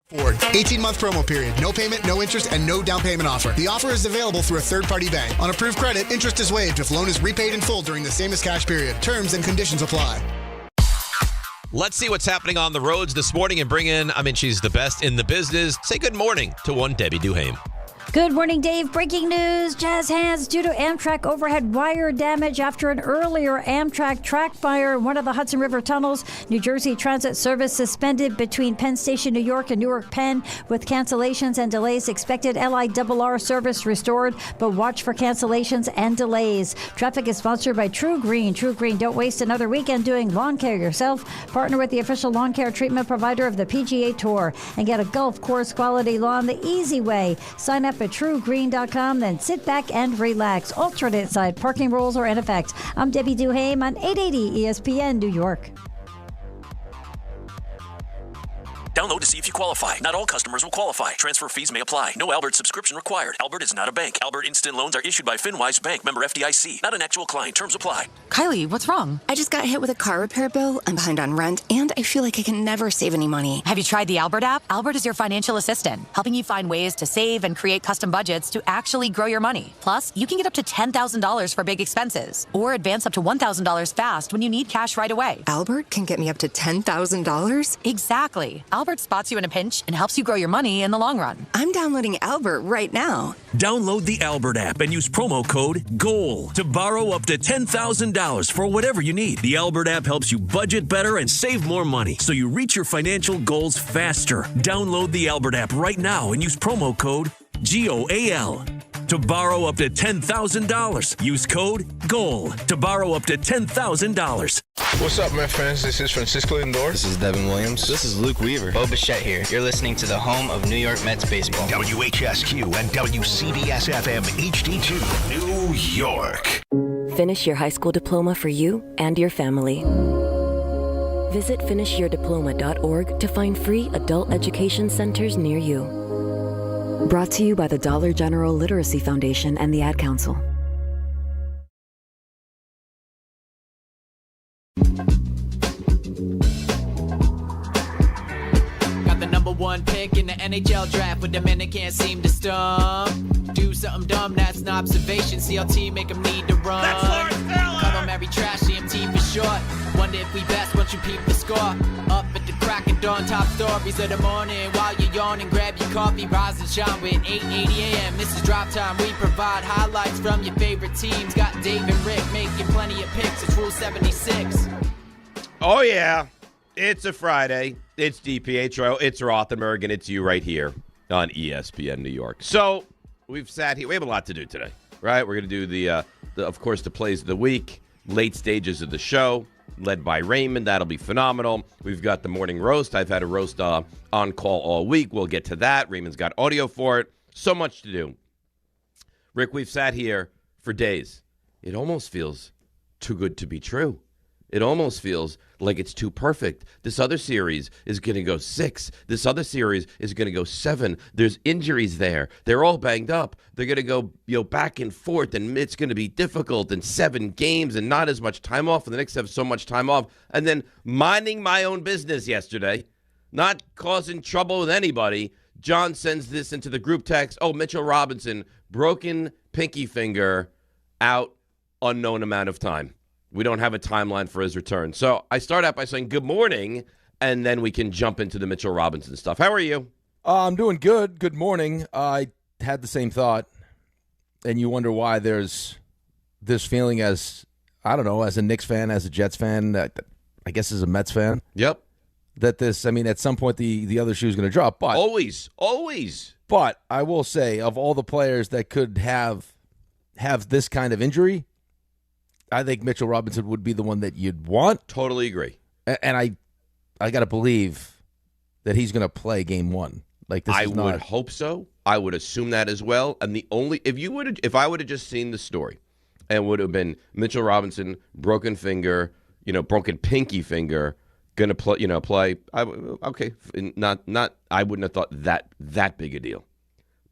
Ford. 18-month promo period. No payment, no interest, and no down payment offer. The offer is available through a third-party bank. On approved credit, interest is waived if loan is repaid in full during the same as cash period. Terms and conditions apply. Let's see what's happening on the roads this morning and bring in, she's the best in the business. Say good morning to one Debbie Duhame. Good morning, Dave. Breaking news. Jazz hands due to Amtrak overhead wire damage after an earlier Amtrak track fire in one of the Hudson River tunnels. New Jersey Transit Service suspended between Penn Station, New York and Newark Penn with cancellations and delays expected. LIRR service restored, but watch for cancellations and delays. Traffic is sponsored by True Green. True Green, don't waste another weekend doing lawn care yourself. Partner with the official lawn care treatment provider of the PGA Tour and get a golf course quality lawn the easy way. Sign up at truegreen.com, then sit back and relax. Alternate side parking rules are in effect. I'm Debbie Duhame on 880 ESPN New York. Download to see if you qualify. Not all customers will qualify. Transfer fees may apply. No Albert subscription required. Albert is not a bank. Albert Instant Loans are issued by FinWise Bank, member FDIC. Not an actual client. Terms apply. Kylie, what's wrong? I just got hit with a car repair bill. I'm behind on rent, and I feel like I can never save any money. Have you tried the Albert app? Albert is your financial assistant, helping you find ways to save and create custom budgets to actually grow your money. Plus, you can get up to $10,000 for big expenses, or advance up to $1,000 fast when you need cash right away. Albert can get me up to $10,000? Exactly. Albert spots you in a pinch and helps you grow your money in the long run. I'm downloading Albert right now. Download the Albert app and use promo code GOAL to borrow up to $10,000 for whatever you need. The Albert app helps you budget better and save more money, so you reach your financial goals faster. Download the Albert app right now and use promo code GOAL to borrow up to $10,000. Use code GOAL to borrow up to $10,000. What's up, Met fans? This is Francisco Lindor. This is Devin Williams. This is Luke Weaver. Bo Bichette here. You're listening to the home of New York Mets baseball. WHSQ and WCBS FM HD2, New York. Finish your high school diploma for you and your family. Visit finishyourdiploma.org to find free adult education centers near you. Brought to you by the Dollar General Literacy Foundation and the Ad Council. Got the number one pick in the NHL draft, but the men that can't seem to stump. Do something dumb, that's an observation. CLT make them need to run. That's Lawrence Taylor. Cut them every trash, CMT for short. Wonder if we best once you peep the score. Up at the crack of dawn, top stories of the morning. While you're yawning, grab your coffee, rise and shine with 8:80 a.m. This is Drop Time. We provide highlights from your favorite teams. Got Dave and Rick making plenty of picks. It's Rule 76. Oh, yeah. It's a Friday. It's DiPietro. It's Rothenberg, and it's you right here on ESPN New York. So we've sat here. We have a lot to do today, right? We're going to do the of course, the plays of the week, late stages of the show, led by Raymond. That'll be phenomenal. We've got the morning roast. I've had a roast on call all week. We'll get to that. Raymond's got audio for it. So much to do. Rick, we've sat here for days. It almost feels too good to be true. It almost feels like it's too perfect. This other series is going to go 6. This other series is going to go 7. There's injuries there. They're all banged up. They're going to go back and forth, and it's going to be difficult, and 7 games and not as much time off, and the Knicks have so much time off. And then minding my own business yesterday, not causing trouble with anybody, John sends this into the group text. Oh, Mitchell Robinson, broken pinky finger, out, unknown amount of time. We don't have a timeline for his return. So I start out by saying good morning, and then we can jump into the Mitchell Robinson stuff. How are you? I'm doing good. Good morning. I had the same thought, and you wonder why there's this feeling as, I don't know, as a Knicks fan, as a Jets fan, I guess as a Mets fan. Yep. That this, at some point the other shoe is going to drop. But Always. But I will say, of all the players that could have this kind of injury, I think Mitchell Robinson would be the one that you'd want. Totally agree. And I got to believe that he's going to play game 1. Like this I would hope so. I would assume that as well. And if I would have just seen the story, and would have been Mitchell Robinson, broken finger, broken pinky finger, going to play. Okay, not. I wouldn't have thought that big a deal.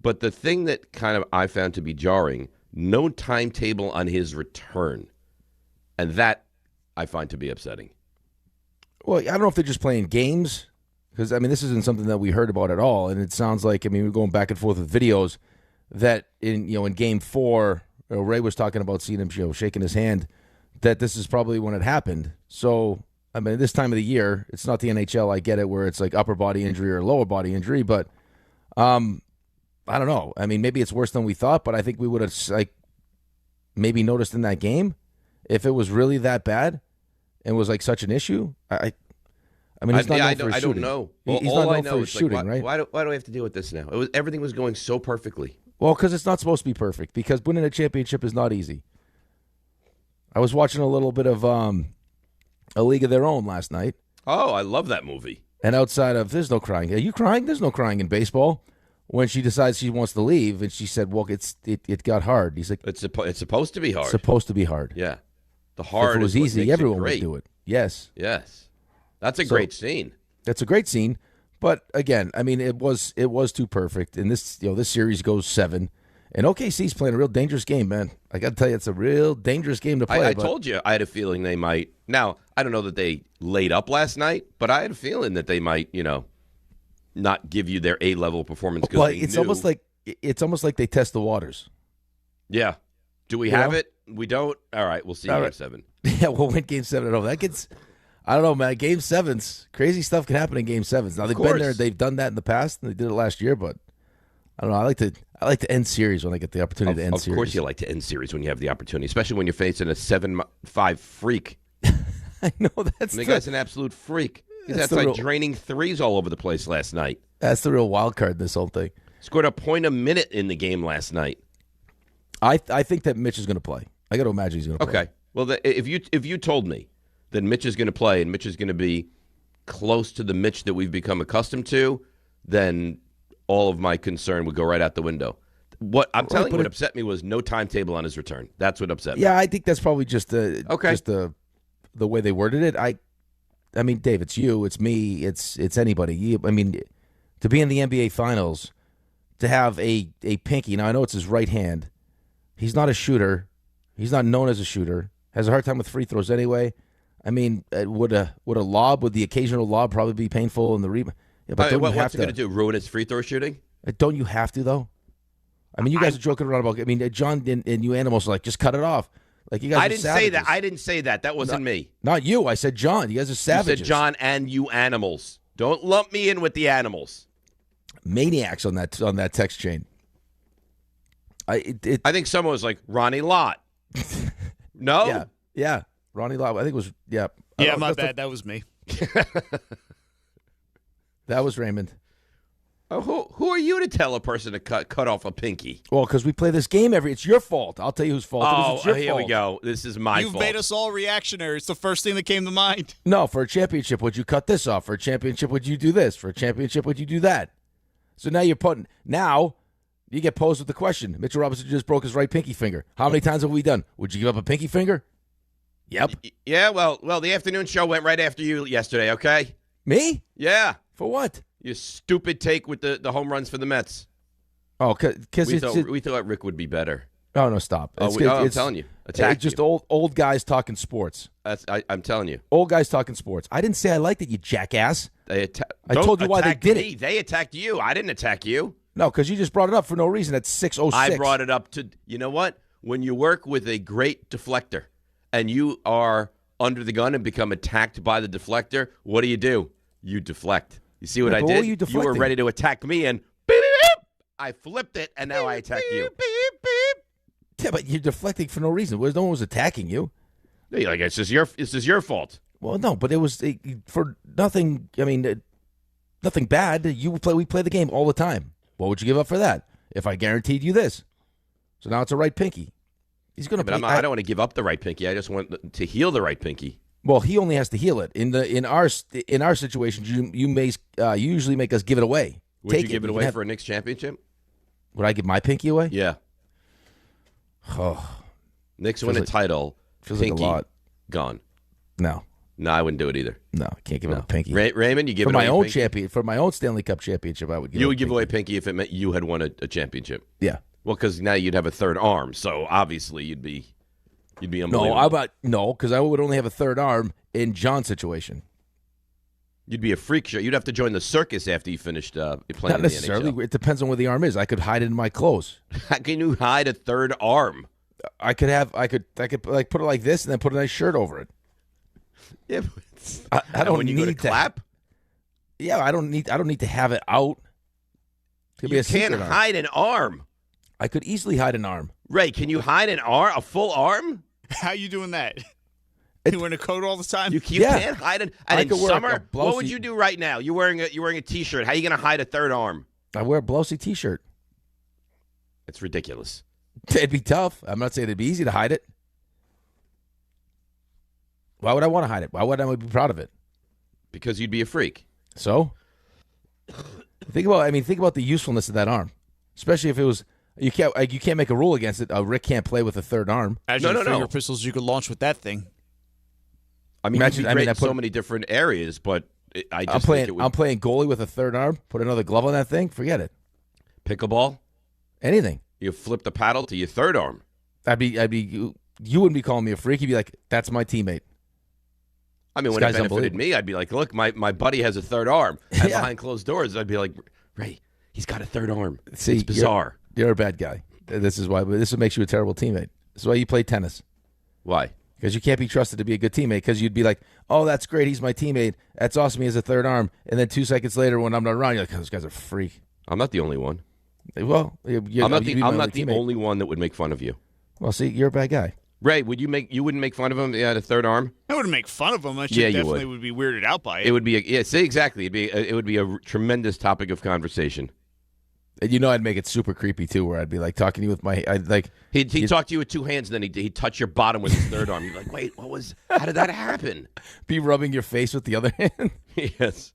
But the thing that kind of I found to be jarring, no timetable on his return. And that I find to be upsetting. Well, I don't know if they're just playing games Because, I mean, this isn't something that we heard about at all, and it sounds like, I mean, we're going back and forth with videos that in Game 4, Ray was talking about seeing him shaking his hand, that this is probably when it happened. So, I mean, this time of the year, it's not the NHL, I get it, where it's like upper body injury or lower body injury, but I don't know. I mean, maybe it's worse than we thought, but I think we would have maybe noticed in that game if it was really that bad and was like such an issue. I mean, he's not known for shooting. I don't know. He's all not I known know for is shooting, right? Why do we have to deal with this now? Everything was going so perfectly. Well, because it's not supposed to be perfect. Because winning a championship is not easy. I was watching a little bit of A League of Their Own last night. Oh, I love that movie. And outside of, there's no crying. Are you crying? There's no crying in baseball. When she decides she wants to leave, and she said, "Well, it got hard." He's like, "It's supposed to be hard." It's supposed to be hard. Yeah, the hard. If it was easy, everyone would do it. Yes, yes, that's a great scene. That's a great scene, but again, I mean, it was too perfect. And this series goes 7, and OKC's playing a real dangerous game, man. I got to tell you, it's a real dangerous game to play. I told you, I had a feeling they might. Now, I don't know that they laid up last night, but I had a feeling that they might, not give you their A-level performance. Well, it's almost like they test the waters. Yeah. Do we have it? We don't? All right, we'll see Game 7. Yeah, we'll win Game 7 at home. That gets, I don't know, man. Game 7s, crazy stuff can happen in Game 7s. Now, they've been there. They've done that in the past, and they did it last year, but I don't know. I like to end series when I get the opportunity to end series. Of course you like to end series when you have the opportunity, especially when you're facing a 7-5 freak. I know, The guy's an absolute freak. He's outside draining threes all over the place last night. That's the real wild card in this whole thing. Scored a point a minute in the game last night. I think that Mitch is going to play. I got to imagine he's going to play. Okay. Well, if you told me that Mitch is going to play and Mitch is going to be close to the Mitch that we've become accustomed to, then all of my concern would go right out the window. What I'm telling you, what upset me was no timetable on his return. That's what upset me. Yeah, I think that's probably just the way they worded it. I mean, Dave, it's you, it's me, it's anybody. I mean, to be in the NBA Finals, to have a pinky. Now, I know it's his right hand. He's not a shooter. He's not known as a shooter. Has a hard time with free throws anyway. I mean, would the occasional lob probably be painful in the rebound? Yeah, but what's it going to do? Ruin his free throw shooting? Don't you have to, though? I mean, you guys are joking around about. I mean, John and you animals are like, just cut it off. Like, you guys. I didn't say that. I didn't say that. That wasn't me. Not you. I said John. You guys are savages. You said John and you animals. Don't lump me in with the animals. Maniacs on that text chain. I think someone was like Ronnie Lott. No. Yeah. Ronnie Lott. I think it was. Yeah. Yeah, my bad. That was me. That was Raymond. Who are you to tell a person to cut off a pinky? Well, because we play this game it's your fault. I'll tell you whose fault it is. It's your here fault. We go. This is my fault. You've made us all reactionary. It's the first thing that came to mind. No, for a championship, would you cut this off? For a championship, would you do this? For a championship, would you do that? So now you get posed with the question. Mitchell Robinson just broke his right pinky finger. How many times have we done? Would you give up a pinky finger? Yep. Yeah, well, the afternoon show went right after you yesterday, okay? Me? Yeah. For what? Your stupid take with the home runs for the Mets. Oh, because we thought Rick would be better. Oh, no, stop. I'm telling you. It's just old guys talking sports. I'm telling you. Old guys talking sports. I didn't say I liked it, you jackass. I told you why they did it. They attacked you. I didn't attack you. No, because you just brought it up for no reason at 6:06. I brought it up to, you know what? When you work with a great deflector and you are under the gun and become attacked by the deflector, what do? You deflect. You see what I did? You were ready to attack me, and beep, beep, beep. I flipped it, and now I attack you. Beep, beep. Yeah, but you're deflecting for no reason. No one was attacking you. Yeah, like it's just your fault. Well, no, but it was for nothing. I mean, nothing bad. We play the game all the time. What would you give up for that? If I guaranteed you this, so now it's a right pinky. He's going to. I don't want to give up the right pinky. I just want to heal the right pinky. Well, he only has to heal it. In our situations, you usually make us give it away. Would you give it away for a Knicks championship? Would I give my pinky away? Yeah. Oh, Knicks win a title. Feels pinky, like a lot. Gone. No, I wouldn't do it either. No, I can't give up a pinky. Raymond, you give for it away my own champion for my own Stanley Cup championship. I would. You would give away a pinky if it meant you had won a championship. Yeah. Well, because now you'd have a third arm, so obviously you'd be unbelievable. No, because I would only have a third arm in John's situation. You'd be a freak show. You'd have to join the circus after you finished playing Not in necessarily. the NHL. It depends on where the arm is. I could hide it in my clothes. How can you hide a third arm? I could like put it like this and then put a nice shirt over it. Yeah, I don't when you need go to clap. Yeah, I don't need to have it out. Could be You a can't secret arm. hide an arm. I could easily hide an arm. Ray, can you hide an arm? A full arm? How you doing that? You wearing a coat all the time? You can't hide it. And I in could wear summer, a what would blousey- you do right now? You're wearing a T-shirt. How are you going to hide a third arm? I wear a blousey T-shirt. It's ridiculous. It'd be tough. I'm not saying it'd be easy to hide it. Why would I want to hide it? Why would I be proud of it? Because you'd be a freak. So, think about the usefulness of that arm, especially if it was you can't make a rule against it. Rick can't play with a third arm. Imagine the finger pistols you could launch with that thing. I mean, you'd be great in so many different areas, but I'm playing goalie with a third arm. Put another glove on that thing. Forget it. Pickleball, anything. You flip the paddle to your third arm. You wouldn't be calling me a freak. You'd be like, "That's my teammate." I mean, when it benefited me, I'd be like, "Look, my buddy has a third arm." And behind closed doors, I'd be like, "Ray, he's got a third arm." See, it's bizarre. You're a bad guy. This is why. This makes you a terrible teammate. This is why you play tennis. Why? Because you can't be trusted to be a good teammate. Because you'd be like, "Oh, that's great. He's my teammate. That's awesome. He has a third arm." And then 2 seconds later, when I'm not around, you're like, "Oh, this guy's a freak." I'm not the only one. Well, I'm not the only one that would make fun of you. Well, see, you're a bad guy. Ray, you wouldn't make fun of him? He had a third arm. I wouldn't make fun of him. I Yeah, you definitely would be weirded out by it. It would be see exactly. It would be a tremendous topic of conversation. And I'd make it super creepy too, where I'd be like talking to you with my He'd talk to you with two hands, and then he'd touch your bottom with his third arm. You're like, wait, how did that happen? Be rubbing your face with the other hand. Yes.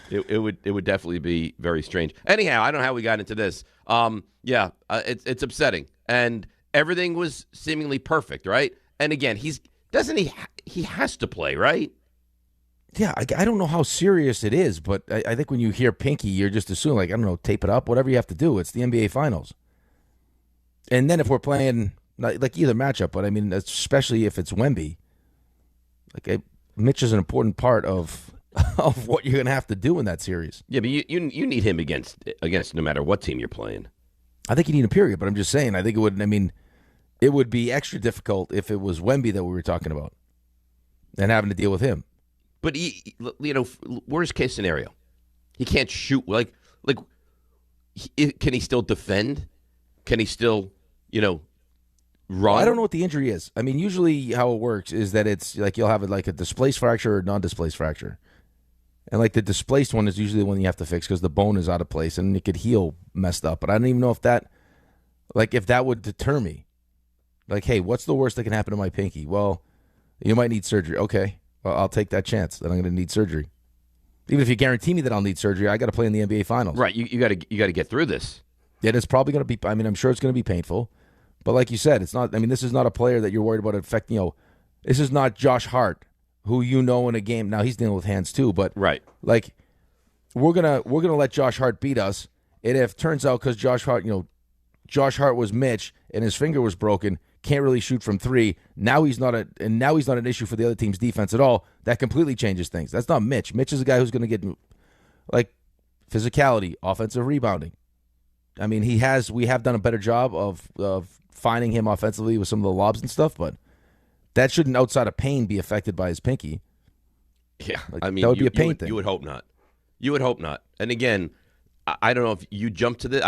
It would definitely be very strange. Anyhow, I don't know how we got into this. It's upsetting, and everything was seemingly perfect, right? And again, he has to play, right? Yeah, I don't know how serious it is, but I think when you hear Pinky, you're just assuming, like, I don't know, tape it up, whatever you have to do. It's the NBA Finals. And then if we're playing, like either matchup, but I mean, especially if it's Wemby, Mitch is an important part of what you're going to have to do in that series. Yeah, but you need him against no matter what team you're playing. I think you need a period, but I'm just saying, I think it would be extra difficult if it was Wemby that we were talking about and having to deal with him. But worst case scenario, he can't shoot. Can he still defend? Can he still, run? I don't know what the injury is. I mean, usually how it works is that it's like you'll have a displaced fracture or non-displaced fracture, and like the displaced one is usually the one you have to fix because the bone is out of place and it could heal messed up. But I don't even know if that would deter me. Like, hey, what's the worst that can happen to my pinky? Well, you might need surgery. Okay. Well, I'll take that chance that I'm going to need surgery. Even if you guarantee me that I'll need surgery, I got to play in the NBA Finals. Right, you got to get through this. Yeah, it's probably going to be. I mean, I'm sure it's going to be painful, but like you said, it's not. I mean, this is not a player that you're worried about affecting. This is not Josh Hart, who in a game. Now he's dealing with hands too, but right. Like we're gonna let Josh Hart beat us, and if it turns out because Josh Hart was Mitch and his finger was broken. Can't really shoot from three. Now he's not an issue for the other team's defense at all. That completely changes things. That's not Mitch. Mitch is a guy who's going to get physicality, offensive rebounding. I mean, we have done a better job of finding him offensively with some of the lobs and stuff, but that shouldn't, outside of pain, be affected by his pinky. Yeah, that would be a pain thing. You would hope not. You would hope not. And again, I don't know if you jumped to this.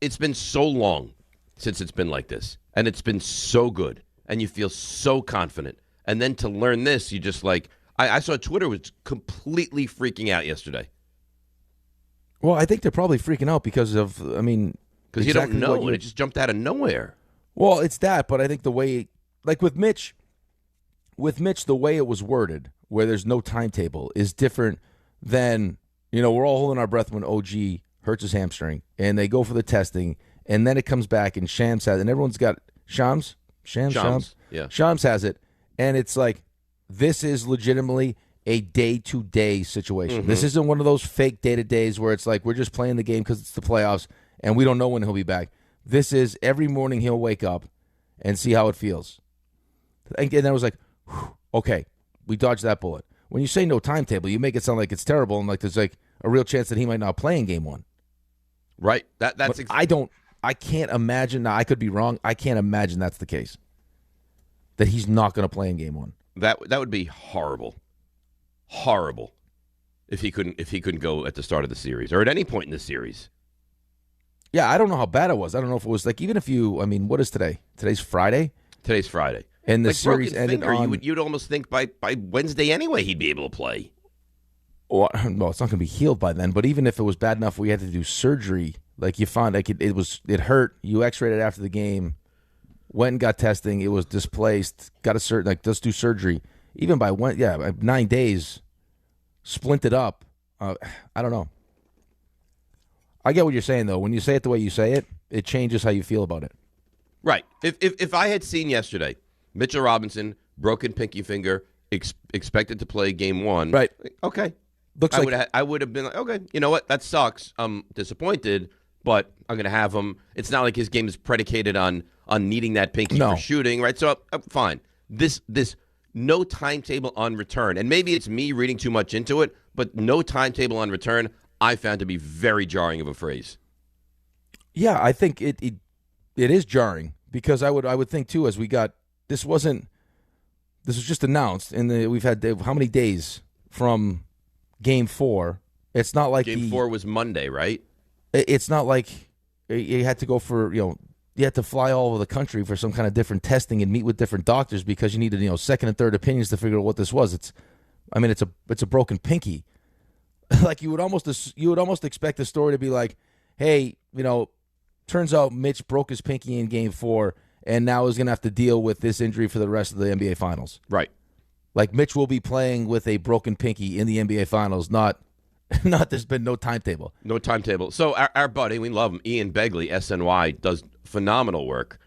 It's been so long since it's been like this, and it's been so good, and you feel so confident. And then to learn this, you just I saw Twitter was completely freaking out yesterday. Well, I think they're probably freaking out because you don't know, and it just jumped out of nowhere. Well, it's that, but I think the way, like with Mitch, the way it was worded, where there's no timetable, is different than, we're all holding our breath when OG hurts his hamstring, and they go for the testing, and then it comes back, and Shams has it, and everyone's got Shams? Yeah. Shams has it, and it's like, this is legitimately a day-to-day situation. Mm-hmm. This isn't one of those fake day-to-days where it's like, we're just playing the game because it's the playoffs, and we don't know when he'll be back. This is every morning he'll wake up and see how it feels. And then I was like, okay, we dodged that bullet. When you say no timetable, you make it sound like it's terrible and like there's like a real chance that he might not play in game one. Right. That's I can't imagine. Now, I could be wrong. I can't imagine that's the case. That he's not going to play in game one. That would be horrible. Horrible. If he couldn't go at the start of the series or at any point in the series. Yeah, I don't know how bad it was. I don't know if it was like even if you. I mean, what is today? Today's Friday. Today's Friday. And the like series ended finger, on. You'd almost think by Wednesday anyway he'd be able to play. Well, no, it's not going to be healed by then. But even if it was bad enough, we had to do surgery. Like you found, like it hurt. You X-rayed it after the game. Went and got testing. It was displaced. Got a certain let's do surgery. Even by 9 days, splinted up. I don't know. I get what you're saying though. When you say it the way you say it, it changes how you feel about it. Right. If I had seen yesterday, Mitchell Robinson, broken pinky finger, expected to play game one. Right. Okay. I would have been like, okay, you know what? That sucks. I'm disappointed, but I'm going to have him. It's not like his game is predicated on needing that pinky for shooting, right? So fine. This no timetable on return, and maybe it's me reading too much into it, but no timetable on return I found to be very jarring of a phrase. Yeah, I think it is jarring because I would think too as we got this was just announced and we've had how many days from Game 4. It's not like Game 4 was Monday, right? It's not like you had to go for you had to fly all over the country for some kind of different testing and meet with different doctors because you needed second and third opinions to figure out what this was. It's a broken pinky. Like you would almost expect the story to be like, hey, turns out Mitch broke his pinky in Game 4 and now is going to have to deal with this injury for the rest of the NBA Finals. Right. Like Mitch will be playing with a broken pinky in the NBA Finals, not there's been no timetable. No timetable. So our buddy, we love him, Ian Begley, SNY, does phenomenal work.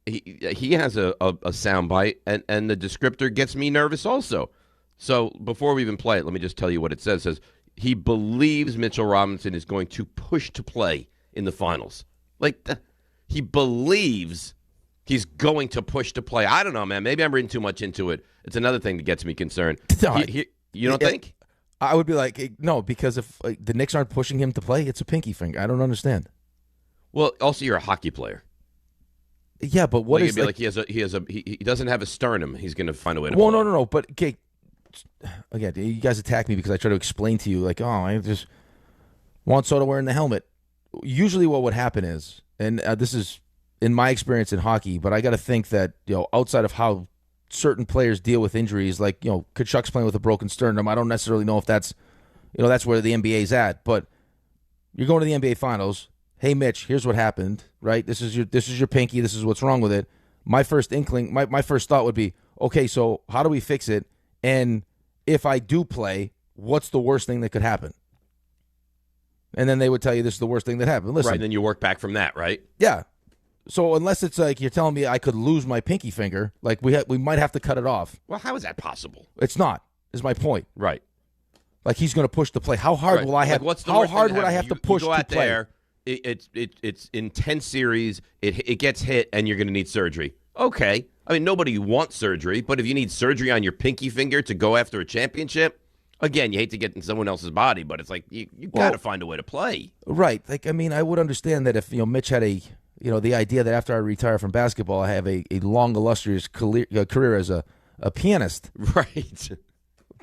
He has a soundbite, and the descriptor gets me nervous also. So before we even play it, let me just tell you what it says. It says, he believes Mitchell Robinson is going to push to play in the finals. He believes he's going to push to play. I don't know, man. Maybe I'm reading too much into it. It's another thing that gets me concerned. You don't think? I would be like, no, because if the Knicks aren't pushing him to play, it's a pinky finger. I don't understand. Well, also you're a hockey player. Yeah, but what is he doesn't have a sternum. He's going to find a way to. Well, play. no. But okay, again, you guys attack me because I try to explain to you I just Juan Soto wearing the helmet. Usually, what would happen is, and this is in my experience in hockey, but I got to think that outside of how certain players deal with injuries, like Kachuk's playing with a broken sternum. I don't necessarily know if that's that's where the NBA's at, but you're going to the NBA Finals. Hey, Mitch, here's what happened. Right, this is your pinky. This is what's wrong with it. My first inkling, my first thought would be, okay, so how do we fix it? And if I do play, what's the worst thing that could happen? And then they would tell you this is the worst thing that happened. Listen, right, and then you work back from that, right? Yeah. So unless it's like you're telling me I could lose my pinky finger, like we might have to cut it off. Well, how is that possible? It's not. Is my point. Right. Like he's going to push to play. How hard will I have? How hard would I have to push to play? There, it's intense series. It gets hit, and you're going to need surgery. Okay. I mean, nobody wants surgery, but if you need surgery on your pinky finger to go after a championship, again, you hate to get in someone else's body, but it's like you got to find a way to play. Right. Like, I mean, I would understand that if Mitch had the idea that after I retire from basketball, I have a long, illustrious career as a pianist. Right.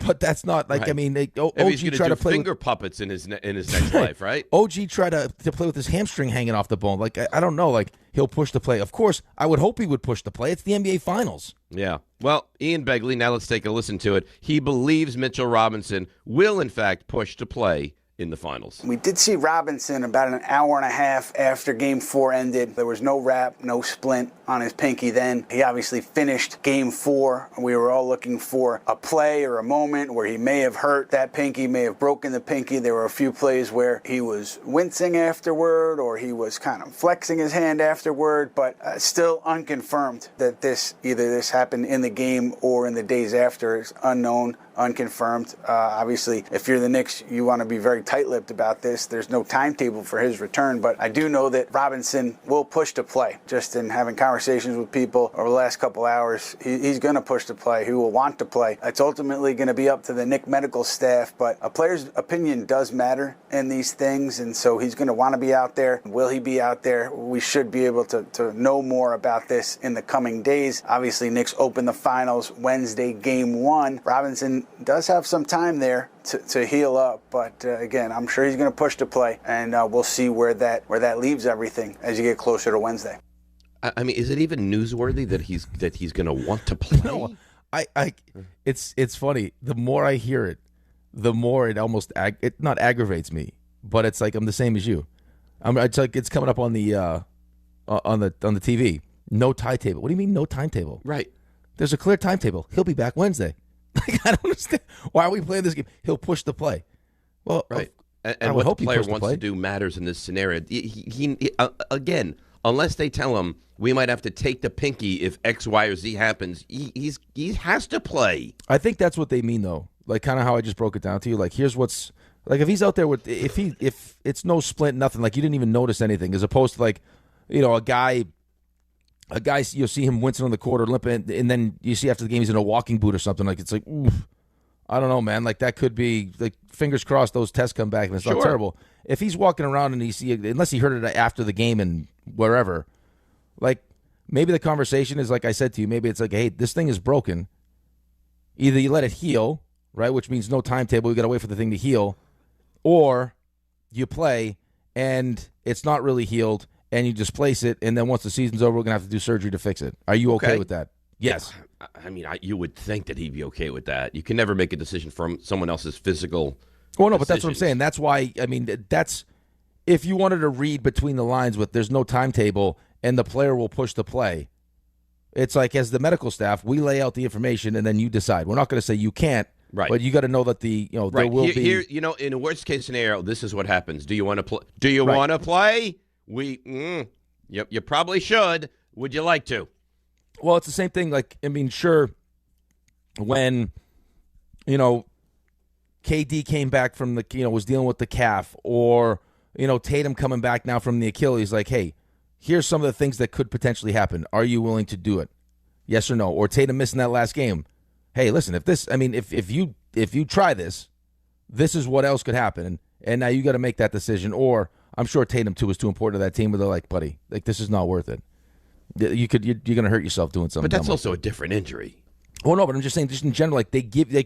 But that's not like, right. I mean, OG tried to play finger puppets in his next life, right? OG tried to play with his hamstring hanging off the bone. Like, I don't know. Like, he'll push to play. Of course, I would hope he would push to play. It's the NBA Finals. Yeah. Well, Ian Begley, now let's take a listen to it. He believes Mitchell Robinson will, in fact, push to play in the finals. We did see Robinson about an hour and a half after Game 4 ended. There was no wrap, no splint on his pinky then. He obviously finished Game 4. We were all looking for a play or a moment where he may have hurt that pinky, may have broken the pinky. There were a few plays where he was wincing afterward or he was kind of flexing his hand afterward, but still unconfirmed that either this happened in the game or in the days after. It's unknown. unconfirmed. Obviously, if you're the Knicks, you want to be very tight-lipped about this. There's no timetable for his return, but I do know that Robinson will push to play. Just in having conversations with people over the last couple hours, he's going to push to play. He will want to play. It's ultimately going to be up to the Knicks medical staff, but a player's opinion does matter in these things, and so he's going to want to be out there. Will he be out there? We should be able to know more about this in the coming days. Obviously, Knicks open the finals Wednesday, game 1. Robinson does have some time there to heal up, but again, I'm sure he's going to push to play, and we'll see where that leaves everything as you get closer to Wednesday. I mean, is it even newsworthy that he's going to want to play? No, it's funny. The more I hear it, the more it almost it not aggravates me, but it's like I'm the same as you. It's like it's coming up on the TV. No timetable. What do you mean no timetable? Right. There's a clear timetable. He'll be back Wednesday. Like, I don't understand. Why are we playing this game? He'll push the play. Well, right. And what the player wants to do matters in this scenario. He again, unless they tell him we might have to take the pinky if X, Y, or Z happens, he has to play. I think that's what they mean, though. Like kind of how I just broke it down to you. Like here's what's like if he's out there with if it's no splint, nothing. Like you didn't even notice anything, as opposed to like a guy you'll see him wincing on the court or limping, and then you see after the game he's in a walking boot or something. Like it's like oof, I don't know, man. Like that could be like fingers crossed those tests come back and it's not terrible. If he's walking around and unless he heard it after the game and wherever, like maybe the conversation is like I said to you. Maybe it's like, hey, this thing is broken. Either you let it heal, right, which means no timetable. You got to wait for the thing to heal, or you play and it's not really healed. And you displace it, and then once the season's over, we're going to have to do surgery to fix it. Are you okay with that? Yes. I mean, you would think that he'd be okay with that. You can never make a decision from someone else's physical Well, no, but that's what I'm saying. That's why, I mean, that's if you wanted to read between the lines with there's no timetable and the player will push the play, it's like as the medical staff, we lay out the information, and then you decide. We're not going to say you can't, right? But you got to know that there will be. Here, in a worst-case scenario, this is what happens. Do you want to play? Do you want to play? You probably should. Would you like to? Well, it's the same thing. Like, I mean, sure, when, KD came back from was dealing with the calf, or, Tatum coming back now from the Achilles, like, hey, here's some of the things that could potentially happen. Are you willing to do it? Yes or no? Or Tatum missing that last game. Hey, listen, if you try this, this is what else could happen. And now you got to make that decision. Or I'm sure Tatum, too, is too important to that team where they're like, buddy, like this is not worth it. You're going to hurt yourself doing something. But that's also a different injury. Well, no, but I'm just saying, just in general, like they give They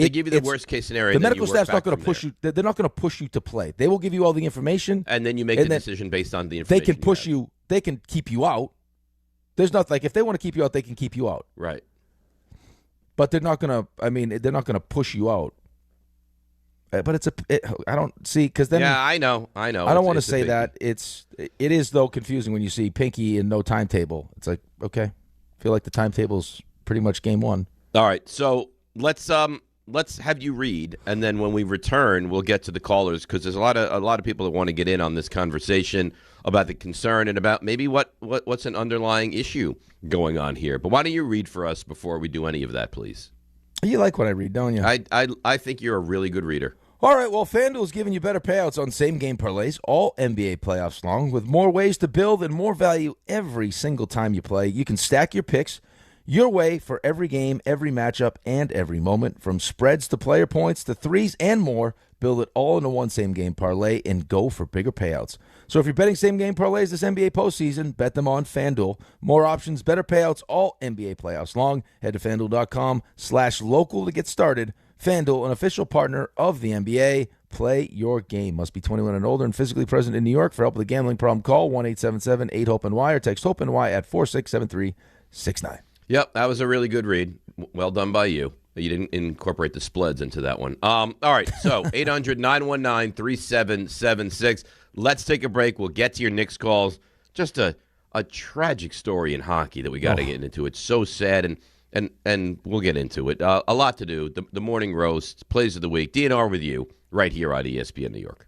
give you the worst case scenario. The medical staff's not going to push you. They're not going to push you to play. They will give you all the information, and then you make the decision based on the information. They can push you. They can keep you out. There's not like if they want to keep you out, they can keep you out. Right. But they're not going to. I mean, they're not going to push you out. But I don't see because then. Yeah, I know. I don't want to say that. It is though confusing when you see pinky and no timetable. It's like okay, I feel like the timetable's pretty much game one. All right, so let's have you read, and then when we return, we'll get to the callers because there's a lot of people that want to get in on this conversation about the concern and about maybe what's an underlying issue going on here. But why don't you read for us before we do any of that, please? You like what I read, don't you? I think you're a really good reader. All right, well, FanDuel's giving you better payouts on same-game parlays all NBA playoffs long with more ways to build and more value every single time you play. You can stack your picks your way for every game, every matchup, and every moment. From spreads to player points to threes and more, build it all into one same-game parlay and go for bigger payouts. So if you're betting same-game parlays this NBA postseason, bet them on FanDuel. More options, better payouts all NBA playoffs long. Head to FanDuel.com/local to get started. FanDuel, an official partner of the NBA. Play your game. Must be 21 and older and physically present in New York. For help with a gambling problem, call 1-877-8-HOPE-NY or text HOPE-NY at 467-369. Yep, that was a really good read. Well done by you. You didn't incorporate the splits into that one. All right, so 800-919-3776. Let's take a break. We'll get to your Knicks calls. Just a tragic story in hockey that we got to get into. It's so sad, and we'll get into it. A lot to do. The morning roast, plays of the week. DNR with you right here on ESPN New York.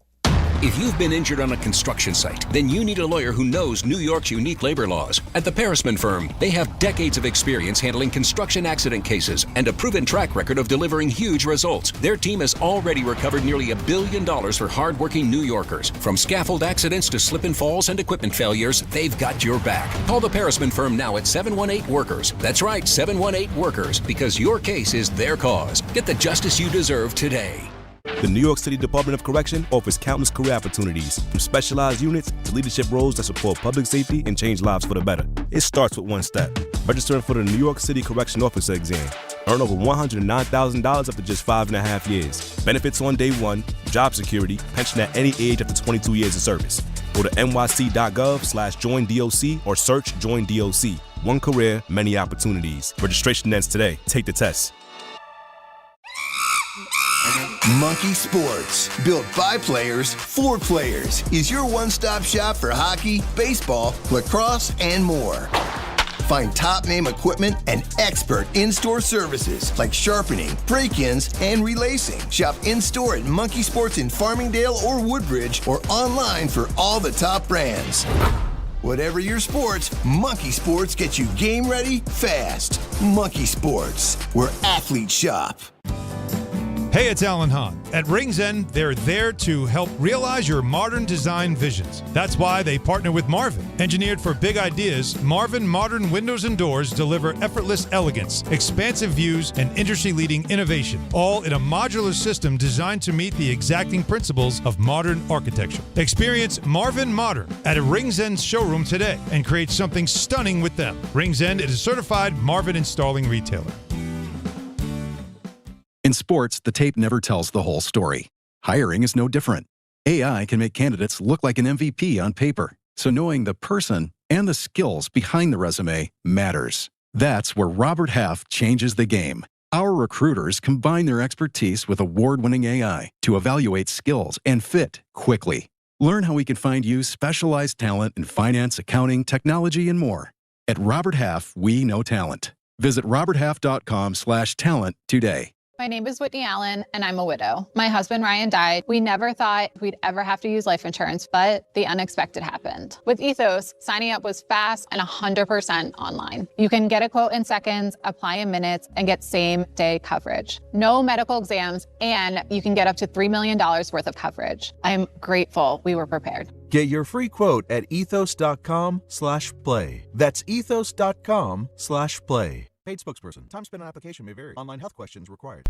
If you've been injured on a construction site, then you need a lawyer who knows New York's unique labor laws. At the Parisman Firm, they have decades of experience handling construction accident cases and a proven track record of delivering huge results. Their team has already recovered nearly $1 billion for hardworking New Yorkers. From scaffold accidents to slip and falls and equipment failures, they've got your back. Call the Parisman Firm now at 718-WORKERS. That's right, 718-WORKERS, because your case is their cause. Get the justice you deserve today. The New York City Department of Correction offers countless career opportunities, from specialized units to leadership roles that support public safety and change lives for the better. It starts with one step: registering for the New York City Correction Officer exam. Earn over $109,000 after just 5.5 years. Benefits on day one, job security, pension at any age after 22 years of service. Go to nyc.gov/joindoc or search Join DOC. One career, many opportunities. Registration ends today. Take the test. Monkey Sports, built by players for players, is your one-stop shop for hockey, baseball, lacrosse, and more. Find top-name equipment and expert in-store services like sharpening, break-ins, and relacing. Shop in-store at Monkey Sports in Farmingdale or Woodbridge, or online for all the top brands. Whatever your sports, Monkey Sports gets you game ready fast. Monkey Sports, where athletes shop. Hey, it's Alan Hahn. At Rings End, they're there to help realize your modern design visions. That's why they partner with Marvin. Engineered for big ideas, Marvin modern windows and doors deliver effortless elegance, expansive views, and industry-leading innovation, all in a modular system designed to meet the exacting principles of modern architecture. Experience Marvin Modern at a Rings End showroom today and create something stunning with them. Rings End is a certified Marvin installing retailer. In sports, the tape never tells the whole story. Hiring is no different. AI can make candidates look like an MVP on paper, so knowing the person and the skills behind the resume matters. That's where Robert Half changes the game. Our recruiters combine their expertise with award-winning AI to evaluate skills and fit quickly. Learn how we can find you specialized talent in finance, accounting, technology, and more. At Robert Half, we know talent. Visit roberthalf.com/talent today. My name is Whitney Allen, and I'm a widow. My husband, Ryan, died. We never thought we'd ever have to use life insurance, but the unexpected happened. With Ethos, signing up was fast and 100% online. You can get a quote in seconds, apply in minutes, and get same-day coverage. No medical exams, and you can get up to $3 million worth of coverage. I'm grateful we were prepared. Get your free quote at ethos.com/play. That's ethos.com/play. Paid spokesperson. Time spent on application may vary. Online health questions required.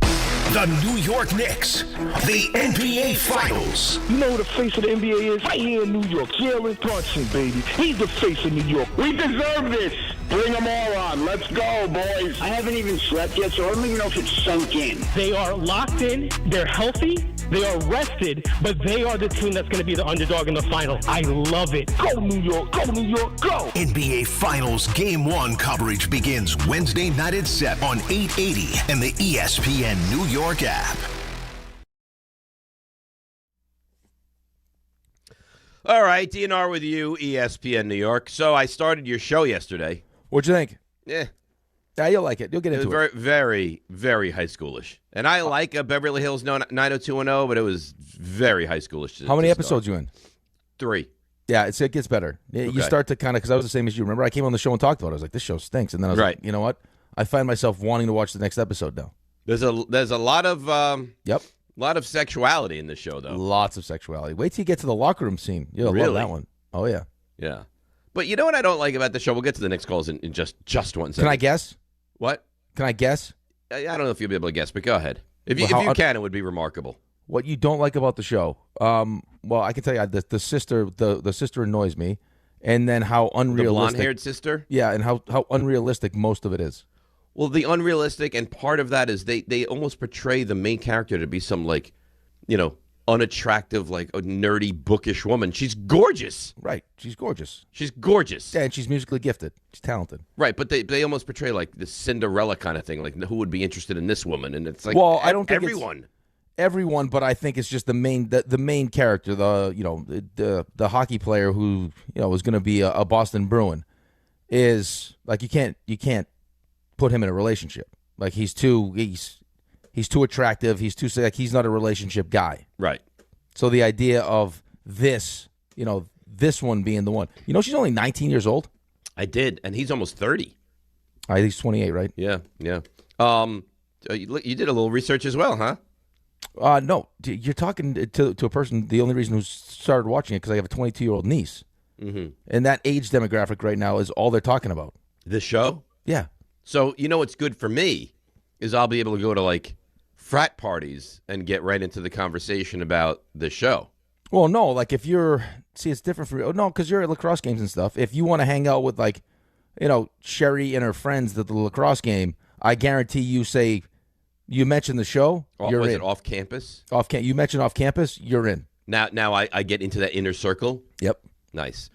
The New York Knicks, the NBA Finals. You know who the face of the NBA is? Right here in New York. Jalen Brunson, baby. He's the face of New York. We deserve this. Bring them all on. Let's go, boys. I haven't even slept yet, so I don't even know if it's sunk in. They are locked in. They're healthy. They are rested, but they are the team that's going to be the underdog in the final. I love it. Go, New York. Go, New York. Go. NBA Finals Game 1 coverage begins Wednesday night at 7 on 880 and the ESPN New York app. All right, DNR with you, ESPN New York. So I started your show yesterday. What'd you think? Yeah. Yeah, you'll like it. You'll get into it. Very, very high schoolish. And I like Beverly Hills 90210, but it was very high schoolish. How many episodes you in? 3. Yeah, it gets better. You Okay. start to kind of, because I was the same as you. Remember, I came on the show and talked about it. I was like, this show stinks. And then I was like, you know what? I find myself wanting to watch the next episode now. There's a lot of lot of sexuality in this show, though. Lots of sexuality. Wait till you get to the locker room scene. You'll Really? love that one. Oh, yeah. Yeah. But you know what I don't like about the show? We'll get to the next calls in just 1 second. Can I guess? What? Can I guess? I don't know if you'll be able to guess, but go ahead. If you can, it would be remarkable. What you don't like about the show? Well, I can tell you the sister annoys me, and then how unrealistic. The blonde-haired sister? Yeah, and how unrealistic most of it is. Well, the unrealistic, and part of that is they almost portray the main character to be some, like, unattractive, like a nerdy, bookish woman. She's gorgeous. Right. She's gorgeous. She's gorgeous. Yeah, and she's musically gifted. She's talented. Right, but they almost portray like the Cinderella kind of thing, like who would be interested in this woman? And it's like, well, I don't think everyone, but I think it's just the main character, the hockey player who is going to be a Boston Bruin, is like you can't put him in a relationship. Like he's too attractive. He's not a relationship guy. Right. So the idea of this one being the one. She's only 19 years old. I did, and he's almost 30. I think he's 28, right? Yeah. You did a little research as well, huh? No, you're talking to a person. The only reason who started watching it because I have a 22-year-old niece, and that age demographic right now is all they're talking about. The show? Yeah. So what's good for me is I'll be able to go to like frat parties and get right into the conversation about the show. Well, no, like if it's different for you. No, because you're at lacrosse games and stuff. If you want to hang out with like, Sherry and her friends at the lacrosse game, I guarantee you mention the show, you're in. Was it off campus? You mentioned off campus, you're in. Now I get into that inner circle? Yep. Nice.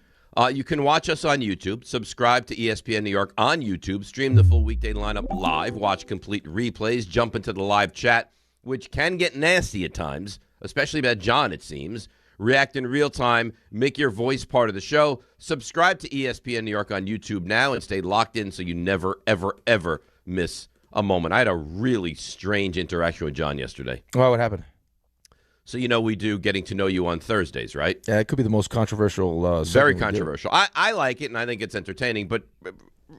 You can watch us on YouTube. Subscribe to ESPN New York on YouTube. Stream the full Weekday Lineup live. Watch complete replays. Jump into the live chat, which can get nasty at times, especially about John, it seems. React in real time. Make your voice part of the show. Subscribe to ESPN New York on YouTube now and stay locked in so you never, ever, ever miss a moment. I had a really strange interaction with John yesterday. Well, what happened? So we do Getting to Know You on Thursdays, right? Yeah, it could be the most controversial. Very controversial. I like it, and I think it's entertaining, but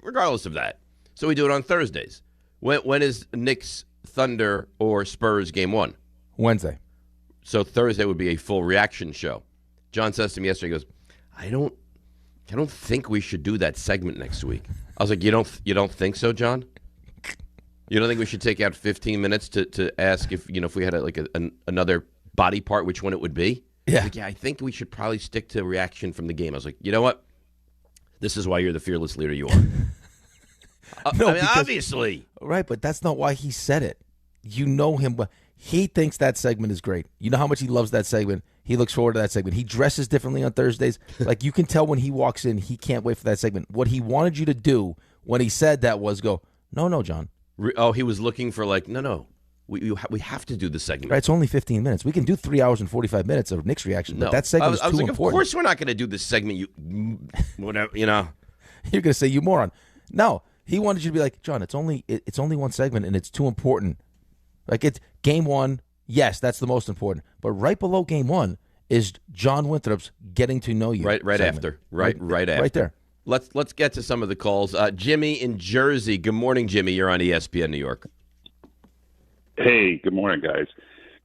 regardless of that. So we do it on Thursdays. When is Knicks, Thunder, or Spurs game 1? Wednesday. So Thursday would be a full reaction show. John says to me yesterday, he goes, I don't think we should do that segment next week. I was like, you don't think so, John? You don't think we should take out 15 minutes to ask if we had another body part, which one it would be? Yeah. Like, I think we should probably stick to reaction from the game. I was like, you know what? This is why you're the fearless leader you are. No, obviously. Right, but that's not why he said it. You know him. He thinks that segment is great. You know how much he loves that segment. He looks forward to that segment. He dresses differently on Thursdays. Like, you can tell when he walks in, he can't wait for that segment. What he wanted you to do when he said that was go, no, John. Oh, he was looking for no. We have to do the segment. Right, it's only 15 minutes. We can do 3 hours and 45 minutes of Knicks reaction, but that segment is too important. Of course we're not going to do this segment, whatever, You're going to say, you moron. No, he wanted you to be like, John, it's only one segment, and it's too important. Like, it's game 1, yes, that's the most important. But right below game 1 is John Winthrop's Getting to Know You. Right segment. after. Right after. Right there. Let's get to some of the calls. Jimmy in Jersey. Good morning, Jimmy. You're on ESPN New York. Hey, good morning, guys.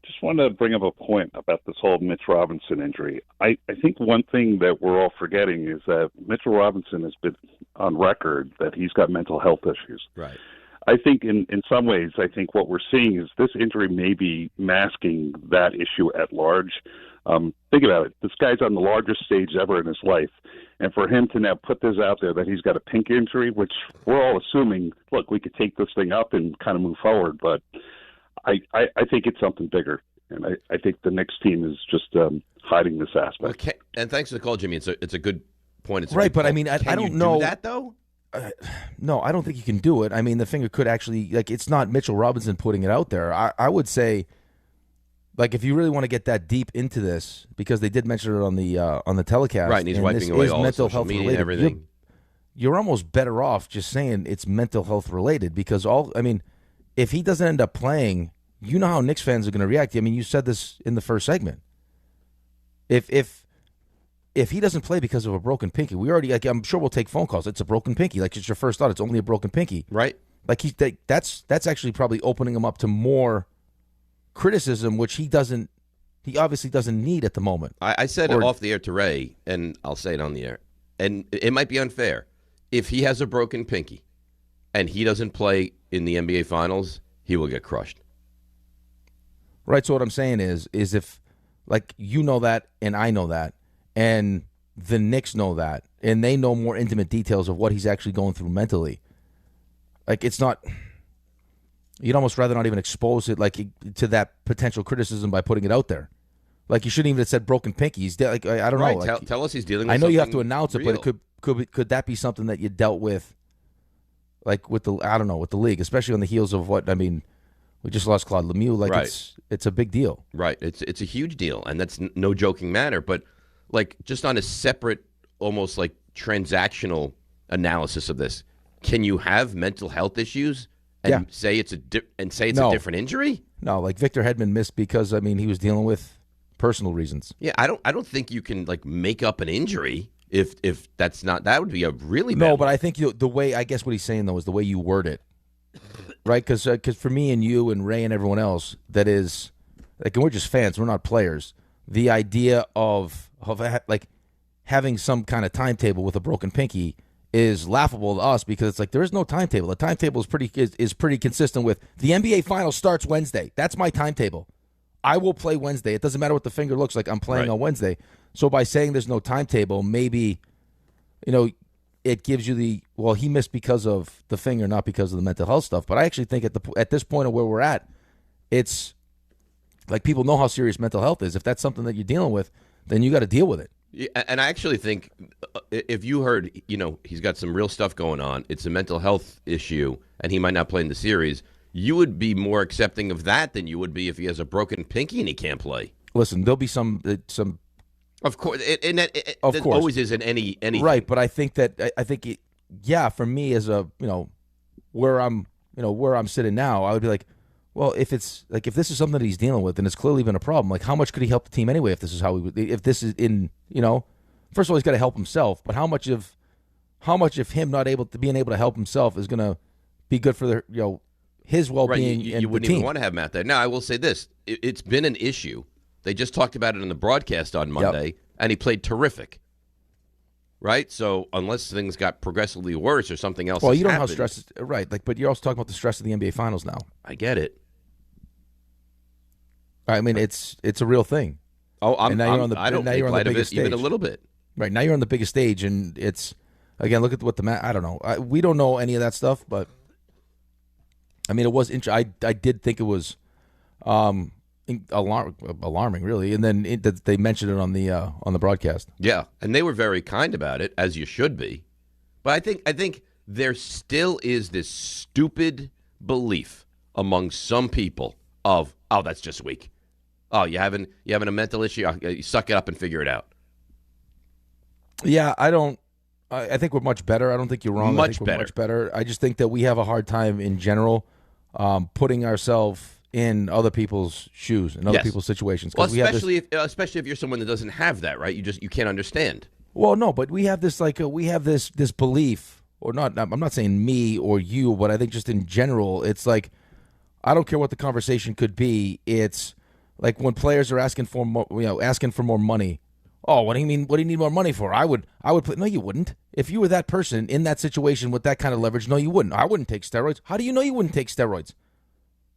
Just wanted to bring up a point about this whole Mitch Robinson injury. I think one thing that we're all forgetting is that Mitchell Robinson has been on record that he's got mental health issues. Right. I think in some ways, I think what we're seeing is this injury may be masking that issue at large. Think about it. This guy's on the largest stage ever in his life. And for him to now put this out there that he's got a pink injury, which we're all assuming, look, we could take this thing up and kind of move forward. But I think it's something bigger. And I think the Knicks team is just hiding this aspect. Okay. And thanks for the call, Jimmy. It's a good point. It's right, but call. I mean, I don't you know. Do that, though? No, I don't think you can do it. I mean, the finger could actually, it's not Mitchell Robinson putting it out there. I would say, if you really want to get that deep into this, because they did mention it on the telecast. Right, and he's wiping away all mental social health media related. and everything. You're almost better off just saying it's mental health related, because if he doesn't end up playing, you know how Knicks fans are going to react. I mean, you said this in the first segment. If he doesn't play because of a broken pinky, I'm sure we'll take phone calls. It's a broken pinky. It's your first thought. It's only a broken pinky. Right. That's actually probably opening him up to more criticism, which he obviously doesn't need at the moment. I said it off the air to Ray, and I'll say it on the air. And it might be unfair. If he has a broken pinky and he doesn't play in the NBA Finals, he will get crushed. Right. So what I'm saying is if, you know that and I know that, and the Knicks know that, and they know more intimate details of what he's actually going through mentally. It's not. You'd almost rather not even expose it to that potential criticism by putting it out there. You shouldn't even have said broken pinky. He's I don't know. Tell us he's dealing with I know you have to something announce it, real. but could that be something that you dealt with, with the league, especially on the heels of what we just lost Claude Lemieux. Right. It's a big deal. Right. It's a huge deal, and that's no joking matter. But just on a separate, almost transactional analysis of this, can you have mental health issues and say it's a different injury? No, Victor Hedman missed because he was dealing with personal reasons. Yeah, I don't think you can like make up an injury if that's not, that would be a really bad No, but I think the way, I guess what he's saying though is the way you word it, right? Because for me and you and Ray and everyone else, that is like, and we're just fans, we're not players. The idea of like having some kind of timetable with a broken pinky is laughable to us because it's like there is no timetable. The timetable is pretty consistent with the NBA Finals starts Wednesday. That's my timetable. I will play Wednesday. It doesn't matter what the finger looks like. I'm playing on Wednesday. So by saying there's no timetable, maybe, it gives you he missed because of the finger, not because of the mental health stuff. But I actually think at this point of where we're at, it's like people know how serious mental health is. If that's something that you're dealing with, then you got to deal with it. Yeah, and I actually think if you heard, he's got some real stuff going on, it's a mental health issue, and he might not play in the series, you would be more accepting of that than you would be if he has a broken pinky and he can't play. Listen, there'll be some. Of course, that always is in anything. Right, but I think for me as a where I'm sitting now, I would be like, well, if this is something that he's dealing with, then it's clearly been a problem. Like, how much could he help the team anyway? If this is first of all, he's got to help himself. But how much of him being able to help himself is going to be good for his well-being? Right, you wouldn't even want to have Matt there. Now, I will say this: it's been an issue. They just talked about it on the broadcast on Monday, and he played terrific. Right, so unless things got progressively worse or something else, you don't know how stress is right. Like, but you're also talking about the stress of the NBA Finals now. I get it. I mean, it's a real thing. Oh, I don't make light of it even a little bit. Right, now you're on the biggest stage, and it's, again, look at what I don't know. We don't know any of that stuff, but, I mean, it was I did think it was alarming, really, and then they mentioned it on the broadcast. Yeah, and they were very kind about it, as you should be. But I think there still is this stupid belief among some people of, oh, that's just weak. Oh, you having a mental issue? You suck it up and figure it out. Yeah, I think we're much better. I don't think you're wrong. Much better. I just think that we have a hard time in general putting ourselves in other people's shoes, in other people's situations. Well, especially if you're someone that doesn't have that, right? You can't understand. Well, no, but we have this this belief, or not. I'm not saying me or you, but I think just in general, it's like I don't care what the conversation could be. It's like when players are asking for more money. Oh, what do you mean? What do you need more money for? I would play. No, you wouldn't. If you were that person in that situation with that kind of leverage, no, you wouldn't. I wouldn't take steroids. How do you know you wouldn't take steroids?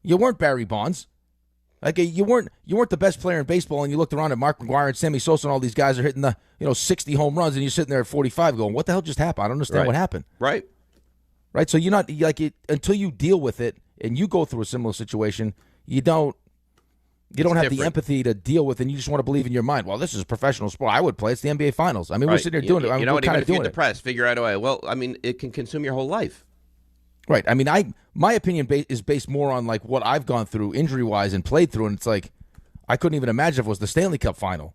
You weren't Barry Bonds. Like, you weren't the best player in baseball, and you looked around at Mark McGwire and Sammy Sosa and all these guys are hitting the 60 home runs, and you're sitting there at 45 going, what the hell just happened? I don't understand what happened. Right. So you're not like it until you deal with it and you go through a similar situation. You don't have the empathy to deal with, and you just want to believe in your mind. Well, this is a professional sport. I would play. It's the NBA Finals. I mean, we're sitting there doing it. You know what? Even if you're depressed, figure out a way. Well, I mean, it can consume your whole life. Right. I mean, my opinion is based more on like what I've gone through injury-wise and played through, and it's like I couldn't even imagine if it was the Stanley Cup final.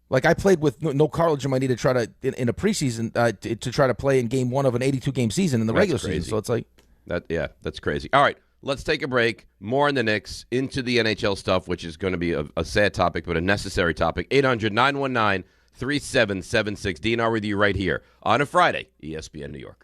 Like, I played with no cartilage in my knee to try to in a preseason to try to play in game one of an 82-game season in the regular season. So it's like that's crazy. All right, let's take a break. More on the Knicks, into the NHL stuff, which is going to be a sad topic but a necessary topic. 800-919-3776. DNR with you right here on a Friday, ESPN New York.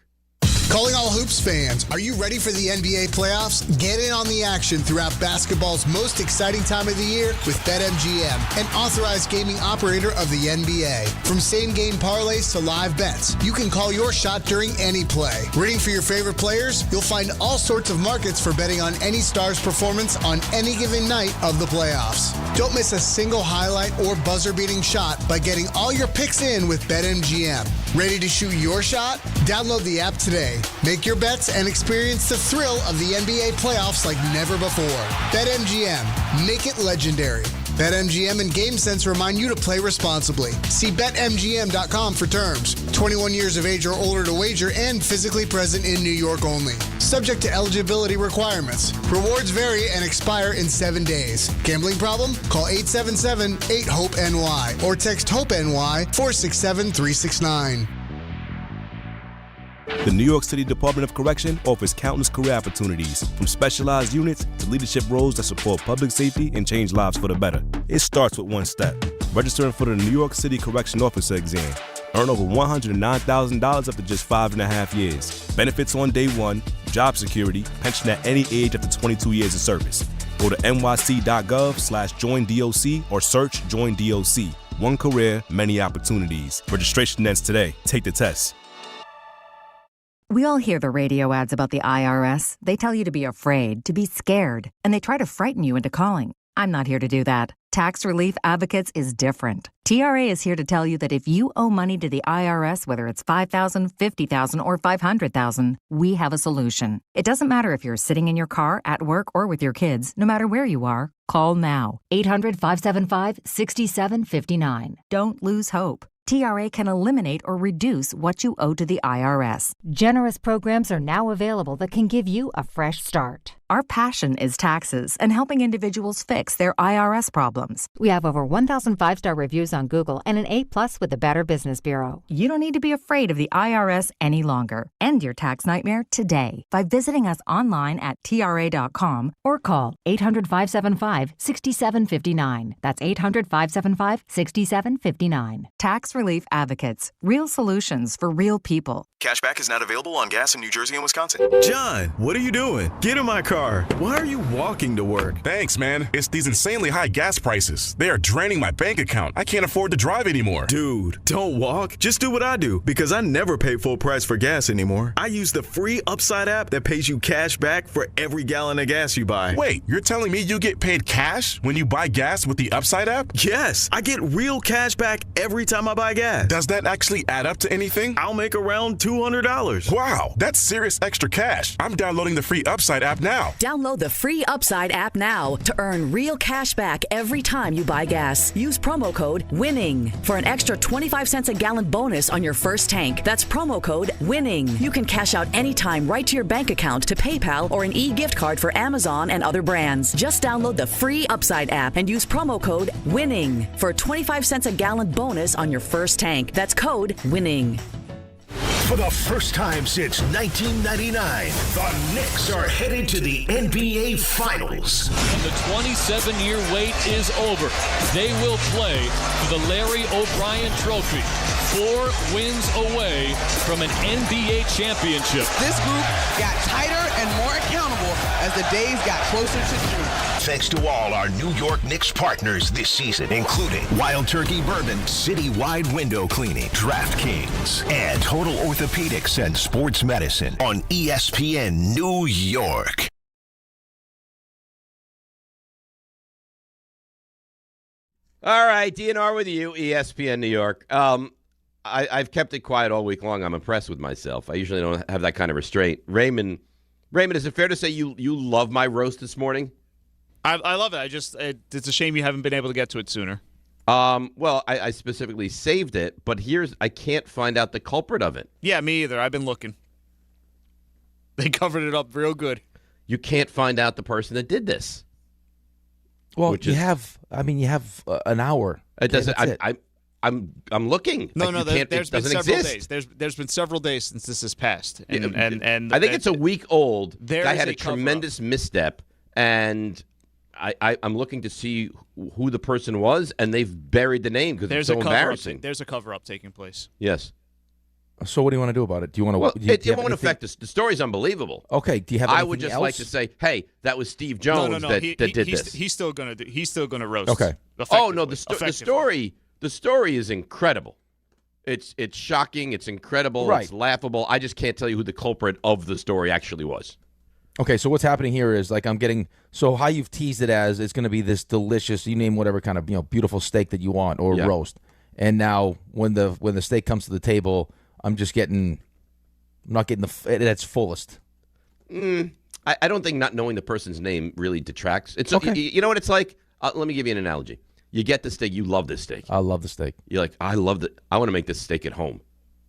Calling all Hoops fans. Are you ready for the NBA playoffs? Get in on the action throughout basketball's most exciting time of the year with BetMGM, an authorized gaming operator of the NBA. From same-game parlays to live bets, you can call your shot during any play. Rooting for your favorite players? You'll find all sorts of markets for betting on any star's performance on any given night of the playoffs. Don't miss a single highlight or buzzer-beating shot by getting all your picks in with BetMGM. Ready to shoot your shot? Download the app today. Make your bets and experience the thrill of the NBA playoffs like never before. BetMGM. Make it legendary. BetMGM and GameSense remind you to play responsibly. See BetMGM.com for terms. 21 years of age or older to wager and physically present in New York only. Subject to eligibility requirements. Rewards vary and expire in 7 days. Gambling problem? Call 877-8-HOPE-NY or text HOPE-NY 467-369. The New York City Department of Correction offers countless career opportunities, from specialized units to leadership roles that support public safety and change lives for the better. It starts with one step: registering for the New York City Correction Officer exam. Earn over $109,000 after just 5.5 years. Benefits on day one, job security, pension at any age after 22 years of service. Go to nyc.gov/joindoc or search Join DOC. One career, many opportunities. Registration ends today. Take the test. We all hear the radio ads about the IRS. They tell you to be afraid, to be scared, and they try to frighten you into calling. I'm not here to do that. Tax Relief Advocates is different. TRA is here to tell you that if you owe money to the IRS, whether it's $5,000, $50,000, or $500,000, we have a solution. It doesn't matter if you're sitting in your car, at work, or with your kids. No matter where you are, call now. 800-575-6759. Don't lose hope. TRA can eliminate or reduce what you owe to the IRS. Generous programs are now available that can give you a fresh start. Our passion is taxes and helping individuals fix their IRS problems. We have over 1,000 5-star reviews on Google and an A+ with the Better Business Bureau. You don't need to be afraid of the IRS any longer. End your tax nightmare today by visiting us online at TRA.com or call 800-575-6759. That's 800-575-6759. Tax Relief Advocates. Real solutions for real people. Cashback is not available on gas in New Jersey and Wisconsin. John, what are you doing? Get in my car. Why are you walking to work? Thanks, man. It's these insanely high gas prices. They are draining my bank account. I can't afford to drive anymore. Dude, don't walk. Just do what I do, because I never pay full price for gas anymore. I use the free Upside app that pays you cash back for every gallon of gas you buy. Wait, you're telling me you get paid cash when you buy gas with the Upside app? Yes, I get real cash back every time I buy gas. Does that actually add up to anything? I'll make around $200. Wow, that's serious extra cash. I'm downloading the free Upside app now. Download the free Upside app now to earn real cash back every time you buy gas. Use promo code WINNING for an extra 25 cents a gallon bonus on your first tank. That's promo code WINNING. You can cash out anytime right to your bank account, to PayPal, or an e-gift card for Amazon and other brands. Just download the free Upside app and use promo code WINNING for a 25 cents a gallon bonus on your first tank. That's code WINNING. For the first time since 1999, the Knicks are headed to the NBA Finals. And the 27-year wait is over. They will play for the Larry O'Brien Trophy. 4 wins away from an NBA championship. This group got tighter and more accountable as the days got closer to June. Thanks to all our New York Knicks partners this season, including Wild Turkey Bourbon, Citywide Window Cleaning, DraftKings, and Total Orthopedics and Sports Medicine on ESPN New York. All right, DNR with you, ESPN New York. I've kept it quiet all week long. I'm impressed with myself. I usually don't have that kind of restraint. Raymond, is it fair to say you love my roast this morning? I love it. It's a shame you haven't been able to get to it sooner. Well, I specifically saved it, but I can't find out the culprit of it. Yeah, me either. I've been looking. They covered it up real good. You can't find out the person that did this. Well, you have an hour. It doesn't. I'm looking. No, there's been several days. There's been several days since this has passed, and I think it's a week old. There I had a tremendous misstep, and I'm looking to see who the person was, and they've buried the name because it's so embarrassing. There's a cover-up taking place. Yes. So what do you want to do about it? Do you want to? Well, it won't affect us. The story's unbelievable. Okay. Do you have? I would just else? like to say, hey, that was Steve Jones that did this. He's still gonna roast. Okay. Oh no, the story is incredible. It's shocking. It's incredible. Right. It's laughable. I just can't tell you who the culprit of the story actually was. Okay, so what's happening here is so how you've teased it as it's going to be this delicious, you name whatever kind of beautiful steak that you want or roast, and now when the steak comes to the table, I'm not getting at its fullest. I don't think not knowing the person's name really detracts. It's okay. You know what it's like. Let me give you an analogy. You get the steak. You love this steak. I love the steak. You're like, I love it. I want to make this steak at home.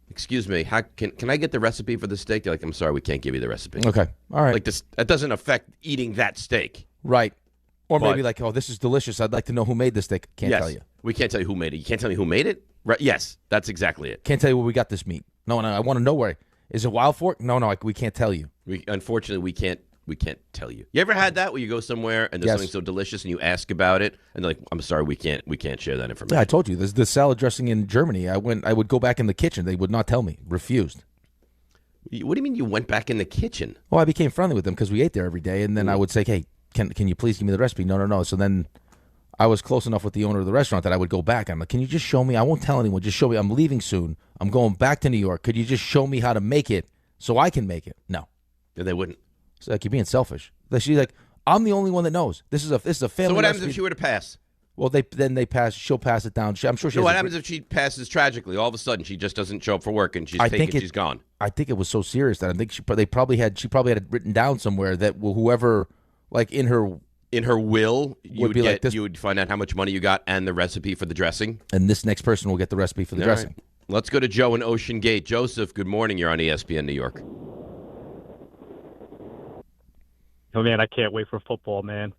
Excuse me, can I get the recipe for the steak? You're like, I'm sorry, we can't give you the recipe. Okay, all right. Like this, that doesn't affect eating that steak. Right. Or maybe this is delicious. I'd like to know who made this steak. Can't tell you. We can't tell you who made it. You can't tell me who made it? Right? Yes, that's exactly it. Can't tell you where we got this meat. No, I want to know where. Is it Wild Fork? No, we can't tell you. Unfortunately, we can't tell you. You ever had that where you go somewhere and there's something so delicious and you ask about it and they're like, I'm sorry, we can't share that information. Yeah, I told you. There's the salad dressing in Germany. I would go back in the kitchen. They would not tell me. Refused. What do you mean you went back in the kitchen? Well, I became friendly with them because we ate there every day, and then I would say, hey, can you please give me the recipe? No. So then I was close enough with the owner of the restaurant that I would go back. I'm like, can you just show me? I won't tell anyone. Just show me. I'm leaving soon. I'm going back to New York. Could you just show me how to make it so I can make it? No. And they wouldn't. It's like, you're being selfish. She's like, I'm the only one that knows. This is a family. So what happens recipe. if she were to pass? Well, they pass. She'll pass it down. I'm sure she. What happens if she passes tragically? All of a sudden, she just doesn't show up for work, and she's gone. I think it was so serious that I think she probably had it written down somewhere that whoever, like in her will, you would find out how much money you got and the recipe for the dressing. And this next person will get the recipe for the dressing. Right. Let's go to Joe in Ocean Gate. Joseph, good morning. You're on ESPN New York. Oh man, I can't wait for football, man.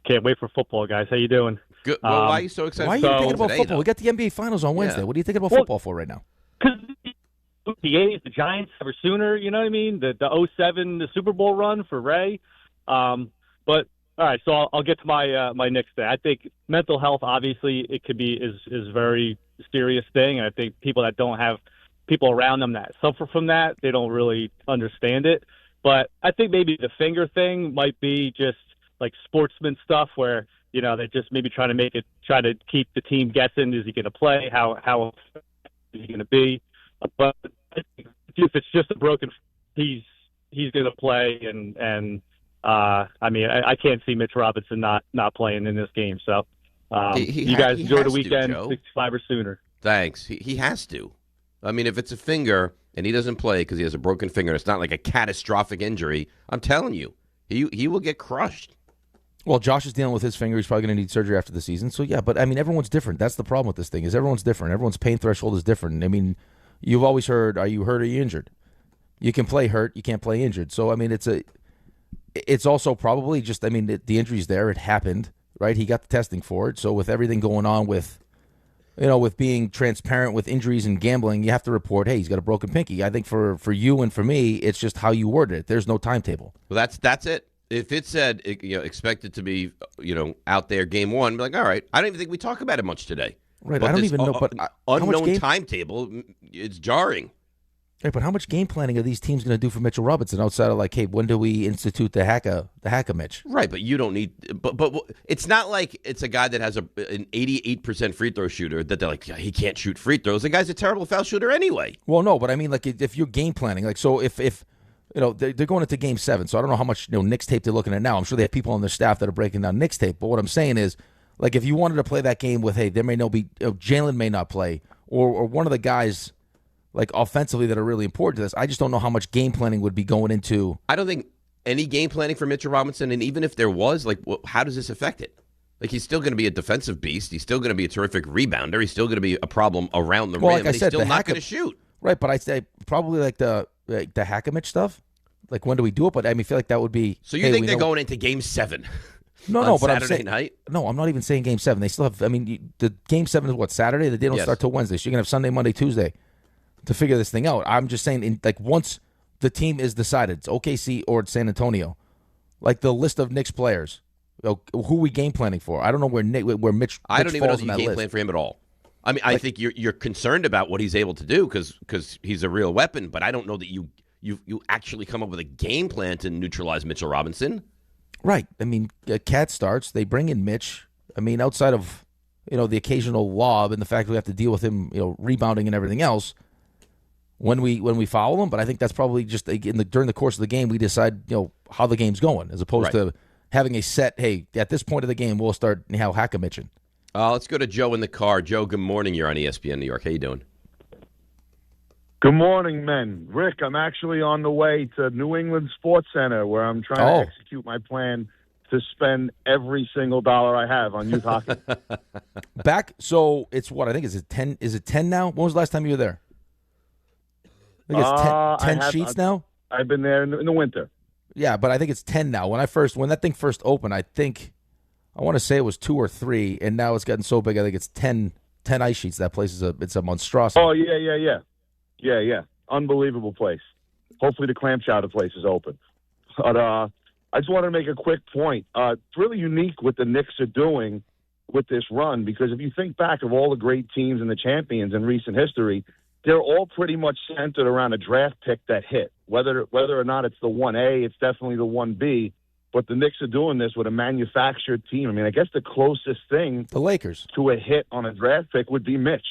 Can't wait for football, guys. How you doing? Good. Well, why are you so excited? Why are you thinking about football? We got the NBA Finals on Wednesday. Yeah. What are you thinking about football for right now? Because the A's, the Giants ever sooner. You know what I mean? The 2007 the Super Bowl run for Ray. But all right, so I'll get to my Knicks thing. I think mental health, obviously, it could be is a very serious thing, and I think people that don't have people around them that suffer from that, they don't really understand it. But I think maybe the finger thing might be just like sportsman stuff where, you know, they're just maybe try to keep the team guessing. Is he going to play? How is he going to be? But if it's just a broken, he's going to play. And I mean, I can't see Mitch Robinson not playing in this game. So you guys enjoy the weekend, 65 or sooner. Thanks. He has to. I mean, if it's a finger and he doesn't play because he has a broken finger, and it's not like a catastrophic injury, I'm telling you, he will get crushed. Well, Josh is dealing with his finger. He's probably going to need surgery after the season. So, yeah, but, I mean, everyone's different. That's the problem with this thing is everyone's different. Everyone's pain threshold is different. I mean, you've always heard, are you hurt or are you injured? You can play hurt. You can't play injured. So, I mean, it's also probably just, I mean, the injury's there. It happened, right? He got the testing for it. So, with everything going on with, you know, with being transparent with injuries and gambling, you have to report, hey, he's got a broken pinky. I think for you and for me, it's just how you word it. There's no timetable. Well, that's it. If it said, you know, expected to be, you know, out there game one, be like, all right. I don't even think we talk about it much today. Right. But I don't even know. But unknown timetable, it's jarring. Right. But how much game planning are these teams going to do for Mitchell Robinson outside of like, hey, when do we institute the Hacka Mitch? Right. But you don't need. But it's not like it's a guy that has an 88% free throw shooter that they're like, yeah, he can't shoot free throws. The guy's a terrible foul shooter anyway. Well, no, but I mean, like if you're game planning, like so if you know, they're going into Game 7, so I don't know how much Knicks tape they're looking at now. I'm sure they have people on their staff that are breaking down Knicks tape. But what I'm saying is, like, if you wanted to play that game with, hey, there may not be, Jalen may not play, or one of the guys, like, offensively that are really important to this, I just don't know how much game planning would be going into. I don't think any game planning for Mitchell Robinson, and even if there was, like, how does this affect it? Like, he's still going to be a defensive beast. He's still going to be a terrific rebounder. He's still going to be a problem around the rim. Like I said, he's still not going to shoot. Right, but I say probably like the Hackamich stuff. Like, when do we do it? But I mean, I feel like that would be. So you think they're going into Game 7? No, but Saturday night? No, I'm not even saying Game 7. They still have. I mean, the Game 7 is what, Saturday? The day don't start till Wednesday. So you're gonna have Sunday, Monday, Tuesday to figure this thing out. I'm just saying, once the team is decided, it's OKC or it's San Antonio, like the list of Knicks players, who we game planning for. I don't know where Mitch. I don't even know the game plan for him at all. I mean, I think you're concerned about what he's able to do because he's a real weapon, but I don't know that you actually come up with a game plan to neutralize Mitchell Robinson. Right. I mean, Cat starts. They bring in Mitch. I mean, outside of, the occasional lob and the fact that we have to deal with him, rebounding and everything else when we foul him. But I think that's probably just during the course of the game, we decide, how the game's going as opposed to having a set, hey, at this point of the game, we'll start Hackamitching. Let's go to Joe in the car. Joe, good morning. You're on ESPN New York. How you doing? Good morning, men. Rick, I'm actually on the way to New England Sports Center where I'm trying to execute my plan to spend every single dollar I have on youth hockey. So it's what? I think is it 10? Is it 10 now? When was the last time you were there? I think it's 10 sheets now? I've been there in the winter. Yeah, but I think it's 10 now. When that thing first opened, I want to say it was 2 or 3, and now it's gotten so big, I think it's 10 ice sheets. That place it's a monstrosity. Oh, yeah. Yeah. unbelievable place. Hopefully the clam chowder place is open. But I just want to make a quick point. It's really unique what the Knicks are doing with this run, because if you think back of all the great teams and the champions in recent history, they're all pretty much centered around a draft pick that hit. Whether or not it's the 1A, it's definitely the 1B. But the Knicks are doing this with a manufactured team. I mean, I guess the closest thing the Lakers to a hit on a draft pick would be Mitch.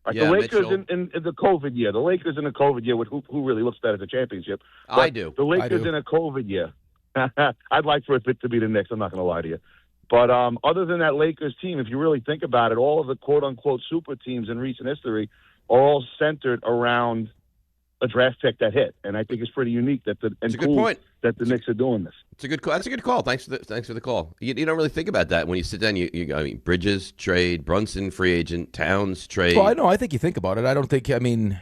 Like the Lakers in the COVID year. The Lakers in the COVID year, with who really looks at it as a championship. But I do. The Lakers in a COVID year. I'd like for it to be the Knicks. I'm not going to lie to you. But other than that Lakers team, if you really think about it, all of the quote-unquote super teams in recent history are all centered around a draft pick that hit, and I think it's pretty unique that the Knicks are doing this. It's a good call. That's a good call. Thanks for the call. You don't really think about that when you sit down. I mean, Bridges trade, Brunson free agent, Towns trade. Well, I know. I think you think about it. I don't think. I mean,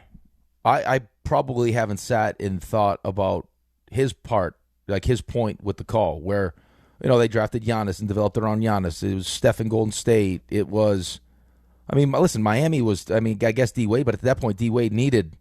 I probably haven't sat and thought about his part, like his point with the call, where they drafted Giannis and developed around Giannis. It was Steph in Golden State. It was. I mean, listen, Miami was. I mean, I guess D Wade, but at that point, D Wade needed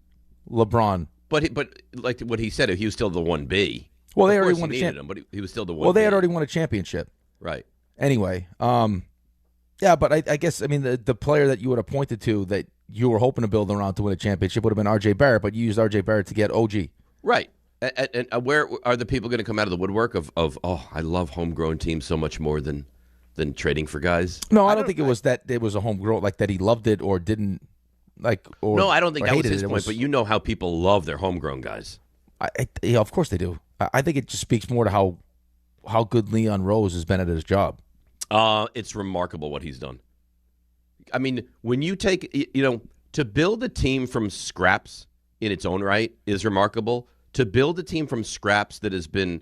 LeBron. But like what he said, he was still the 1B. Well, they already won a championship, but he was still the 1B. Well, they had already won a championship. Right. Anyway, yeah, but I guess, I mean, the player that you would have pointed to that you were hoping to build around to win a championship would have been R.J. Barrett, but you used R.J. Barrett to get OG. Right. And where are the people going to come out of the woodwork of I love homegrown teams so much more than trading for guys? No, I don't think it was that it was a homegrown, like that he loved it or didn't. No, I don't think that was his point, but you know how people love their homegrown guys. Yeah, of course they do. I think it just speaks more to how good Leon Rose has been at his job. It's remarkable what he's done. I mean, when you take, to build a team from scraps in its own right is remarkable. To build a team from scraps that has been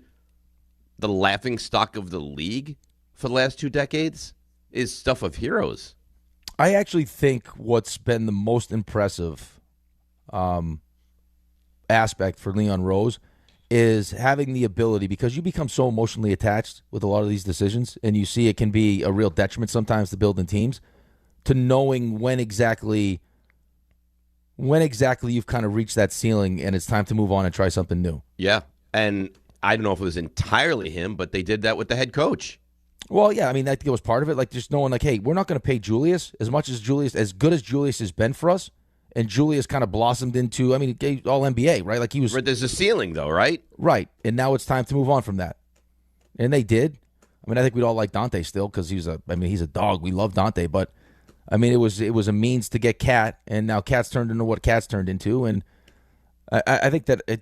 the laughingstock of the league for the last 2 decades is stuff of heroes. I actually think what's been the most impressive aspect for Leon Rose is having the ability, because you become so emotionally attached with a lot of these decisions, and you see it can be a real detriment sometimes to building teams, to knowing when exactly you've kind of reached that ceiling and it's time to move on and try something new. Yeah, and I don't know if it was entirely him, but they did that with the head coach. Well, yeah, I mean, I think it was part of it, like just knowing, like, hey, we're not going to pay Julius as good as Julius has been for us, and Julius kind of blossomed into, I mean, all NBA, right? Like he was. There's a ceiling, though, right? Right, and now it's time to move on from that, and they did. I mean, I think we'd all like Dante still because he's a dog. We love Dante, but I mean, it was a means to get Cat, and now Cat's turned into what Cat's turned into, and I think that I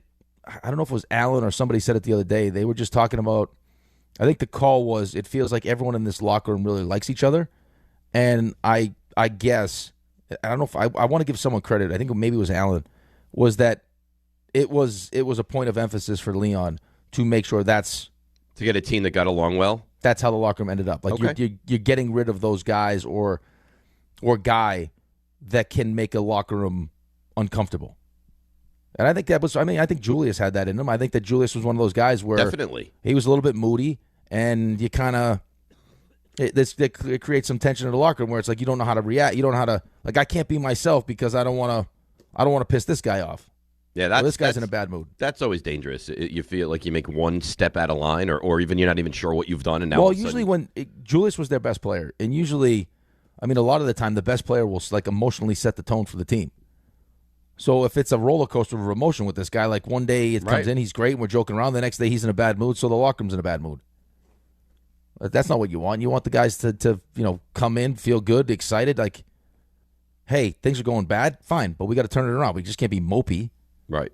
don't know if it was Allen or somebody said it the other day. They were just talking about. I think the call was, it feels like everyone in this locker room really likes each other. And I guess, I don't know if I want to give someone credit. I think maybe it was Allen, was that it was a point of emphasis for Leon to make sure to get a team that got along well. That's how the locker room ended up. Like you're getting rid of those guys or guy that can make a locker room uncomfortable. And I think I think Julius had that in him. I think that Julius was one of those guys where definitely he was a little bit moody, and you kind of it creates some tension in the locker room where it's like you don't know how to react. You don't know how to, like, I can't be myself because I don't want to piss this guy off. Yeah, this guy's in a bad mood. That's always dangerous. You feel like you make one step out of line, or even you're not even sure what you've done. And now, usually when Julius was their best player, and usually, I mean, a lot of the time the best player will like emotionally set the tone for the team. So if it's a roller coaster of emotion with this guy, like one day it comes in, he's great, and we're joking around. The next day he's in a bad mood, so the locker room's in a bad mood. But that's not what you want. You want the guys to come in, feel good, excited, like, hey, things are going bad, fine, but we got to turn it around. We just can't be mopey. Right.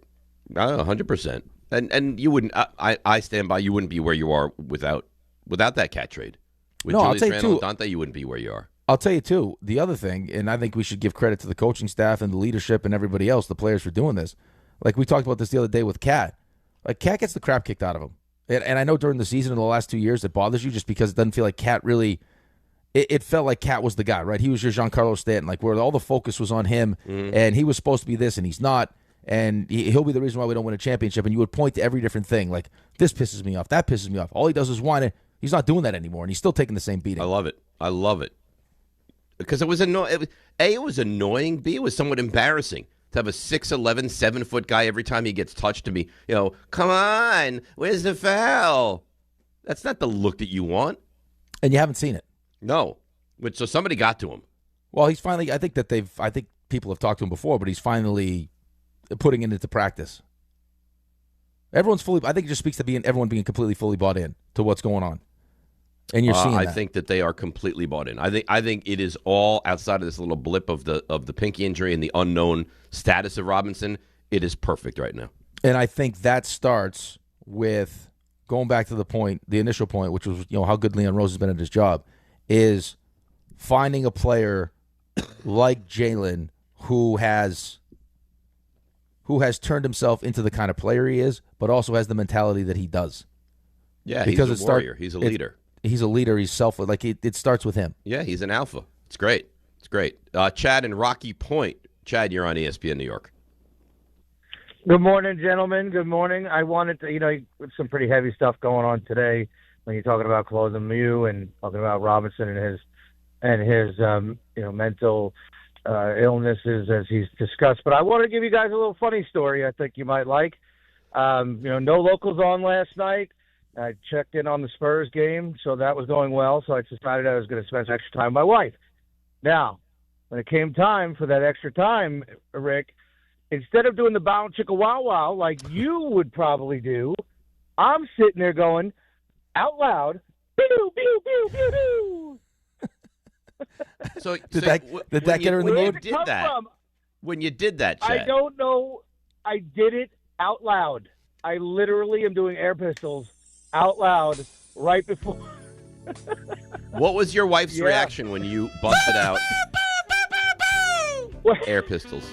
100%. And you wouldn't. I stand by. You wouldn't be where you are without that Cat trade. With Julius Randle and Dante, you wouldn't be where you are. I'll tell you, too, the other thing, and I think we should give credit to the coaching staff and the leadership and everybody else, the players, for doing this. Like, we talked about this the other day with Cat. Like, Cat gets the crap kicked out of him. And I know during the season in the last 2 years it bothers you just because it doesn't feel like Cat really – it felt like Cat was the guy, right? He was your Giancarlo Stanton, like where all the focus was on him, and he was supposed to be this, and he's not. And he'll be the reason why we don't win a championship. And you would point to every different thing, like, this pisses me off, that pisses me off. All he does is whine. He's not doing that anymore, and he's still taking the same beating. I love it. Because it was annoying. A, it was annoying. B, it was somewhat embarrassing. to have a 6'11", 7-foot guy every time he gets touched to be, come on, where's the foul? That's not the look that you want. And you haven't seen it. No. So somebody got to him. Well, he's finally, I think people have talked to him before, but he's finally putting it into practice. I think it just speaks to everyone being completely fully bought in to what's going on. And you're seeing that. I think that they are completely bought in. I think it is all outside of this little blip of the pinky injury and the unknown status of Robinson. It is perfect right now. And I think that starts with going back to the initial point, which was how good Leon Rose has been at his job, is finding a player like Jalen who has turned himself into the kind of player he is, but also has the mentality that he does. Yeah, because he's a warrior. He's a leader. He's a leader. He's selfless. Like it starts with him. Yeah, he's an alpha. It's great. It's great. Chad in Rocky Point. Chad, you're on ESPN New York. Good morning, gentlemen. Good morning. I wanted to, some pretty heavy stuff going on today when you're talking about closing Mew and talking about Robinson and his mental illnesses as he's discussed. But I want to give you guys a little funny story I think you might like. No locals on last night. I checked in on the Spurs game, so that was going well. So I decided I was going to spend some extra time with my wife. Now, when it came time for that extra time, Rick, instead of doing the bow chicka wow wow like you would probably do, I'm sitting there going out loud, pew pew pew pew pew. So did that get her in the mood? When you did that, Chad? I don't know. I did it out loud. I literally am doing air pistols out loud right before. What was your wife's reaction when you busted out air pistols?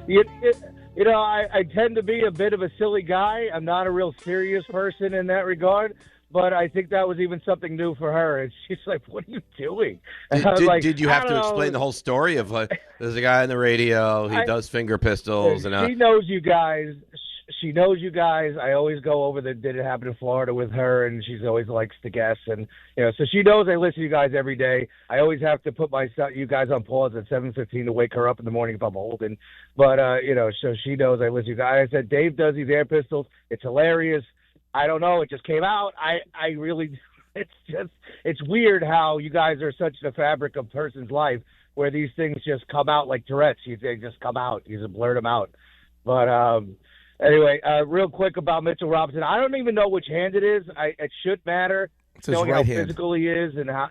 I tend to be a bit of a silly guy. I'm not a real serious person in that regard. But I think that was even something new for her. And she's like, what are you doing? Did you have to explain the whole story of there's a guy on the radio, he does finger pistols? She knows you guys. She knows you guys. I always go over did it happen in Florida with her, and she's always likes to guess. And, so she knows I listen to you guys every day. I always have to put you guys on pause at 7:15 to wake her up in the morning if I'm holding. But, so she knows I listen to you guys. I said, Dave does these air pistols. It's hilarious. I don't know. It just came out. I really, it's weird how you guys are such the fabric of a person's life where these things just come out like Tourette's. They just come out. You just blurt them out. But anyway, real quick about Mitchell Robinson. I don't even know which hand it is. It should matter. It's his right hand. How physical he is and how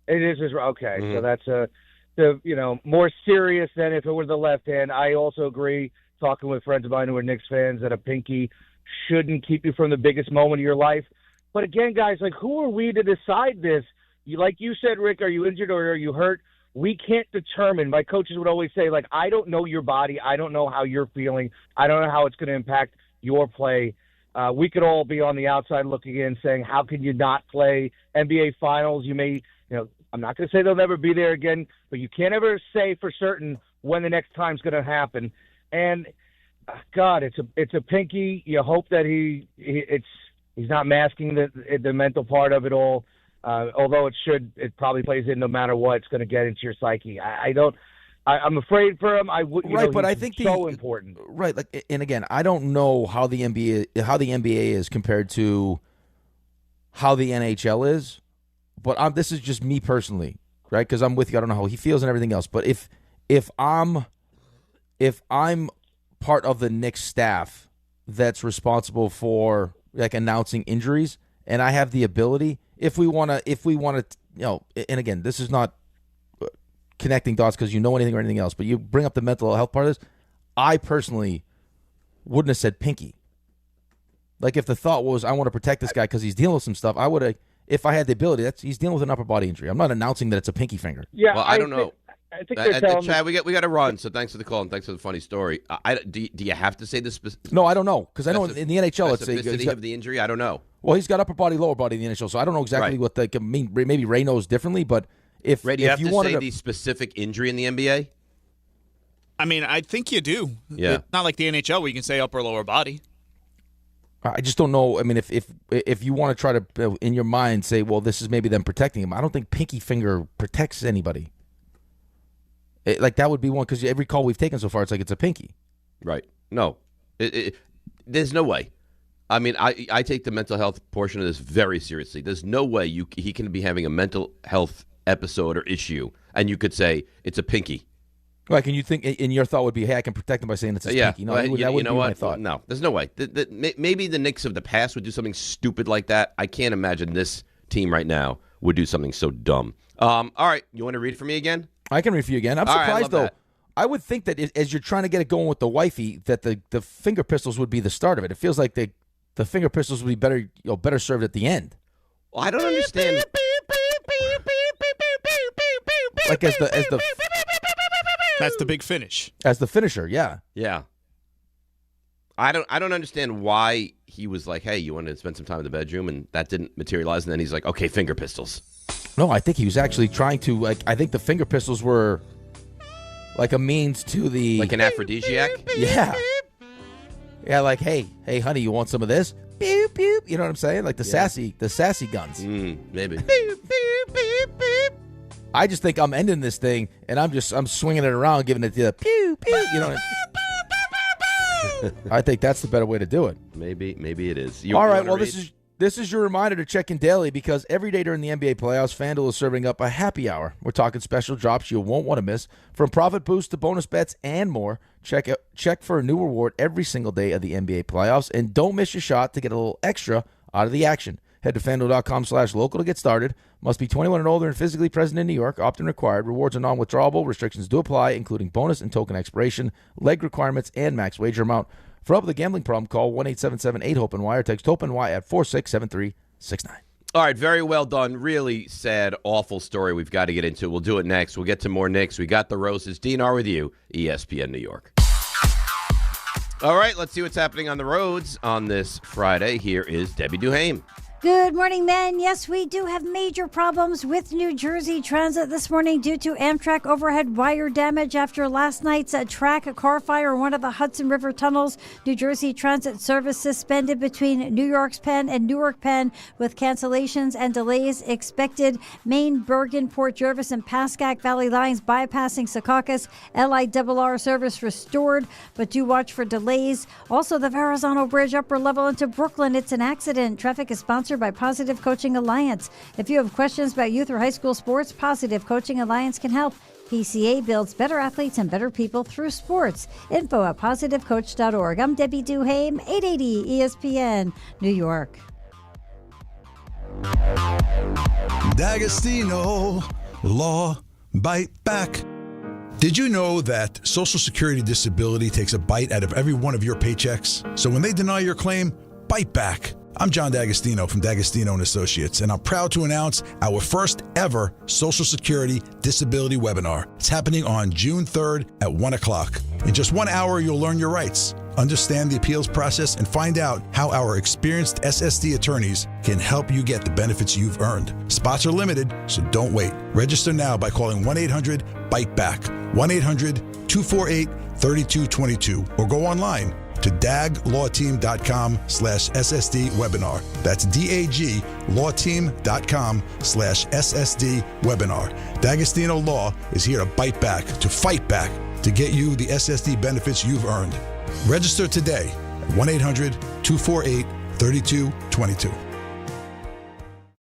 it is his okay. Mm-hmm. So that's more serious than if it were the left hand. I also agree, talking with friends of mine who are Knicks fans, that a pinky shouldn't keep you from the biggest moment of your life. But again, guys, who are we to decide this? Like you said, Rick, are you injured or are you hurt? We can't determine. My coaches would always say, I don't know your body. I don't know how you're feeling. I don't know how it's going to impact your play. We could all be on the outside looking in saying, how can you not play NBA Finals? You may, I'm not going to say they'll never be there again, but you can't ever say for certain when the next time's going to happen. And God, it's a pinky. You hope that he's not masking the mental part of it all. Although it probably plays in no matter what. It's going to get into your psyche. I'm afraid for him. But I think so important. Right. And again, I don't know how the NBA is compared to how the NHL is, but this is just me personally, right? Because I'm with you. I don't know how he feels and everything else. But if I'm part of the Knicks staff that's responsible for announcing injuries, and I have the ability, if we want to, and again, this is not connecting dots because you know anything or anything else, but you bring up the mental health part of this, I personally wouldn't have said pinky. If the thought was, I want to protect this guy because he's dealing with some stuff, I would have, if I had the ability, he's dealing with an upper body injury. I'm not announcing that it's a pinky finger. Yeah, well, I don't know. I think they're telling Chad, we got to run. So thanks for the call and thanks for the funny story. Do you have to say this? No, I don't know because I know in the NHL it's specificity of the injury. I don't know. Well, he's got upper body, lower body in the NHL, so I don't know exactly what they can mean. Maybe Ray knows differently, but if Ray, do you have to say the specific injury in the NBA? I mean, I think you do. Yeah, it's not like the NHL where you can say upper lower body. I just don't know. I mean, if you want to try to in your mind say, well, this is maybe them protecting him. I don't think pinky finger protects anybody. That would be one because every call we've taken so far, it's a pinky. Right. No. There's no way. I mean, I take the mental health portion of this very seriously. There's no way he can be having a mental health episode or issue, and you could say it's a pinky. Like, and you think, and your thought would be, hey, I can protect him by saying it's his pinky. No, that wouldn't be my thought. No, there's no way. Maybe the Knicks of the past would do something stupid like that. I can't imagine this team right now would do something so dumb. All right, you want to read for me again? I can read for you again. I'm surprised, though. That. I would think that as you're trying to get it going with the wifey, that the finger pistols would be the start of it. It feels like the finger pistols would be better served at the end. Well, I don't understand. Like as the that's the big finish. As the finisher, yeah. Yeah. I don't understand why he was like, hey, you want to spend some time in the bedroom, and that didn't materialize, and then he's like, okay, finger pistols. No, I think he was actually trying to, I think the finger pistols were like a means to the... Like an aphrodisiac? Yeah. Yeah, like, hey, honey, you want some of this? Beep, beep. You know what I'm saying? Like the sassy guns. Maybe. I just think I'm ending this thing, and I'm swinging it around, giving it the pew, pew. You know. I think that's the better way to do it. Maybe it is. All right. Well, this is your reminder to check in daily, because every day during the NBA playoffs, FanDuel is serving up a happy hour. We're talking special drops you won't want to miss, from profit boosts to bonus bets and more. Check for a new reward every single day of the NBA playoffs, and don't miss your shot to get a little extra out of the action. Head to FanDuel.com/local to get started. Must be 21 and older and physically present in New York. Opt-in required. Rewards are non-withdrawable. Restrictions do apply, including bonus and token expiration, leg requirements, and max wager amount. For help with a gambling problem, call 1-877-8-HOPE-NY or text HOPE-NY at 467-369. All right, very well done. Really sad, awful story we've got to get into. We'll do it next. We'll get to more Knicks. We got the Roses. DNR with you, ESPN New York. All right, let's see what's happening on the roads on this Friday. Here is Debbie Duhaime. Good morning, men. Yes, we do have major problems with New Jersey Transit this morning due to Amtrak overhead wire damage after last night's track car fire in one of the Hudson River tunnels. New Jersey Transit service suspended between New York's Penn and Newark Penn, with cancellations and delays expected. Maine, Bergen, Port Jervis, and Pascack Valley lines bypassing Secaucus. LIRR service restored, but do watch for delays. Also, the Verrazano Bridge upper level into Brooklyn. It's an accident. Traffic is sponsored by Positive Coaching Alliance. If you have questions about youth or high school sports, Positive Coaching Alliance can help. PCA builds better athletes and better people through sports. Info at positivecoach.org. I'm Debbie Duhaime, 880 ESPN, New York. D'Agostino, Law, Bite Back. Did you know that Social Security Disability takes a bite out of every one of your paychecks? So when they deny your claim, bite back. I'm John D'Agostino from D'Agostino & Associates, and I'm proud to announce our first ever Social Security Disability webinar. It's happening on June 3rd at 1 o'clock. In just 1 hour, you'll learn your rights, understand the appeals process, and find out how our experienced SSD attorneys can help you get the benefits you've earned. Spots are limited, so don't wait. Register now by calling 1-800-BITE-BACK, 1-800-248-3222, or go online to daglawteam.com/SSD webinar. That's daglawteam.com/SSD webinar. D'Agostino Law is here to bite back, to fight back, to get you the SSD benefits you've earned. Register today at 1-800-248-3222.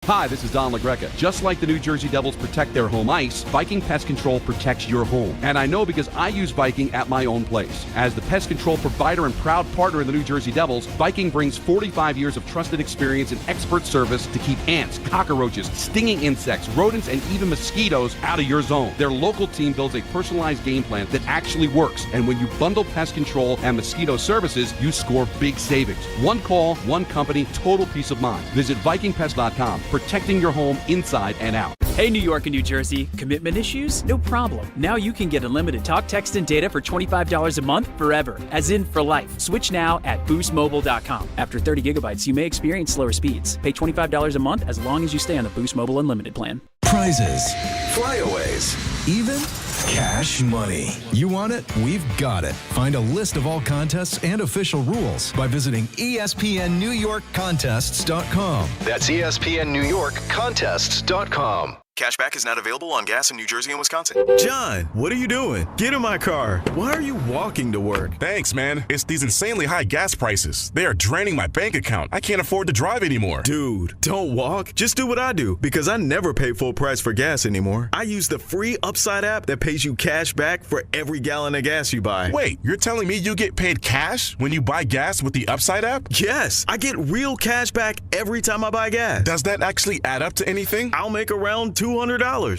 Hi, this is Don LaGreca. Just like the New Jersey Devils protect their home ice, Viking Pest Control protects your home. And I know because I use Viking at my own place. As the pest control provider and proud partner in the New Jersey Devils, Viking brings 45 years of trusted experience and expert service to keep ants, cockroaches, stinging insects, rodents, and even mosquitoes out of your zone. Their local team builds a personalized game plan that actually works. And when you bundle pest control and mosquito services, you score big savings. One call, one company, total peace of mind. Visit VikingPest.com. Protecting your home inside and out. Hey, New York and New Jersey. Commitment issues? No problem. Now you can get unlimited talk, text, and data for $25 a month forever, as in for life. Switch now at boostmobile.com. After 30 gigabytes, you may experience slower speeds. Pay $25 a month as long as you stay on the Boost Mobile Unlimited plan. Prizes, flyaways, even cash money. You want it? We've got it. Find a list of all contests and official rules by visiting ESPNNewYorkContests.com. That's ESPNNewYorkContests.com. Cashback is not available on gas in New Jersey and Wisconsin. John, what are you doing? Get in my car. Why are you walking to work? Thanks, man. It's these insanely high gas prices. They are draining my bank account. I can't afford to drive anymore. Dude, don't walk. Just do what I do, because I never pay full price for gas anymore. I use the free Upside app that pays you cash back for every gallon of gas you buy. Wait, you're telling me you get paid cash when you buy gas with the Upside app? Yes, I get real cash back every time I buy gas. Does that actually add up to anything? I'll make around $200.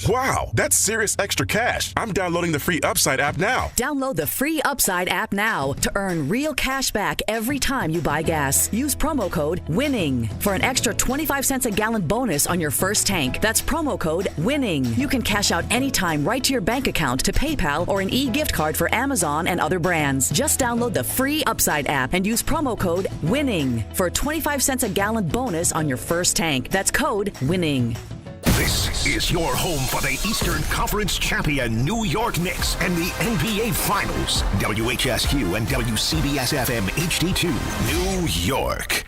Wow, that's serious extra cash. I'm downloading the free Upside app now. Download the free Upside app now to earn real cash back every time you buy gas. Use promo code WINNING for an extra 25 cents a gallon bonus on your first tank. That's promo code WINNING. You can cash out anytime right to your bank account, to PayPal, or an e-gift card for Amazon and other brands. Just download the free Upside app and use promo code WINNING for a 25 cents a gallon bonus on your first tank. That's code WINNING. This is your home for the Eastern Conference champion New York Knicks and the NBA Finals. WHSQ and WCBS-FM HD2, New York.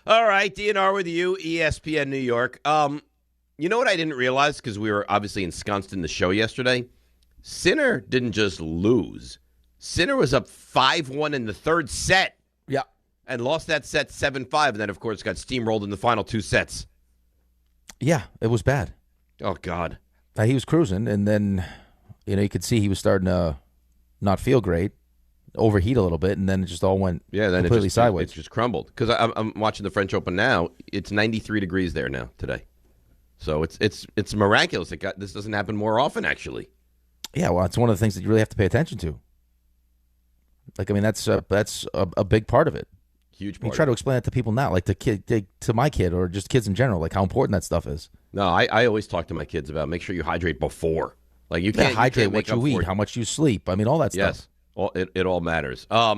All right, DNR with you, ESPN New York. You know what I didn't realize, because we were obviously ensconced in the show yesterday? Sinner didn't just lose. Sinner was up 5-1 in the third set. Yeah. And lost that set 7-5, and then, of course, got steamrolled in the final two sets. Yeah, it was bad. Oh, God. He was cruising, and then, you could see he was starting to not feel great, overheat a little bit, and then it just all went completely sideways. It just crumbled. Because I'm watching the French Open now. It's 93 degrees there now today. So it's miraculous. This doesn't happen more often, actually. Yeah, well, it's one of the things that you really have to pay attention to. That's a big part of it. Huge part. You try to explain that to people now, like to my kid or just kids in general, like how important that stuff is. No, I always talk to my kids about make sure you hydrate before. Like you can't hydrate what you eat, how much you sleep. I mean, all that stuff. Yes, it all matters. All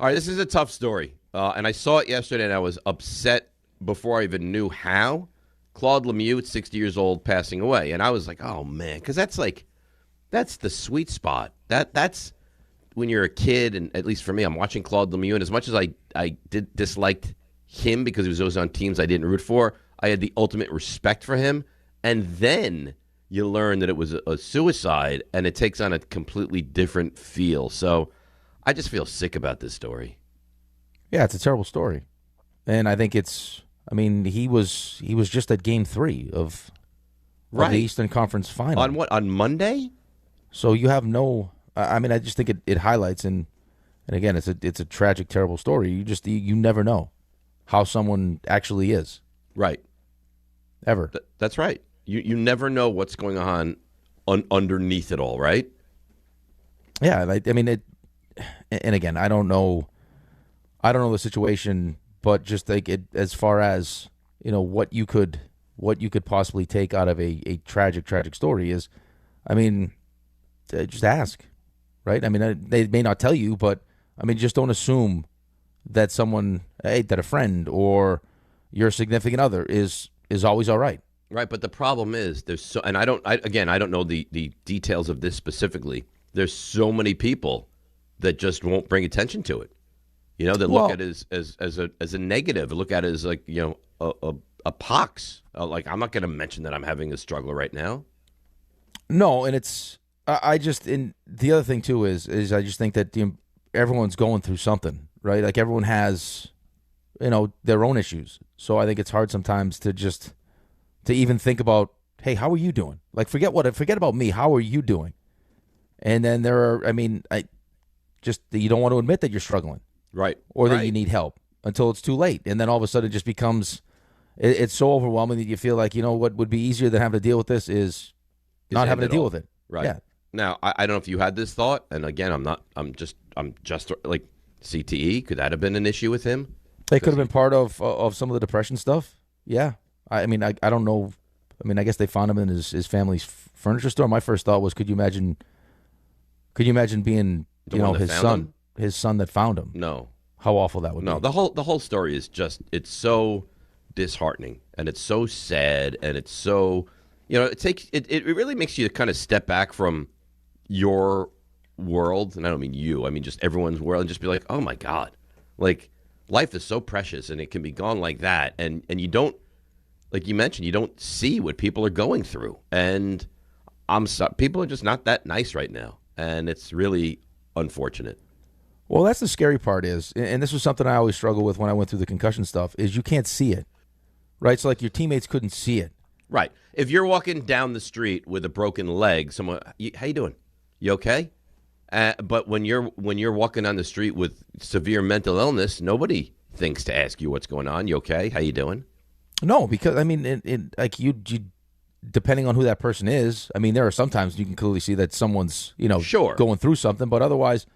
right, this is a tough story, and I saw it yesterday, and I was upset before I even knew how. Claude Lemieux, at 60 years old, passing away, and I was like, oh man, because that's the sweet spot. That's when you're a kid, and at least for me, I'm watching Claude Lemieux, and as much as I disliked him because he was always on teams I didn't root for, I had the ultimate respect for him. And then you learn that it was a suicide, and it takes on a completely different feel. So I just feel sick about this story. Yeah, it's a terrible story. And I think he was just at Game 3 of the Eastern Conference Final. On what? On Monday? So you have no... I just think it highlights, and again, it's a tragic, terrible story. You never know how someone actually is. Right. Ever. That's right. You never know what's going on underneath it all, right? Yeah, and again, I don't know the situation, but just like it, as far as what you could possibly take out of a tragic story is, just ask. Right? They may not tell you, but just don't assume that that a friend or your significant other is always all right. Right, but the problem is and I don't know the details of this specifically. There's so many people that just won't bring attention to it. That look at it as a negative, look at it as like a pox. Like I'm not going to mention that I'm having a struggle right now. No, and it's. And the other thing too is I just think that everyone's going through something, right? Like everyone has, their own issues. So I think it's hard sometimes to even think about, hey, how are you doing? Like forget about me. How are you doing? And then you don't want to admit that you're struggling, right? Or that you need help until it's too late, and then all of a sudden it just becomes, it's so overwhelming that you feel like what would be easier than having to deal with this is not having to deal with it, right? Yeah. Now, I don't know if you had this thought, and again, I'm just like CTE. Could that have been an issue with him? It could have been part of some of the depression stuff. Yeah. I don't know. I guess they found him in his family's furniture store. My first thought was, could you imagine being, his son that found him? No. How awful that would be. No, the whole story is it's so disheartening, and it's so sad, and it's so, it really makes you kind of step back from your world, and I don't mean you, I mean just everyone's world, and just be like, oh my God, like life is so precious, and it can be gone like that. And you don't, like you mentioned, you don't see what people are going through. And people are just not that nice right now, and it's really unfortunate. Well, that's the scary part is, and this was something I always struggle with when I went through the concussion stuff, is you can't see it, right? So, like, your teammates couldn't see it. Right. If you're walking down the street with a broken leg, someone, how you doing? You okay? But when you're walking down the street with severe mental illness, nobody thinks to ask you what's going on. You okay? How you doing? No, because I mean, like you depending on who that person is. I mean, there are sometimes you can clearly see that someone's going through something, but otherwise,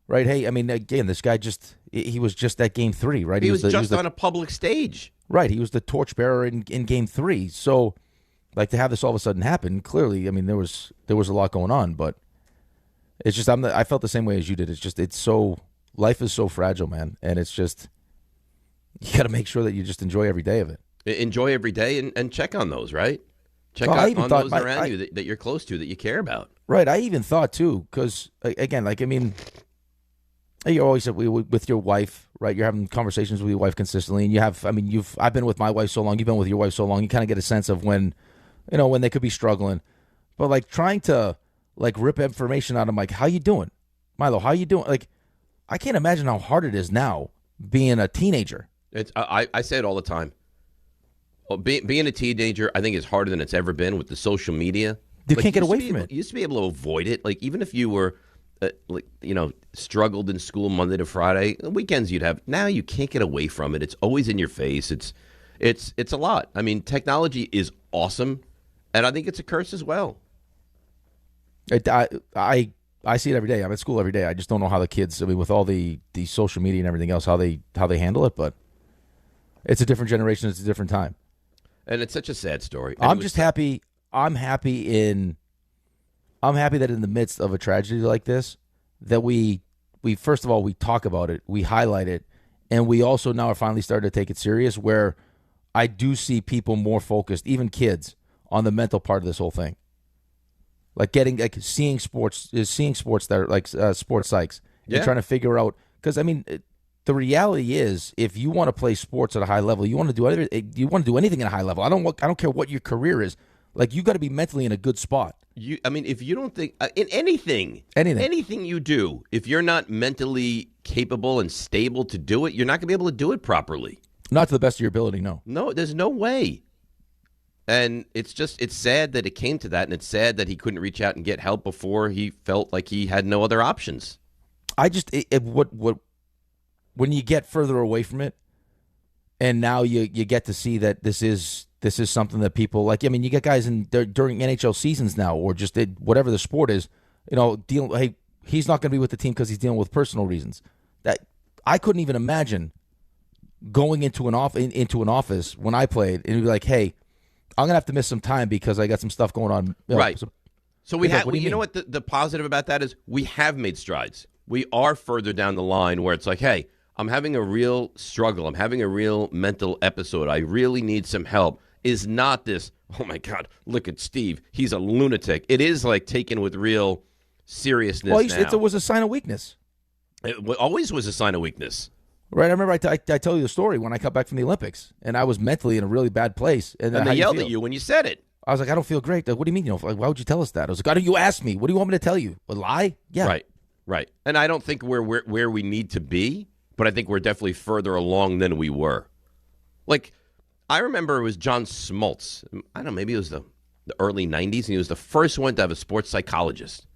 right? Hey, I mean, again, this guy he was just at Game 3, right? He was just on a public stage, right? He was the torchbearer in Game 3. So, like, to have this all of a sudden happen, clearly, I mean, there was a lot going on, but it's just I felt the same way as you did. Life is so fragile, man, and it's just you got to make sure that you just enjoy every day of it. Enjoy every day and check on those, right? Check out on those around you that you're close to, that you care about. Right. I even thought, too, because, again, like, I mean, you always with your wife, right? You're having conversations with your wife consistently, and I've been with my wife so long, you've been with your wife so long, you kind of get a sense of when they could be struggling. But, like, trying to, like, rip information out of them, like, how you doing? Milo, how you doing? Like, I can't imagine how hard it is now being a teenager. I say it all the time. Well, being a teenager, I think, is harder than it's ever been with the social media. You can't get away from it. You used to be able to avoid it. Like, even if you were, struggled in school Monday to Friday, weekends you'd have. Now you can't get away from it. It's always in your face. It's a lot. I mean, technology is awesome, and I think it's a curse as well. I see it every day. I'm at school every day. I just don't know how the kids, I mean, with all the social media and everything else, how they handle it. But it's a different generation. It's a different time. And it's such a sad story. I'm just happy. I'm happy that in the midst of a tragedy like this, that we first of all, we talk about it, we highlight it, and we also now are finally starting to take it serious, where I do see people more focused, even kids, on the mental part of this whole thing. Like seeing sports that are like sports psychs, and trying to figure out, because I mean, the reality is, if you want to play sports at a high level, you want to do anything at a high level. I don't care what your career is. Like, you got to be mentally in a good spot. If you don't think in anything you do, if you're not mentally capable and stable to do it, you're not going to be able to do it properly. Not to the best of your ability, no. No, there's no way. And it's sad that it came to that, and it's sad that he couldn't reach out and get help before he felt like he had no other options. When you get further away from it, and now you get to see that this is something that people like. I mean, you get guys during NHL seasons now, or just whatever the sport is, hey, he's not going to be with the team because he's dealing with personal reasons. That I couldn't even imagine going into an office when I played, and he'd be like, hey, I'm gonna have to miss some time because I got some stuff going on. Right. So we have. You know what the positive about that is? We have made strides. We are further down the line where it's like, hey, I'm having a real struggle. I'm having a real mental episode. I really need some help. Is not this, oh, my God, look at Steve. He's a lunatic. It is like taken with real seriousness. Well, it was a sign of weakness. It always was a sign of weakness. Right. I remember I tell you the story when I got back from the Olympics, and I was mentally in a really bad place. And they yelled at you when you said it. I was like, I don't feel great. Like, what do you mean? Why would you tell us that? I was like, you asked me. What do you want me to tell you? A lie? Yeah. Right. And I don't think we're where we need to be, but I think we're definitely further along than we were. Like, I remember it was John Smoltz. I don't know, maybe it was the early 90s, and he was the first one to have a sports psychologist.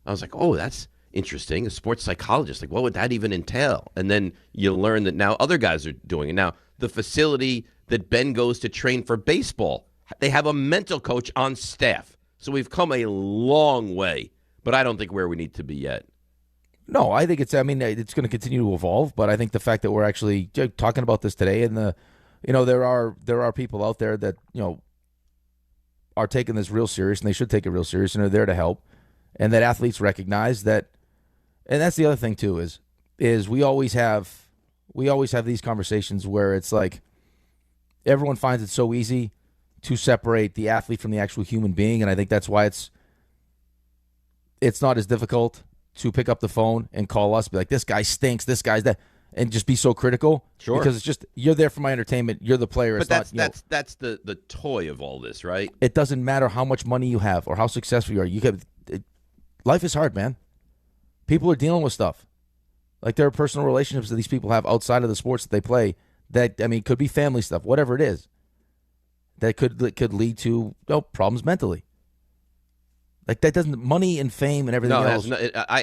I was like, oh, that's interesting, a sports psychologist. Like, what would that even entail? And then you learn that now other guys are doing it. Now, the facility that Ben goes to train for baseball, they have a mental coach on staff. So we've come a long way, but I don't think where we need to be yet. No, I think it's going to continue to evolve, but I think the fact that we're actually talking about this today, and there are people out there that, are taking this real serious, and they should take it real serious, and are there to help, and that athletes recognize that. And that's the other thing too, is we always have these conversations where it's like everyone finds it so easy to separate the athlete from the actual human being, and I think that's why it's not as difficult to pick up the phone and call us, be like, this guy stinks, this guy's that. and just be so critical. Sure. Because it's just, you're there for my entertainment. You're the player. But that's the toy of all this, right? It doesn't matter how much money you have or how successful you are. Life is hard, man. People are dealing with stuff. Like, there are personal relationships that these people have outside of the sports that they play that, I mean, could be family stuff, whatever it is, that could lead to problems mentally. Like, that doesn't, money and fame and everything else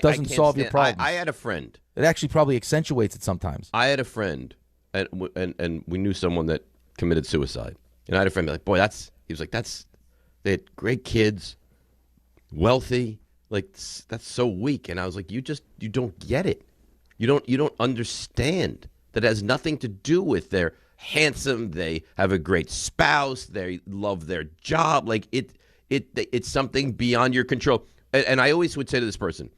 doesn't solve your problems. I had a friend. It actually probably accentuates it sometimes. I had a friend, and we knew someone that committed suicide. And I had a friend be like, boy, they had great kids, wealthy, like, that's so weak. And I was like, you don't get it. You don't understand that it has nothing to do with they're handsome, they have a great spouse, they love their job. Like, it's something beyond your control. And I always would say to this person,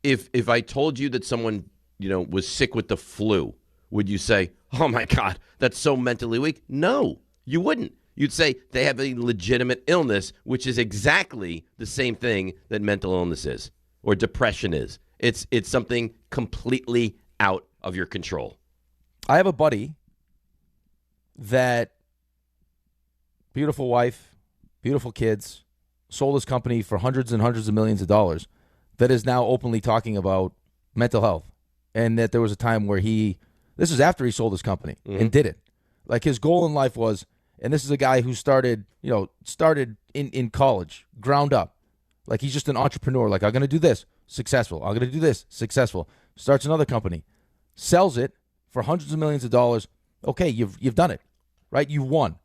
if I told you that someone, was sick with the flu, would you say, oh my God, that's so mentally weak? No, you wouldn't. You'd say they have a legitimate illness, which is exactly the same thing that mental illness is or depression is. It's something completely out of your control. I have a buddy that, beautiful wife, beautiful kids, sold his company for hundreds and hundreds of millions of dollars, that is now openly talking about mental health. And that there was a time where this is after he sold his company and did it. Like, his goal in life was, and this is a guy who started in college, ground up. Like, he's just an entrepreneur. Like, I'm going to do this, successful. I'm going to do this, successful. Starts another company, sells it for hundreds of millions of dollars. Okay, you've done it, right? You won.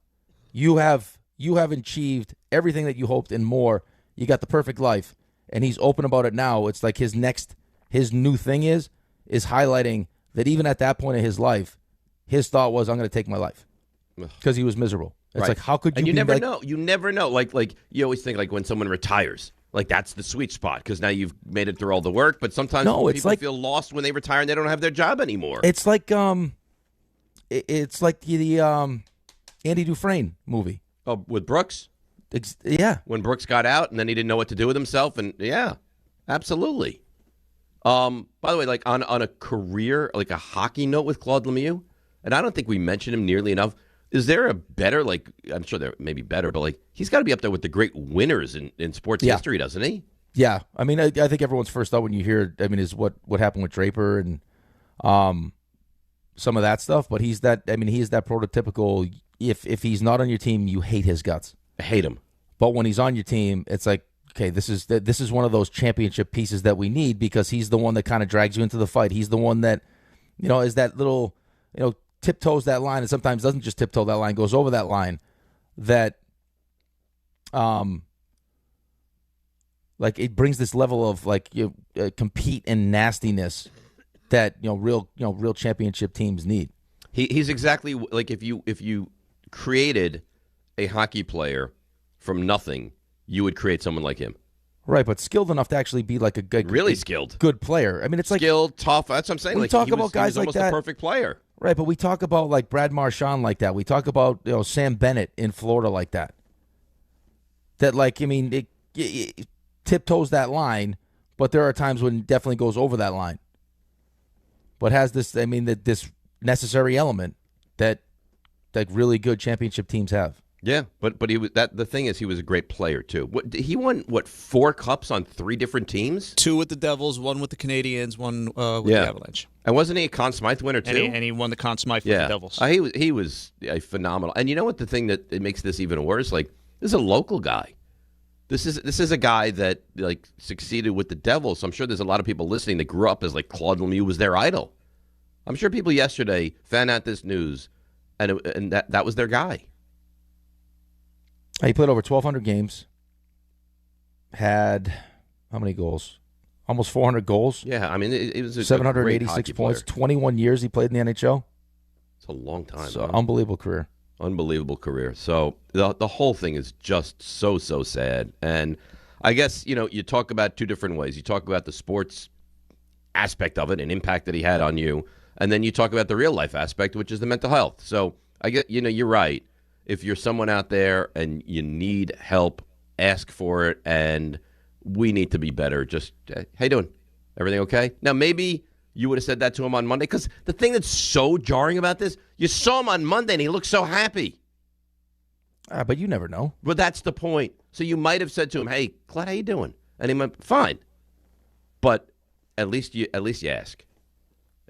You have achieved everything that you hoped and more. You got the perfect life, and he's open about it now. It's like his new thing is highlighting that even at that point in his life, his thought was, I'm going to take my life because he was miserable. It's like, how could you? And you be never like, know. You never know. Like you always think, like, when someone retires, like, that's the sweet spot because now you've made it through all the work. But sometimes people feel lost when they retire and they don't have their job anymore. It's like it's like the Andy Dufresne movie. Oh, with Brooks? Yeah. When Brooks got out and then he didn't know what to do with himself. And yeah, absolutely. By the way, like, on a career, like a hockey note with Claude Lemieux, and I don't think we mentioned him nearly enough. Is there a better, like, I'm sure there may be better, but, like, he's got to be up there with the great winners in sports history, doesn't he? Yeah. I mean, I think everyone's first thought when you hear, is what happened with Draper and some of that stuff. But he's that prototypical, if he's not on your team, you hate his guts. I hate him. But when he's on your team, it's like, okay, this is one of those championship pieces that we need because he's the one that kind of drags you into the fight. He's the one that, is that little, tiptoes that line, and sometimes doesn't just tiptoe that line, goes over that line, that like, it brings this level of, like, compete and nastiness that real championship teams need. He's exactly like, if you created a hockey player from nothing, you would create someone like him. Right, but skilled enough to actually be like a good, really skilled, good player. I mean, it's like skilled, tough. That's what I'm saying. We talk about guys like almost that, the perfect player. Right, but we talk about, like, Brad Marchand like that. We talk about Sam Bennett in Florida like that. That, like, it tiptoes that line, but there are times when it definitely goes over that line. But has this, this necessary element that really good championship teams have. Yeah, but he was the thing is, he was a great player too. He won 4 cups on 3 different teams? 2 with the Devils, 1 with the Canadiens, 1 with the Avalanche. And wasn't he a Conn Smythe winner too? And he won the Conn Smythe with the Devils. He was a phenomenal. And you know what? The thing that it makes this even worse, like, this is a local guy. This is a guy that, like, succeeded with the Devils. So I'm sure there's a lot of people listening that grew up as, like, Claude Lemieux was their idol. I'm sure people yesterday found out this news, and that was their guy. He played over 1,200 games, had how many goals? Almost 400 goals. Yeah, I mean, it was 786 points. 21 years he played in the NHL. It's a long time. So, unbelievable career. Unbelievable career. So the whole thing is just so sad. And I guess, you talk about 2 different ways. You talk about the sports aspect of it and impact that he had on you, and then you talk about the real life aspect, which is the mental health. So I get, you're right. If you're someone out there and you need help, ask for it, and we need to be better. Just, how you doing? Everything okay? Now, maybe you would have said that to him on Monday? Because the thing that's so jarring about this, you saw him on Monday and he looked so happy. But you never know. But that's the point. So you might have said to him, "Hey, Clyde, how you doing?" And he went, "Fine." But at least you ask.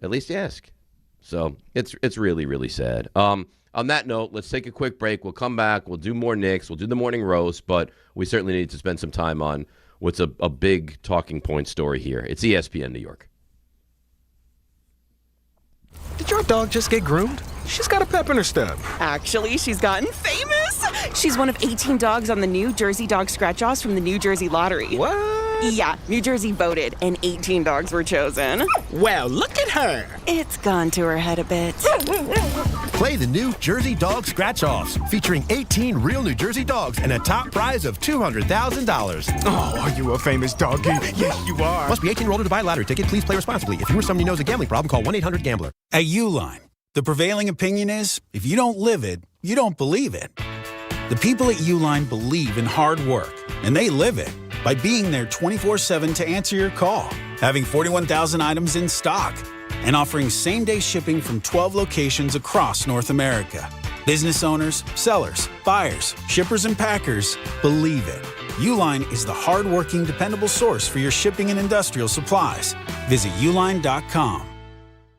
At least you ask. So it's really, really sad. On that note, let's take a quick break. We'll come back. We'll do more Knicks. We'll do the morning roast. But we certainly need to spend some time on what's a big talking point story here. It's ESPN New York. Did your dog just get groomed? She's got a pep in her step. Actually, she's gotten famous. She's one of 18 dogs on the New Jersey Dog Scratch-Offs from the New Jersey Lottery. What? Yeah, New Jersey voted, and 18 dogs were chosen. Well, look at her. It's gone to her head a bit. Play the New Jersey Dog Scratch-Offs, featuring 18 real New Jersey dogs and a top prize of $200,000. Oh, are you a famous doggy? Yes, you are. Must be 18 or older to buy a lottery ticket. Please play responsibly. If you or somebody knows a gambling problem, call 1-800-GAMBLER. At Uline, the prevailing opinion is, if you don't live it, you don't believe it. The people at Uline believe in hard work, and they live it by being there 24/7 to answer your call, having 41,000 items in stock, and offering same-day shipping from 12 locations across North America. Business owners, sellers, buyers, shippers, and packers believe it. Uline is the hard-working, dependable source for your shipping and industrial supplies. Visit uline.com.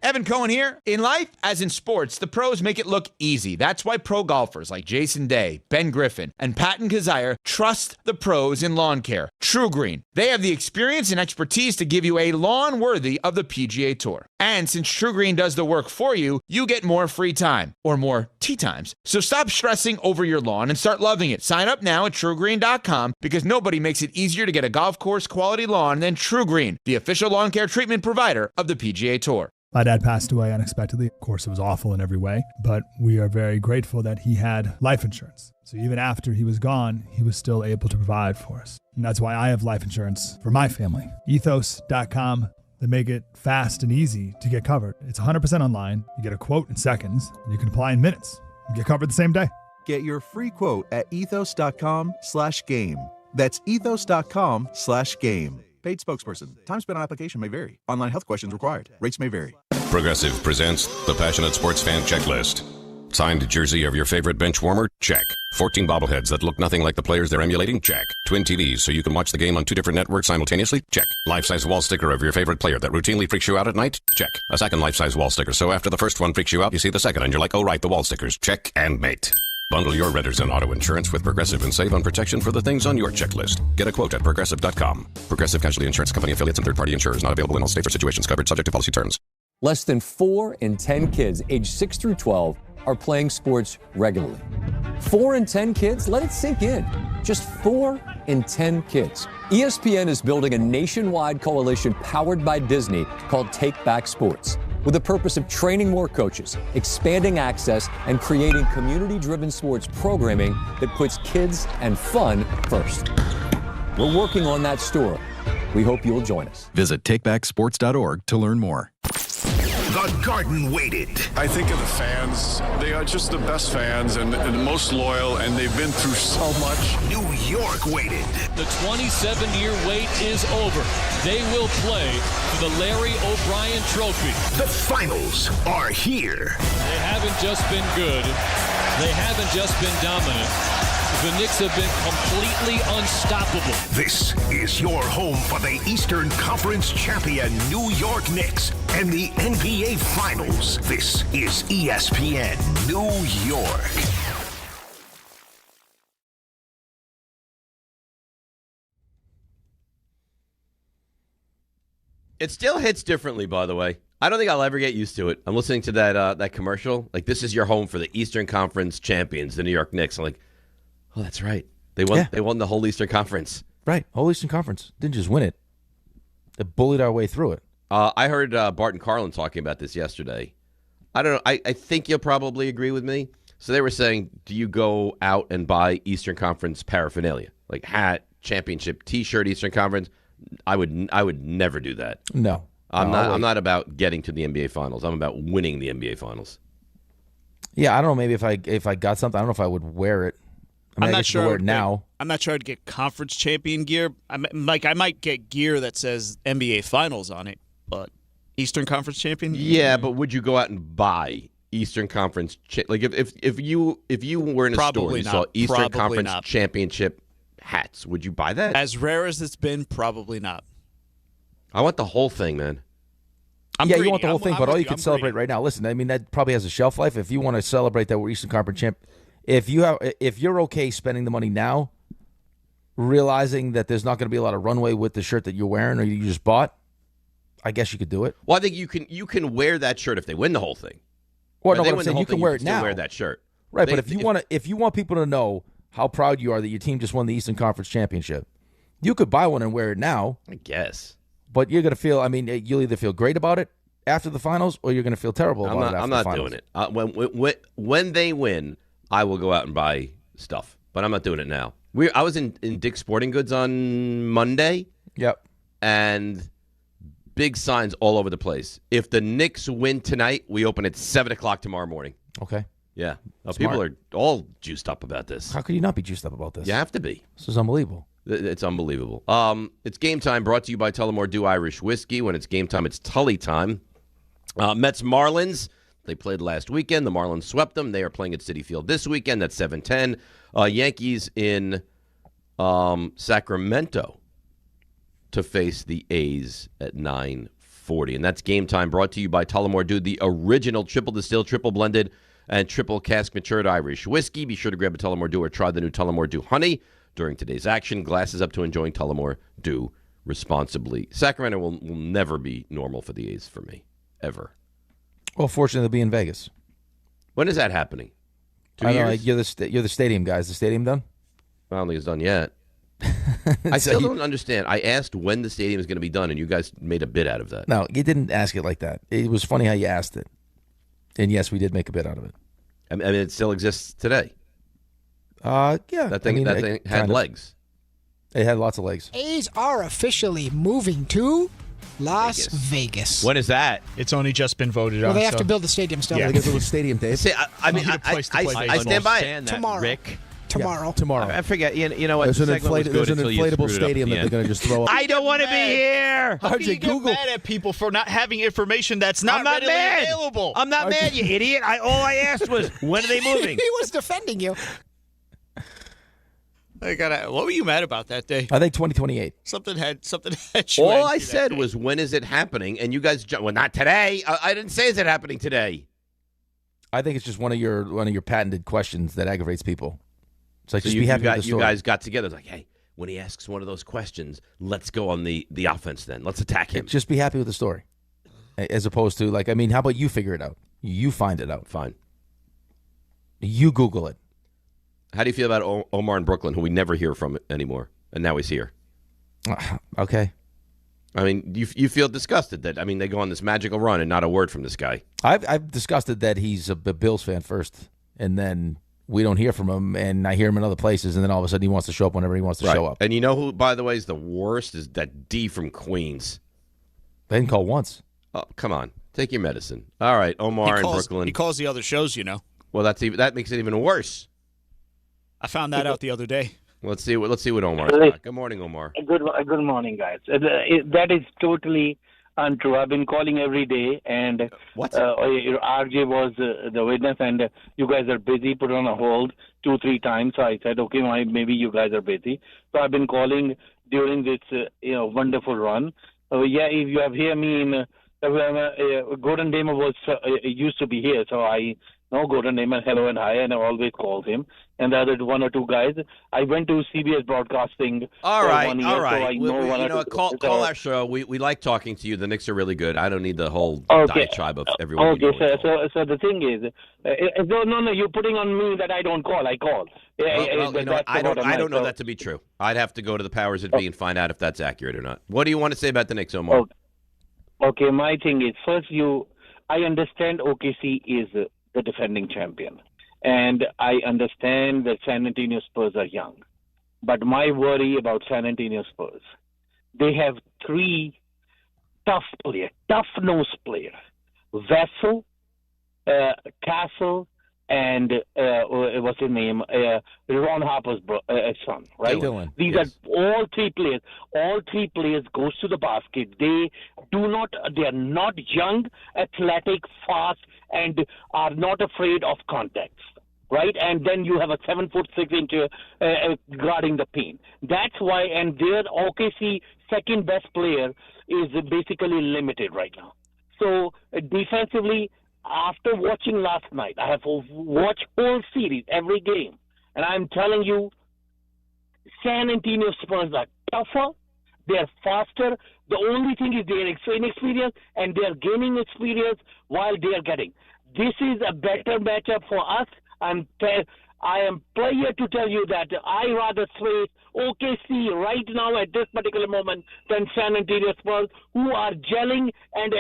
Evan Cohen here. In life, as in sports, the pros make it look easy. That's why pro golfers like Jason Day, Ben Griffin, and Patton Kazire trust the pros in lawn care. True Green. They have the experience and expertise to give you a lawn worthy of the PGA Tour. And since True Green does the work for you, you get more free time, or more tee times. So stop stressing over your lawn and start loving it. Sign up now at TrueGreen.com because nobody makes it easier to get a golf course quality lawn than True Green, the official lawn care treatment provider of the PGA Tour. My dad passed away unexpectedly. Of course, it was awful in every way, but we are very grateful that he had life insurance. So even after he was gone, he was still able to provide for us. And that's why I have life insurance for my family. Ethos.com. They make it fast and easy to get covered. It's 100% online. You get a quote in seconds, and you can apply in minutes. You get covered the same day. Get your free quote at ethos.com/game. That's ethos.com/game. Paid spokesperson. Time spent on application may vary. Online health questions required. Rates may vary. Progressive presents the Passionate Sports Fan Checklist. Signed jersey of your favorite bench warmer? Check. 14 bobbleheads that look nothing like the players they're emulating? Check. Twin TVs so you can watch the game on 2 different networks simultaneously? Check. Life-size wall sticker of your favorite player that routinely freaks you out at night? Check. A second life-size wall sticker so after the first one freaks you out, you see the second and you're like, oh right, the wall stickers. Check and mate. Bundle your renters and auto insurance with Progressive and save on protection for the things on your checklist. Get a quote at Progressive.com. Progressive Casualty Insurance Company affiliates and third-party insurers not available in all states or situations covered subject to policy terms. Less than 4 in 10 kids aged 6 through 12 are playing sports regularly. 4 in 10 kids? Let it sink in. Just 4 in 10 kids. ESPN is building a nationwide coalition powered by Disney called Take Back Sports, with the purpose of training more coaches, expanding access, and creating community-driven sports programming that puts kids and fun first. We're working on that story. We hope you'll join us. Visit takebacksports.org to learn more. The Garden waited. I think of the fans. They are just the best fans and the most loyal, and they've been through so much. New York waited. The 27-year wait is over. They will play for the Larry O'Brien Trophy. The finals are here. They haven't just been good. They haven't just been dominant. The Knicks have been completely unstoppable. This is your home for the Eastern Conference champion New York Knicks and the NBA Finals. This is ESPN New York. It still hits differently, by the way. I don't think I'll ever get used to it. I'm listening to that commercial. Like, this is your home for the Eastern Conference champions, the New York Knicks. I'm like, oh, that's right. They won. Yeah. They won the whole Eastern Conference. Right, whole Eastern Conference. Didn't just win it. They bullied our way through it. I heard Bart Carlin talking about this yesterday. I don't know. I think you'll probably agree with me. So they were saying, do you go out and buy Eastern Conference paraphernalia, like hat, championship T-shirt, Eastern Conference? I would never do that. No, I'm not about getting to the NBA Finals. I'm about winning the NBA Finals. Yeah, I don't know. Maybe if I got something, I don't know if I would wear it. I'm not sure. Wear it now. I'm not sure I'd get conference champion gear. I might get gear that says NBA Finals on it, but Eastern Conference champion? Yeah, but would you go out and buy Eastern Conference? Like if you were in a store and you saw Eastern Conference championship hats, would you buy that? As rare as it's been, probably not. I want the whole thing, man. You want the whole thing, but all you can celebrate right now. Listen, I mean, that probably has a shelf life. If you want to celebrate that we're Eastern Conference champ, if you're okay spending the money now, realizing that there's not going to be a lot of runway with the shirt that you're wearing or you just bought, I guess you could do it. Well, I think you can wear that shirt if they win the whole thing. Well, no, but I'm saying you can wear it now. Wear that shirt, right? But if you want people to know how proud you are that your team just won the Eastern Conference championship, you could buy one and wear it now. I guess. But you're going to feel, I mean, you'll either feel great about it after the finals or you're going to feel terrible about it after the finals. I'm not doing it. When they win, I will go out and buy stuff. But I'm not doing it now. I was in Dick's Sporting Goods on Monday. Yep. And big signs all over the place. If the Knicks win tonight, we open at 7 o'clock tomorrow morning. Okay. Yeah. People are all juiced up about this. How could you not be juiced up about this? You have to be. This is unbelievable. It's unbelievable. It's game time, brought to you by Tullamore Dew Irish Whiskey. When it's game time, it's Tully time. Mets Marlins, they played last weekend. The Marlins swept them. They are playing at Citi Field this weekend. That's 7:10. Yankees in Sacramento to face the A's at 9:40. And that's game time, brought to you by Tullamore Dew, the original triple distilled, triple blended, and triple cask matured Irish whiskey. Be sure to grab a Tullamore Dew or try the new Tullamore Dew Honey during today's action. Glasses up to enjoying Tullamore Dew responsibly. Sacramento will never be normal for the A's for me, ever. Well, fortunately, they'll be in Vegas. When is that happening? 2 I years? know, you're the stadium guy. Is the stadium done? I don't think it's done yet. I still don't understand. I asked when the stadium is going to be done, and you guys made a bit out of that. No, you didn't ask it like that. It was funny how you asked it. And yes, we did make a bit out of it. I mean, it still exists today. Yeah. That thing had legs. It had lots of legs. A's are officially moving to Las Vegas. When is that? It's only just been voted on. Well, they have to build the stadium still. Yeah, they get a little stadium, Dave. See, I stand by it. Tomorrow. Rick. Tomorrow. Yeah, tomorrow. I forget. You know what? There's an inflatable stadium that they're going to just throw up. I don't want to be here. How can you get mad at people for not having information that's not readily available? I'm not mad, you idiot. All I asked was, when are they moving? He was defending you. What were you mad about that day? I think 2028. Something had you. All I said was, when is it happening? And you guys, well, not today. I didn't say is it happening today. I think it's just one of your patented questions that aggravates people. It's like, so just be happy with the story. You guys got together. It's like, hey, when he asks one of those questions, let's go on the offense then. Let's attack him. Just be happy with the story. As opposed to, like, I mean, how about you figure it out? You find it out. Fine. You Google it. How do you feel about Omar in Brooklyn, who we never hear from anymore, and now he's here? Okay. I mean, you feel disgusted that, I mean, they go on this magical run and not a word from this guy. I've disgusted that he's a Bills fan first, and then we don't hear from him, and I hear him in other places, and then all of a sudden he wants to show up whenever he wants to show up. And you know who, by the way, is the worst? Is that D from Queens. They didn't call once. Oh, come on. Take your medicine. All right, Omar in Brooklyn. He calls the other shows, you know. Well, that makes it even worse. I found that out the other day. Let's see what Omar's got. Good morning, Omar. Good morning, guys. That is totally untrue. I've been calling every day, and your RJ was the witness, and you guys are busy. Put on a hold 2-3 times. So I said, okay, maybe you guys are busy. So I've been calling during this wonderful run. If you have heard me in Gordon Damer was used to be here, so I know Gordon Damer, hello and hi, and I always called him. And the other one or two guys, I went to CBS Broadcasting. All right. So call our show. We like talking to you. The Knicks are really good. I don't need the whole diatribe of everyone. Okay, so the thing is, no, you're putting on me that I don't call. I call. I don't know that to be true. I'd have to go to the powers that be and find out if that's accurate or not. What do you want to say about the Knicks, Omar? Okay, my thing is, first, I understand OKC is the defending champion. And I understand that San Antonio Spurs are young. But my worry about San Antonio Spurs, they have 3 tough-nosed players. Vessel, Castle, and what's his name? Ron Harper's son, right? Dylan. These are all three players. All three players goes to the basket. They are not young, athletic, fast, and are not afraid of contacts. Right, and then you have a 7'6" guarding the paint. That's why, and their OKC second best player is basically limited right now. So defensively, after watching last night, I have watched whole series, every game, and I'm telling you, San Antonio Spurs are tougher. They're faster. The only thing is they're inexperienced, and they're gaining experience while they're getting. This is a better matchup for us. I am player to tell you that I rather face OKC right now at this particular moment than San Antonio Spurs, who are gelling and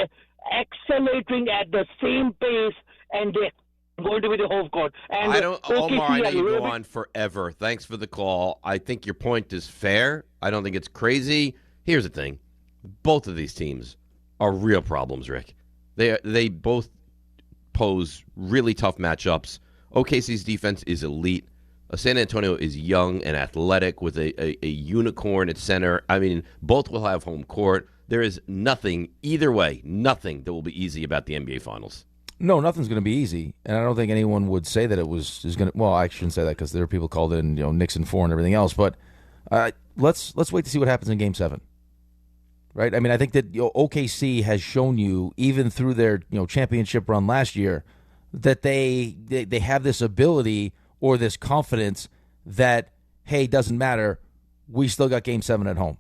accelerating at the same pace, and they're going to be the home court. And Omar, I know you go on forever. Thanks for the call. I think your point is fair. I don't think it's crazy. Here's the thing. Both of these teams are real problems, Rick. They both pose really tough matchups. OKC's defense is elite. San Antonio is young and athletic with a unicorn at center. I mean, both will have home court. There is nothing, either way, nothing that will be easy about the NBA Finals. No, nothing's going to be easy, and I don't think anyone would say that is going to. Well, I shouldn't say that because there are people called in, Knicks and 4 and everything else. But let's wait to see what happens in Game 7. Right? I mean, I think that OKC has shown you, even through their championship run last year, that they have this ability or this confidence that, hey, doesn't matter, we still got Game 7 at home.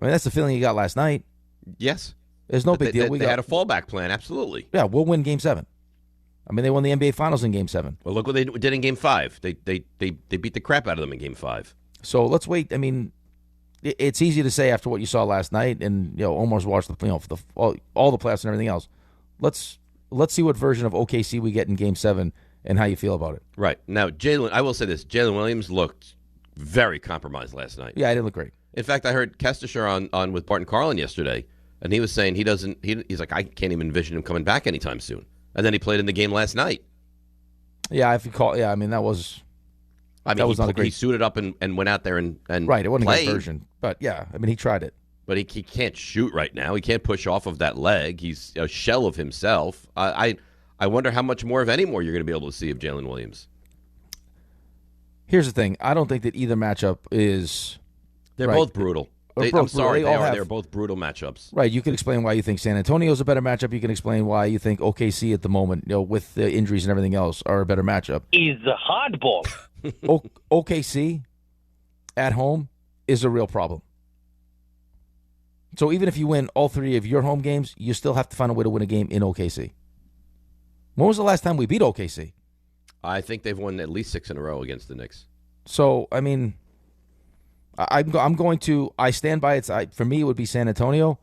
I mean, that's the feeling you got last night. Yes. There's no big deal. They had a fallback plan, absolutely. Yeah, we'll win Game 7. I mean, they won the NBA Finals in Game 7. Well, look what they did in Game 5. They beat the crap out of them in Game 5. So let's wait. I mean, it's easy to say after what you saw last night, and Omar's watched all the playoffs and everything else. Let's see what version of OKC we get in Game 7 and how you feel about it. Right. Now, I will say this. Jalen Williams looked very compromised last night. Yeah, he didn't look great. In fact, I heard Kestisher on with Bart Carlin yesterday, and he was saying he's like, I can't even envision him coming back anytime soon. And then he played in the game last night. Yeah, if you call, I mean, that was not a great. He suited up and went out there and right. It wasn't played. a good version, but yeah, I mean, he tried it. But he can't shoot right now. He can't push off of that leg. He's a shell of himself. I wonder how much more, if any more, you're going to be able to see of Jalen Williams. Here's the thing. I don't think that either matchup is... They're both brutal. I'm sorry, they're both brutal matchups. Right. You can explain why you think San Antonio's a better matchup. You can explain why you think OKC at the moment, with the injuries and everything else, are a better matchup. Is the hardball. OKC at home is a real problem. So even if you win all 3 of your home games, you still have to find a way to win a game in OKC. When was the last time we beat OKC? I think they've won at least 6 in a row against the Knicks. So, I mean, I stand by it. For me, it would be San Antonio.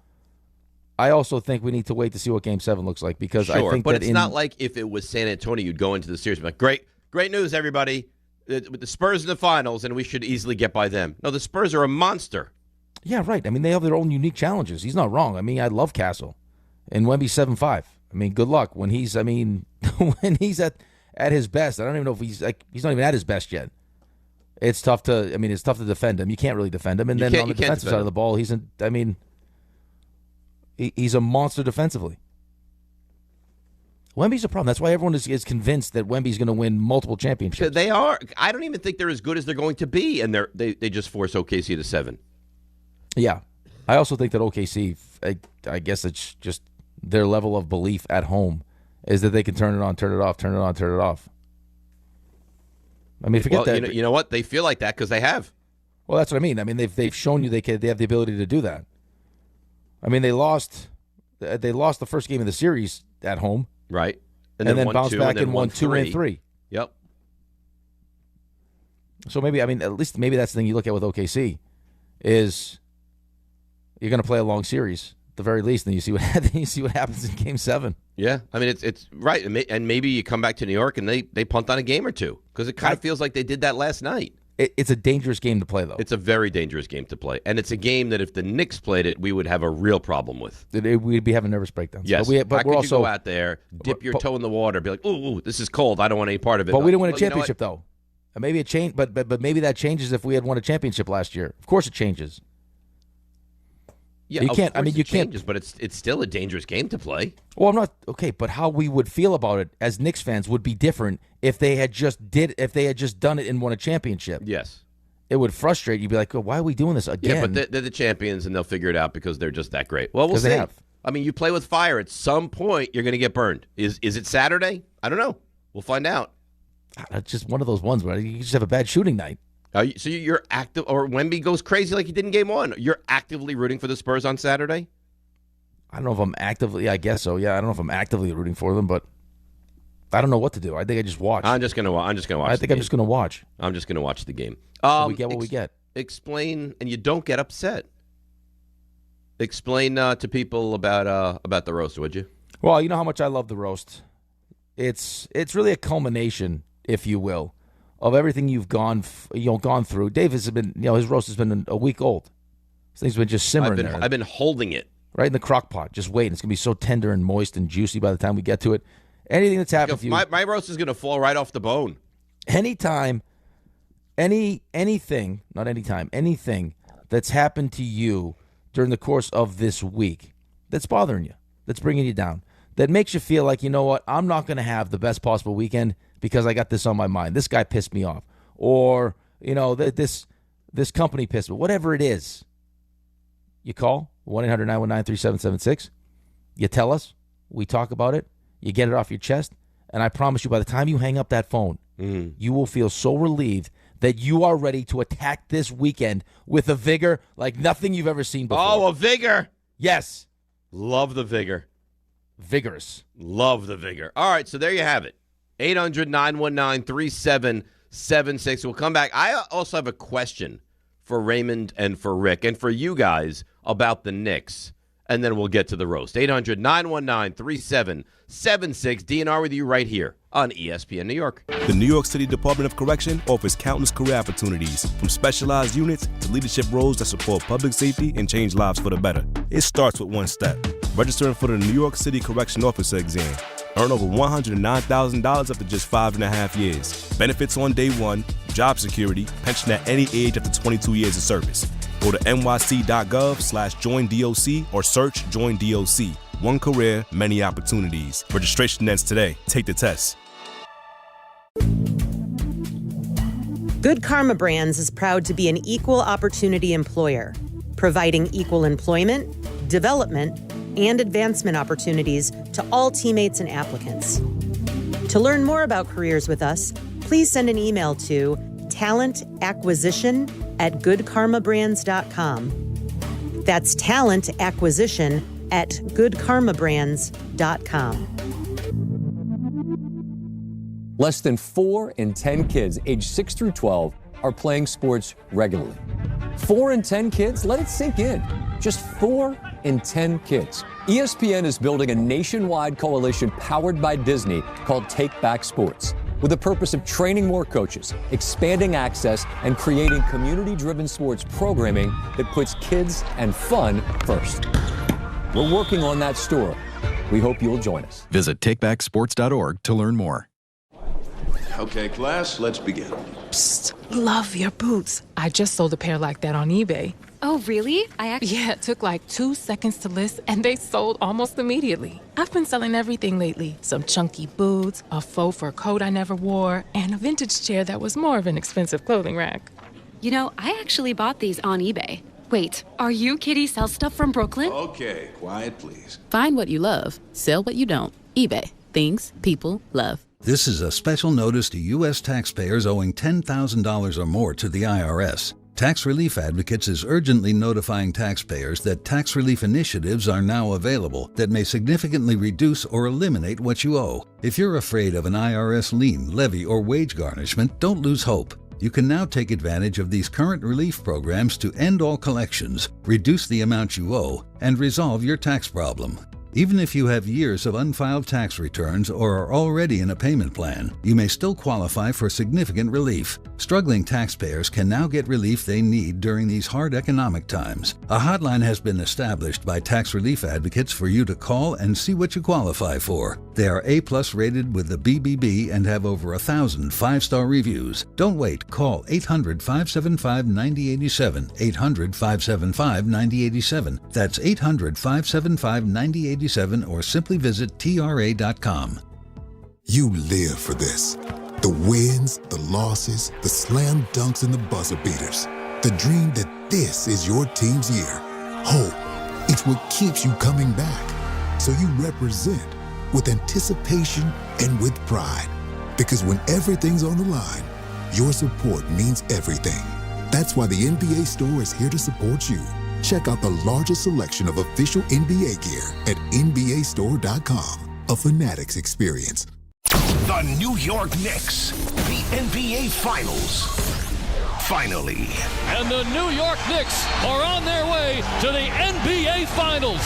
I also think we need to wait to see what Game 7 looks like because I think but it's not like if it was San Antonio, you'd go into the series and be like, great news, everybody. With the Spurs in the finals, and we should easily get by them. No, the Spurs are a monster. Yeah, right. I mean, they have their own unique challenges. He's not wrong. I mean, I love Castle. And Wemby's 7'5". I mean, good luck. When he's at his best, I don't even know if he's not even at his best yet. It's tough to defend him. You can't really defend him. And then on the defensive side of the ball, he's a monster defensively. Wemby's a problem. That's why everyone is convinced that Wemby's going to win multiple championships. They are. I don't even think they're as good as they're going to be, and they just force OKC to 7. Yeah. I also think that OKC, I guess it's just their level of belief at home is that they can turn it on, turn it off, turn it on, turn it off. I mean, forget that. You know what? They feel like that because they have. Well, that's what I mean. I mean, they've shown you they have the ability to do that. I mean, they lost the first game of the series at home. Right. And then bounced back and won 2 and 3. Yep. So at least that's the thing you look at with OKC is you're going to play a long series at the very least, and then you see what happens in Game 7. Yeah, I mean it's right, and maybe you come back to New York and they punt on a game or two because it kind of feels like they did that last night. It's a dangerous game to play, though. It's a very dangerous game to play. And it's a game that if the Knicks played it, we would have a real problem with. We'd be having nervous breakdowns. Yes. But How we're could also you go out there, dip your toe in the water, be like, ooh, this is cold. I don't want any part of it. But we didn't win a Well, you know championship, though. And maybe it changed, but maybe that changes if we had won a championship last year. Of course it changes. Yeah, you can't. I mean, you can't. Changes, but it's still a dangerous game to play. Well, I'm not okay, but how we would feel about it as Knicks fans would be different if they had just done it and won a championship. Yes, it would frustrate you. You'd be like, oh, why are we doing this again? Yeah, but they're the champions, and they'll figure it out because they're just that great. Well, we'll see. They have. I mean, you play with fire. At some point, you're going to get burned. Is it Saturday? I don't know. We'll find out. It's just one of those ones where you just have a bad shooting night. So you're active, or Wemby goes crazy like he did in Game 1. You're actively rooting for the Spurs on Saturday? I don't know if I'm actively. I guess so. Yeah, I don't know if I'm actively rooting for them, but I don't know what to do. I think I just watch. I'm just gonna watch. I think I'm just gonna watch. I'm just gonna watch the game. So we get what we get. Explain, and you don't get upset. Explain to people about the roast, would you? Well, you know how much I love the roast. It's really a culmination, if you will, of everything you've gone through. Dave has been, his roast has been a week old. This thing's been just simmering there. I've been holding it right in the crock pot, just waiting. It's gonna be so tender and moist and juicy by the time we get to it. Anything that's happened to you, my roast is gonna fall right off the bone. Anytime, anything that's happened to you during the course of this week that's bothering you, that's bringing you down, that makes you feel like, you know what, I'm not going to have the best possible weekend because I got this on my mind. This guy pissed me off. Or, this company pissed me. Whatever it is, you call 1-800-919-3776. You tell us. We talk about it. You get it off your chest. And I promise you, by the time you hang up that phone, you will feel so relieved that you are ready to attack this weekend with a vigor like nothing you've ever seen before. Oh, a vigor. Yes. Love the vigor. Vigorous. Love the vigor. All right, so there you have it. 800-919-3776. We'll come back. I also have a question for Raymond and for Rick and for you guys about the Knicks, and then we'll get to the roast. 800-919-3776. DNR with you right here on ESPN New York. The New York City Department of Correction offers countless career opportunities, from specialized units to leadership roles that support public safety and change lives for the better. It starts with one step: registering for the New York City Correction Officer exam. Earn over $109,000 after just 5.5 years. Benefits on day one, job security, pension at any age after 22 years of service. Go to nyc.gov/joinDOC or search Join DOC. One career, many opportunities. Registration ends today. Take the test. Good Karma Brands is proud to be an equal opportunity employer, providing equal employment, development, and advancement opportunities to all teammates and applicants. To learn more about careers with us, please send an email to talentacquisition@goodkarmabrands.com. That's talentacquisition@goodkarmabrands.com. Less than 4 in 10 kids aged 6 through 12 are playing sports regularly. 4 in 10 kids? Let it sink in. Just 4 in 10 kids. ESPN is building a nationwide coalition powered by Disney called Take Back Sports, with the purpose of training more coaches, expanding access, and creating community-driven sports programming that puts kids and fun first. We're working on that story. We hope you'll join us. Visit takebacksports.org to learn more. Okay, class, let's begin. Psst, love your boots. I just sold a pair like that on eBay. Oh, really? Yeah, it took like 2 seconds to list, and they sold almost immediately. I've been selling everything lately. Some chunky boots, a faux fur coat I never wore, and a vintage chair that was more of an expensive clothing rack. You know, I actually bought these on eBay. Wait, are you Kitty Sell Stuff from Brooklyn? Okay, quiet, please. Find what you love. Sell what you don't. eBay. Things people love. This is a special notice to U.S. taxpayers owing $10,000 or more to the IRS. Tax Relief Advocates is urgently notifying taxpayers that tax relief initiatives are now available that may significantly reduce or eliminate what you owe. If you're afraid of an IRS lien, levy, or wage garnishment, don't lose hope. You can now take advantage of these current relief programs to end all collections, reduce the amount you owe, and resolve your tax problem. Even if you have years of unfiled tax returns or are already in a payment plan, you may still qualify for significant relief. Struggling taxpayers can now get relief they need during these hard economic times. A hotline has been established by tax relief advocates for you to call and see what you qualify for. They are A+ rated with the BBB and have over 1,000 5-star reviews. Don't wait. Call 800-575-9087. 800-575-9087. That's 800-575-9087 or simply visit TRA.com. You live for this. The wins, the losses, the slam dunks, and the buzzer beaters. The dream that this is your team's year. Hope, it's what keeps you coming back. So you represent with anticipation and with pride. Because when everything's on the line, your support means everything. That's why the NBA Store is here to support you. Check out the largest selection of official NBA gear at NBAstore.com. A Fanatics experience. The New York Knicks, the NBA Finals. Finally. And the New York Knicks are on their way to the NBA Finals.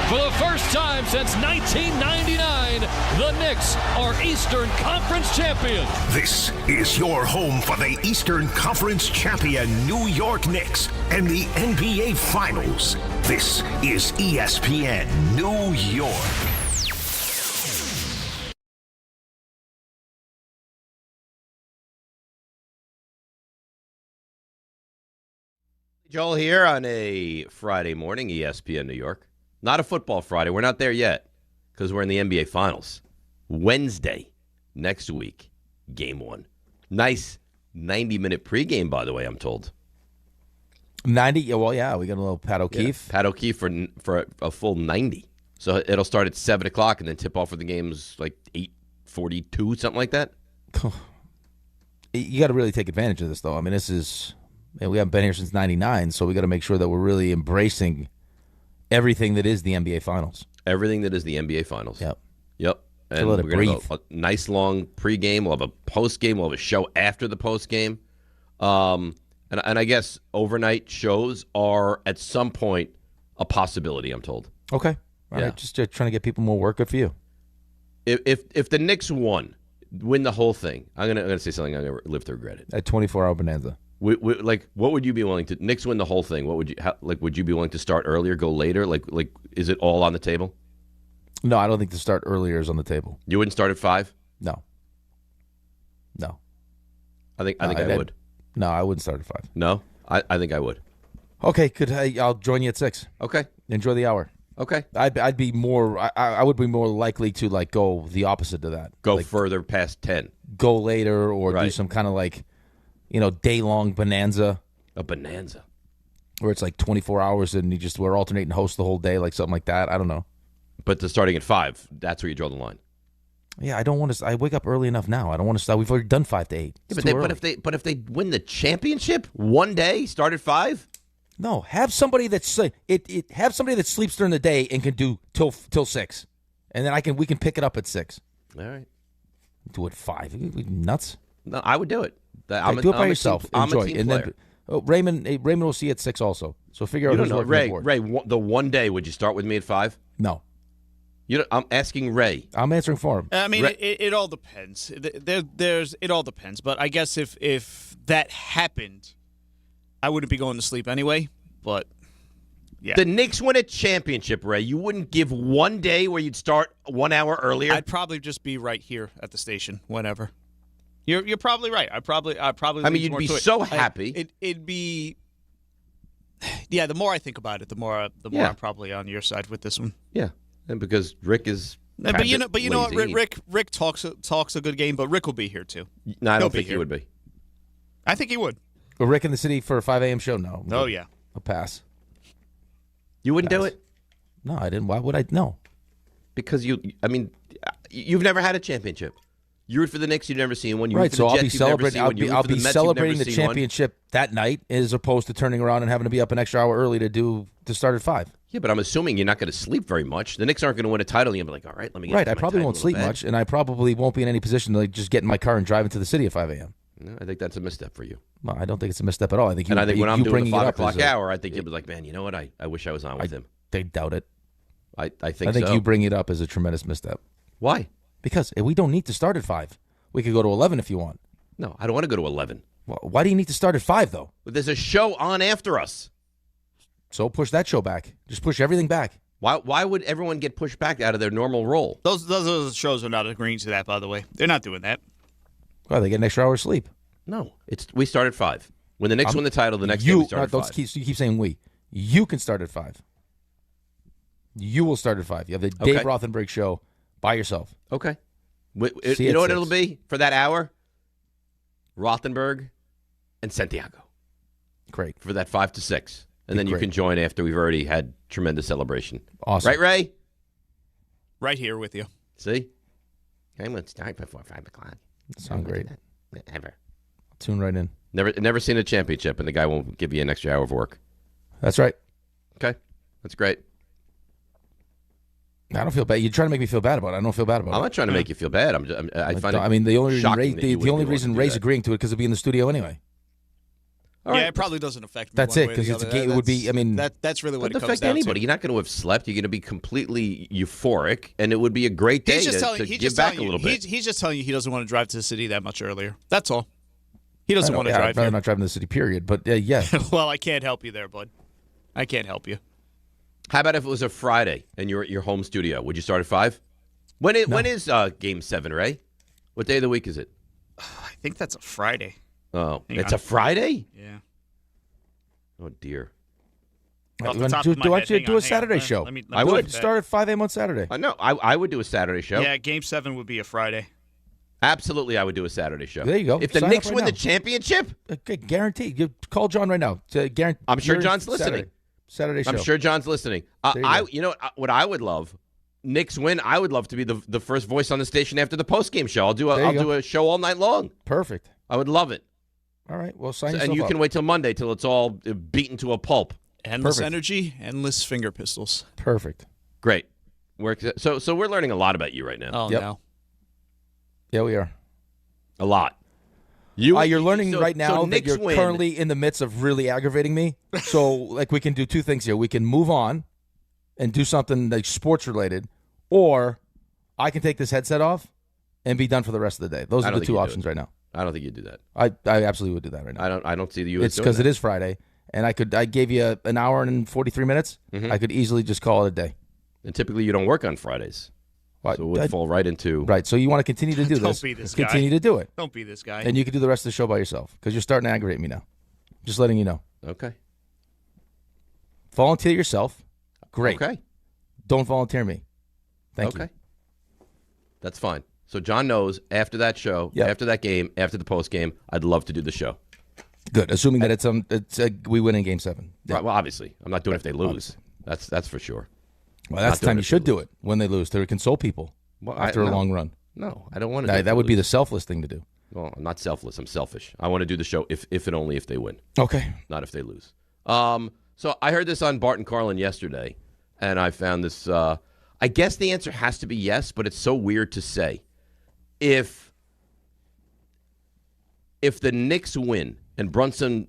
For the first time since 1999, the Knicks are Eastern Conference champions. This is your home for the Eastern Conference champion New York Knicks and the NBA Finals. This is ESPN New York. Joel here on a Friday morning, ESPN New York. Not a football Friday. We're not there yet because we're in the NBA Finals. Wednesday, next week, Game 1. Nice 90-minute pregame, by the way, I'm told. 90? Well, yeah, we got a little Pat O'Keefe. Yeah, Pat O'Keefe for a full 90. So it'll start at 7 o'clock and then tip off for the games like 8:42, something like that. You got to really take advantage of this, though. I mean, this is... we haven't been here since 99, so we got to make sure that we're really embracing everything that is the NBA Finals. Everything that is the NBA Finals. Yep. And we're going to go a nice long pregame. We'll have a postgame. We'll have a show after the postgame. And I guess overnight shows are at some point a possibility, I'm told. Okay. All right. Just trying to get people more work. Good for you. If the Knicks win the whole thing, I'm gonna say something I'm going to live to regret it. A 24-hour bonanza. What would you be willing to? Knicks win the whole thing. What would you would you be willing to start earlier, go later? Like, is it all on the table? No, I don't think to start earlier is on the table. You wouldn't start at 5? No. I think I would. No, I wouldn't start at 5. No, I think I would. Okay, good. I'll join you at 6. Okay. Enjoy the hour. Okay. I'd be more. I would be more likely to go the opposite to that. Go further past 10. Go later or do some kind of day-long bonanza. A bonanza. Where it's 24 hours and we're alternating hosts the whole day, something like that. I don't know. But starting at 5, that's where you draw the line. Yeah, I don't want to. I wake up early enough now. I don't want to start. We've already done 5 to 8. But if they win the championship one day, start at 5. No, have somebody that's have somebody that sleeps during the day and can do till 6, and then we can pick it up at 6. All right. Do it 5. Are you nuts? No, I would do it. Do it by yourself. Enjoy. And then Raymond will see you at 6 also. So figure out who's working Ray. the board. Ray, the one day, would you start with me at 5? No. I'm asking Ray. I'm answering for him. I mean, it all depends. It all depends. But I guess if that happened, I wouldn't be going to sleep anyway. But yeah, the Knicks win a championship, Ray. You wouldn't give one day where you'd start 1 hour earlier. I'd probably just be right here at the station whenever. You're probably right. I probably. I mean, you'd be so happy. It'd be. Yeah, the more I think about it, the more I'm probably on your side with this one. Yeah. And because Rick is, but you know what, Rick talks a good game, but Rick will be here too. No, I don't think he would be. I think he would. Well, Rick in the city for a 5 a.m. show? No. Oh yeah, I'll pass. You wouldn't do it? No, I didn't. Why would I? No, because you've never had a championship. You root for the Knicks, you've never seen one. You right, root for so the I'll Jets, be celebrating. I'll be celebrating the Mets, championship that night, as opposed to turning around and having to be up an extra hour early to start at 5. Yeah, but I'm assuming you're not going to sleep very much. The Knicks aren't going to win a title. You'll be like, all right, let me get right. I probably won't sleep much, and I probably won't be in any position to just get in my car and drive into the city at 5 a.m. No, I think that's a misstep for you. Well, I don't think it's a misstep at all. I think when I'm doing the 5 o'clock hour, I think you'll be like, man, you know what? I wish I was on with him. They doubt it. I think so. you bring it up as a tremendous misstep. Why? Because we don't need to start at 5. We could go to 11 if you want. No, I don't want to go to 11. Well, why do you need to start at 5, though? But there's a show on after us. So push that show back. Just push everything back. Why would everyone get pushed back out of their normal role? Those shows are not agreeing to that, by the way. They're not doing that. Well, they get an extra hour of sleep. No, we start at 5. When the Knicks win the title, the next day we start at 5. You keep saying we. You can start at 5. You will start at 5. You have the Dave Rothenberg show by yourself. Okay. You know what it'll be for that hour? Rothenberg and Santiago. Great. For that 5 to 6. And then you can join after we've already had tremendous celebration. Awesome. Right, Ray? Right here with you. See? I won't start before 5 o'clock. Sound great. Ever. Tune right in. Never seen a championship, and the guy won't give you an extra hour of work. That's right. Okay. That's great. I don't feel bad. You're trying to make me feel bad about it. I don't feel bad about it. I'm not trying to make you feel bad. The only reason Ray's agreeing to it because he'll be in the studio anyway. It probably doesn't affect me. That's one it, way or because the it's a other. game. It would be. I mean, that's really what it doesn't comes affect down anybody. to. You're not going to have slept. You're going to be completely euphoric, and it would be a great day to give back a little bit. He's just telling you he doesn't want to drive to the city that much earlier. That's all. He doesn't want to drive. I'd rather not drive in the city. Period. But yeah. Well, I can't help you there, bud. I can't help you. How about if it was a Friday and you're at your home studio? Would you start at 5? When is Game 7, Ray? What day of the week is it? I think that's a Friday. Oh, it's a Friday? Yeah. Oh, dear. Do a Saturday show. I would start at 5 a.m. on Saturday. No, I would do a Saturday show. Yeah, Game 7 would be a Friday. Absolutely, I would do a Saturday show. There you go. If the Knicks win the championship, okay, guaranteed. You call John right now. I'm sure John's listening. Saturday show. I'm sure John's listening. You know what I would love. Knicks win. I would love to be the first voice on the station after the post-game show. I'll do a show all night long. Perfect. I would love it. All right. Well, sign yourself and you up. can wait till Monday till it's all beaten to a pulp. Endless energy, endless finger pistols. Perfect. Great. So we're learning a lot about you right now. Oh no. Yeah, we are. A lot. You're learning right now that you're currently in the midst of really aggravating me. So, we can do two things here. We can move on and do something like sports related, or I can take this headset off and be done for the rest of the day. Those are the two options right now. I don't think you'd do that. I absolutely would do that right now. I don't see you. It's because it is Friday, and I gave you an hour and 43 minutes. Mm-hmm. I could easily just call it a day. And typically you don't work on Fridays. So it would fall right into... Right, so you want to continue to do this. Don't be this guy. Continue to do it. Don't be this guy. And you can do the rest of the show by yourself, because you're starting to aggravate me now. Just letting you know. Okay. Volunteer yourself. Great. Okay. Don't volunteer me. Thank you. Okay. That's fine. So John knows after that show, after that game, after the post game, I'd love to do the show. Good. Assuming that we win in Game 7. Yeah. Right, well, obviously. I'm not doing it if they lose. Obviously. That's for sure. Well, that's the time you should do it, when they lose, to console people after a long run. No, I don't want to do it. That would be the selfless thing to do. Well, I'm not selfless. I'm selfish. I want to do the show if and only if they win. Okay. Not if they lose. So I heard this on Bart Carlin yesterday, and I found this. I guess the answer has to be yes, but it's so weird to say. If the Knicks win and Brunson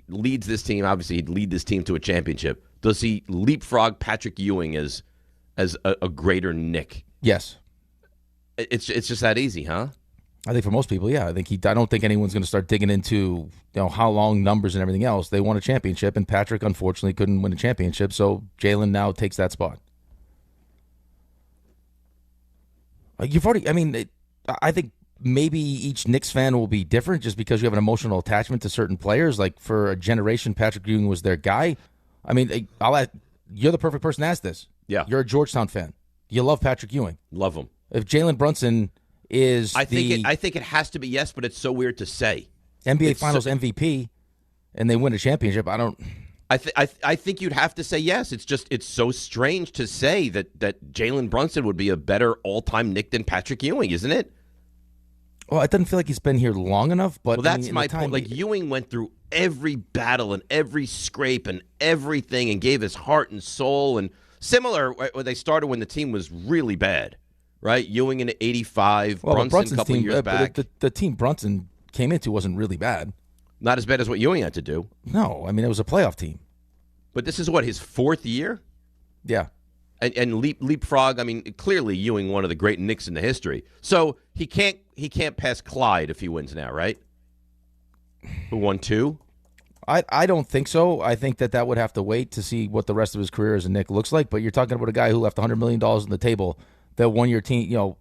leads this team, obviously he'd lead this team to a championship. Does he leapfrog Patrick Ewing as a greater Knick? Yes. It's just that easy, huh? I think for most people, yeah. I don't think anyone's going to start digging into how long numbers and everything else. They won a championship, and Patrick unfortunately couldn't win a championship, so Jalen now takes that spot. I think maybe each Knicks fan will be different just because you have an emotional attachment to certain players. Like for a generation, Patrick Ewing was their guy. I mean, you're the perfect person to ask this. Yeah. You're a Georgetown fan. You love Patrick Ewing. Love him. If Jalen Brunson is I think it has to be yes, but it's so weird to say. NBA Finals MVP and they win a championship, I think you'd have to say yes. It's so strange to say that Jalen Brunson would be a better all-time Knick than Patrick Ewing, isn't it? Well, it doesn't feel like he's been here long enough. But that's my point. Ewing went through every battle and every scrape and everything and gave his heart and soul. And similar, when they started when the team was really bad, right? Ewing in '85, Brunson a couple years back. The team Brunson came into wasn't really bad. Not as bad as what Ewing had to do. No, I mean, it was a playoff team. But this is his fourth year? Yeah. and leapfrog. I mean, clearly Ewing, one of the great Knicks in the history. So he can't pass Clyde if he wins now, right? Who won 2? I don't think so. I think that would have to wait to see what the rest of his career as a Knick looks like. But you're talking about a guy who left $100 million on the table that won your team.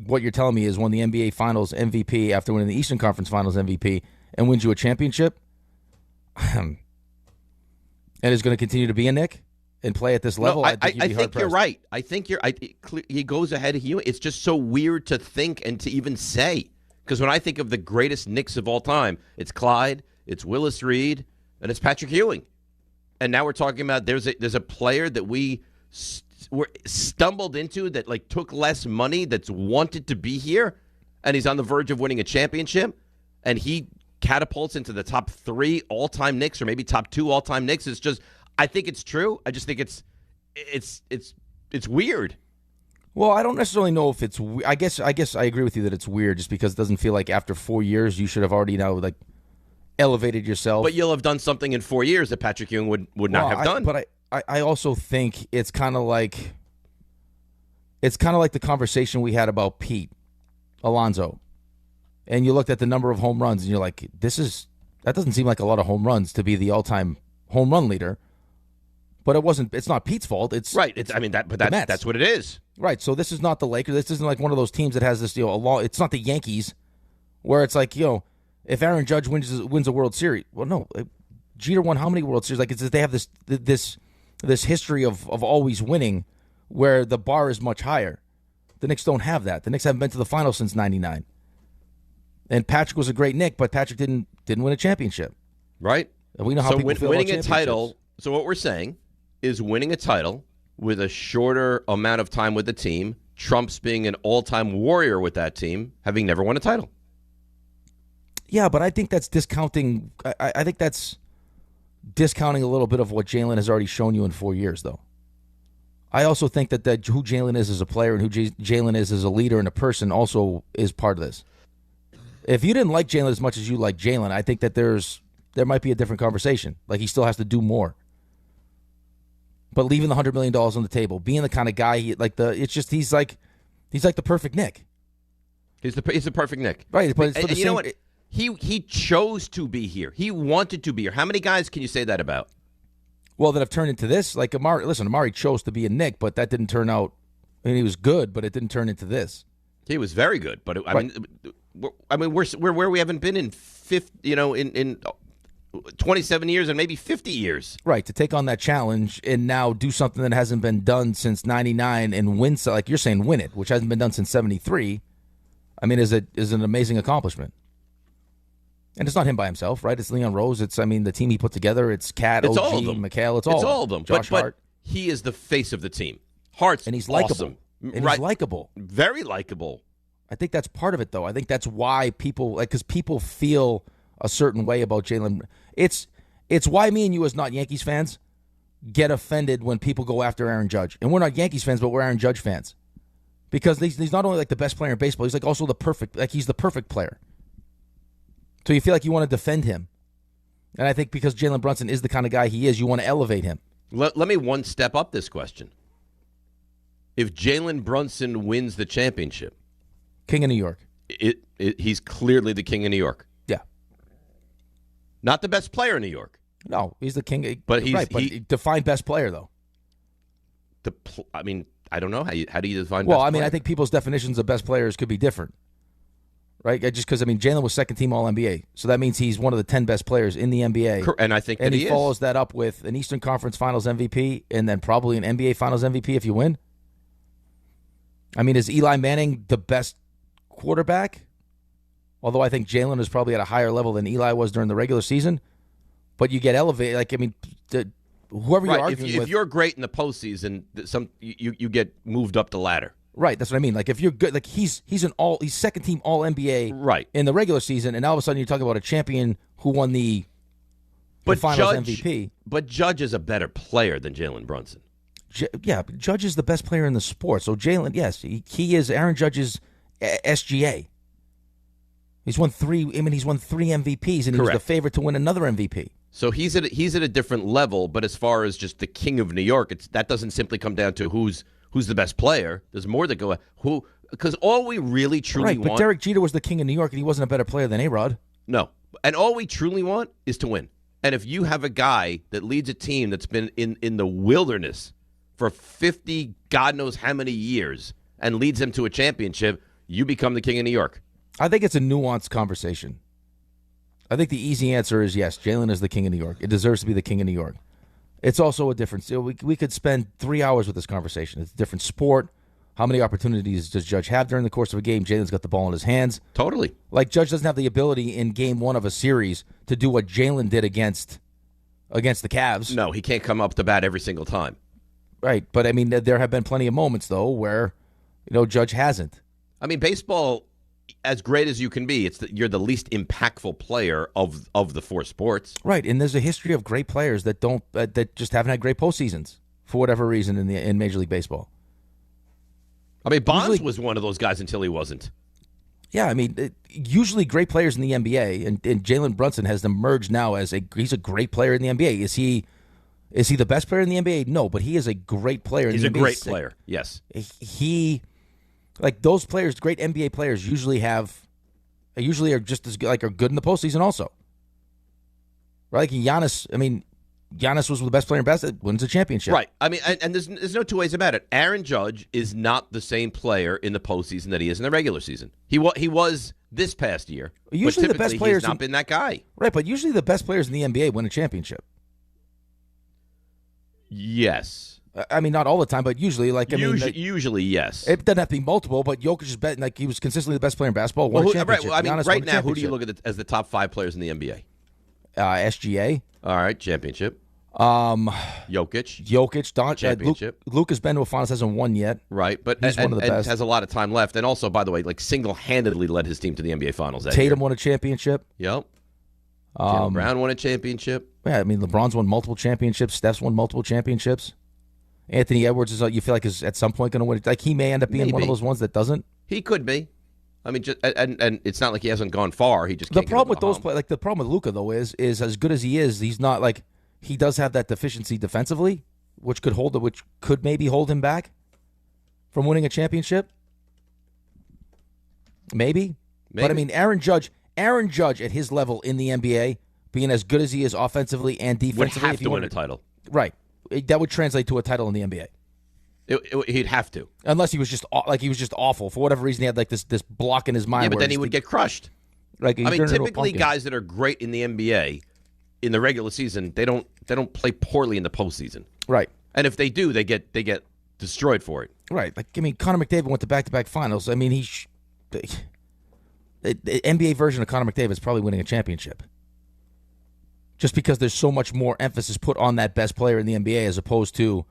What you're telling me is won the NBA Finals MVP after winning the Eastern Conference Finals MVP and wins you a championship, and is going to continue to be a Knick and play at this level. No, I think you're right. I think he goes ahead of you. It's just so weird to think and to even say, because when I think of the greatest Knicks of all time, it's Clyde, it's Willis Reed, and it's Patrick Ewing. And now we're talking about there's a player that we were stumbled into that took less money, that's wanted to be here, and he's on the verge of winning a championship, and he catapults into the top 3 all-time Knicks, or maybe top 2 all-time Knicks. It's just, I think it's true. I just think it's weird. Well, I don't necessarily know if it's. I guess I agree with you that it's weird, just because it doesn't feel like after 4 years you should have already elevated yourself. But you'll have done something in 4 years that Patrick Ewing would not have done. But I also think it's kind of like the conversation we had about Pete Alonso. And you looked at the number of home runs and you're like, that doesn't seem like a lot of home runs to be the all-time home run leader. But it's not Pete's fault. It's right. That's what it is. Right. So this is not the Lakers. This isn't like one of those teams that has this, it's not the Yankees where it's like, if Aaron Judge wins a World Series. Well, no. Jeter won how many World Series? It's they have this history of always winning where the bar is much higher. The Knicks don't have that. The Knicks haven't been to the finals since 99. And Patrick was a great Knick, but Patrick didn't win a championship. Right. And we know how people feel winning about a title. So what we're saying is winning a title with a shorter amount of time with the team trumps being an all-time warrior with that team, having never won a title. Yeah, but I think that's discounting. I think that's discounting a little bit of what Jalen has already shown you in 4 years, though. I also think that who Jalen is as a player and who Jalen is as a leader and a person also is part of this. If you didn't like Jalen as much as you like Jalen, I think that there might be a different conversation. He still has to do more. But leaving the $100 million on the table, being the kind of guy he's like the perfect Knick. He's the perfect Knick. Right, but and you know what? He chose to be here. He wanted to be here. How many guys can you say that about? Well, that have turned into this. Amari. Listen, Amari chose to be a Knick, but that didn't turn out. I mean, he was good, but it didn't turn into this. He was very good, but we're where we haven't been in 50, in 27 years and maybe 50 years. Right, to take on that challenge and now do something that hasn't been done since 99 and win, like you're saying, win it, which hasn't been done since 73. I mean, is an amazing accomplishment. And it's not him by himself, right? It's Leon Rose. It's, the team he put together. It's Cat, it's OG, all of them. McHale. It's all of them. Josh Hart. But he is the face of the team. Hart's and he's likable. Awesome. And he's likable. Very likable. I think that's part of it, though. I think that's why people, because people feel a certain way about Jalen. It's why me and you as not Yankees fans get offended when people go after Aaron Judge. And we're not Yankees fans, but we're Aaron Judge fans. Because he's not only the best player in baseball, he's also he's the perfect player. So you feel like you want to defend him. And I think because Jalen Brunson is the kind of guy he is, you want to elevate him. Let me one step up this question. If Jalen Brunson wins the championship, King of New York. He's clearly the king of New York. Yeah. Not the best player in New York. No, he's the king. But he's right, but define best player, though. I don't know. How do you define well, best player? I think people's definitions of best players could be different. Right? Just because, Jalen was second-team All-NBA. So that means he's one of the 10 best players in the NBA. And I think and that he follows that up with an Eastern Conference Finals MVP and then probably an NBA Finals MVP if you win. Is Eli Manning the best quarterback? Although I think Jalen is probably at a higher level than Eli was during the regular season. But you get elevated. Whoever you're arguing with. If you're great in the postseason, you get moved up the ladder. Right, that's what I mean. If you're good, he's second team All NBA right in the regular season, and all of a sudden you're talking about a champion who won the Finals MVP. But Judge is a better player than Jalen Brunson. Judge is the best player in the sport. So Jalen, yes, he is Aaron Judge's SGA. He's won 3. He's won 3 MVPs, and he was the favorite to win another MVP. So he's at a different level. But as far as just the king of New York, that doesn't simply come down to who's the best player. There's more that go because all we really truly want. But Derek Jeter was the king of New York, and he wasn't a better player than A-Rod. No, and all we truly want is to win. And if you have a guy that leads a team that's been in the wilderness for 50, God knows how many years, and leads them to a championship, you become the king of New York. I think it's a nuanced conversation. I think the easy answer is yes, Jalen is the king of New York. It deserves to be the king of New York. It's also a difference. We could spend 3 hours with this conversation. It's a different sport. How many opportunities does Judge have during the course of a game? Jalen's got the ball in his hands. Totally. Like, Judge doesn't have the ability in game one of a series to do what Jalen did against the Cavs. No, he can't come up to bat every single time. Right, but I mean, there have been plenty of moments, though, where, Judge hasn't. I mean, baseball, as great as you can be, you're the least impactful player of the four sports. Right, and there's a history of great players that don't that just haven't had great postseasons for whatever reason in Major League Baseball. I mean, Bonds was one of those guys until he wasn't. Yeah, I mean, usually great players in the NBA, and Jalen Brunson has emerged now as he's a great player in the NBA. Is he the best player in the NBA? No, but he is a great player in the NBA. He's a great player, yes. He, like those players, great NBA players usually are just as good, are good in the postseason also. Right? Like Giannis, Giannis was the best player in basketball, wins a championship. Right. I mean, and there's no two ways about it. Aaron Judge is not the same player in the postseason that he is in the regular season. He was this past year. Usually but the best players he's not been that guy. Right, but usually the best players in the NBA win a championship. Yes. I mean, not all the time, but usually, usually, yes. It doesn't have to be multiple, but Jokic is he was consistently the best player in basketball. Won a championship. Right now, who do you look at as the top 5 players in the NBA? SGA. All right, championship. Jokic, championship. Luke has been to a finals, hasn't won yet. Right, but he's one of the best. Has a lot of time left, and also, by the way, single-handedly led his team to the NBA finals. Tatum won a championship. Yep. Jaylen Brown won a championship. Yeah, I mean, LeBron's won multiple championships. Steph's won multiple championships. Anthony Edwards you feel like is at some point going to win. Like he may end up being one of those ones that doesn't. He could be. I mean, and it's not like he hasn't gone far. He just can't the problem with those players, the problem with Luka though is as good as he is, he's not he does have that deficiency defensively, which could maybe hold him back from winning a championship. Maybe. But I mean, Aaron Judge at his level in the NBA, being as good as he is offensively and defensively, would have to win a title. Right. That would translate to a title in the NBA. He'd have to, unless he was just awful for whatever reason. He had this block in his mind. Yeah, but then he would get crushed. Typically guys that are great in the NBA in the regular season, they don't play poorly in the postseason. Right. And if they do, they get destroyed for it. Right. Connor McDavid went to back-to-back finals. I mean, the NBA version of Connor McDavid is probably winning a championship. Just because there's so much more emphasis put on that best player in the NBA as opposed to,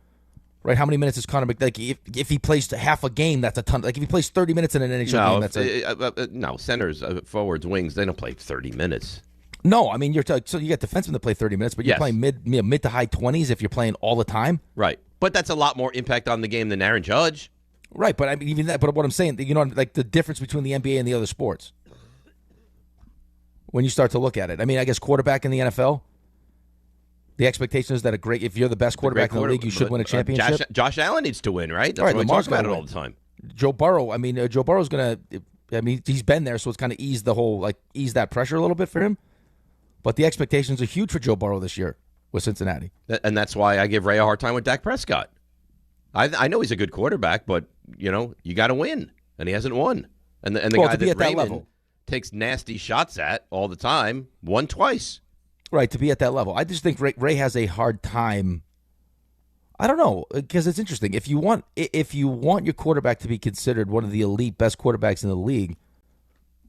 right? How many minutes is Connor McDavid? If he plays half a game, that's a ton. If he plays 30 minutes in an NHL game, that's no centers, forwards, wings. They don't play 30 minutes. No, I mean so you got defensemen that play 30 minutes, but you're playing mid to high 20s if you're playing all the time. Right, but that's a lot more impact on the game than Aaron Judge. Right, but I mean even that. But what I'm saying, the difference between the NBA and the other sports. When you start to look at it, I mean, I guess quarterback in the NFL, the expectation is that if you're the best quarterback in the league, you should win a championship. Josh Allen needs to win, right? That's what we talk about it all the time. Joe Burrow, Joe Burrow's going to, he's been there, so it's kind of eased that pressure a little bit for him. But the expectations are huge for Joe Burrow this year with Cincinnati. And that's why I give Ray a hard time with Dak Prescott. I know he's a good quarterback, but, you got to win, and he hasn't won. And the guy that Raymond takes nasty shots at all the time, won twice. Right, to be at that level. I just think Ray has a hard time. I don't know, because it's interesting. If you want your quarterback to be considered one of the elite best quarterbacks in the league,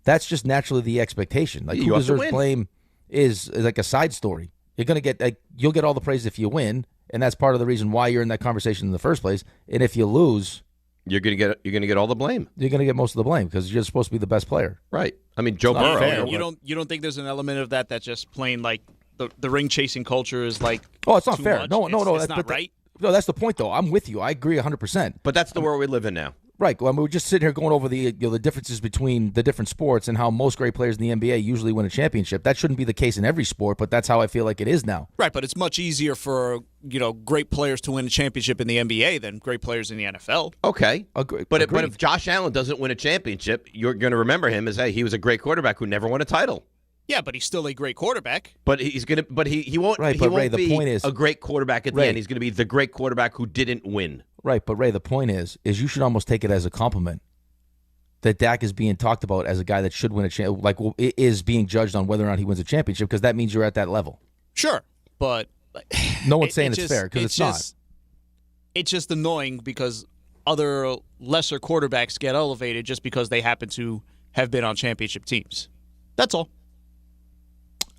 that's just naturally the expectation. Who deserves blame is like a side story. You're going to get you'll get all the praise if you win, and that's part of the reason why you're in that conversation in the first place. And if you lose, you're going to get all the blame. You're going to get most of the blame because you're supposed to be the best player. Right. I mean, Joe Burrow. You don't think there's an element of that's just plain the ring chasing culture is oh, it's not fair. Much. No, it's not right. No, that's the point though. I'm with you. I agree 100%. But that's the world we live in now. Right. Well, I mean, we're just sitting here going over the the differences between the different sports and how most great players in the NBA usually win a championship. That shouldn't be the case in every sport, but that's how I feel like it is now. Right, but it's much easier for great players to win a championship in the NBA than great players in the NFL. Okay, but if Josh Allen doesn't win a championship, you're going to remember him as he was a great quarterback who never won a title. Yeah, but he's still a great quarterback. But he's gonna. But he won't. Right, he but won't Ray, be the point is, a great quarterback at the Ray, end. He's going to be the great quarterback who didn't win. Right, but Ray, the point is you should almost take it as a compliment that Dak is being talked about as a guy that should win a championship. Like, is being judged on whether or not he wins a championship, because that means you're at that level. Sure, but no one's saying it's fair, because it's not. It's just annoying because other lesser quarterbacks get elevated just because they happen to have been on championship teams. That's all.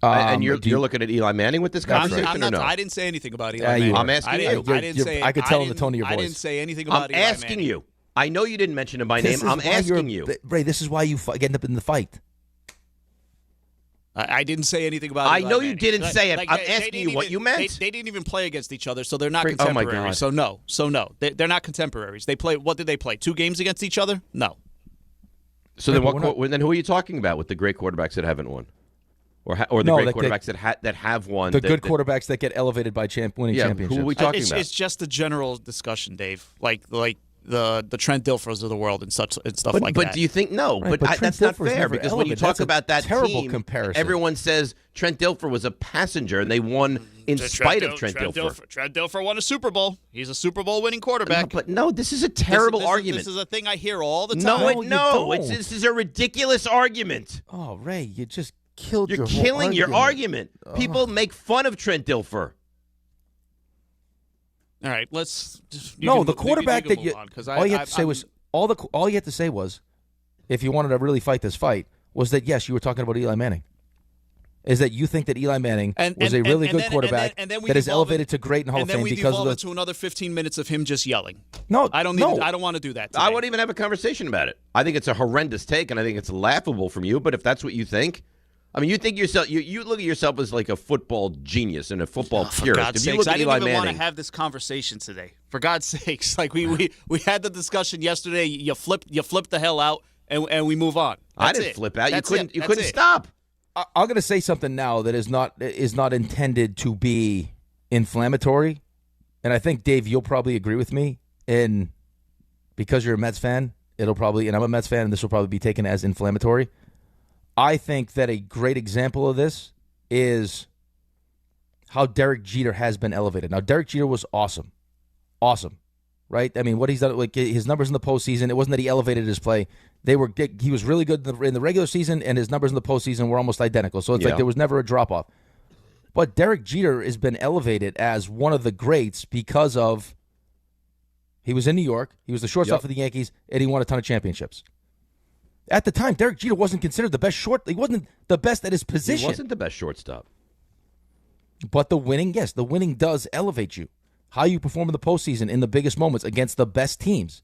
And you're looking at Eli Manning with this conversation, or no? I didn't say anything about Eli Manning. I'm asking you. I didn't say. I could tell in the tone of your voice. I didn't say anything about Eli Manning. I'm asking you. I know you didn't mention him by name. I'm asking you. Ray, this is why you get up in the fight. I didn't say anything about Eli know Manning. you didn't say it. I'm asking you what you meant. They didn't even play against each other, so they're not contemporaries. Oh my God. So no. They're not contemporaries. They play. What did they play? 2 games against each other? No. So then who are you talking about with the great quarterbacks that haven't won? Or the great quarterbacks that have won. The good quarterbacks that get elevated by winning championships. Who are we talking about? It's just a general discussion, Dave. Like the Trent Dilfers of the world and stuff like that. But do you think Right, but that's not fair, because when you talk about that terrible team, comparison. Everyone says Trent Dilfer was a passenger and they won in spite of Trent Dilfer. Trent Dilfer won a Super Bowl. He's a Super Bowl winning quarterback. No, this is a terrible argument. This is a thing I hear all the time. This is a ridiculous argument. Oh, Ray, you just killed You're your whole killing your argument. People make fun of Trent Dilfer. All right, let's. The quarterback that you all you had to say was, if you wanted to really fight this fight, was that yes, you were talking about Eli Manning. Is that you think that Eli Manning was a really good quarterback that is elevated to great in Hall of Fame because of into another 15 minutes of him just yelling. No, I don't want to do that today. I won't even have a conversation about it. I think it's a horrendous take, and I think it's laughable from you. But if that's what you think. I mean, you think yourself. You look at yourself as like a football genius and a football purist. For God's if you sakes, look at I didn't Eli even Manning, want to have this conversation today. For God's sakes, like we had the discussion yesterday. You flip the hell out, and we move on. I didn't flip out. You couldn't stop. I'm going to say something now that is not intended to be inflammatory, and I think Dave, you'll probably agree with me. And because you're a Mets fan, and I'm a Mets fan, and this will probably be taken as inflammatory. I think that a great example of this is how Derek Jeter has been elevated. Now, Derek Jeter was awesome, right? I mean, what he's done, like his numbers in the postseason, it wasn't that he elevated his play. He was really good in the regular season, and his numbers in the postseason were almost identical. So it's like there was never a drop-off. But Derek Jeter has been elevated as one of the greats because of he was in New York, he was the shortstop for the Yankees, and he won a ton of championships. At the time, Derek Jeter wasn't considered the best He wasn't the best at his position. He wasn't the best shortstop. But the winning does elevate you. How you perform in the postseason in the biggest moments against the best teams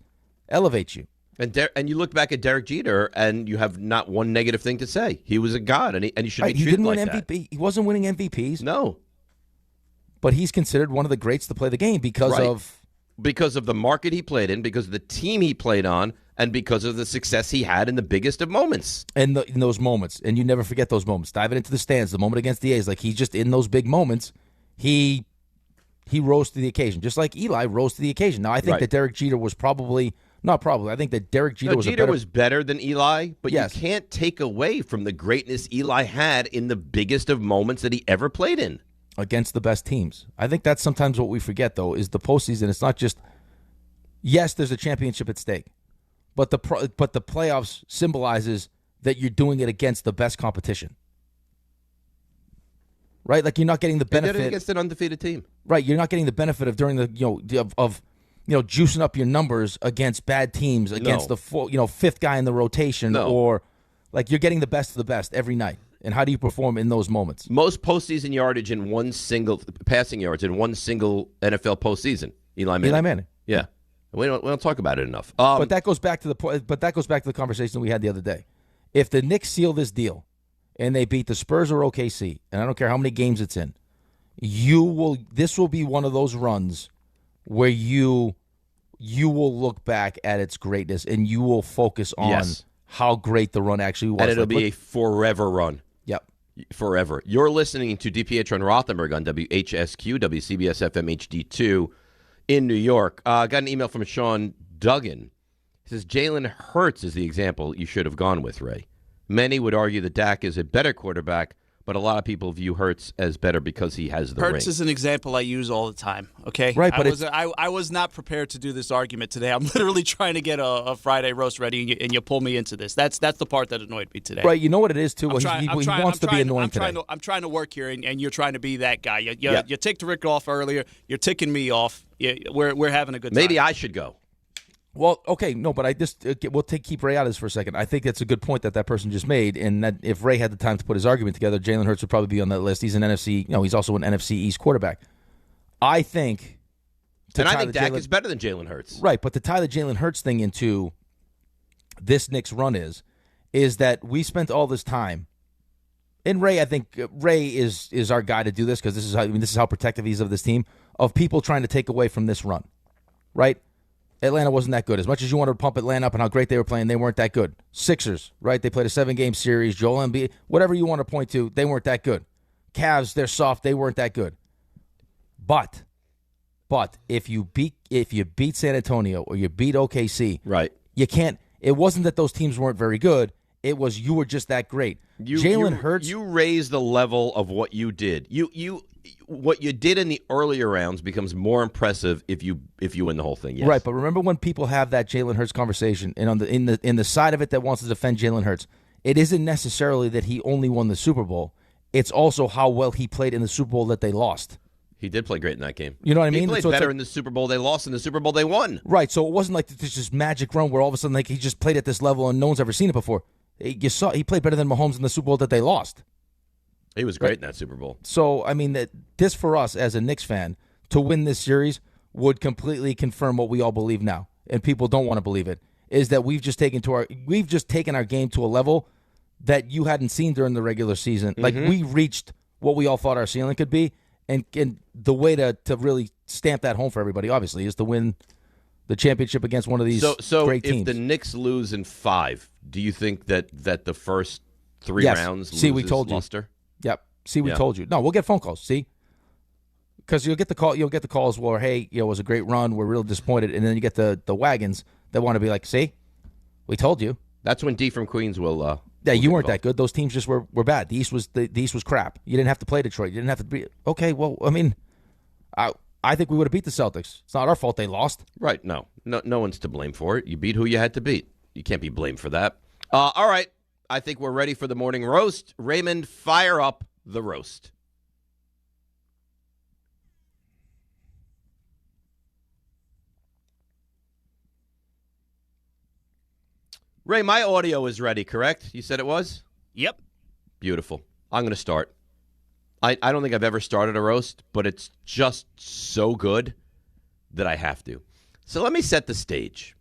elevates you. And you look back at Derek Jeter, and you have not one negative thing to say. He was a god, and he should be treated he didn't like win that. MVP. He wasn't winning MVPs. No. But he's considered one of the greats to play the game because of the market he played in, because of the team he played on, and because of the success he had in the biggest of moments. And in those moments, and you never forget those moments. Diving into the stands, the moment against the A's, like he's just in those big moments, he rose to the occasion, just like Eli rose to the occasion. Now, I think that Derek Jeter was I think that Derek Jeter was better than Eli, but you can't take away from the greatness Eli had in the biggest of moments that he ever played in. Against the best teams. I think that's sometimes what we forget, though, is the postseason. It's not just, yes, there's a championship at stake. But the playoffs symbolizes that you're doing it against the best competition, right? Like you're not getting the benefit. You did it against an undefeated team, right? You're not getting the benefit of during the juicing up your numbers against bad teams, against the fifth guy in the rotation, or like you're getting the best of the best every night. And how do you perform in those moments? Most postseason yardage in one single passing yards in one single NFL postseason. Eli Manning. Yeah. We don't talk about it enough. But that goes back to the conversation we had the other day. If the Knicks seal this deal and they beat the Spurs or OKC, and I don't care how many games it's in, this will be one of those runs where you you will look back at its greatness and you will focus on how great the run actually was. And it'll be a forever run. Yep. Forever. You're listening to DiPietro and Rothenberg on WHSQ, WCBS FM HD2 in New York. Got an email from Sean Duggan. He says, Jalen Hurts is the example you should have gone with, Ray. Many would argue that Dak is a better quarterback, but a lot of people view Hurts as better because he has the ring. Hurts is an example I use all the time, okay? Right, but I was not prepared to do this argument today. I'm literally trying to get a Friday roast ready, and you pull me into this. That's the part that annoyed me today. Right, you know what it is, too? He wants to be annoying today. I'm trying to work here, and you're trying to be that guy. You ticked Rick off earlier. You're ticking me off. We're having a good time. Maybe I should go. Well, okay, no, but I just we'll keep Ray out of this for a second. I think that's a good point that person just made, and that if Ray had the time to put his argument together, Jalen Hurts would probably be on that list. He's an NFC, he's also an NFC East quarterback. I think, I think Dak is better than Jalen Hurts, right? But to tie the Jalen Hurts thing into this Knicks run is that we spent all this time, and Ray, I think Ray is our guy to do this because this is how protective he's of this team, of people trying to take away from this run, right? Atlanta wasn't that good. As much as you wanted to pump Atlanta up and how great they were playing, they weren't that good. Sixers, right? They played a 7-game series. Joel Embiid, whatever you want to point to, they weren't that good. Cavs, they're soft. They weren't that good. But if you beat San Antonio or you beat OKC, right? You can't. It wasn't that those teams weren't very good. It was you were just that great. Jalen Hurts, you raised the level of what you did. What you did in the earlier rounds becomes more impressive if you win the whole thing. Yes. Right, but remember when people have that Jalen Hurts conversation, and on in the side of it that wants to defend Jalen Hurts, it isn't necessarily that he only won the Super Bowl. It's also how well he played in the Super Bowl that they lost. He did play great in that game. You know what I mean? He played better in the Super Bowl they lost, in the Super Bowl they won. Right, so it wasn't like this magic run where all of a sudden he just played at this level and no one's ever seen it before. You saw he played better than Mahomes in the Super Bowl that they lost. He was great in that Super Bowl. So, I mean, this for us as a Knicks fan, to win this series would completely confirm what we all believe now, and people don't want to believe it, is that we've just taken our game to a level that you hadn't seen during the regular season. Mm-hmm. Like, we reached what we all thought our ceiling could be, and the way to really stamp that home for everybody, obviously, is to win the championship against one of these great teams. So if the Knicks lose in 5, do you think that the first 3 rounds loses we told luster? Yep. See, we told you. No, we'll get phone calls. See, because you'll get the call. You'll get the calls where, hey, it was a great run. We're real disappointed, and then you get the wagons that want to be like, see, we told you. That's when D from Queens will. Yeah, you weren't that good. Those teams just were bad. The East was crap. You didn't have to play Detroit. You didn't have to be okay. Well, I mean, I think we would have beat the Celtics. It's not our fault they lost. Right? No one's to blame for it. You beat who you had to beat. You can't be blamed for that. All right. I think we're ready for the morning roast. Raymond, fire up the roast. Ray, my audio is ready, correct? You said it was? Yep. Beautiful. I'm going to start. I don't think I've ever started a roast, but it's just so good that I have to. So let me set the stage.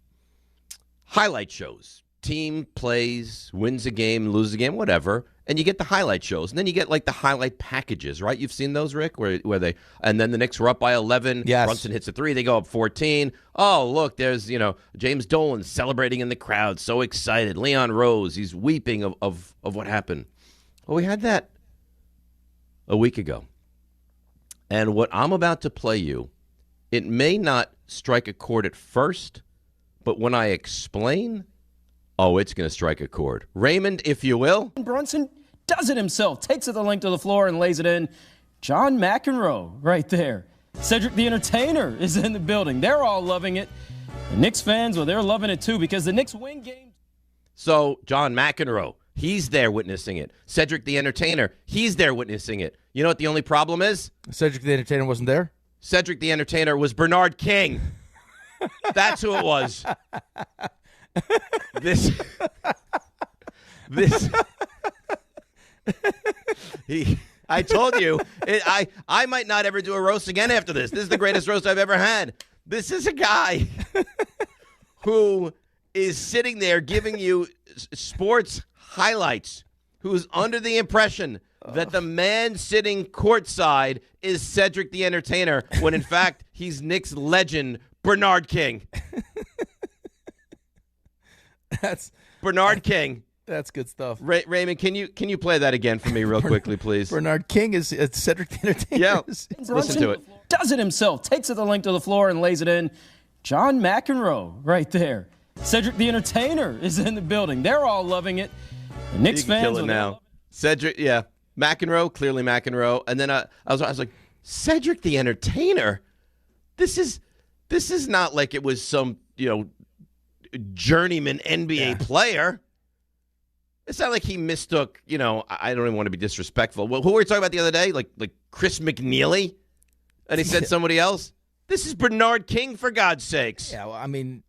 Highlight shows. Team plays, wins a game, loses a game, whatever, and you get the highlight shows. And then you get like the highlight packages, right? You've seen those, Rick, where they, and then the Knicks were up by 11. Yes. Brunson hits a 3, they go up 14. Oh, look, there's, James Dolan celebrating in the crowd, so excited. Leon Rose, he's weeping of what happened. Well, we had that a week ago. And what I'm about to play you, it may not strike a chord at first, but when I explain, it's going to strike a chord. Raymond, if you will. Brunson does it himself, takes it the length of the floor and lays it in. John McEnroe right there. Cedric the Entertainer is in the building. They're all loving it. The Knicks fans, they're loving it too because the Knicks win games. So, John McEnroe, he's there witnessing it. Cedric the Entertainer, he's there witnessing it. You know what the only problem is? Cedric the Entertainer wasn't there? Cedric the Entertainer was Bernard King. That's who it was. This I told you, I might not ever do a roast again after this. This is the greatest roast I've ever had. This is a guy who is sitting there giving you sports highlights, who's under the impression that the man sitting courtside is Cedric the Entertainer, when in fact he's Knicks legend Bernard King. That's Bernard King. That's good stuff. Raymond, can you play that again for me real quickly, please? Bernard King is Cedric the Entertainer. Yeah, listen to it. Does it himself. Takes it the length of the floor and lays it in. John McEnroe right there. Cedric the Entertainer is in the building. They're all loving it. The Knicks fans kill it now. Cedric, yeah. McEnroe, clearly McEnroe. And then I was like, Cedric the Entertainer? This is not like it was some, journeyman NBA player. It's not like he mistook, I don't even want to be disrespectful. Well, who were we talking about the other day? Like Chris McNeely? And he said somebody else? This is Bernard King, for God's sakes. Yeah, well, I mean,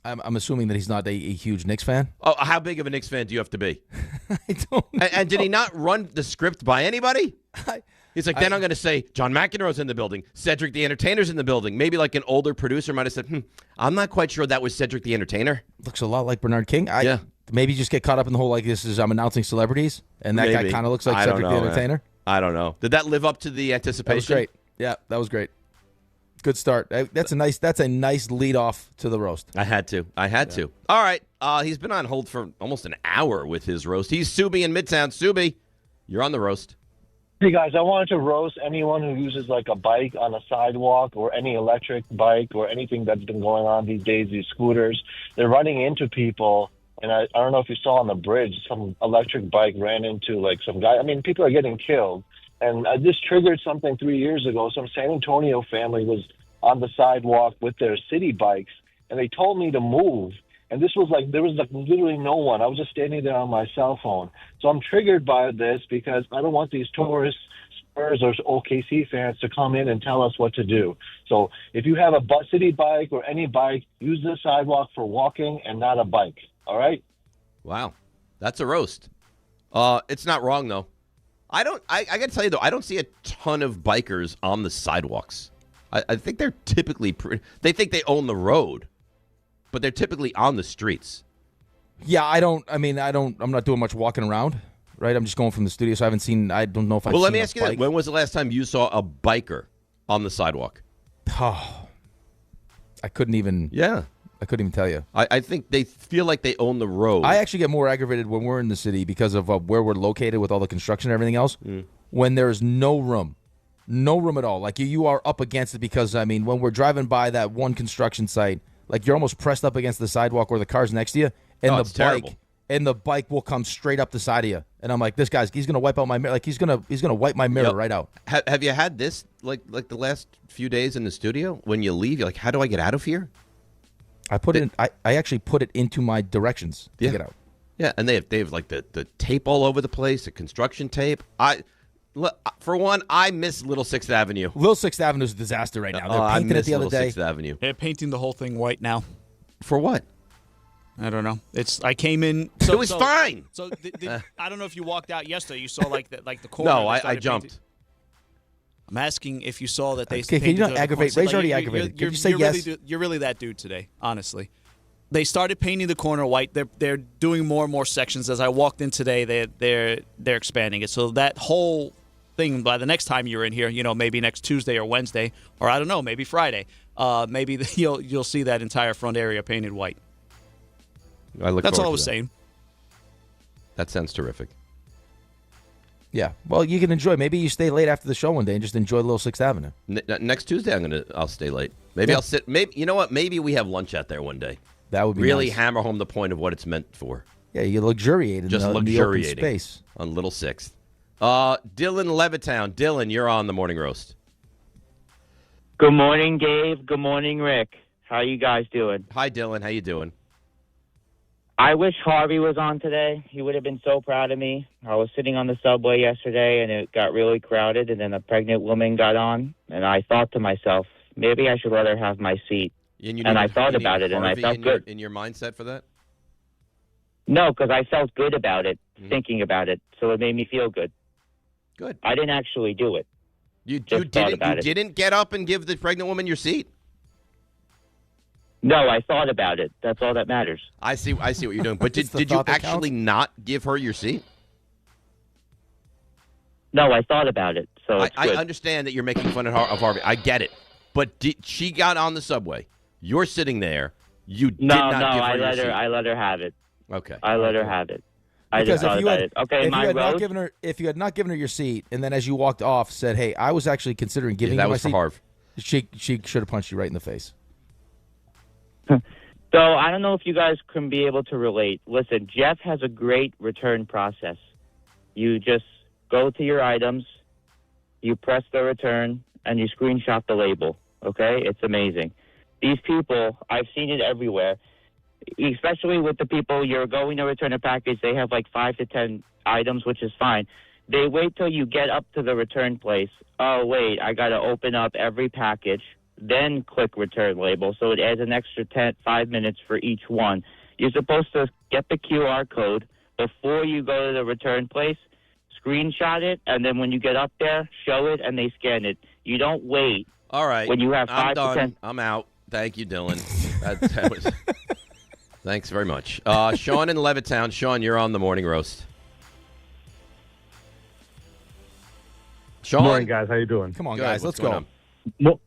I'm assuming that he's not a huge Knicks fan. Oh, how big of a Knicks fan do you have to be? I don't know. And did he not run the script by anybody? He's like, then I'm going to say John McEnroe's in the building. Cedric the Entertainer's in the building. Maybe like an older producer might have said, I'm not quite sure that was Cedric the Entertainer. Looks a lot like Bernard King. Yeah. Maybe just get caught up in the whole, I'm announcing celebrities, and that guy kind of looks like Cedric the Entertainer. I don't know. Did that live up to the anticipation? That was great. Yeah, that was great. Good start. That's a nice lead off to the roast. I had to. All right. He's been on hold for almost an hour with his roast. He's Subi in Midtown. Subi, you're on the roast. Hey, guys, I wanted to roast anyone who uses like a bike on a sidewalk or any electric bike or anything that's been going on these days, these scooters. They're running into people. And I don't know if you saw on the bridge, some electric bike ran into like some guy. I mean, people are getting killed. And this triggered something 3 years ago. Some San Antonio family was on the sidewalk with their city bikes, and they told me to move. And this was there was literally no one. I was just standing there on my cell phone. So I'm triggered by this because I don't want these tourists, Spurs or OKC fans to come in and tell us what to do. So if you have a city bike or any bike, use the sidewalk for walking and not a bike. All right? Wow. That's a roast. It's not wrong, though. I got to tell you, though, I don't see a ton of bikers on the sidewalks. I think they're typically they think they own the road, but they're typically on the streets. Yeah, I'm not doing much walking around, right? I'm just going from the studio, so I don't know if I've seen Well, let me ask you this. When was the last time you saw a biker on the sidewalk? Oh, I couldn't even tell you. I think they feel like they own the road. I actually get more aggravated when we're in the city because of where we're located with all the construction and everything else, when there's no room. No room at all. Like, you are up against it because, when we're driving by that one construction site, like, you're almost pressed up against the sidewalk or the car's next to you, and the bike will come straight up the side of you. And I'm like, he's going to wipe out my mirror. Like, he's going to wipe my mirror right out. Have you had this, like the last few days in the studio? When you leave, you're like, how do I get out of here? I actually put it into my directions to get out. Yeah, and they have like the tape all over the place, the construction tape. For one, I miss Little 6th Avenue. Little 6th Avenue is a disaster right now. They're painting it the other day. 6th Avenue. They're painting the whole thing white now. For what? I don't know. I came in. It was fine. So I don't know if you walked out yesterday. You saw the corner. No, I jumped. Painting. I'm asking if you saw that they. Okay, can you not aggravate? Ray's already aggravated. Can you say yes? You're really that dude today, honestly. They started painting the corner white. They're doing more and more sections. As I walked in today, they're expanding it. So that whole thing, by the next time you're in here, maybe next Tuesday or Wednesday, or I don't know, maybe Friday, maybe you'll see that entire front area painted white. That's all I was saying. That sounds terrific. Yeah. Well, you can enjoy. Maybe you stay late after the show one day and just enjoy Little 6th Avenue. Next Tuesday, I'll stay late. Maybe I'll sit. Maybe you know what? Maybe we have lunch out there one day. That would be really nice. Hammer home the point of what it's meant for. Yeah, you luxuriate in the open space on Little 6th. Dylan Levittown. Dylan, you're on the morning roast. Good morning, Dave. Good morning, Rick. How you guys doing? Hi, Dylan. How you doing? I wish Harvey was on today. He would have been so proud of me. I was sitting on the subway yesterday, and it got really crowded, and then a pregnant woman got on, and I thought to myself, maybe I should let her have my seat. And I thought about it, and I felt good. In your mindset for that? No, because I felt good about it, thinking about it, so it made me feel good. Good. I didn't actually do it. You didn't get up and give the pregnant woman your seat? No, I thought about it. That's all that matters. I see what you're doing. But did you actually not give her your seat? No, I thought about it. So I understand that you're making fun of Harvey. I get it. But she got on the subway. You're sitting there. You did No, not give her I your let her. seat. I let her have it. Okay. I let her have it. I Because just thought about it. Okay, my roast. If you had not given her your seat, and then as you walked off said, "Hey, I was actually considering giving that you my was for seat," Harv. she should have punched you right in the face. So I don't know if you guys can be able to relate. Listen, Jeff has a great return process. You just go to your items, you press the return, and you screenshot the label. Okay? It's amazing. These people, I've seen it everywhere, especially with the people you're going to return a package. They have like 5 to 10 items, which is fine. They wait till you get up to the return place. Oh, wait, I got to open up every package, then click return label. So it adds an extra 5 minutes for each one. You're supposed to get the QR code before you go to the return place, screenshot it, and then when you get up there, show it, and they scan it. You don't wait. All right. When you have I'm 5 done. to 10. I'm out. Thank you, Dylan. that was. Thanks very much. Sean in Levittown. Sean, you're on the morning roast. Sean. Good morning, guys. How you doing? Come on, Good. guys. What's Let's going go. on?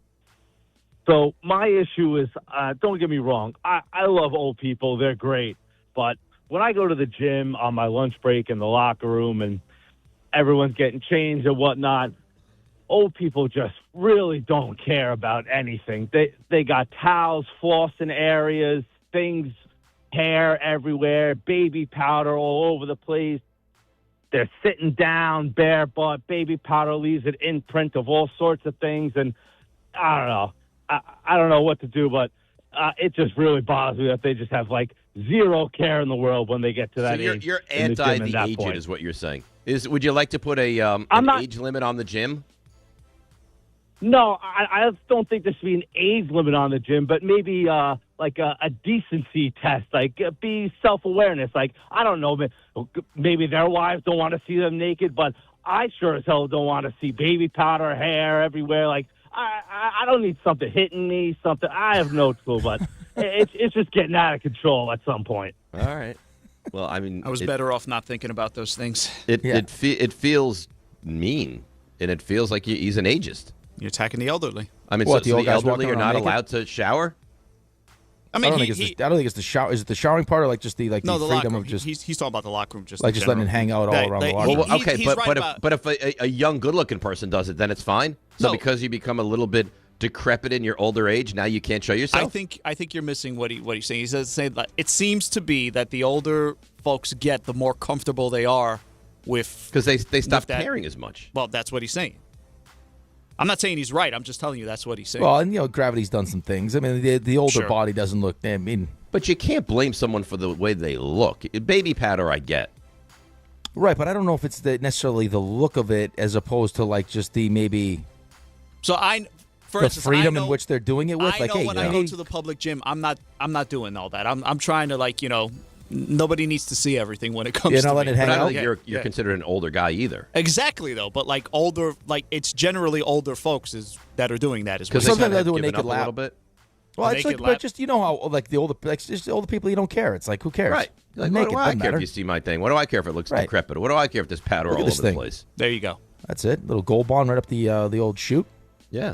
So my issue is, don't get me wrong, I love old people. They're great. But when I go to the gym on my lunch break in the locker room and everyone's getting changed and whatnot, old people just really don't care about anything. They got towels, flossing areas, things, hair everywhere, baby powder all over the place. They're sitting down, bare butt. Baby powder leaves an imprint of all sorts of things. And I don't know. I don't know what to do, but it just really bothers me that they just have, like, zero care in the world when they get to that age. You're in the anti gym at the that aged point. is what you're saying. Would you like to put an age limit on the gym? No, I don't think there should be an age limit on the gym, but maybe like a decency test, like be self-awareness. Like, I don't know, maybe their wives don't want to see them naked, but I sure as hell don't want to see baby powder, hair everywhere. Like, I don't need something hitting me, something. I have no clue, but it's just getting out of control at some point. All right. Well, I mean, I was better off not thinking about those things. It feels mean, and it feels like he's an ageist. You're attacking the elderly. I mean, What, so the old the guys elderly walking are around not naked? allowed to shower? I mean, I don't think it's the shower. Is it the showering part or like just the no, the freedom locker room. of just He's talking about the locker room, just like in just letting it general. hang out all around the locker room? Well, okay, he's but right but if a young, good-looking person does it, then it's fine. So No. because you become a little bit decrepit in your older age, now you can't show yourself. I think you're missing what he's saying. He says that it seems to be that the older folks get, the more comfortable they are with because they stop with that. caring as much. Well, that's what he's saying. I'm not saying he's right. I'm just telling you that's what he's saying. Well, and gravity's done some things. I mean, the older Sure. body doesn't look. I mean, But you can't blame someone for the way they look. Baby powder, I get. right? But I don't know if it's necessarily the look of it as opposed to like just the maybe. So for the instance, freedom I know, in which they're doing it with. I like, know hey, when I go to the public gym, I'm not doing all that. I'm trying to nobody needs to see everything when it comes You're to not me. letting it hang But I don't out? think you're considered an older guy either. Exactly though, but like older, like it's generally older folks that are doing that as well. Because sometimes kinda they'll do a given naked up a lap. little bit. Well, A it's like, naked but lap? just how like the older, just older people, you don't care. It's like, who cares? Right. Like, Naked, what do I doesn't care matter. if you see my thing? What do I care if it looks Right. decrepit? What do I care if there's powder Look at all this over the thing. place? There you go. That's it. Little gold bond right up the old chute. Yeah.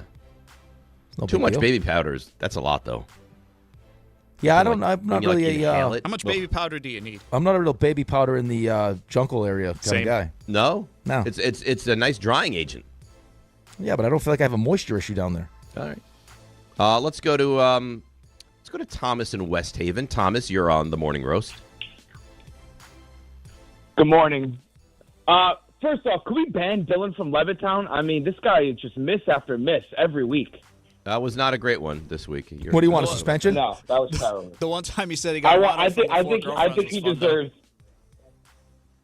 No Too big much deal. baby powders. That's a lot, though. Yeah, I When, don't. I'm not when you, really inhale a. it. How much baby powder do you need? I'm not a real baby powder in the jungle area kind Same. of guy. No? No. It's a nice drying agent. Yeah, but I don't feel like I have a moisture issue down there. All right. Let's go to Thomas in West Haven. Thomas, you're on the morning roast. Good morning. First off, could we ban Dylan from Levittown? I mean, this guy is just miss after miss every week. That was not a great one this week. What do you want, a suspension? No, that was terrible. The one time he said he got. I think he deserves.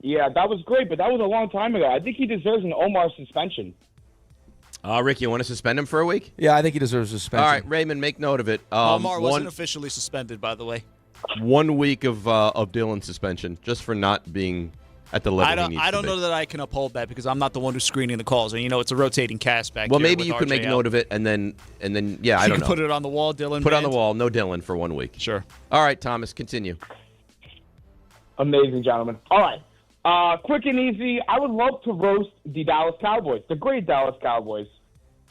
Yeah, that was great, but that was a long time ago. I think he deserves an Omar suspension. Rick, you want to suspend him for a week? Yeah, I think he deserves a suspension. All right, Raymond, make note of it. Omar wasn't officially suspended, by the way. 1 week of Dylan suspension just for not being at the level he needs I don't to be. know that I can uphold that because I'm not the one who's screening the calls, and it's a rotating cast back Well, here maybe with you could make RJ note out. of it, and then I don't know. You can put it on the wall, Dylan. Put it on banned. the wall. No Dylan for 1 week. Sure. All right, Thomas, continue. Amazing, gentlemen. All right. Quick and easy. I would love to roast the Dallas Cowboys, the great Dallas Cowboys.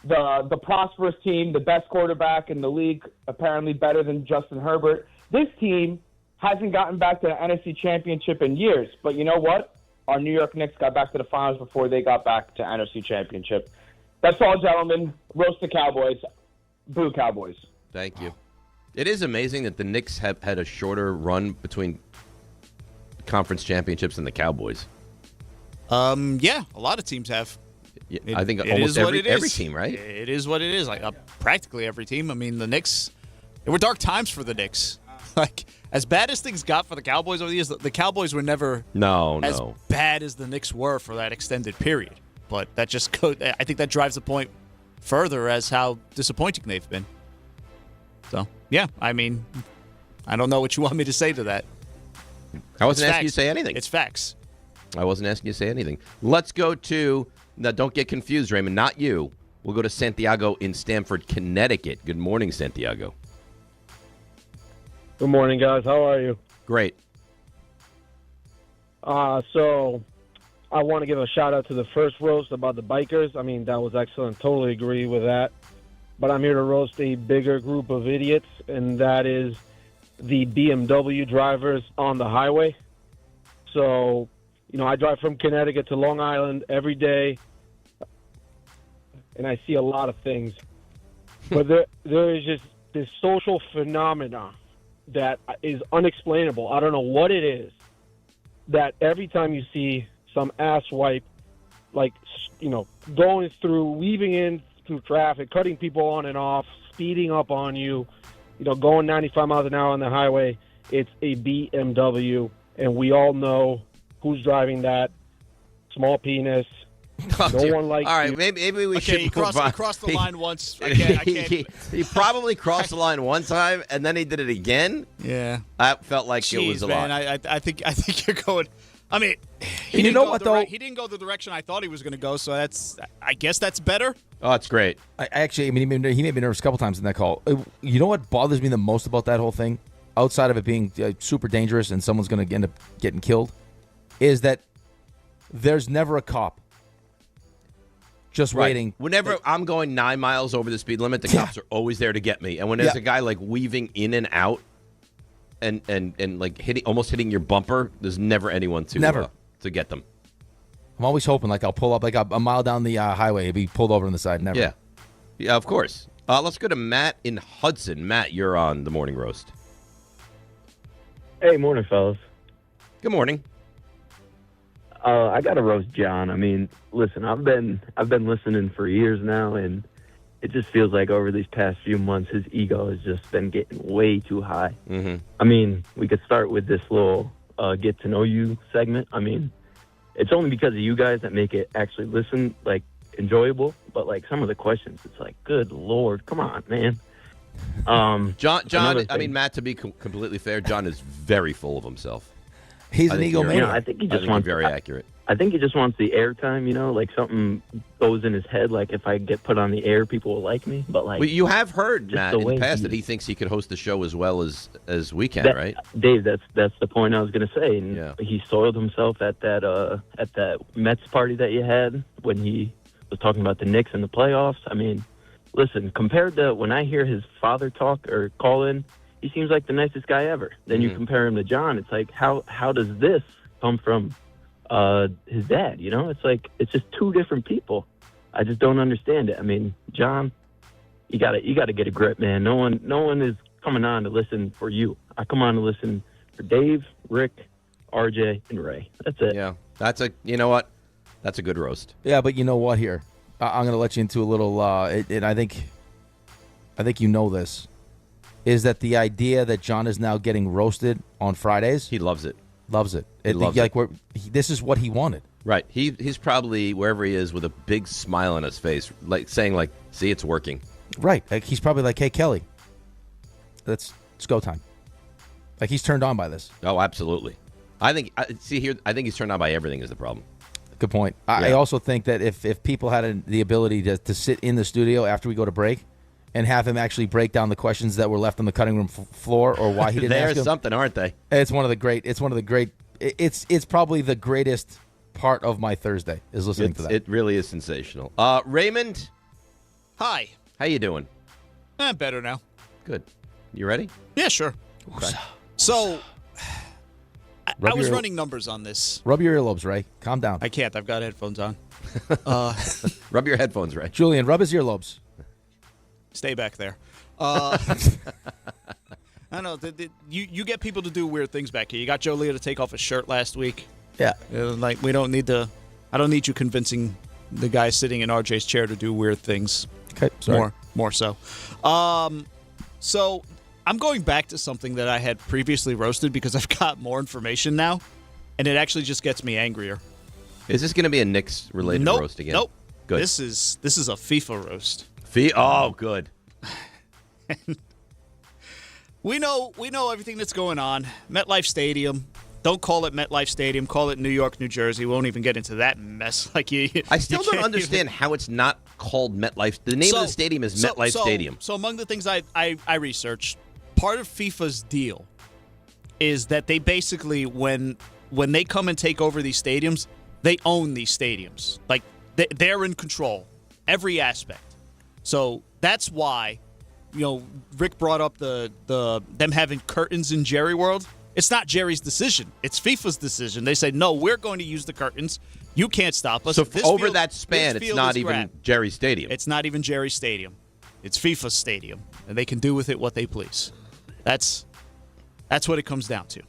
the prosperous team, the best quarterback in the league, apparently better than Justin Herbert. This team hasn't gotten back to the NFC Championship in years. But you know what? Our New York Knicks got back to the finals before they got back to NFC Championship. That's all, gentlemen. Roast the Cowboys. Boo Cowboys. Thank you. It is amazing that the Knicks have had a shorter run between conference championships than the Cowboys. Yeah, a lot of teams have. I think almost every team, right? It is what it is. Like practically every team. I mean, the Knicks. There were dark times for the Knicks. Like as bad as things got for the Cowboys over the years, the Cowboys were never as bad as the Knicks were for that extended period. But that just I think that drives the point further as how disappointing they've been. So yeah, I mean, I don't know what you want me to say to that. I wasn't asking you to say anything. It's facts. I wasn't asking you to say anything. Let's go to. Now, don't get confused, Raymond. Not you. We'll go to Santiago in Stamford, Connecticut. Good morning, Santiago. Good morning, guys. How are you? Great. So I want to give a shout-out to the first roast about the bikers. I mean, that was excellent. Totally agree with that. But I'm here to roast a bigger group of idiots, and that is the BMW drivers on the highway. So, I drive from Connecticut to Long Island every day, and I see a lot of things. But there is just this social phenomenon that is unexplainable. I don't know what it is, that every time you see some asswipe, going through, weaving in through traffic, cutting people on and off, speeding up on you, going 95 miles an hour on the highway, it's a BMW, and we all know who's driving that. Small penis. No one likes you. All right, maybe we should he crossed the line once. I can't. He probably crossed the line one time, and then he did it again. Yeah. That felt like it was a lot. I think you're going. I mean, he didn't go the direction I thought he was going to go, so I guess that's better. Oh, it's great. He made me nervous a couple times in that call. You know what bothers me the most about that whole thing, outside of it being super dangerous and someone's going to end up getting killed, is that there's never a cop just waiting. Whenever I'm going 9 miles over the speed limit, the cops are always there to get me. And when there's a guy weaving in and out and almost hitting your bumper, there's never anyone to get them. I'm always hoping I'll pull up a mile down the highway and be pulled over on the side. Never. Yeah, of course. Let's go to Matt in Hudson. Matt, you're on the Morning Roast. Hey, morning, fellas. Good morning. I got to roast John. I mean, listen, I've been listening for years now, and it just feels like over these past few months, his ego has just been getting way too high. Mm-hmm. I mean, we could start with this little get to know you segment. I mean, it's only because of you guys that make it actually listen enjoyable. But some of the questions, it's good Lord, come on, man. John. I mean, Matt. To be completely fair, John is very full of himself. He's an egomaniac. I think he just wants very accurate. I think he just wants the airtime. Something goes in his head. If I get put on the air, people will like me. But well, you have heard Matt in the past that he thinks he could host the show as well as we can, right? Dave, that's the point I was going to say. And he soiled himself at that Mets party that you had when he was talking about the Knicks and the playoffs. I mean, listen, compared to when I hear his father talk or call in, he seems like the nicest guy ever. Then you compare him to John. It's how does this come from his dad? It's just two different people. I just don't understand it. I mean, John, you gotta get a grip, man. No one is coming on to listen for you. I come on to listen for Dave, Rick, RJ, and Ray. That's it. Yeah, you know what? That's a good roast. Yeah, but you know what? Here, I'm gonna let you into a little. And I think you know this. Is that the idea that John is now getting roasted on Fridays? He loves it. Loves it. This is what he wanted. Right. He's probably wherever he is with a big smile on his face, saying see, it's working. Right. He's probably like, hey, Kelly, it's go time. He's turned on by this. Oh, absolutely. I think he's turned on by everything is the problem. Good point. Yeah. I also think that if people had the ability to sit in the studio after we go to break and have him actually break down the questions that were left on the cutting room floor or why he didn't ask them. There's something, aren't they? It's probably the greatest part of my Thursday is listening to that. It really is sensational. Raymond, Hi. How you doing? Better now. Good. You ready? Yeah, sure. Okay. So, I Rub was your- running numbers on this. Rub your earlobes, Ray. Calm down. I can't. I've got headphones on. Rub your headphones, Ray. Julian, rub his earlobes. Stay back there. I don't know. You get people to do weird things back here. You got Joe Leo to take off his shirt last week. Yeah. Like, we don't need to. I don't need you convincing the guy sitting in RJ's chair to do weird things. Okay, sorry. More so. So I'm going back to something that I had previously roasted because I've got more information now, and it actually just gets me angrier. Is this going to be a Knicks-related roast again? Nope. Good. This is a FIFA roast. Oh, good. We know everything that's going on. MetLife Stadium. Don't call it MetLife Stadium. Call it New York, New Jersey. We won't even get into that mess. I still don't understand how it's not called MetLife. The name of the stadium is MetLife Stadium. So among the things I researched, part of FIFA's deal is that they basically, when they come and take over these stadiums, they own these stadiums. Like, they're in control, every aspect. So that's why, Rick brought up them having curtains in Jerry World. It's not Jerry's decision. It's FIFA's decision. They say, no, we're going to use the curtains. You can't stop us. So over that span, it's not even grabbed. Jerry's Stadium. It's not even Jerry's Stadium. It's FIFA's stadium, and they can do with it what they please. That's what it comes down to.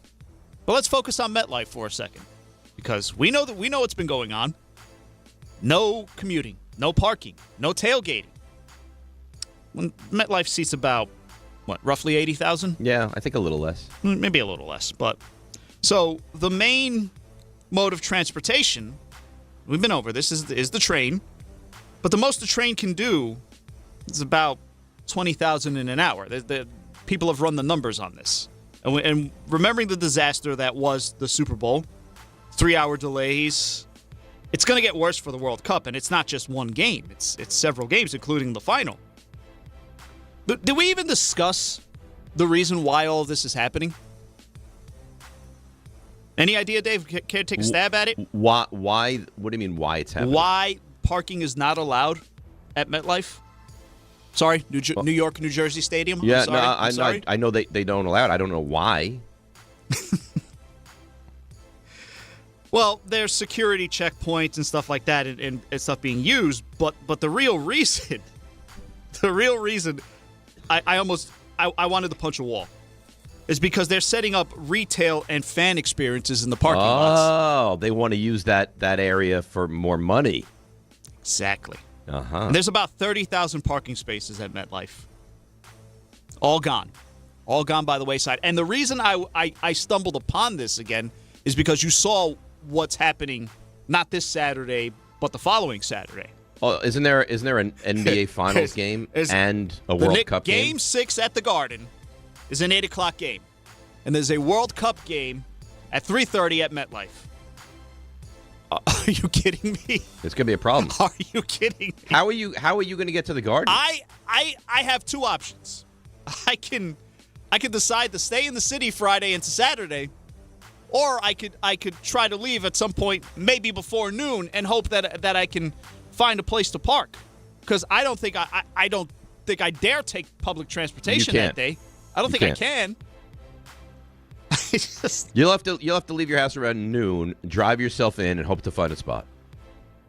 But let's focus on MetLife for a second, because we know what's been going on. No commuting, no parking, no tailgating. When MetLife seats about, roughly 80,000? Yeah, I think a little less. Maybe a little less. But so the main mode of transportation, we've been over this, is the train. But the most the train can do is about 20,000 in an hour. The people have run the numbers on this. And remembering the disaster that was the Super Bowl, 3-hour delays, it's going to get worse for the World Cup. And it's not just one game. It's several games, including the final. Did we even discuss the reason why all of this is happening? Any idea, Dave? Care to take a stab at it? Why? What do you mean, why it's happening? Why parking is not allowed at MetLife? Sorry, New York, New Jersey Stadium? Yeah, I'm sorry. I know they don't allow it. I don't know why. Well, there's security checkpoints and stuff like that and stuff being used, but the real reason... I wanted to punch a wall. Is because they're setting up retail and fan experiences in the parking lots. Oh, they want to use that area for more money. Exactly. Uh-huh. And there's about 30,000 parking spaces at MetLife. All gone. All gone by the wayside. And the reason I stumbled upon this again is because you saw what's happening not this Saturday, but the following Saturday. Oh, isn't there an NBA Finals game and a World Cup game? Game 6 at the Garden is an 8 o'clock game. And there's a World Cup game at 3:30 at MetLife. Are you kidding me? It's going to be a problem. Are you kidding me? How are you going to get to the Garden? I have two options. I can decide to stay in the city Friday into Saturday, or I could try to leave at some point, maybe before noon, and hope that I can find a place to park, because I don't think I dare take public transportation that day. I don't think I can. You'll have to leave your house around noon, drive yourself in, and hope to find a spot.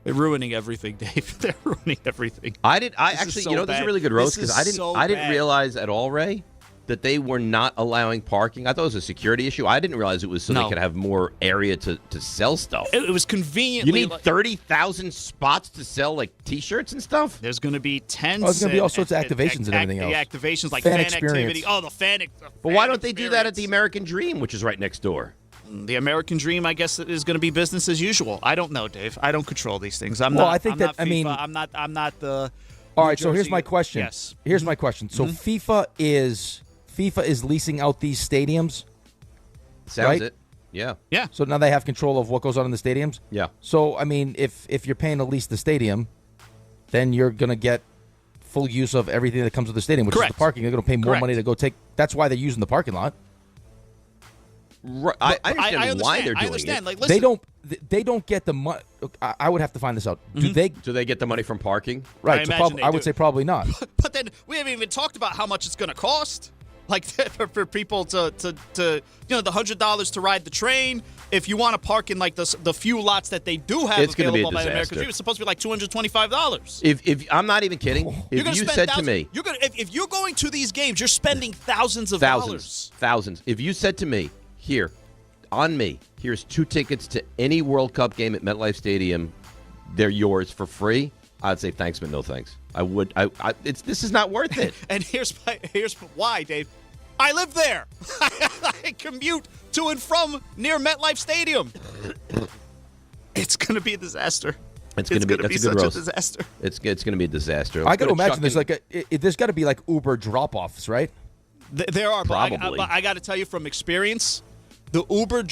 They're ruining everything, Dave. They're ruining everything. This is a really good roast because I didn't realize at all, Ray, that they were not allowing parking. I thought it was a security issue. I didn't realize it was so they could have more area to sell stuff. It was conveniently. You need 30,000 spots to sell like T-shirts and stuff? There's going to be tents. There's going to be all sorts of activations and everything else. Activations like fan activity. Oh, the fan. But why don't they do that at the American Dream, which is right next door? The American Dream, I guess, is going to be business as usual. I don't know, Dave. I don't control these things. I'm not the. All right. So here's my question. Yes. Here's my question. So FIFA is leasing out these stadiums. Sounds right? it. Yeah. Yeah. So now they have control of what goes on in the stadiums? Yeah. So, I mean, if you're paying to lease the stadium, then you're going to get full use of everything that comes with the stadium, which is the parking. They're going to pay more money to go take. That's why they're using the parking lot. Right. I understand why they're doing it. Like, listen. They don't get the money. I would have to find this out. Mm-hmm. Do they get the money from parking? Right. I would say probably not. But then we haven't even talked about how much it's going to cost. Like for people to the $100 to ride the train. If you want to park in like the few lots that they do have It's gonna be a available by the American disaster. Dream, it's supposed to be like $225. If I'm not even kidding, You're if gonna you spend said to thousands- me, if you're going to these games, you're spending thousands of dollars. thousands. If you said to me, here, on me, here's 2 tickets to any World Cup game at MetLife Stadium, they're yours for free, I'd say thanks, but no thanks. I would. This is not worth it. And here's why, Dave. I live there. I commute to and from near MetLife Stadium. It's going to be a disaster. It's going to be such roast. a disaster. It's going to be a disaster. I got to imagine there's got to be like Uber drop-offs, right? There are, Probably. but I got to tell you from experience, the Uber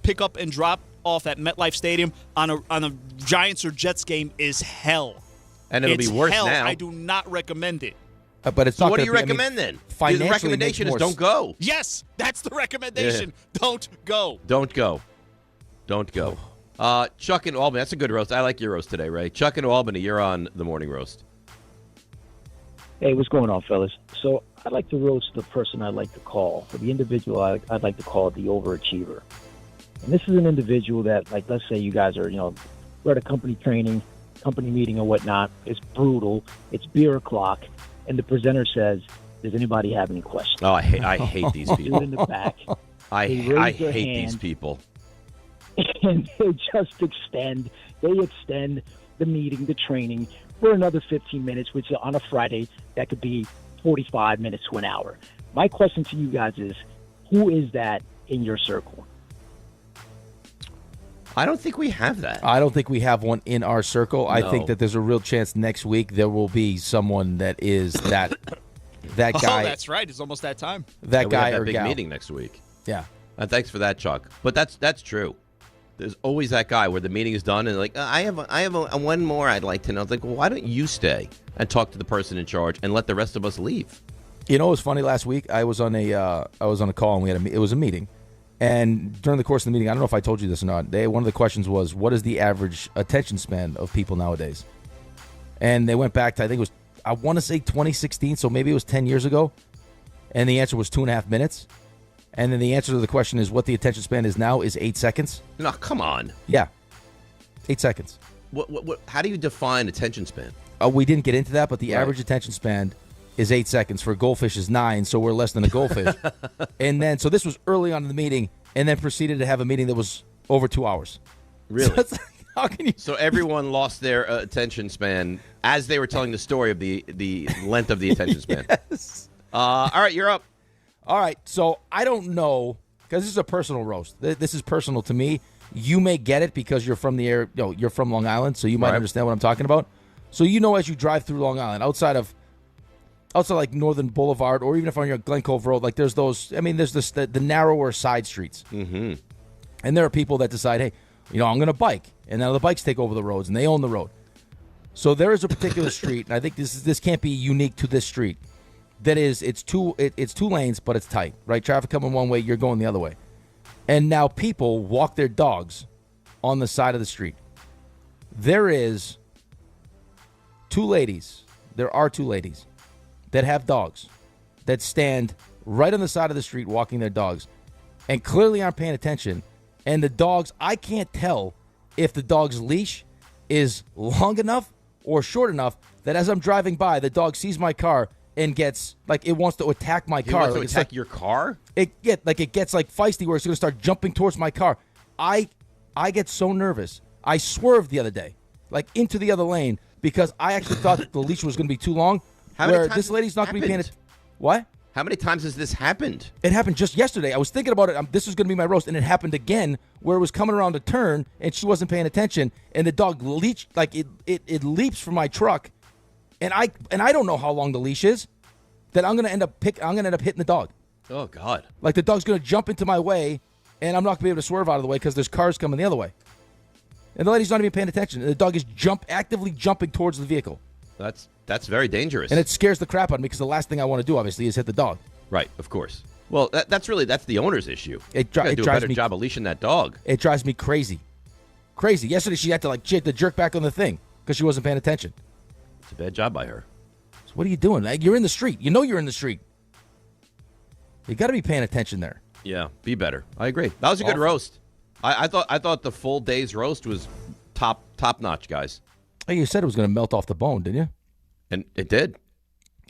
pick up and drop off at MetLife Stadium on a Giants or Jets game is hell. And it'll be worse hell. now. I do not recommend it. But it's So not. what do gonna you be, recommend then? The Financially, recommendation makes is more don't go. Yes, that's the recommendation. Yeah. Don't go. Don't go. Don't go. Chuck in Albany. That's a good roast. I like your roast today, Ray. Chuck in Albany, you're on the morning roast. Hey, what's going on, fellas? So I'd like to roast the person I'd like to call. For the individual, I'd like to call the overachiever. And this is an individual that, like, let's say you guys are, we're at a company training, company meeting or whatnot. It's brutal. It's beer o'clock. And the presenter says, does anybody have any questions? Oh, I hate these people. In the back. I raise their hate hand. these people. And they just extend the meeting, the training for another 15 minutes, which on a Friday, that could be 45 minutes to an hour. My question to you guys is, who is that in your circle? I don't think we have that. I don't think we have one in our circle. No. I think that there's a real chance next week there will be someone that is that guy. Oh, that's right. It's almost that time. That we guy have that or big gal. meeting next week. Yeah. And thanks for that, Chuck. But that's true. There's always that guy where the meeting is done and like, I have one more I'd like to know. It's like, well, why don't you stay and talk to the person in charge and let the rest of us leave? You know what was funny last week? I was on a call and it was a meeting. And during the course of the meeting, I don't know if I told you this or not, one of the questions was, what is the average attention span of people nowadays? And they went back to, I want to say 2016, so maybe it was 10 years ago. And the answer was 2.5 minutes. And then the answer to the question is what the attention span is now is 8 seconds. No, come on. Yeah. 8 seconds. What? How do you define attention span? We didn't get into that, but the Right. average attention span is 8 seconds. For a goldfish is 9, so we're less than a goldfish. And then, so this was early on in the meeting, and then proceeded to have a meeting that was over 2 hours. Really? So, it's like, how can you? So everyone lost their attention span as they were telling the story of the length of the attention span. Yes. All right, you're up. All right, so I don't know, because this is a personal roast. This is personal to me. You may get it because you're from the area. You're from Long Island, so you might Right. understand what I'm talking about. So as you drive through Long Island, outside like Northern Boulevard, or even if on your Glen Cove Road, like there's those. I mean, there's the narrower side streets, Mm-hmm. and there are people that decide, hey, I'm going to bike, and now the bikes take over the roads, and they own the road. So there is a particular street, and I think this can't be unique to this street. That is, it's two lanes, but it's tight, right? Traffic coming one way, you're going the other way. And now people walk their dogs on the side of the street. There are two ladies that have dogs that stand right on the side of the street walking their dogs and clearly aren't paying attention. And the dogs, I can't tell if the dog's leash is long enough or short enough that as I'm driving by, the dog sees my car and gets like it wants to attack my car. Wants to attack your car? It gets feisty where it's going to start jumping towards my car. I get so nervous. I swerved the other day, like into the other lane, because I actually thought that the leash was going to be too long. This lady's not going to be paying attention. What? How many times has this happened? It happened just yesterday. I was thinking about it. This was going to be my roast, and it happened again where it was coming around a turn, and she wasn't paying attention, and the dog leaped, like it leaps from my truck, and I don't know how long the leash is. That I'm going to end up hitting the dog. Oh God! Like the dog's going to jump into my way, and I'm not going to be able to swerve out of the way because there's cars coming the other way. And the lady's not even paying attention. And the dog is actively jumping towards the vehicle. That's very dangerous. And it scares the crap out of me because the last thing I want to do, obviously, is hit the dog. Right, of course. Well, that's the owner's issue. It do a drives better me job of leashing that dog. It drives me crazy. Crazy. Yesterday she had to jerk back on the thing because she wasn't paying attention. It's a bad job by her. So what are you doing? You're in the street. You know you're in the street. You got to be paying attention there. Yeah, be better. I agree. That was a good roast. I thought the full day's roast was top notch, guys. Hey, you said it was going to melt off the bone, didn't you? And it did.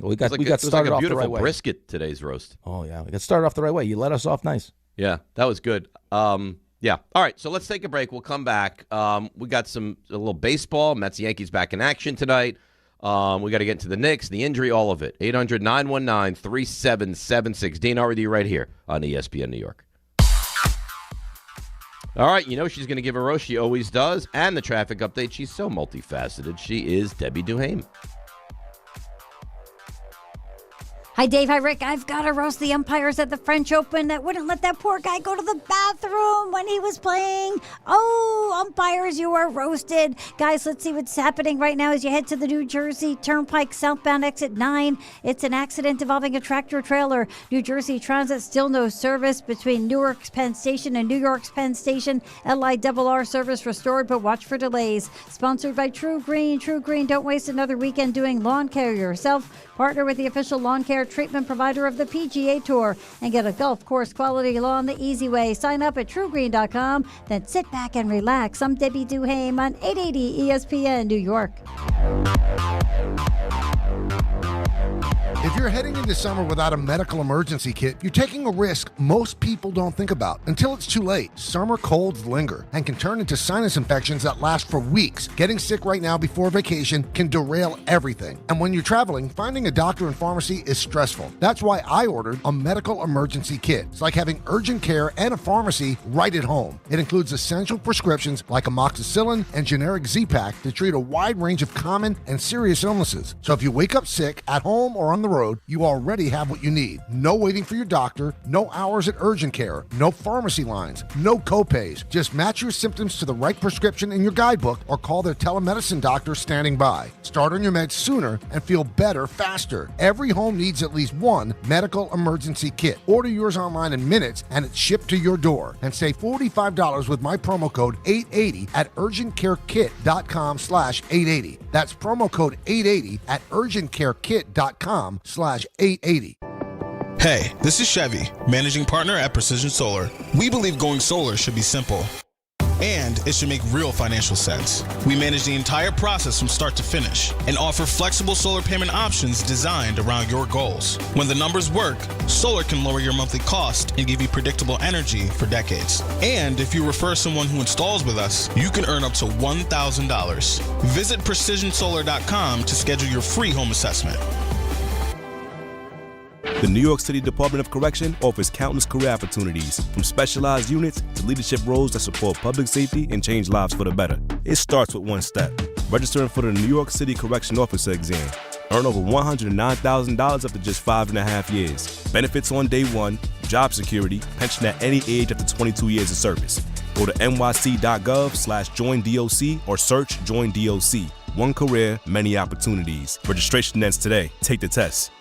Well, we got started like a off the right beautiful way. brisket today's roast. Oh yeah, we got started off the right way. You let us off nice. Yeah, that was good. Yeah. All right, so let's take a break. We'll come back. We got a little baseball. Mets, Yankees back in action tonight. We got to get into the Knicks, the injury, all of it. 800-919-3776. Dean, with you right here on ESPN New York. All right, you know she's going to give a roast. She always does. And the traffic update. She's so multifaceted. She is Debbie Duhaime. Hi, Dave. Hi, Rick. I've got to roast the umpires at the French Open that wouldn't let that poor guy go to the bathroom when he was playing. Oh, umpires, you are roasted. Guys, let's see what's happening right now as you head to the New Jersey Turnpike southbound exit 9. It's an accident involving a tractor trailer. New Jersey Transit still no service between Newark's Penn Station and New York's Penn Station. LIRR service restored, but watch for delays. Sponsored by True Green. True Green, don't waste another weekend doing lawn care yourself. Partner with the official lawn care treatment provider of the PGA Tour and get a golf course quality lawn the easy way. Sign up at TrueGreen.com, then sit back and relax. I'm Debbie Duhaime on 880 ESPN New York. If you're heading into summer without a medical emergency kit, you're taking a risk most people don't think about until it's too late. Summer colds linger and can turn into sinus infections that last for weeks. Getting sick right now before vacation can derail everything. And when you're traveling, finding a doctor and pharmacy is stressful. That's why I ordered a medical emergency kit. It's like having urgent care and a pharmacy right at home. It includes essential prescriptions like amoxicillin and generic Z-Pak to treat a wide range of common and serious illnesses. So if you wake up sick at home or on the road, you already have what you need. No waiting for your doctor, no hours at urgent care, no pharmacy lines, no co-pays. Just match your symptoms to the right prescription in your guidebook or call their telemedicine doctor standing by. Start on your meds sooner and feel better faster. Every home needs at least one medical emergency kit. Order yours online in minutes and it's shipped to your door. And save $45 with my promo code 880 at urgentcarekit.com/880. That's promo code 880 at urgentcarekit.com/880. Hey, this is Chevy, managing partner at Precision Solar. We believe going solar should be simple, and it should make real financial sense. We manage the entire process from start to finish and offer flexible solar payment options designed around your goals. When the numbers work, solar can lower your monthly cost and give you predictable energy for decades. And if you refer someone who installs with us, you can earn up to $1,000. Visit precisionsolar.com to schedule your free home assessment. The New York City Department of Correction offers countless career opportunities, from specialized units to leadership roles that support public safety and change lives for the better. It starts with one step: registering for the New York City Correction Officer exam. Earn over $109,000 after just 5.5 years. Benefits on day one, job security, pension at any age after 22 years of service. Go to nyc.gov/joinDOC or search Join DOC. One career, many opportunities. Registration ends today. Take the test.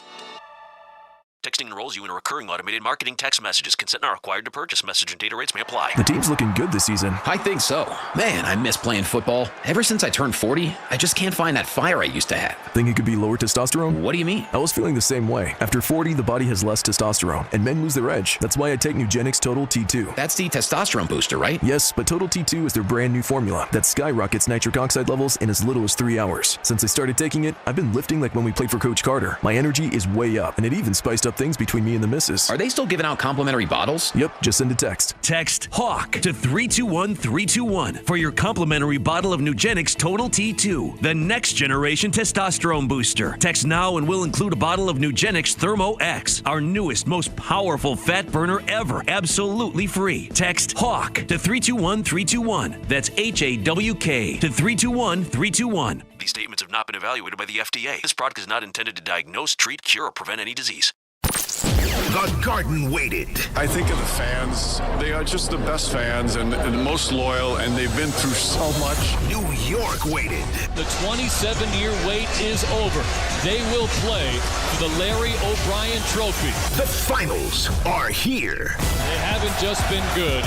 Texting enrolls you in a recurring automated marketing text messages. Consent not required to purchase. Message and data rates may apply. The team's looking good this season. I think so. Man, I miss playing football. Ever since I turned 40, I just can't find that fire I used to have. Think it could be lower testosterone? What do you mean? I was feeling the same way. After 40, the body has less testosterone, and men lose their edge. That's why I take Nugenix Total T2. That's the testosterone booster, right? Yes, but Total T2 is their brand new formula that skyrockets nitric oxide levels in as little as 3 hours. Since I started taking it, I've been lifting like when we played for Coach Carter. My energy is way up, and it even spiced up things between me and the missus. Are they still giving out complimentary bottles? Yep, just send a text. Text HAWK to 321-321 for your complimentary bottle of Nugenix Total T2, the next generation testosterone booster. Text now and we'll include a bottle of Nugenix Thermo X, our newest, most powerful fat burner ever, absolutely free. Text HAWK to 321-321. That's HAWK to 321-321. These statements have not been evaluated by the FDA. This product is not intended to diagnose, treat, cure, or prevent any disease. The Garden waited. I think of the fans. They are just the best fans and the most loyal, and they've been through so much. New York waited. The 27-year wait is over. They will play for the Larry O'Brien Trophy. The finals are here. They haven't just been good.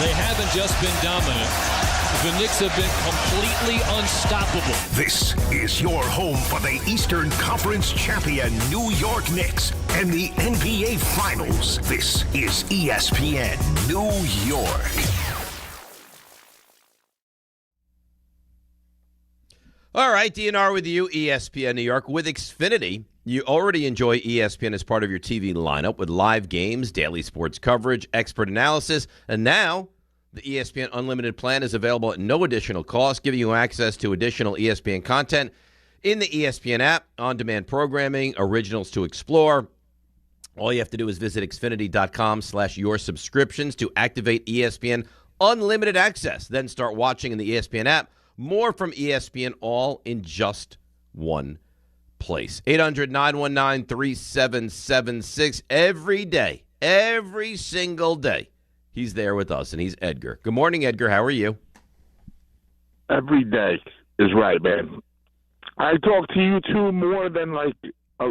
They haven't just been dominant. the Knicks have been completely unstoppable. This is your home for the Eastern Conference champion New York Knicks and the NBA Finals. This is ESPN New York. All right, DNR with you, ESPN New York. With Xfinity, you already enjoy ESPN as part of your TV lineup with live games, daily sports coverage, expert analysis, and now the ESPN Unlimited plan is available at no additional cost, giving you access to additional ESPN content in the ESPN app, on-demand programming, originals to explore. All you have to do is visit Xfinity.com/your subscriptions to activate ESPN Unlimited access. Then start watching in the ESPN app. More from ESPN, all in just one place. 800-919-3776. Every day, every single day, he's there with us, and he's Edgar. Good morning, Edgar. How are you? Every day is right, man. I talk to you two more than, like, a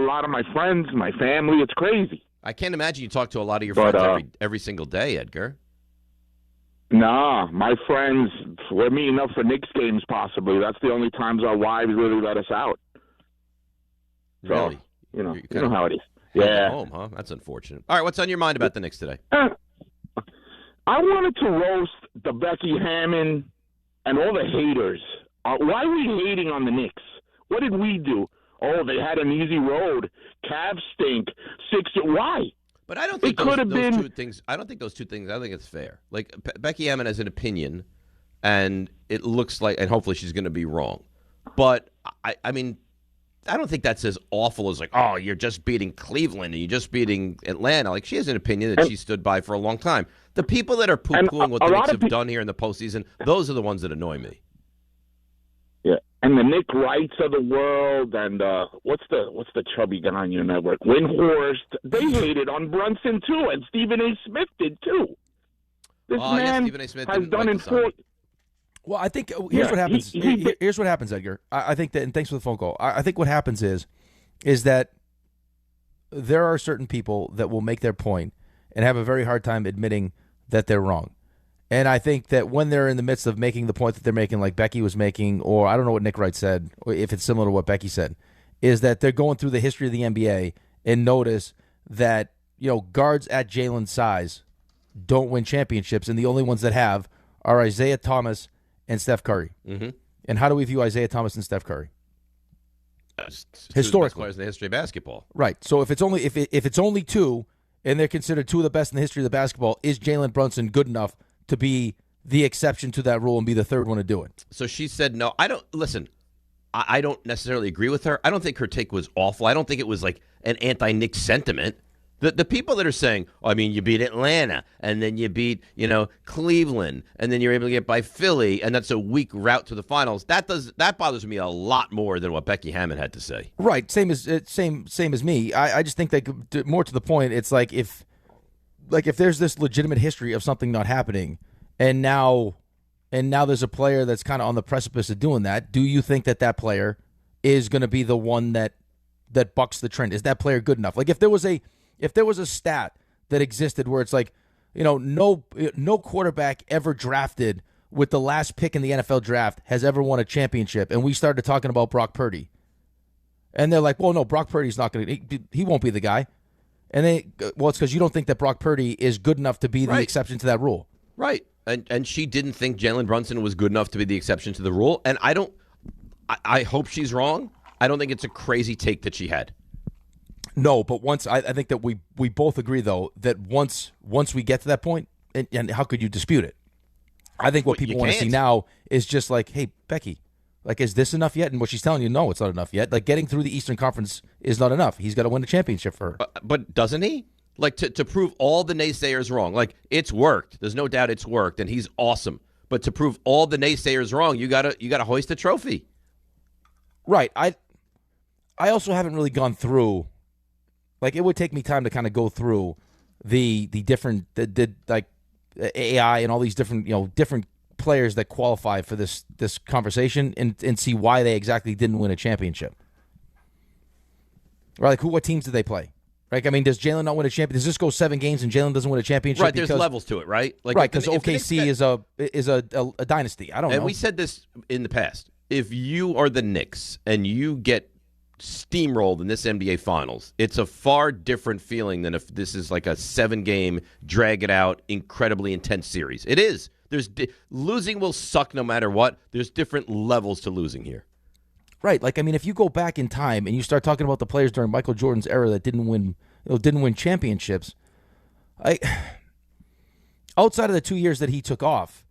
lot of my friends, my family. It's crazy. I can't imagine you talk to a lot of your friends every single day, Edgar. Nah, my friends, we're meeting up for Knicks games possibly. That's the only times our wives really let us out. So, Really? you know how it is. At Yeah. home, huh? That's unfortunate. All right, what's on your mind about the Knicks today? I wanted to roast the Becky Hammond and all the haters. Why are we hating on the Knicks? What did we do? Oh, they had an easy road. Cavs stink. Why? But I don't think It could have been two things. I don't think those two things. I think it's fair. Like Becky Hammond has an opinion, and it looks like, and hopefully she's going to be wrong. But I mean, I don't think that's as awful as like, oh, you're just beating Cleveland and you're just beating Atlanta. Like, she has an opinion that she stood by for a long time. The people that are poo-pooing what the Knicks have done here in the postseason, those are the ones that annoy me. Yeah, and the Nick Wrights of the world, and what's the chubby guy on your network? Windhorst. They hated on Brunson too, and Stephen A. Smith did too. This man Stephen A. Smith has done in four. Well, I think here's what happens. Here's what happens, Edgar. I think that, and thanks for the phone call. I think what happens is that there are certain people that will make their point and have a very hard time admitting that they're wrong. And I think that when they're in the midst of making the point that they're making, like Becky was making, or I don't know what Nick Wright said, or if it's similar to what Becky said, is that they're going through the history of the NBA and notice that, guards at Jalen's size don't win championships, and the only ones that have are Isaiah Thomas and Steph Curry. Mm-hmm. And how do we view Isaiah Thomas and Steph Curry? Historically, Historically, players in the history of basketball. Right. So if it's only two, and they're considered two of the best in the history of the basketball, is Jalen Brunson good enough to be the exception to that rule and be the third one to do it? So she said no. I don't necessarily agree with her. I don't think her take was awful. I don't think it was like an anti-Knicks sentiment. The people that are saying, you beat Atlanta, and then you beat, Cleveland, and then you're able to get by Philly, and that's a weak route to the finals. That bothers me a lot more than what Becky Hammond had to say. Right, same as me. I just think that more to the point, it's like if there's this legitimate history of something not happening, and now there's a player that's kind of on the precipice of doing that, do you think that player is going to be the one that bucks the trend? Is that player good enough? Like if there was a stat that existed where it's like, no quarterback ever drafted with the last pick in the NFL draft has ever won a championship, and we started talking about Brock Purdy, and they're like, well, no, Brock Purdy's not going to, he won't be the guy. And it's because you don't think that Brock Purdy is good enough to be the exception to that rule. Right. And she didn't think Jalen Brunson was good enough to be the exception to the rule. And I hope she's wrong. I don't think it's a crazy take that she had. No, but I think that we both agree, though, that once we get to that point, and how could you dispute it? I think what people want to see now is just like, hey, Becky, like, is this enough yet? And what she's telling you, no, it's not enough yet. Like, getting through the Eastern Conference is not enough. He's got to win a championship for her. But doesn't he? Like, to prove all the naysayers wrong. Like, it's worked. There's no doubt it's worked, and he's awesome. But to prove all the naysayers wrong, you gotta hoist a trophy. Right. I also haven't really gone through. Like, it would take me time to kind of go through the different like AI and all these different different players that qualify for this conversation and see why they exactly didn't win a championship. Right? Like, what teams did they play? Right? I mean, does Jalen not win a championship? Does this go 7 games and Jalen doesn't win a championship? Right, there's levels to it, right? Like right, because OKC is a dynasty. I don't know. And we said this in the past. If you are the Knicks and you get steamrolled in this NBA Finals, it's a far different feeling than if this is like a 7-game, drag-it-out, incredibly intense series. It is. Losing will suck no matter what. There's different levels to losing here. Right. Like, I mean, if you go back in time and you start talking about the players during Michael Jordan's era that didn't win championships, outside of the 2 years that he took off,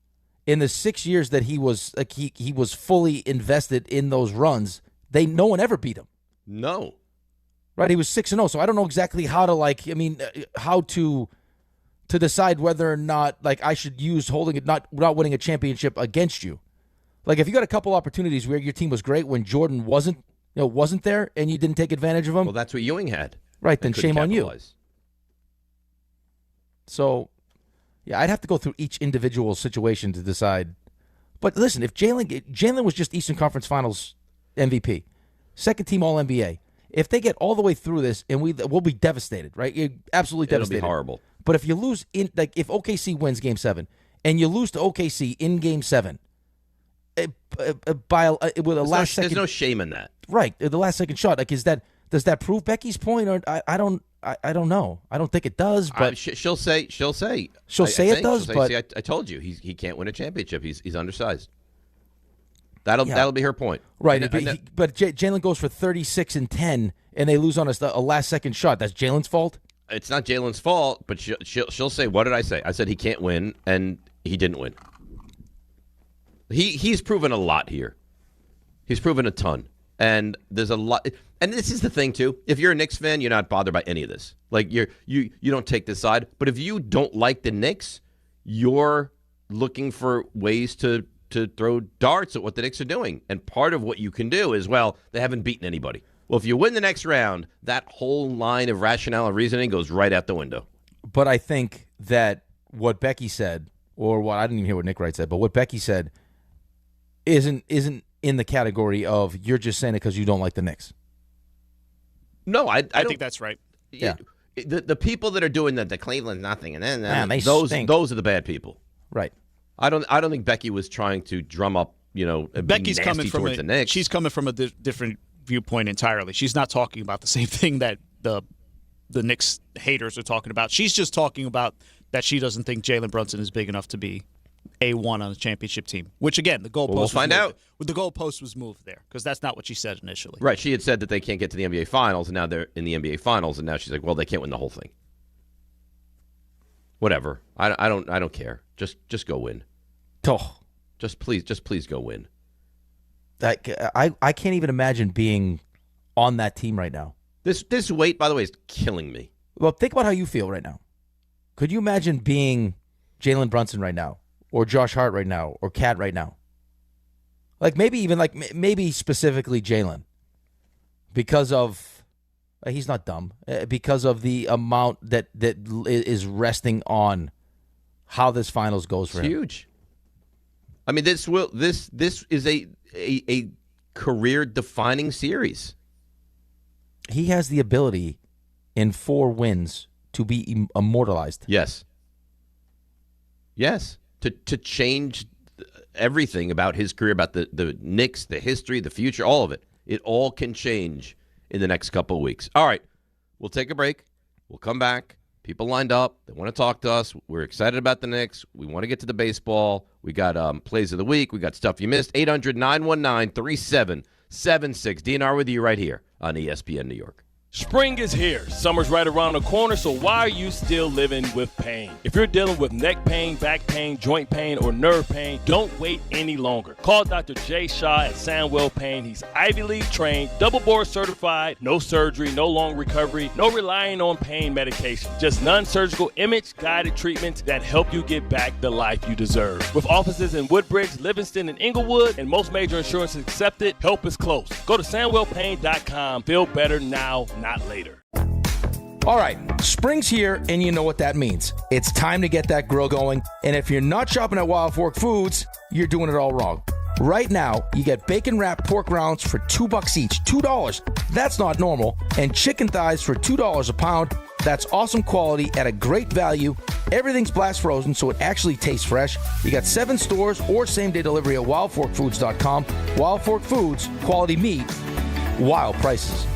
in the 6 years that he was he was fully invested in those runs, no one ever beat him. No. Right. He was 6-0. So I don't know exactly how to how to decide whether or not I should use holding it not winning a championship against you. Like, if you got a couple opportunities where your team was great when Jordan wasn't there and you didn't take advantage of them. Well, that's what Ewing had. Right, then shame on you. So, yeah, I'd have to go through each individual situation to decide. But listen, if Jalen was just Eastern Conference Finals MVP, second team All-NBA, if they get all the way through this, and we'll be devastated, right? You're absolutely devastated. It'll be horrible. But if you lose if OKC wins Game 7 and you lose to OKC in Game 7, with a last second, there's no shame in that, right? The last second shot, does that prove Becky's point? Or I don't know. I don't think it does. But she'll say it does. But I told you he can't win a championship. He's undersized. That'll be her point, right? But Jalen goes for 36 and 10, and they lose on a last second shot. That's Jalen's fault. It's not Jalen's fault, but she'll say, "What did I say?" I said he can't win, and he didn't win. He's proven a lot here. He's proven a ton. And there's a lot. And this is the thing, too. If you're a Knicks fan, you're not bothered by any of this. Like, you don't take this side. But if you don't like the Knicks, you're looking for ways to throw darts at what the Knicks are doing. And part of what you can do is, well, they haven't beaten anybody. Well, if you win the next round, that whole line of rationale and reasoning goes right out the window. But I think that what Becky said, or what I didn't even hear what Nick Wright said, but what Becky said isn't in the category of you're just saying it because you don't like the Knicks. No, I think that's right. Yeah, the people that are doing that, the Cleveland nothing, and then those are the bad people. Right. I don't think Becky was trying to drum up Becky's coming from the Knicks. She's coming from a different viewpoint entirely. She's not talking about the same thing that the Knicks haters are talking about. She's just talking about that she doesn't think Jalen Brunson is big enough to be A1 on a championship team, which, again, the goalpost we'll find out. The goalpost was moved there because that's not what she said initially. Right. She had said that they can't get to the NBA Finals, and now they're in the NBA Finals, and now she's like, well, they can't win the whole thing. Whatever. I don't care. Just go win. Oh. Just please go win. I can't even imagine being on that team right now. This weight, by the way, is killing me. Well, think about how you feel right now. Could you imagine being Jalen Brunson right now? Or Josh Hart right now, or Cat right now. Maybe specifically Jalen. Because of, he's not dumb, because of the amount that is resting on how this finals goes for him. Huge. I mean, this is a career-defining series. He has the ability in 4 wins to be immortalized. Yes. Yes. To change everything about his career, about the Knicks, the history, the future, all of it. It all can change in the next couple of weeks. All right, we'll take a break. We'll come back. People lined up. They want to talk to us. We're excited about the Knicks. We want to get to the baseball. We got plays of the week. We got stuff you missed. 800-919-3776. DNR with you right here on ESPN New York. Spring is here. Summer's right around the corner, so why are you still living with pain? If you're dealing with neck pain, back pain, joint pain, or nerve pain, don't wait any longer. Call Dr. Jay Shaw at Sandwell Pain. He's Ivy League trained, double board certified, no surgery, no long recovery, no relying on pain medication. Just non-surgical image-guided treatments that help you get back the life you deserve. With offices in Woodbridge, Livingston, and Inglewood, and most major insurances accepted, help is close. Go to SandwellPain.com. Feel better now, not later. All right, spring's here, and you know what that means. It's time to get that grill going, and if you're not shopping at Wild Fork Foods, you're doing it all wrong. Right now, you get bacon-wrapped pork rounds for $2 each. $2. That's not normal. And chicken thighs for $2 a pound. That's awesome quality at a great value. Everything's blast frozen, so it actually tastes fresh. You got 7 stores or same-day delivery at wildforkfoods.com. Wild Fork Foods, quality meat, wild prices.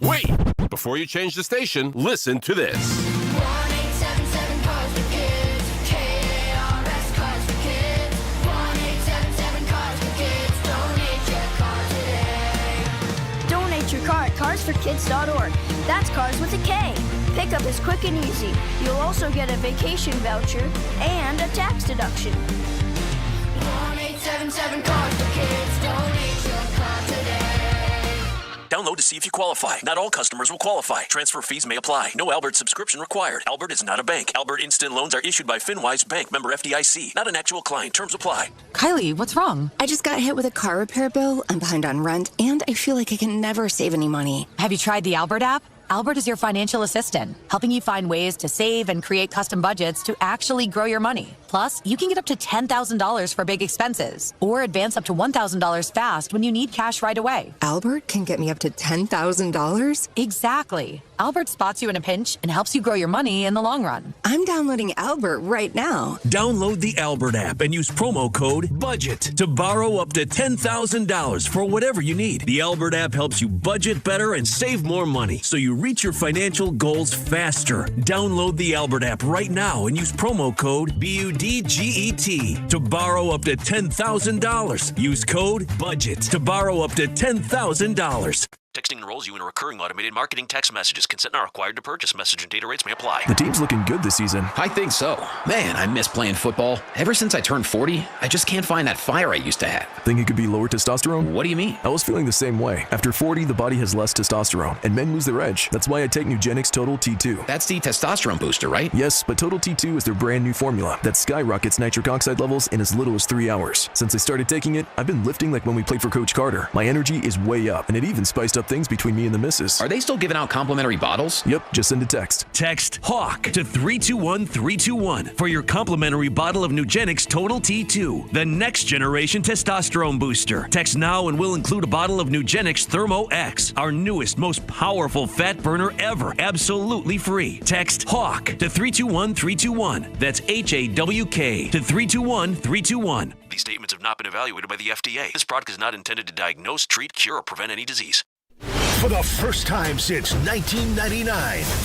Wait! Before you change the station, listen to this. Your car at carsforkids.org. That's cars with a K. Pickup is quick and easy. You'll also get a vacation voucher and a tax deduction. 1-877 Cars for Kids. Donate your car today. Download to see if you qualify. Not all customers will qualify. Transfer fees may apply. No Albert subscription required. Albert is not a bank. Albert Instant Loans are issued by FinWise Bank, member FDIC. Not an actual client. Terms apply. Kylie, what's wrong? I just got hit with a car repair bill. I'm behind on rent, and I feel like I can never save any money. Have you tried the Albert app? Albert is your financial assistant, helping you find ways to save and create custom budgets to actually grow your money. Plus, you can get up to $10,000 for big expenses or advance up to $1,000 fast when you need cash right away. Albert can get me up to $10,000? Exactly. Albert spots you in a pinch and helps you grow your money in the long run. I'm downloading Albert right now. Download the Albert app and use promo code BUDGET to borrow up to $10,000 for whatever you need. The Albert app helps you budget better and save more money so you reach your financial goals faster. Download the Albert app right now and use promo code BUDGET to borrow up to $10,000. Use code BUDGET to borrow up to $10,000. Texting enrolls you in a recurring automated marketing text messages. Consent not required to purchase. Message and data rates may apply. The team's looking good this season. I think so. Man, I miss playing football. Ever since I turned 40, I just can't find that fire I used to have. Think it could be lower testosterone? What do you mean? I was feeling the same way. After 40, the body has less testosterone, and men lose their edge. That's why I take Nugenix Total T2. That's the testosterone booster, right? Yes, but Total T2 is their brand new formula that skyrockets nitric oxide levels in as little as 3 hours. Since I started taking it, I've been lifting like when we played for Coach Carter. My energy is way up, and it even spiced up things between me and the missus. Are they still giving out complimentary bottles? Yep, just send a text. Text HAWK to 321-321 for your complimentary bottle of Nugenix Total T2, the next generation testosterone booster. Text now and we'll include a bottle of Nugenix Thermo X, our newest, most powerful fat burner ever, absolutely free. Text HAWK to 321-321. That's HAWK to 321-321. These statements have not been evaluated by the FDA. This product is not intended to diagnose, treat, cure, or prevent any disease. For the first time since 1999,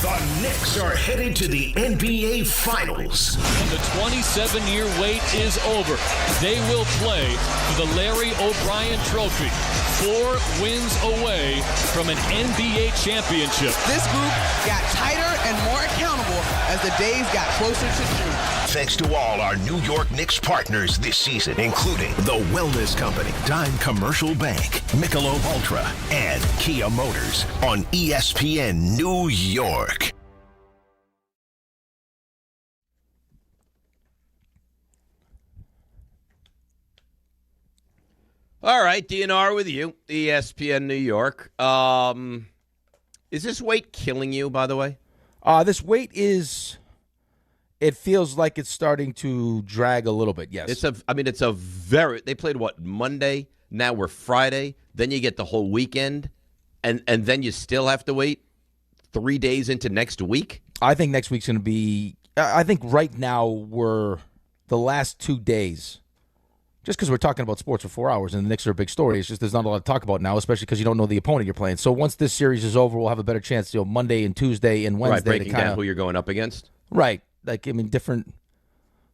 the Knicks are headed to the NBA Finals. And the 27-year wait is over. They will play for the Larry O'Brien Trophy. 4 wins away from an NBA championship. This group got tighter and more accountable as the days got closer to June. Thanks to all our New York Knicks partners this season, including The Wellness Company, Dime Commercial Bank, Michelob Ultra, and Kia Motors on ESPN New York. All right, DNR with you, ESPN New York. Is this weight killing you, by the way? This weight is... It feels like it's starting to drag a little bit, yes. It's a very... They played, Monday? Now we're Friday. Then you get the whole weekend. And then you still have to wait 3 days into next week? I think next week's going to be... I think right now we're the last 2 days... Just because we're talking about sports for 4 hours and the Knicks are a big story, it's just there's not a lot to talk about now, especially because you don't know the opponent you're playing. So once this series is over, we'll have a better chance, Monday and Tuesday and Wednesday. Right, breaking down who you're going up against. Right. Different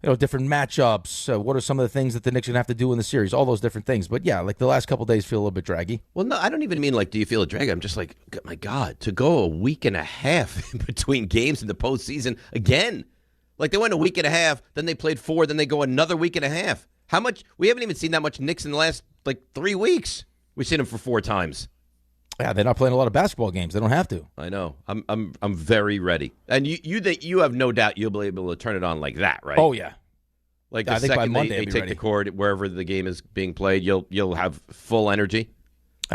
matchups. What are some of the things that the Knicks are going to have to do in the series? All those different things. But yeah, the last couple of days feel a little bit draggy. Well, no, I don't even mean do you feel a drag? I'm just my God, to go a week and a half in between games in the postseason again. They went a week and a half, then they played 4, then they go another week and a half. How much? We haven't even seen that much Knicks in the last 3 weeks. We've seen them for 4 times. Yeah, they're not playing a lot of basketball games. They don't have to. I know. I'm very ready. And you have no doubt you'll be able to turn it on like that, right? Oh yeah. I think by Monday they take the court wherever the game is being played, you'll have full energy.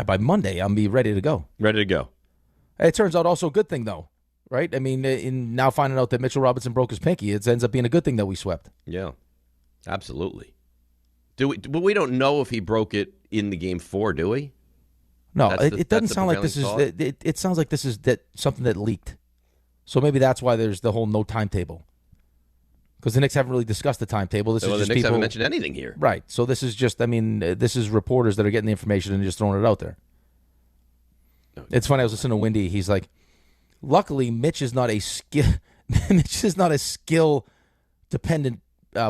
By Monday, I'll be ready to go. Ready to go. It turns out also a good thing though, right? In now finding out that Mitchell Robinson broke his pinky, it ends up being a good thing that we swept. Yeah. Absolutely. But we don't know if he broke it in the game 4, do we? No, it doesn't sound like this is. It sounds like this is something that leaked. So maybe that's why there's the whole no timetable. Because the Knicks haven't really discussed the timetable. This is just the Knicks people, haven't mentioned anything here. Right. So this is just, this is reporters that are getting the information and just throwing it out there. It's funny. I was listening to Wendy. He's like, luckily, Mitch is not a skill dependent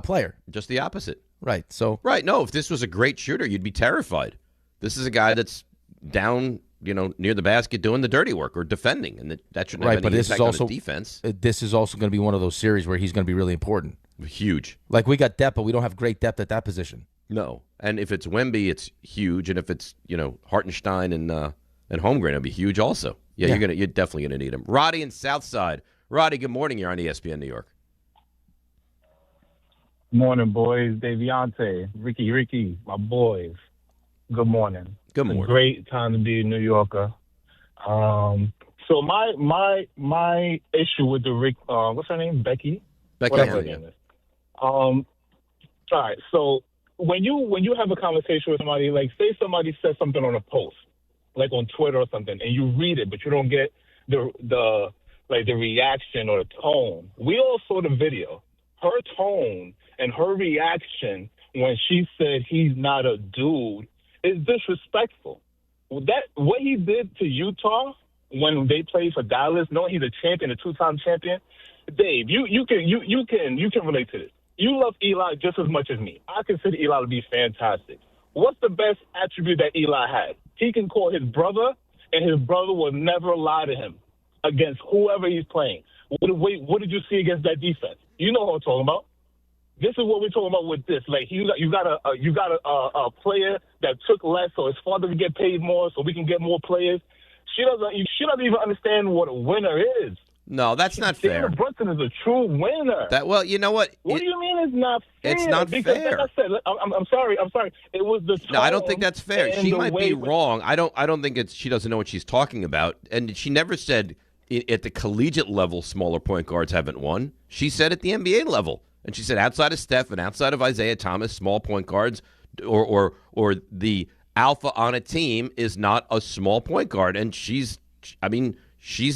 player. Just the opposite. Right. So. Right. No, if this was a great shooter, you'd be terrified. This is a guy that's down, near the basket doing the dirty work or defending, and that shouldn't have any impact on his defense. This is also going to be one of those series where he's going to be really important. Huge. Like, we got depth, but we don't have great depth at that position. No. And if it's Wemby, it's huge, and if it's, Hartenstein and Holmgren, it'll be huge also. Yeah. You're definitely going to need him. Roddy in Southside. Roddy, good morning. You're on ESPN New York. Morning, boys. Daviante, Ricky, my boys. Good morning. Good morning. It's a great time to be a New Yorker. So my issue with the Rick, what's her name? Becky. Whatever her name is. All right. So when you have a conversation with somebody, like say somebody says something on a post, like on Twitter or something, and you read it, but you don't get the reaction or the tone. We all saw the video. Her tone and her reaction when she said he's not a dude is disrespectful. What he did to Utah when they played for Dallas, knowing he's a champion, a 2-time champion. Dave, you can relate to this. You love Eli just as much as me. I consider Eli to be fantastic. What's the best attribute that Eli had? He can call his brother, and his brother will never lie to him against whoever he's playing. What did you see against that defense? You know what I'm talking about. This is what we're talking about with this. Like you got a player that took less, so his father can get paid more, so we can get more players. She doesn't even understand what a winner is. No, that's not fair. Jalen Brunson is a true winner. Well, you know what? What do you mean it's not fair? It's not because, fair. Like I said, I'm sorry. It was the tone. No, I don't think that's fair. She might be wrong. I don't think she doesn't know what she's talking about. And she never said at the collegiate level smaller point guards haven't won. She said at the NBA level. And she said outside of Steph and outside of Isaiah Thomas, small point guards or the alpha on a team is not a small point guard. And she's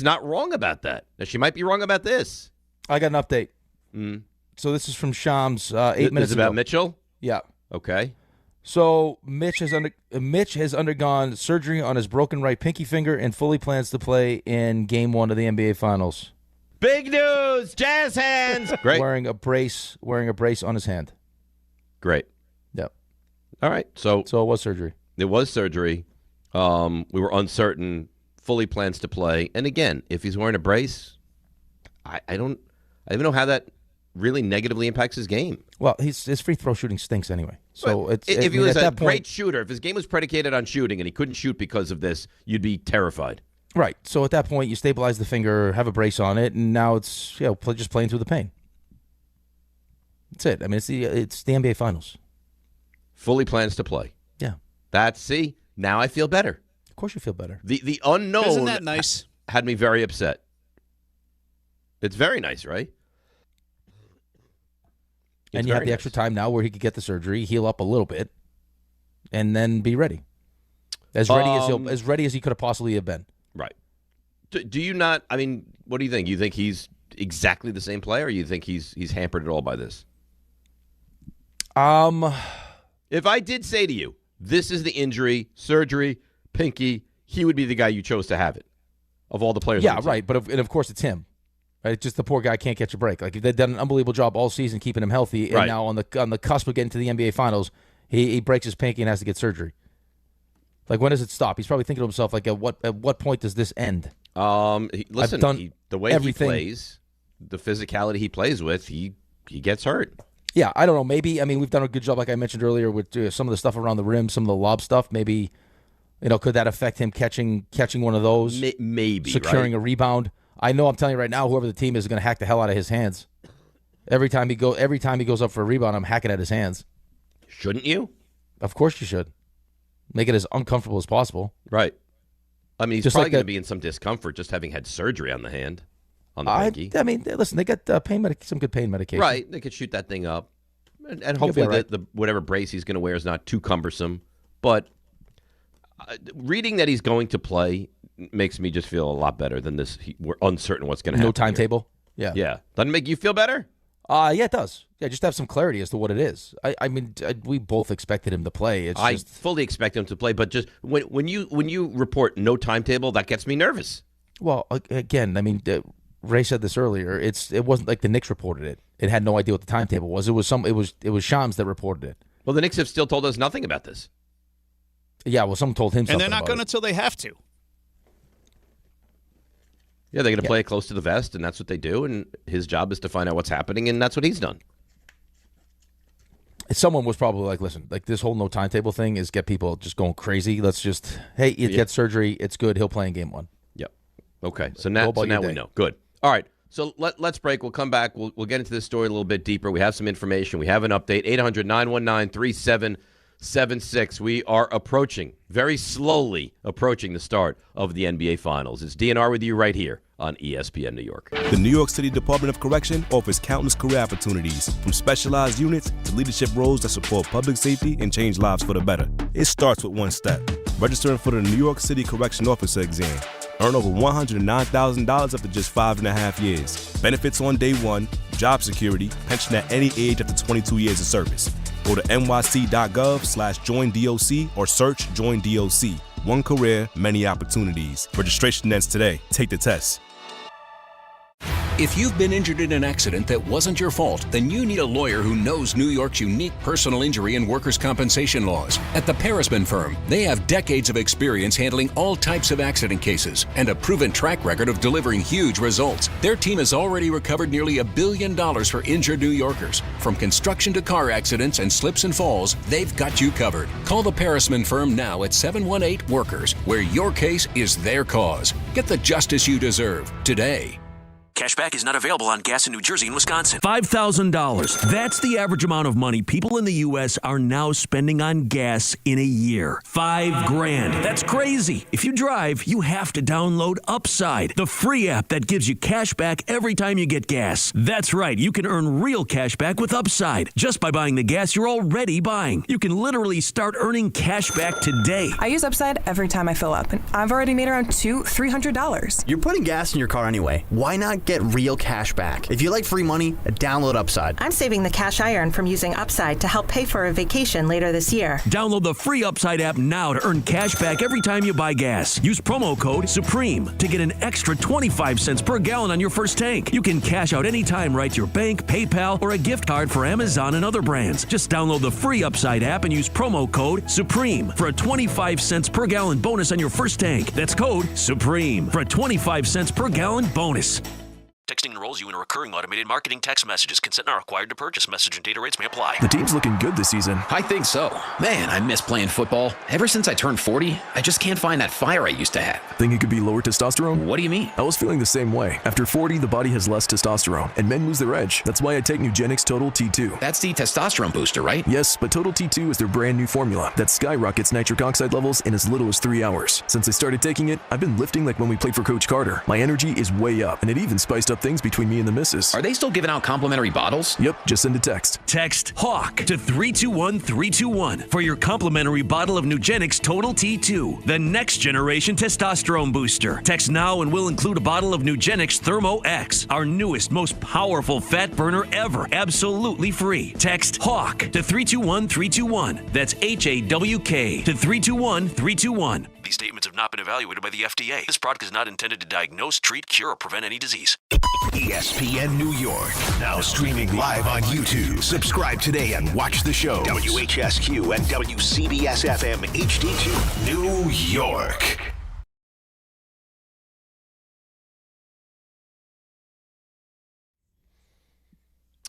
not wrong about that. Now, she might be wrong about this. I got an update. So this is from Shams 8 minutes ago. This is about Mitchell? Yeah. Okay. So Mitch has undergone surgery on his broken right pinky finger and fully plans to play in Game 1 of the NBA Finals. Big news! Jazz hands! Great. Wearing a brace on his hand. Great. Yep. All right. So it was surgery. It was surgery. We were uncertain. Fully plans to play. And again, if he's wearing a brace, I don't even know how that really negatively impacts his game. Well, his free throw shooting stinks anyway. So if he was a great shooter, if his game was predicated on shooting and he couldn't shoot because of this, you'd be terrified. Right. So at that point, you stabilize the finger, have a brace on it, and now it's just playing through the pain. That's it. I mean, it's the NBA Finals. Fully plans to play. Yeah. Now I feel better. Of course you feel better. The unknown Isn't that nice? Had me very upset. It's very nice, right? And you have the extra time now where he could get the surgery, heal up a little bit, and then be ready. As ready as he could have possibly have been. Right. Do you not? I mean, what do you think? You think he's exactly the same player, or you think he's hampered at all by this? If I did say to you, this is the injury, surgery, pinky, he would be the guy you chose to have it of all the players. Yeah, right. But of course it's him. Right? Just the poor guy can't catch a break. Like they've done an unbelievable job all season keeping him healthy, and now on the cusp of getting to the NBA Finals, he breaks his pinky and has to get surgery. Like, when does it stop? He's probably thinking to himself, like, at what point does this end? The way everything. He plays, the physicality he plays with, he gets hurt. Yeah, I don't know. Maybe, we've done a good job, like I mentioned earlier, with some of the stuff around the rim, some of the lob stuff. Maybe, could that affect him catching one of those? Maybe, securing a rebound. I know. I'm telling you right now, whoever the team is going to hack the hell out of his hands. Every time he goes up for a rebound, I'm hacking at his hands. Shouldn't you? Of course you should. Make it as uncomfortable as possible. Right. I mean, he's probably going to be in some discomfort just having had surgery on the hand, on the pinky. Listen, they got some good pain medication. Right. They could shoot that thing up. And hopefully the whatever brace he's going to wear is not too cumbersome. But reading that he's going to play makes me just feel a lot better than this. We're uncertain what's going to happen. No timetable? Yeah. Yeah. Doesn't it make you feel better? Yeah, it does. Yeah, just have some clarity as to what it is. I mean, we both expected him to play. I fully expect him to play, but just when you report no timetable, that gets me nervous. Well, again, I mean, Ray said this earlier. It wasn't like the Knicks reported it. It had no idea what the timetable was. It was Shams that reported it. Well, the Knicks have still told us nothing about this. Yeah, well, someone told him something. And they're not going to until they have to. Yeah, they're going to play it close to the vest, and that's what they do. And his job is to find out what's happening, and that's what he's done. Someone was probably like, listen, like this whole no timetable thing is get people just going crazy. Let's just, get surgery. It's good. He'll play in game 1. Yep. Okay. So now we know. Good. All right. So let's break. We'll come back. We'll get into this story a little bit deeper. We have some information. We have an update. 800-919-3776. We are very slowly approaching the start of the NBA Finals. It's DNR with you right here on ESPN New York. The New York City Department of Correction offers countless career opportunities, from specialized units to leadership roles that support public safety and change lives for the better. It starts with one step: registering for the New York City Correction Officer exam. Earn over $109,000 after just 5.5 years. Benefits on day one, job security, pension at any age after 22 years of service. Go to nyc.gov/joinDOC or search Join DOC. One career, many opportunities. Registration ends today. Take the test. If you've been injured in an accident that wasn't your fault, then you need a lawyer who knows New York's unique personal injury and workers' compensation laws. At the Parisman Firm, they have decades of experience handling all types of accident cases and a proven track record of delivering huge results. Their team has already recovered nearly $1 billion for injured New Yorkers. From construction to car accidents and slips and falls, they've got you covered. Call the Parisman Firm now at 718-WORKERS, where your case is their cause. Get the justice you deserve today. Cashback is not available on gas in New Jersey and Wisconsin. $5,000. That's the average amount of money people in the U.S. are now spending on gas in a year. $5,000. That's crazy. If you drive, you have to download Upside, the free app that gives you cash back every time you get gas. That's right. You can earn real cash back with Upside just by buying the gas you're already buying. You can literally start earning cash back today. I use Upside every time I fill up, and I've already made around $300. You're putting gas in your car anyway. Why not get real cash back? If you like free money, download Upside. I'm saving the cash I earn from using Upside to help pay for a vacation later this year. Download the free Upside app now to earn cash back every time you buy gas. Use promo code SUPREME to get an extra 25 cents per gallon on your first tank. You can cash out anytime right to your bank, PayPal, or a gift card for Amazon and other brands. Just download the free Upside app and use promo code SUPREME for a 25 cents per gallon bonus on your first tank. That's code SUPREME for a 25 cents per gallon bonus. Texting enrolls you in recurring automated marketing text messages. Consent not required to purchase. Message and data rates may apply. The team's looking good this season. I think so. Man, I miss playing football. Ever since I turned 40, I just can't find that fire I used to have. Think it could be lower testosterone? What do you mean? I was feeling the same way. After 40, the body has less testosterone, and men lose their edge. That's why I take Nugenix Total T2. That's the testosterone booster, right? Yes, but Total T2 is their brand new formula that skyrockets nitric oxide levels in as little as 3 hours. Since I started taking it, I've been lifting like when we played for Coach Carter. My energy is way up, and it even spiced up things between me and the missus. Are they still giving out complimentary bottles? Yep, just send a text. Text HAWK to 321-321 for your complimentary bottle of Nugenix Total T2, the next generation testosterone booster. Text now and we'll include a bottle of Nugenix Thermo X, our newest, most powerful fat burner ever, absolutely free. Text HAWK to 321-321. That's HAWK to 321-321. These statements have not been evaluated by the FDA. This product is not intended to diagnose, treat, cure, or prevent any disease. ESPN New York, now streaming live on YouTube. Subscribe today and watch the show. WHSQ and WCBS FM HD2, New York.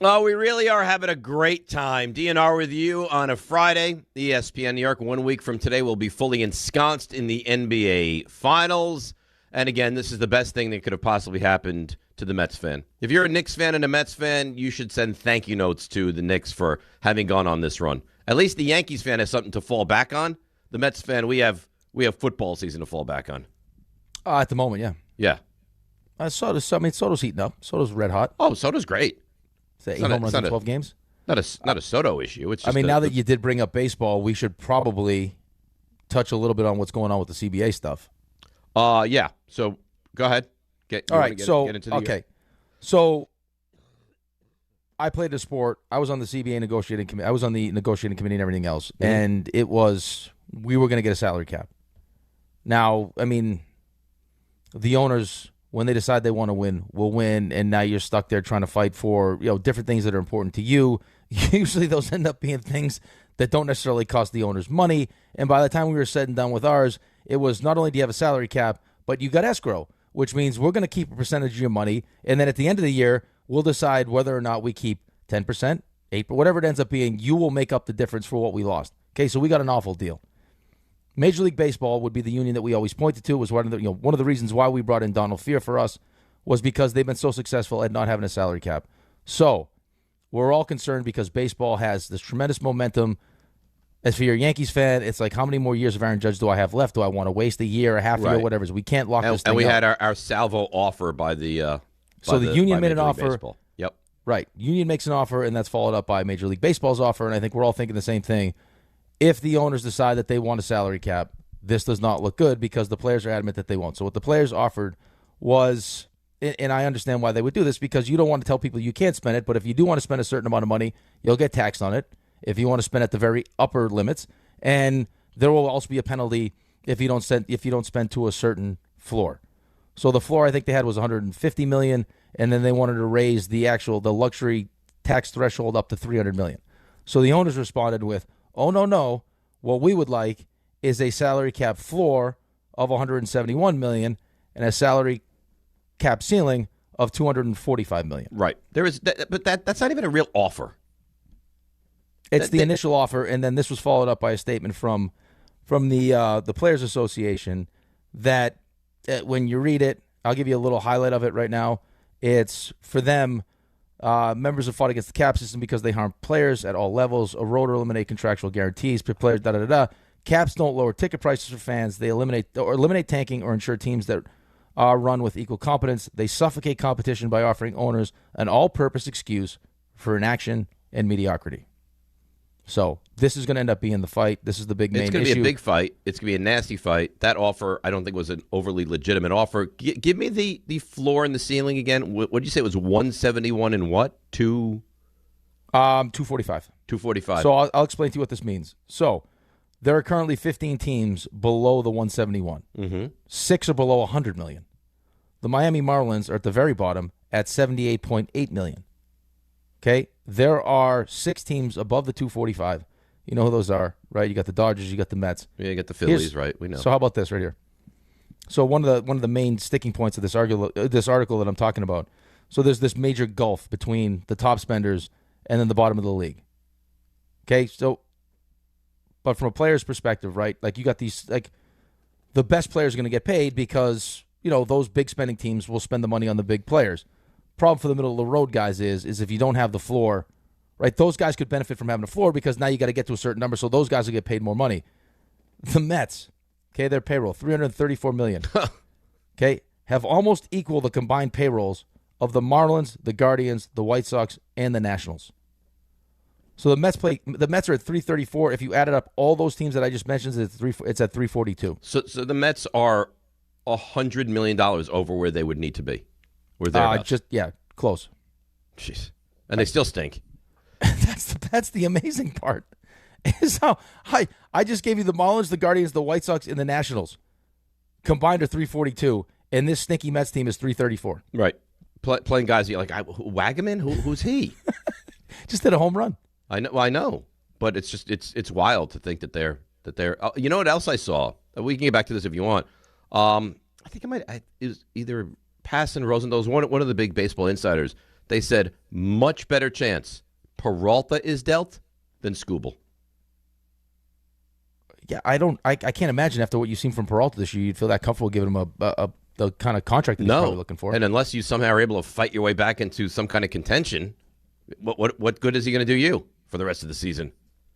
Oh, we really are having a great time. DNR with you on a Friday. ESPN New York, 1 week from today, will be fully ensconced in the NBA Finals. And again, this is the best thing that could have possibly happened to the Mets fan. If you're a Knicks fan and a Mets fan, you should send thank you notes to the Knicks for having gone on this run. At least the Yankees fan has something to fall back on. The Mets fan, we have football season to fall back on. At the moment, yeah. Yeah. Soto's heating up. Soto's red hot. Oh, Soto's great. Is that 8 home runs in 12 games? Not a Soto issue. It's just now that you did bring up baseball, we should probably touch a little bit on what's going on with the CBA stuff. Yeah. So go ahead. Get into the So I played a sport. I was on the CBA negotiating committee. I was on the negotiating committee and everything else. Mm-hmm. And we were going to get a salary cap. Now, the owners, when they decide they want to win, will win. And now you're stuck there trying to fight for, different things that are important to you. Usually those end up being things that don't necessarily cost the owners money. And by the time we were said and done with ours, it was not only do you have a salary cap, but you got escrow, which means we're going to keep a percentage of your money. And then at the end of the year, we'll decide whether or not we keep 10%, 8%, whatever it ends up being. You will make up the difference for what we lost. Okay, so we got an awful deal. Major League Baseball would be the union that we always pointed to. Was one of the reasons why we brought in Donald Fear for us was because they've been so successful at not having a salary cap. So we're all concerned because baseball has this tremendous momentum. As for your Yankees fan, it's like, how many more years of Aaron Judge do I have left? Do I want to waste a year, a half a year, whatever it is? We can't lock this thing up. And we had our salvo offer by the so the union made an offer. Baseball. Yep. Right. Union makes an offer, and that's followed up by Major League Baseball's offer, and I think we're all thinking the same thing. If the owners decide that they want a salary cap, this does not look good because the players are adamant that they won't. So what the players offered was, and I understand why they would do this, because you don't want to tell people you can't spend it, but if you do want to spend a certain amount of money, you'll get taxed on it if you want to spend at the very upper limits, and there will also be a penalty if you don't spend to a certain floor. So the floor I think they had was $150 million, and then they wanted to raise the luxury tax threshold up to $300 million. So the owners responded with, "Oh no, what we would like is a salary cap floor of $171 million and a salary cap ceiling of $245 million." Right. That's not even a real offer. It's the initial offer, and then this was followed up by a statement from the Players Association that when you read it, I'll give you a little highlight of it right now. It's for them, members have fought against the cap system because they harm players at all levels, erode or eliminate contractual guarantees for players, Caps don't lower ticket prices for fans. They eliminate tanking or ensure teams that are run with equal competence. They suffocate competition by offering owners an all-purpose excuse for inaction and mediocrity. So this is going to end up being the fight. This is the main issue. It's going to be a big fight. It's going to be a nasty fight. That offer, I don't think, was an overly legitimate offer. Give me the floor and the ceiling again. What did you say? It was 171 and what? 245. 245. So I'll explain to you what this means. So there are currently 15 teams below the 171. Mm-hmm. 6 are below 100 million. The Miami Marlins are at the very bottom at 78.8 million. Okay? There are 6 teams above the 245. You know who those are, right? You got the Dodgers, you got the Mets. Yeah, you got the Phillies, right? We know. So how about this right here? So one of the main sticking points of this article that I'm talking about. So there's this major gulf between the top spenders and then the bottom of the league. Okay? So but from a player's perspective, right? Like you got these, like the best players are going to get paid because, those big spending teams will spend the money on the big players. Problem for the middle of the road guys is if you don't have the floor, right? Those guys could benefit from having a floor because now you got to get to a certain number, so those guys will get paid more money. The Mets, okay, their payroll, $334 million, okay, have almost equal the combined payrolls of the Marlins, the Guardians, the White Sox, and the Nationals. So the Mets are at 334. If you added up all those teams that I just mentioned, it's at 342. So the Mets are $100 million over where they would need to be. We're there. Close. Jeez, and they still stink. That's the amazing part. Is how I just gave you the Marlins, the Guardians, the White Sox, and the Nationals combined are 342, and this stinky Mets team is 334. Right, playing guys you're like Wagaman. Who's he? Just hit a home run. I know, but it's just it's wild to think that they're. You know what else I saw? We can get back to this if you want. I think it was either Pass and Rosenthal, one of the big baseball insiders. They said much better chance Peralta is dealt than Skubal. Yeah, I can't imagine after what you've seen from Peralta this year, you'd feel that comfortable giving him the kind of contract that he's probably looking for. And unless you somehow are able to fight your way back into some kind of contention, what good is he going to do you for the rest of the season?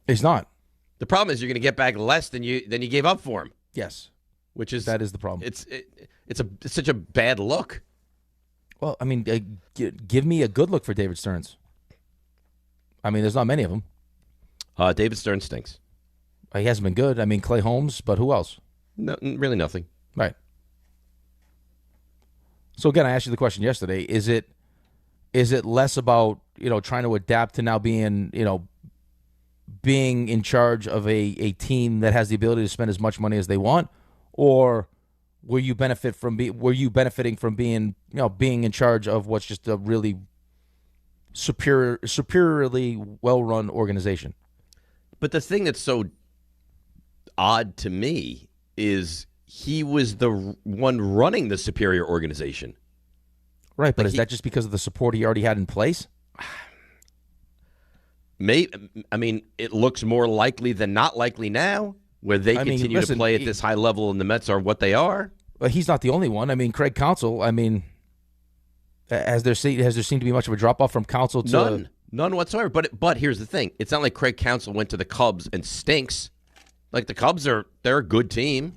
He's not. The problem is you're going to get back less than you gave up for him. Yes, that is the problem. It's such a bad look. Well, I mean, give me a good look for David Stearns. I mean, there's not many of them. David Stern stinks. He hasn't been good. I mean, Clay Holmes, but who else? No, really nothing. Right. So again, I asked you the question yesterday. Is it less about, trying to adapt to now being in charge of a team that has the ability to spend as much money as they want, or were you benefiting from being in charge of what's just a really superiorly well-run organization? But the thing that's so odd to me is he was the one running the superior organization. Right, but is that just because of the support he already had in place? I mean, it looks more likely than not likely now, where they continue to play at this high level and the Mets are what they are. But he's not the only one. I mean, Craig Counsell, has there seemed to be much of a drop-off from Counsell to... None whatsoever. But here's the thing. It's not like Craig Counsell went to the Cubs and stinks. Like, the Cubs they're a good team,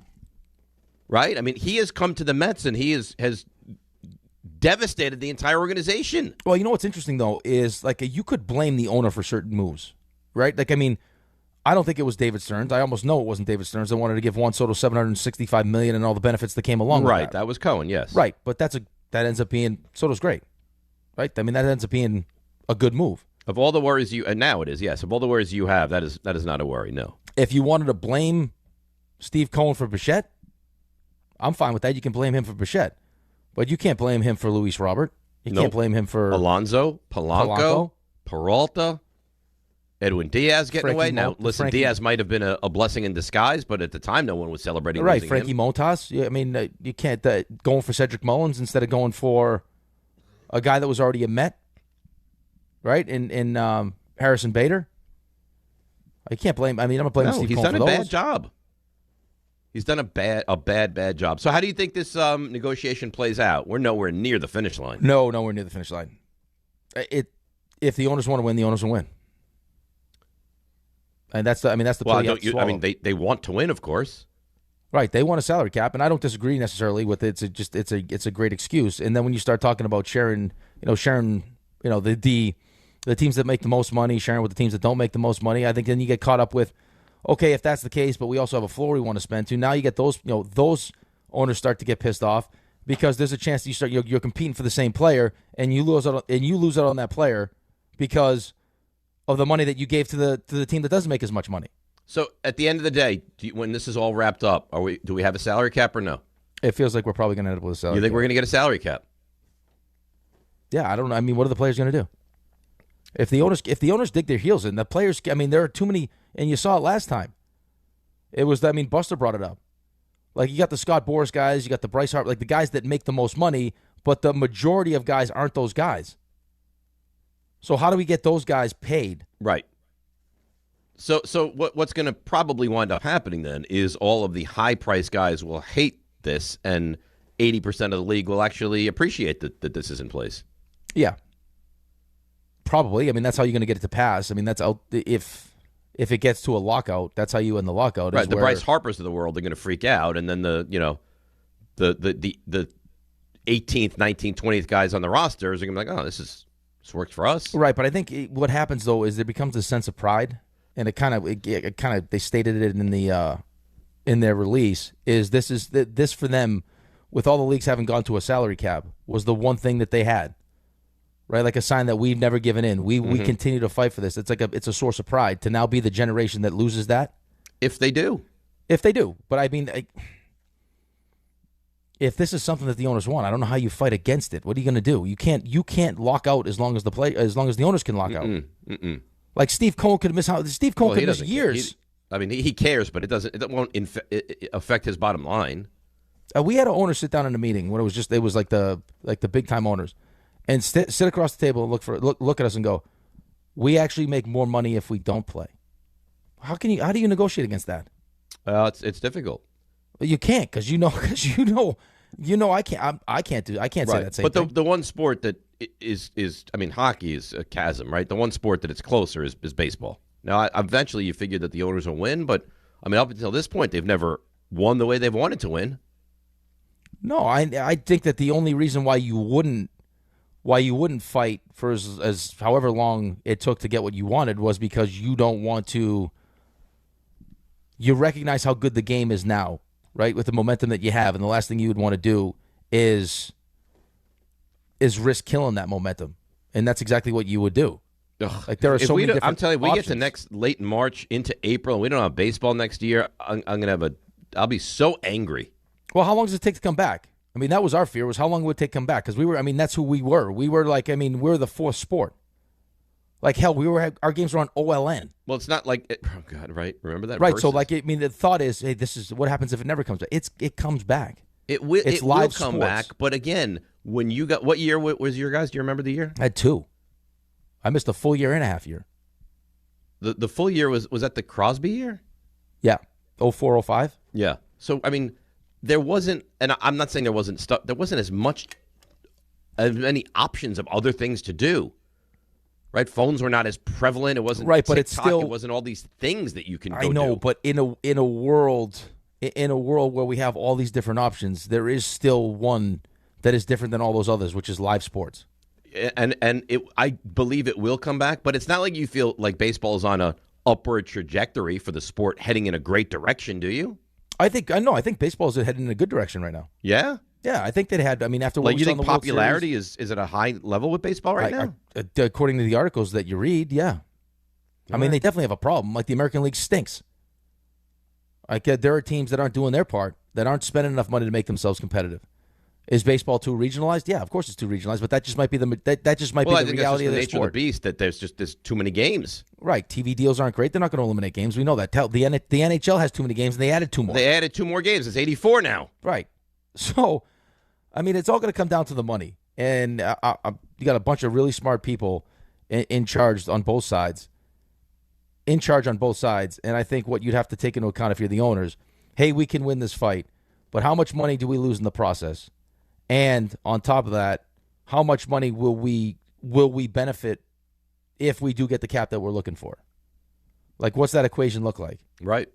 right? I mean, he has come to the Mets and he has devastated the entire organization. Well, you know what's interesting, though, is like you could blame the owner for certain moves, right? Like, I mean, I don't think it was David Stearns. I almost know it wasn't David Stearns. They wanted to give Juan Soto $765 million and all the benefits that came along with that. Right, that was Cohen, yes. Right, but that ends up being Soto's great, right? I mean, that ends up being a good move. Of all the worries and now it is, yes. Of all the worries you have, that is not a worry, no. If you wanted to blame Steve Cohen for Bichette, I'm fine with that. You can blame him for Bichette. But you can't blame him for Luis Robert. You can't blame him for Alonso, Polanco, Peralta, Edwin Diaz getting away. Now, listen, Diaz might have been a blessing in disguise, but at the time, no one was celebrating right, losing Frankie him. Montas. Yeah, I mean, you can't going for Cedric Mullins instead of going for a guy that was already a Met, right? In Harrison Bader. I can't blame. I mean, I'm not blaming Steve Cohen for those. He's done a bad job. He's done a bad job. So how do you think this negotiation plays out? We're nowhere near the finish line. No, nowhere near the finish line. If the owners want to win, the owners will win. And that's the play you have to swallow. I mean, they want to win, of course. Right, they want a salary cap, and I don't disagree necessarily with it. It's a great excuse. And then when you start talking about sharing the teams that make the most money, sharing with the teams that don't make the most money, I think then you get caught up with, okay, if that's the case, but we also have a floor we want to spend to. Now you get those owners start to get pissed off because there's a chance that you're competing for the same player and you lose out on that player because of the money that you gave to the team that doesn't make as much money. So at the end of the day, when this is all wrapped up, do we have a salary cap or no? It feels like we're probably going to end up with a salary cap. You think we're going to get a salary cap? Yeah, I don't know. I mean, what are the players going to do? If the owners dig their heels in, the players, I mean, there are too many, and you saw it last time. Buster brought it up. Like, you got the Scott Boras guys, you got the Bryce Harper, like the guys that make the most money, but the majority of guys aren't those guys. So how do we get those guys paid? Right. So what's going to probably wind up happening then is all of the high-priced guys will hate this, and 80% of the league will actually appreciate that this is in place. Yeah. Probably. I mean, that's how you're going to get it to pass. I mean, that's if it gets to a lockout, that's how you end the lockout. Right. The Bryce Harpers of the world are going to freak out, and then the 18th, 19th, 20th guys on the rosters are going to be like, oh, this works for us. Right. But I think what happens though is there becomes a sense of pride, and it kind of they stated it in their release is this for them, with all the leagues having gone to a salary cap, was the one thing that they had. Right, like a sign that we've never given in. We continue to fight for this. It's it's a source of pride to now be the generation that loses that. If they do, but I mean, if this is something that the owners want, I don't know how you fight against it. What are you going to do? You can't lock out as long as the owners can lock out. Like Steve Cohen could miss out. Steve Cohen could miss years. He cares, but it won't affect his bottom line. We had an owner sit down in a meeting when it was like the big time owners. And sit across the table and look at us and go, we actually make more money if we don't play. How do you negotiate against that? It's difficult. You can't because you know I can't say that same thing. But the one sport that is hockey is a chasm, right? The one sport that it's closer is baseball. Now eventually you figure that the owners will win, but up until this point they've never won the way they've wanted to win. No, I think that the only reason why you wouldn't why you wouldn't fight for as however long it took to get what you wanted was because you don't want to. You recognize how good the game is now, right? With the momentum that you have, and the last thing you would want to do is risk killing that momentum, and that's exactly what you would do. Ugh. Like there are so many different I'm telling you, we options. get to late March into April, and we don't have baseball next year. I'll be so angry. Well, how long does it take to come back? I mean, that was our fear, was how long it would take to come back. Because that's who we were. We were we're the fourth sport. Like, hell, our games were on OLN. Well, it's not like, oh, God, right? Remember that? Right, Versus? so, the thought is, hey, this is what happens if it never comes back. It comes back. It will come sports. back, but again, when you got, what year was your guys? Do you remember the year? I had 2. I missed a full year and a half year. The full year was that the Crosby year? Yeah, 04, 05. Yeah. So, I mean, there wasn't, and I'm not saying there wasn't stuff, there wasn't as many options of other things to do. Right? Phones were not as prevalent. It wasn't right, but TikTok, it's still, it wasn't all these things that you can go I know, do. But in a world where we have all these different options, there is still one that is different than all those others, which is live sports. And I believe it will come back, but it's not like you feel like baseball is on a upward trajectory for the sport heading in a great direction, do you? I think baseball is heading in a good direction right now. Yeah? Yeah, I think they had. I mean, after what like, we you saw think in the World popularity Series, is at a high level with baseball right now? According to the articles that you read, yeah. I mean, they definitely have a problem. Like, the American League stinks. Like, there are teams that aren't doing their part, that aren't spending enough money to make themselves competitive. Is baseball too regionalized? Yeah, of course it's too regionalized, but that just might be the reality of the sport. That's the nature of the beast, that there's too many games. Right, TV deals aren't great. They're not going to eliminate games. We know that. The NHL has too many games, and they added 2 more. They added 2 more games. It's 84 now. Right. So, I mean, it's all going to come down to the money, and you got a bunch of really smart people in charge on both sides. And I think what you'd have to take into account if you're the owners, hey, we can win this fight, but how much money do we lose in the process? And on top of that, how much money will we benefit if we do get the cap that we're looking for? Like, what's that equation look like? Right.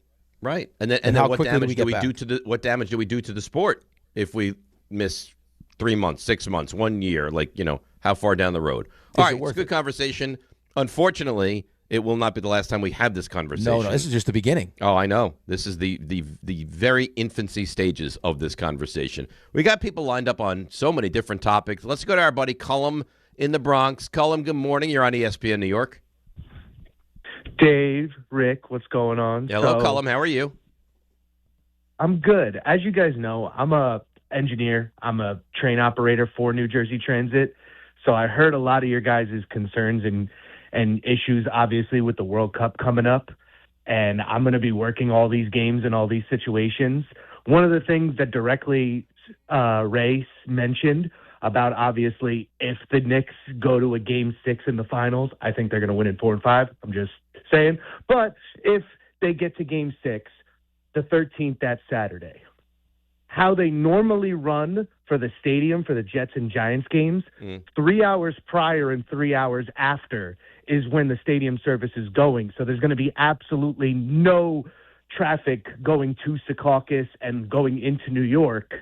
And then what damage do we do to the sport if we miss 3 months, 6 months, 1 year? Like, how far down the road? All right, it's a good conversation. Unfortunately, it will not be the last time we have this conversation. No, this is just the beginning. Oh, I know. This is the very infancy stages of this conversation. We got people lined up on so many different topics. Let's go to our buddy Cullum in the Bronx. Cullum, good morning. You're on ESPN New York. Dave, Rick, what's going on? Hello, Cullum. How are you? I'm good. As you guys know, I'm a engineer. I'm a train operator for New Jersey Transit. So I heard a lot of your guys' concerns and issues, obviously, with the World Cup coming up. And I'm going to be working all these games and all these situations. One of the things that directly Ray mentioned about, obviously, if the Knicks go to a Game 6 in the finals, I think they're going to win in 4 and 5. I'm just saying. But if they get to Game 6, the 13th, that Saturday, how they normally run for the stadium for the Jets and Giants games, 3 hours prior and 3 hours after is when the stadium service is going. So there's going to be absolutely no traffic going to Secaucus and going into New York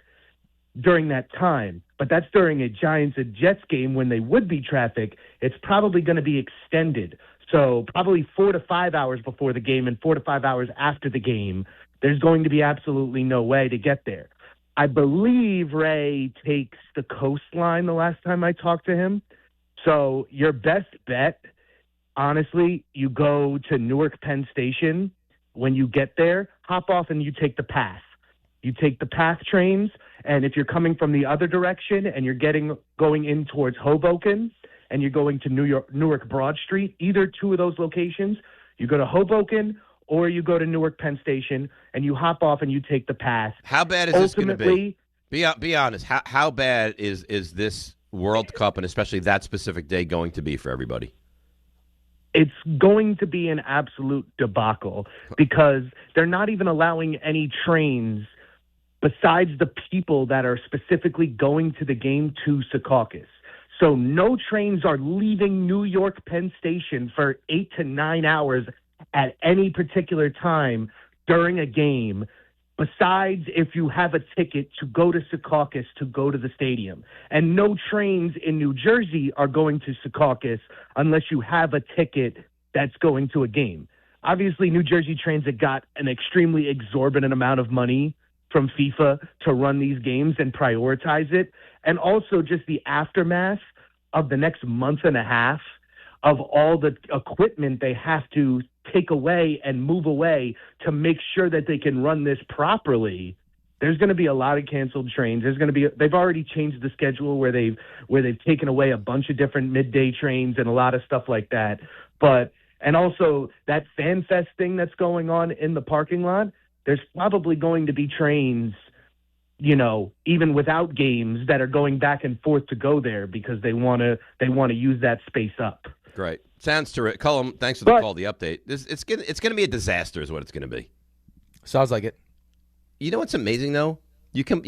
during that time. But that's during a Giants and Jets game when they would be traffic. It's probably going to be extended. So probably 4 to 5 hours before the game and 4 to 5 hours after the game, there's going to be absolutely no way to get there. I believe Ray takes the coastline the last time I talked to him. So your best bet, honestly, you go to Newark Penn Station. When you get there, hop off and you take the PATH. You take the PATH trains, and if you're coming from the other direction and you're going in towards Hoboken and you're going to Newark Broad Street, either two of those locations, you go to Hoboken or you go to Newark Penn Station and you hop off and you take the PATH. How bad is this going to be? Be honest. How bad is this World Cup and especially that specific day going to be for everybody? It's going to be an absolute debacle because they're not even allowing any trains besides the people that are specifically going to the game to Secaucus. So no trains are leaving New York Penn Station for 8 to 9 hours at any particular time during a game besides if you have a ticket to go to Secaucus to go to the stadium. And no trains in New Jersey are going to Secaucus unless you have a ticket that's going to a game. Obviously, New Jersey Transit got an extremely exorbitant amount of money from FIFA to run these games and prioritize it. And also just the aftermath of the next month and a half of all the equipment they have to take away and move away to make sure that they can run this properly. There's going to be a lot of canceled trains. They've already changed the schedule where they've taken away a bunch of different midday trains and a lot of stuff like that. And also that Fan Fest thing that's going on in the parking lot, there's probably going to be trains, even without games that are going back and forth to go there because they want to use that space up. Great. Sounds terrific. Cullum, thanks for the call, the update. It's going to be a disaster is what it's going to be. Sounds like it. You know what's amazing, though? You can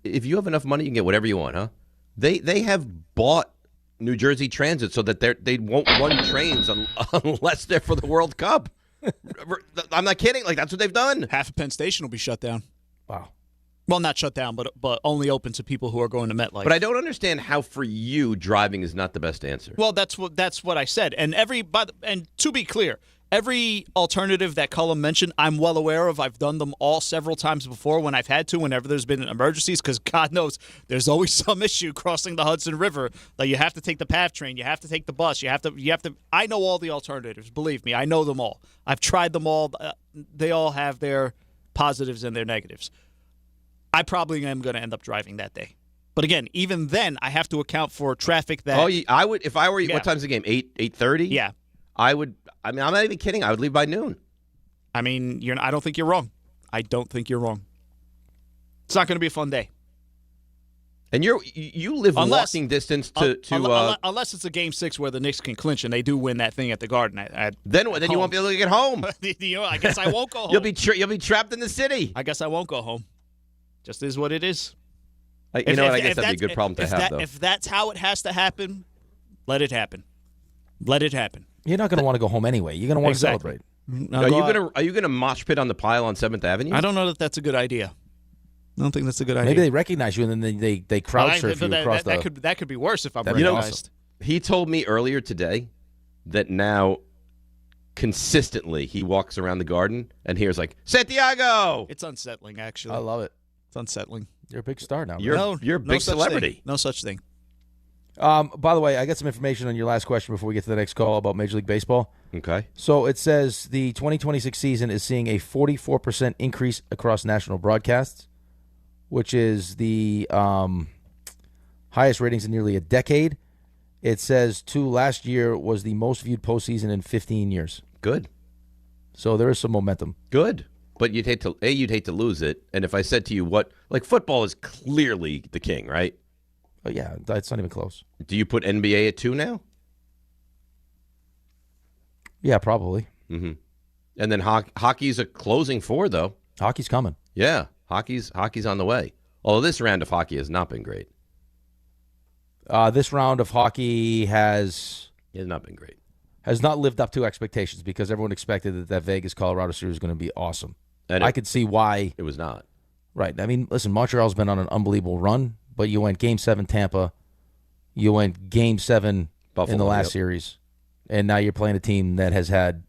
if you have enough money, you can get whatever you want, huh? They have bought New Jersey Transit so that they won't run trains unless they're for the World Cup. I'm not kidding. Like, that's what they've done. Half of Penn Station will be shut down. Wow. Well, not shut down, but only open to people who are going to MetLife. But I don't understand how for you driving is not the best answer. Well, that's what I said. And and to be clear, every alternative that Cullum mentioned, I'm well aware of. I've done them all several times before when I've had to, whenever there's been emergencies, because God knows there's always some issue crossing the Hudson River. Like, you have to take the PATH train, you have to take the bus, you have to. I know all the alternatives. Believe me, I know them all. I've tried them all. They all have their positives and their negatives. I probably am going to end up driving that day. But again, even then, I have to account for traffic that... Oh, I would, if I were you, what time's the game? 8:30? Yeah. I'm not even kidding. I would leave by noon. I mean, I don't think you're wrong. I don't think you're wrong. It's not going to be a fun day. And you live walking distance to unless it's a Game 6 where the Knicks can clinch and they do win that thing at the Garden. Then you won't be able to get home. I guess I won't go home. You'll be trapped in the city. I guess I won't go home. Just is what it is. I guess that'd be a good problem to have, though. If that's how it has to happen, let it happen. Let it happen. You're not going to want to go home anyway. You're going to want to celebrate. Are you going to mosh pit on the pile on 7th Avenue? I don't know that that's a good idea. I don't think that's a good idea. Maybe they recognize you and then they crowd surf you across that could be worse if I'm recognized. He told me earlier today that now consistently he walks around the Garden and hears like, Santiago! It's unsettling, actually. I love it. It's unsettling. You're a big star now. You're a big celebrity. No such thing. By the way, I got some information on your last question before we get to the next call about Major League Baseball. Okay. So it says the 2026 season is seeing a 44% increase across national broadcasts, which is the highest ratings in nearly a decade. It says, too, last year was the most viewed postseason in 15 years. Good. So there is some momentum. Good. But you'd hate to lose it. And if I said to you football is clearly the king, right? Oh, yeah, it's not even close. Do you put NBA at 2 now? Yeah, probably. Mm-hmm. And then hockey's a closing 4, though. Hockey's coming. Yeah, hockey's on the way. Although this round of hockey has not been great. This round of hockey has not been great. Has not lived up to expectations because everyone expected that Vegas-Colorado series was going to be awesome. And I could see why. It was not. Right. I mean, listen, Montreal's been on an unbelievable run, but you went Game 7 Tampa. You went Game 7 Buffalo, in the last series. And now you're playing a team that has had,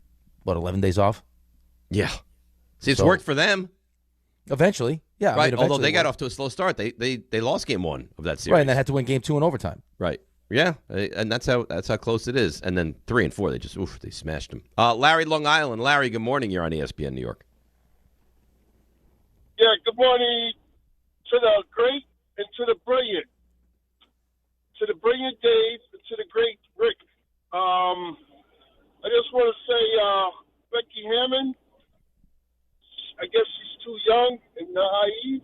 11 days off? Yeah. See, it's worked for them. Eventually. Yeah. Right. Although they got off to a slow start. They lost Game 1 of that series. Right, and they had to win Game 2 in overtime. Right. Yeah, and that's how close it is. And then 3 and 4, they smashed them. Larry, Long Island. Larry, good morning. You're on ESPN New York. Yeah, good morning to the great and to the brilliant. To the brilliant Dave and to the great Rick. I just want to say Becky Hammond, I guess she's too young and naive.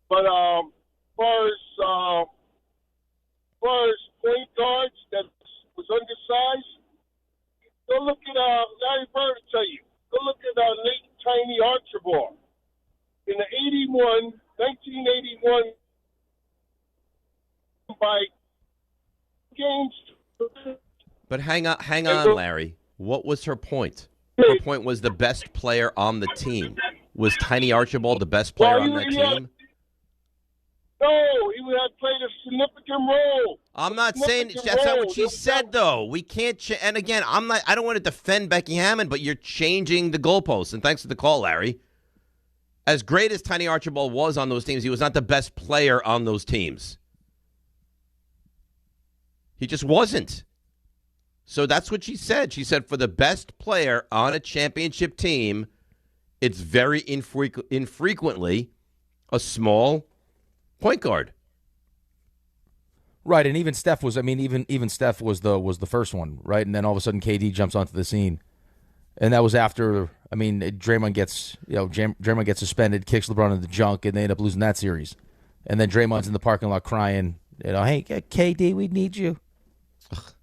But as far as point guards that was undersized, go look at Larry Bird will tell you. Go look at Nate Tiny Archibald. In the 1981 by games. But hang on, Larry. What was her point? Her point was the best player on the team. Was Tiny Archibald the best player on that team? No, he had played a significant role. I'm not saying that's not what she said, though. We can't. And again, I don't want to defend Becky Hammond, but you're changing the goalposts. And thanks for the call, Larry. As great as Tiny Archibald was on those teams, he was not the best player on those teams. He just wasn't. So that's what she said. She said for the best player on a championship team, it's very infrequently a small point guard. Right, and even Steph was. I mean, even Steph was the first one, right? And then all of a sudden, KD jumps onto the scene, and that was after. I mean, Draymond gets suspended, kicks LeBron in the junk, and they end up losing that series. And then Draymond's in the parking lot crying, hey, KD, we need you. Ugh.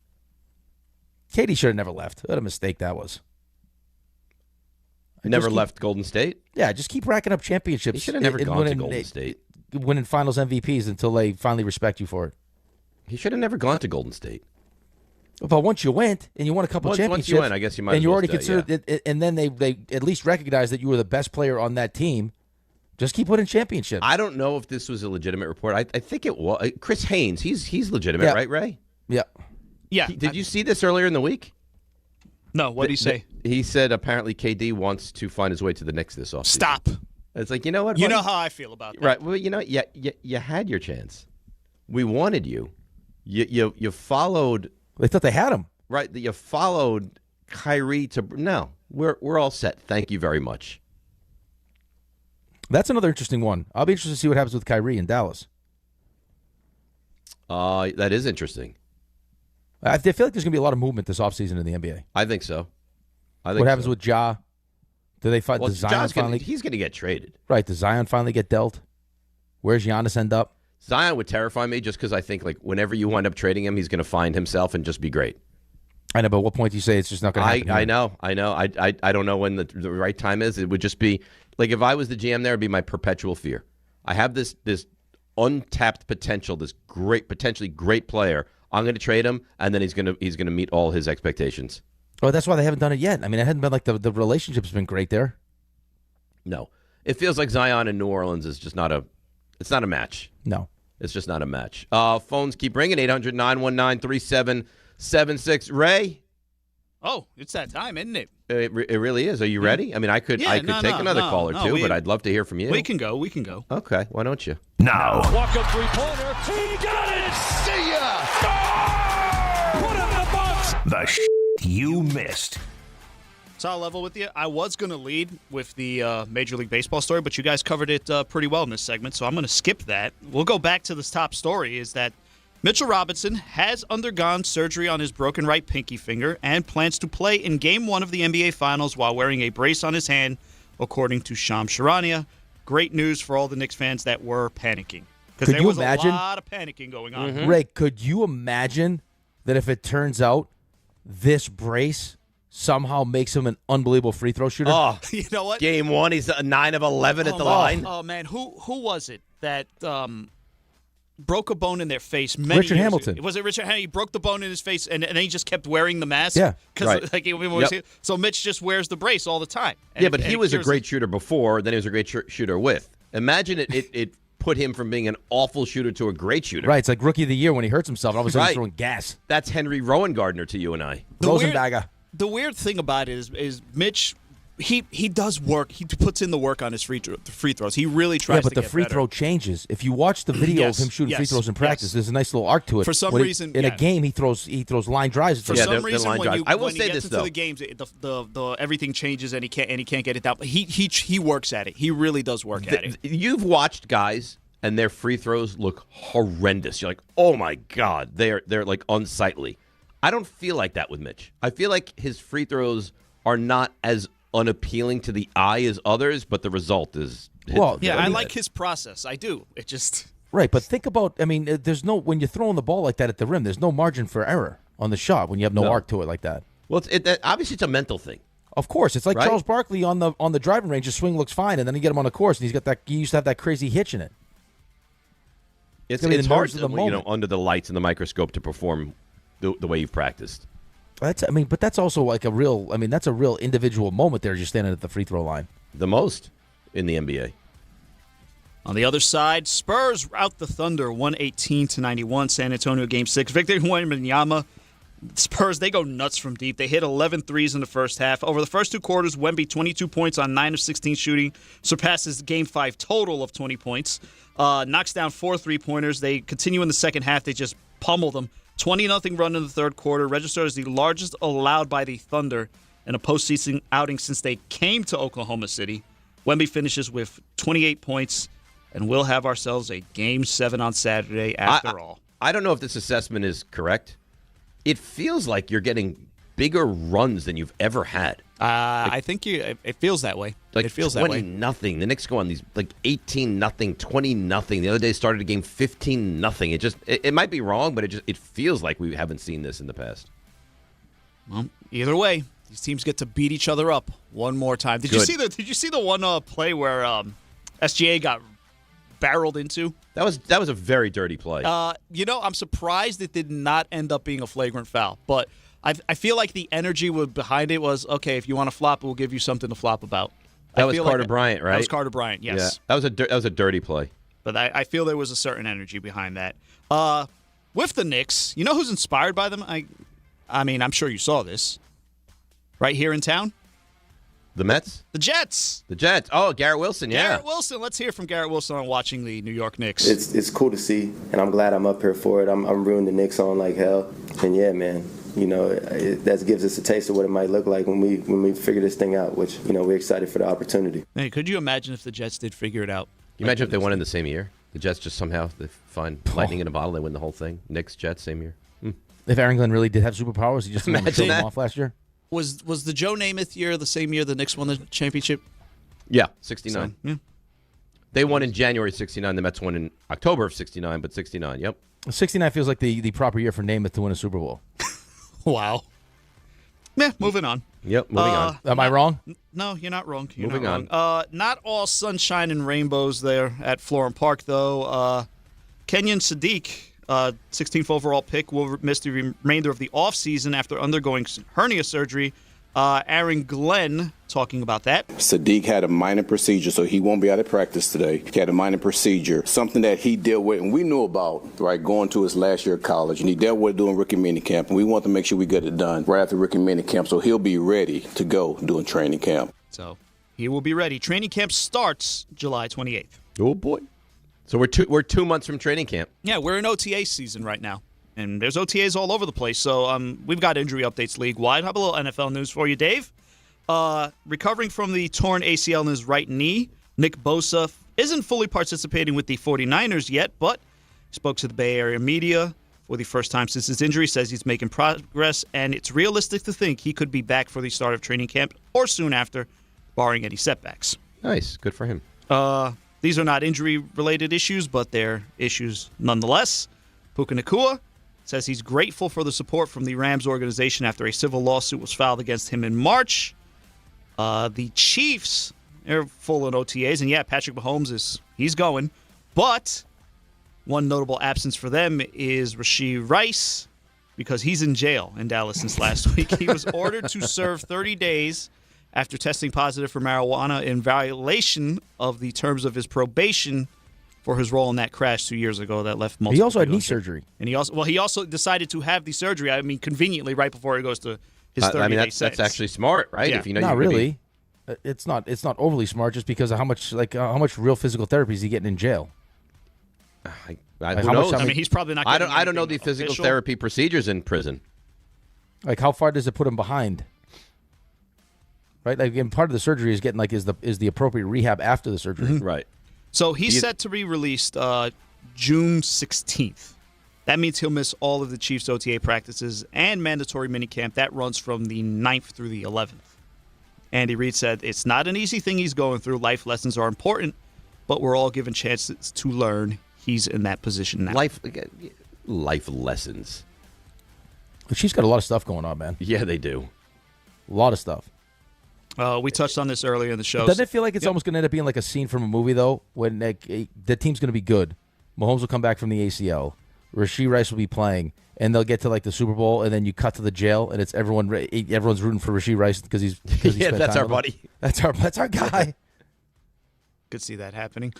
KD should have never left. What a mistake that was. Never left Golden State? Yeah, just keep racking up championships. He should have never gone to Golden State. Winning finals MVPs until they finally respect you for it. He should have never gone to Golden State. But once you went and you won a couple championships, once you win, I guess you might. And you already considered it, and then they at least recognized that you were the best player on that team. Just keep winning championships. I don't know if this was a legitimate report. I think it was. Chris Haynes, he's legitimate, right, Ray? Yeah. Yeah. Did you see this earlier in the week? No. What did he say? He said apparently KD wants to find his way to the Knicks this offseason. Stop. It's like, you know what? You know how I feel about that. Right. Well, you know, you had your chance. We wanted you. You followed. They thought they had him. Right. You followed Kyrie to. No, we're all set. Thank you very much. That's another interesting one. I'll be interested to see what happens with Kyrie in Dallas. That is interesting. I feel like there's going to be a lot of movement this offseason in the NBA. I think so. What happens with Ja? Do they find does Zion finally? He's going to get traded. Right. Does Zion finally get dealt? Where's Giannis end up? Zion would terrify me just because I think like whenever you wind up trading him, he's going to find himself and just be great. I know, but what point do you say it's just not going to happen? I know. I don't know when the right time is. It would just be like if I was the GM there, it'd be my perpetual fear. I have this untapped potential, this potentially great player. I'm going to trade him, and then he's going to meet all his expectations. Oh, that's why they haven't done it yet. I mean, it hasn't been like the relationship's been great there. No, it feels like Zion in New Orleans is just not a. It's not a match. No, it's just not a match. Phones keep ringing 800-919-3776. Ray. Oh, it's that time, isn't it? It really is. Are you ready? I mean, I could take another call or two, but I'd love to hear from you. We can go. Okay, why don't you? Now. Walk up three-pointer. He got it. See ya. Oh! Put it in the box. The you missed. So I'll level with you. I was going to lead with the Major League Baseball story, but you guys covered it pretty well in this segment, so I'm going to skip that. We'll go back to this top story, is that Mitchell Robinson has undergone surgery on his broken right pinky finger and plans to play in Game 1 of the NBA Finals while wearing a brace on his hand, according to Shams Charania. Great news for all the Knicks fans that were panicking. Because there was a lot of panicking going on. Mm-hmm. Ray, could you imagine that if it turns out this brace somehow makes him an unbelievable free throw shooter? Oh, you know what? Game 1, he's 9 of 11 at the line. Oh, man. Who was it that broke a bone in their face many Richard years Hamilton. ago? Was it Richard Hamilton? He broke the bone in his face, and then he just kept wearing the mask? Yeah. Right. So Mitch just wears the brace all the time. Yeah, but he was a great shooter before, then he was a great shooter with. Imagine it put him from being an awful shooter to a great shooter. Right, it's like Rookie of the Year when he hurts himself and all of a sudden he's throwing gas. That's Henry Rowan-Gardner to you and I. Rosenberg. The weird thing about it is Mitch, he does work. He puts in the work on his free throws. He really tries to get better. Yeah, but the free throw changes. If you watch the video of him shooting free throws in practice, there's a nice little arc to it. For some reason, in a game, he throws line drives. For some reason, when he gets into the games, the everything changes and he can't get it down. But he works at it. He really does work at it. You've watched guys and their free throws look horrendous. You're like, oh my God, they're like unsightly. I don't feel like that with Mitch. I feel like his free throws are not as unappealing to the eye as others, but the result is. I like his process. I do. It just. Right, but think about, I mean, when you're throwing the ball like that at the rim, there's no margin for error on the shot when you have no arc to it like that. Well, obviously it's a mental thing. Of course, it's like Charles Barkley on the driving range. His swing looks fine, and then you get him on the course, and he used to have that crazy hitch in it. It's hard to, under the lights and the microscope to perform the way you've practiced. But that's also like that's a real individual moment there, just standing at the free throw line. The most. in the NBA. On the other side, Spurs rout the Thunder 118-91. San Antonio Game 6. Victor Wembanyama. Spurs, they go nuts from deep. They hit 11 threes in the first half. Over the first two quarters, Wemby, 22 points on 9 of 16 shooting, surpasses Game 5 total of 20 points. Knocks down 4 3-pointers. They continue in the second half. They just pummel them. 20-0 run in the third quarter. Registered as the largest allowed by the Thunder in a postseason outing since they came to Oklahoma City. Wemby finishes with 28 points, and we'll have ourselves a Game 7 on Saturday after all. I don't know if this assessment is correct. It feels like you're getting bigger runs than you've ever had. I think it feels that way. Like it feels that way. 20-0. The Knicks go on these like 18-0, 20-0. The other day started a game 15-0. It might be wrong, but it feels like we haven't seen this in the past. Well, either way, these teams get to beat each other up one more time. Did you see the one play where SGA got barreled into? That was a very dirty play. I'm surprised it did not end up being a flagrant foul, but I feel like the energy behind it was, okay, if you want to flop, we'll give you something to flop about. That was Carter Bryant, right? That was Carter Bryant, yes. Yeah, that was a dirty play. But I feel there was a certain energy behind that. With the Knicks, you know who's inspired by them? I mean, I'm sure you saw this. Right here in town? The Mets? The Jets. The Jets. Oh, Garrett Wilson, yeah. Garrett Wilson. Let's hear from Garrett Wilson on watching the New York Knicks. It's cool to see, and I'm glad I'm up here for it. I'm rooting the Knicks on like hell. And yeah, man, that gives us a taste of what it might look like when we figure this thing out, which, we're excited for the opportunity. Hey, could you imagine if the Jets did figure it out? Can you imagine if they won in the same year? The Jets just somehow they find lightning in a bottle, they win the whole thing. Knicks, Jets, same year. If Aaron Glenn really did have superpowers, he just showed them off last year. Was the Joe Namath year the same year the Knicks won the championship? Yeah, 69. So, yeah. They won in January 69. The Mets won in October of 69, but 69, yep. 69 feels like the proper year for Namath to win a Super Bowl. Wow. Yeah, moving on. Yep, moving on. Am I wrong? No, you're not wrong. Moving on. Not all sunshine and rainbows there at Florham Park, though. Kenyon Sadiq, 16th overall pick, will miss the remainder of the offseason after undergoing hernia surgery. Aaron Glenn talking about that. Sadiq had a minor procedure, so he won't be out of practice today. He had a minor procedure, something that he dealt with, and we knew about, right, going to his last year of college, and he dealt with doing rookie minicamp, and we want to make sure we get it done right after rookie minicamp, so he'll be ready to go doing training camp. So he will be ready. Training camp starts July 28th. Oh, boy. So we're 2 months from training camp. Yeah, we're in OTA season right now. And there's OTAs all over the place. So we've got injury updates league-wide. How about a little NFL news for you, Dave? Recovering from the torn ACL in his right knee, Nick Bosa isn't fully participating with the 49ers yet, but spoke to the Bay Area media for the first time since his injury, says he's making progress, and it's realistic to think he could be back for the start of training camp or soon after, barring any setbacks. Nice. Good for him. These are not injury-related issues, but they're issues nonetheless. Puka Nacua says he's grateful for the support from the Rams organization after a civil lawsuit was filed against him in March. The Chiefs are full in OTAs, and yeah, Patrick Mahomes he's going. But one notable absence for them is Rashee Rice, because he's in jail in Dallas since last week. He was ordered to serve 30 days after testing positive for marijuana in violation of the terms of his probation for his role in that crash 2 years ago that left multiple. He also had knee surgery. And he also decided to have the surgery, I mean, conveniently right before he goes to his 30-day sentence. That's actually smart, right? Yeah. If you know not really. It's not overly smart just because of how much real physical therapy is he getting in jail. Who knows? I mean, he's probably not. I don't know the physical therapy procedures in prison. Like, how far does it put him behind? Right, like, and part of the surgery is getting is the appropriate rehab after the surgery. Right. So he's set to be released June 16th. That means he'll miss all of the Chiefs' OTA practices and mandatory minicamp. That runs from the 9th through the 11th. Andy Reid said, it's not an easy thing he's going through. Life lessons are important, but we're all given chances to learn. He's in that position now. Life lessons. The Chiefs got a lot of stuff going on, man. Yeah, they do. A lot of stuff. We touched on this earlier in the show. Doesn't it feel like it's almost going to end up being like a scene from a movie, though, when the team's going to be good? Mahomes will come back from the ACL. Rashee Rice will be playing, and they'll get to like the Super Bowl, and then you cut to the jail, and it's everyone's rooting for Rashee Rice because he's yeah, that's our buddy. That's our guy. Could see that happening.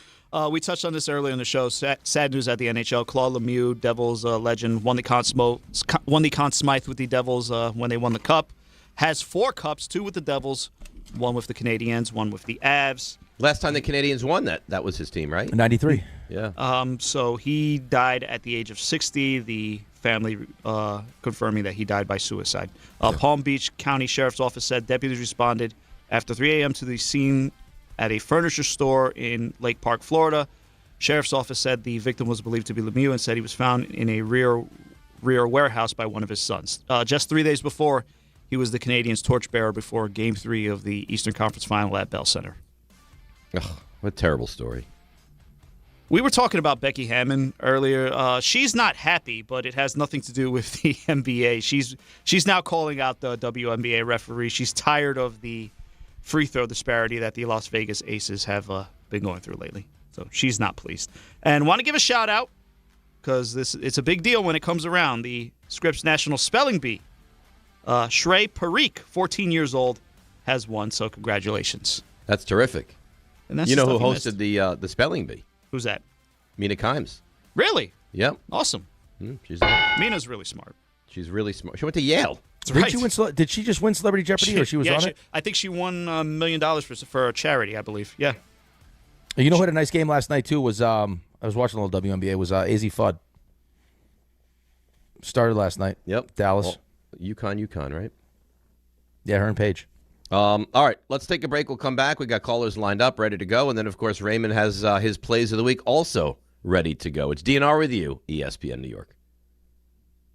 We touched on this earlier in the show. Sad news at the NHL. Claude Lemieux, Devils legend, won the Conn Smythe with the Devils when they won the Cup. Has 4 cups, 2 with the Devils, 1 with the Canadiens, 1 with the Avs. Last time the Canadiens won that was his team, right? 93. Yeah. So he died at the age of 60. The family confirming that he died by suicide. Palm Beach County Sheriff's Office said deputies responded after 3 a.m. to the scene at a furniture store in Lake Park, Florida. Sheriff's Office said the victim was believed to be Lemieux and said he was found in a rear warehouse by one of his sons. Just 3 days before, he was the Canadiens' torchbearer before Game 3 of the Eastern Conference Final at Bell Center. Ugh, what a terrible story. We were talking about Becky Hammon earlier. She's not happy, but it has nothing to do with the NBA. She's now calling out the WNBA referee. She's tired of the free throw disparity that the Las Vegas Aces have been going through lately. So she's not pleased. And want to give a shout out, because it's a big deal when it comes around, the Scripps National Spelling Bee. Shrey Parikh, 14 years old, has won, so congratulations. That's terrific. And that's you know who hosted the spelling bee? Who's that? Mina Kimes. Really? Yep. Awesome. Mina's really smart. She's really smart. She went to Yale. Did she just win Celebrity Jeopardy, or she was on it? I think she won $1 million for a charity, I believe. Yeah. You know who had a nice game last night, too, was I was watching a little WNBA, was AZ Fudd. Started last night. Yep. Dallas. Well, UConn, right? Yeah, her and Paige. All right, let's take a break. We'll come back. We got callers lined up, ready to go. And then, of course, Raymond has his plays of the week also ready to go. It's DNR with you, ESPN New York.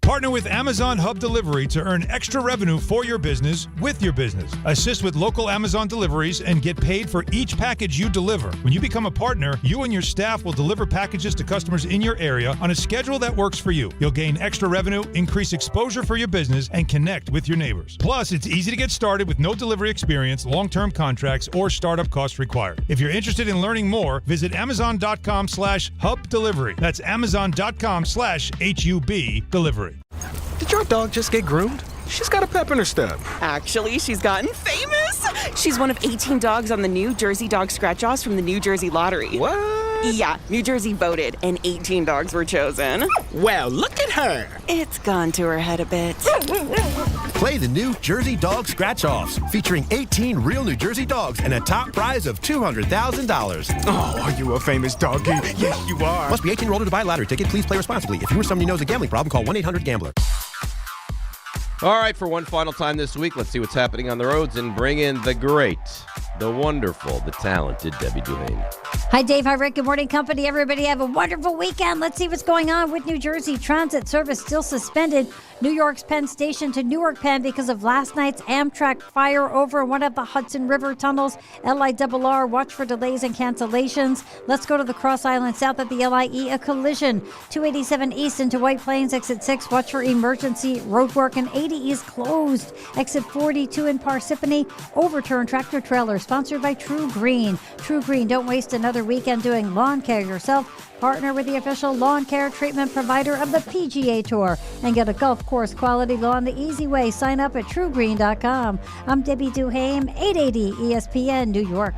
Partner with Amazon Hub Delivery to earn extra revenue for your business with your business. Assist with local Amazon deliveries and get paid for each package you deliver. When you become a partner, you and your staff will deliver packages to customers in your area on a schedule that works for you. You'll gain extra revenue, increase exposure for your business, and connect with your neighbors. Plus, it's easy to get started with no delivery experience, long-term contracts, or startup costs required. If you're interested in learning more, visit Amazon.com/Hub Delivery. That's Amazon.com/HUB Delivery. Did your dog just get groomed? She's got a pep in her step. Actually, she's gotten famous. She's one of 18 dogs on the New Jersey Dog Scratch-Offs from the New Jersey Lottery. What? Yeah, New Jersey voted, and 18 dogs were chosen. Well, look at her. It's gone to her head a bit. Play the New Jersey Dog Scratch-Offs, featuring 18 real New Jersey dogs and a top prize of $200,000. Oh, are you a famous doggy? Yes, you are. Must be 18 or older to buy a lottery ticket. Please play responsibly. If you or someone you know has a gambling problem, call 1-800-GAMBLER. All right, for one final time this week, let's see what's happening on the roads and bring in the great, the wonderful, the talented Debbie Duhane. Hi, Dave. Hi, Rick. Good morning, company. Everybody have a wonderful weekend. Let's see what's going on with New Jersey. Transit service still suspended. New York's Penn Station to Newark Penn because of last night's Amtrak fire over one of the Hudson River tunnels. LIRR, watch for delays and cancellations. Let's go to the Cross Island south at the LIE. A collision. 287 east into White Plains, exit 6. Watch for emergency roadwork. And 80 east closed. Exit 42 in Parsippany. Overturned tractor trailer. Sponsored by True Green. True Green, don't waste another weekend doing lawn care yourself. Partner with the official lawn care treatment provider of the PGA Tour and get a golf course quality lawn the easy way. Sign up at truegreen.com. I'm Debbie Duhame, 880 ESPN New York.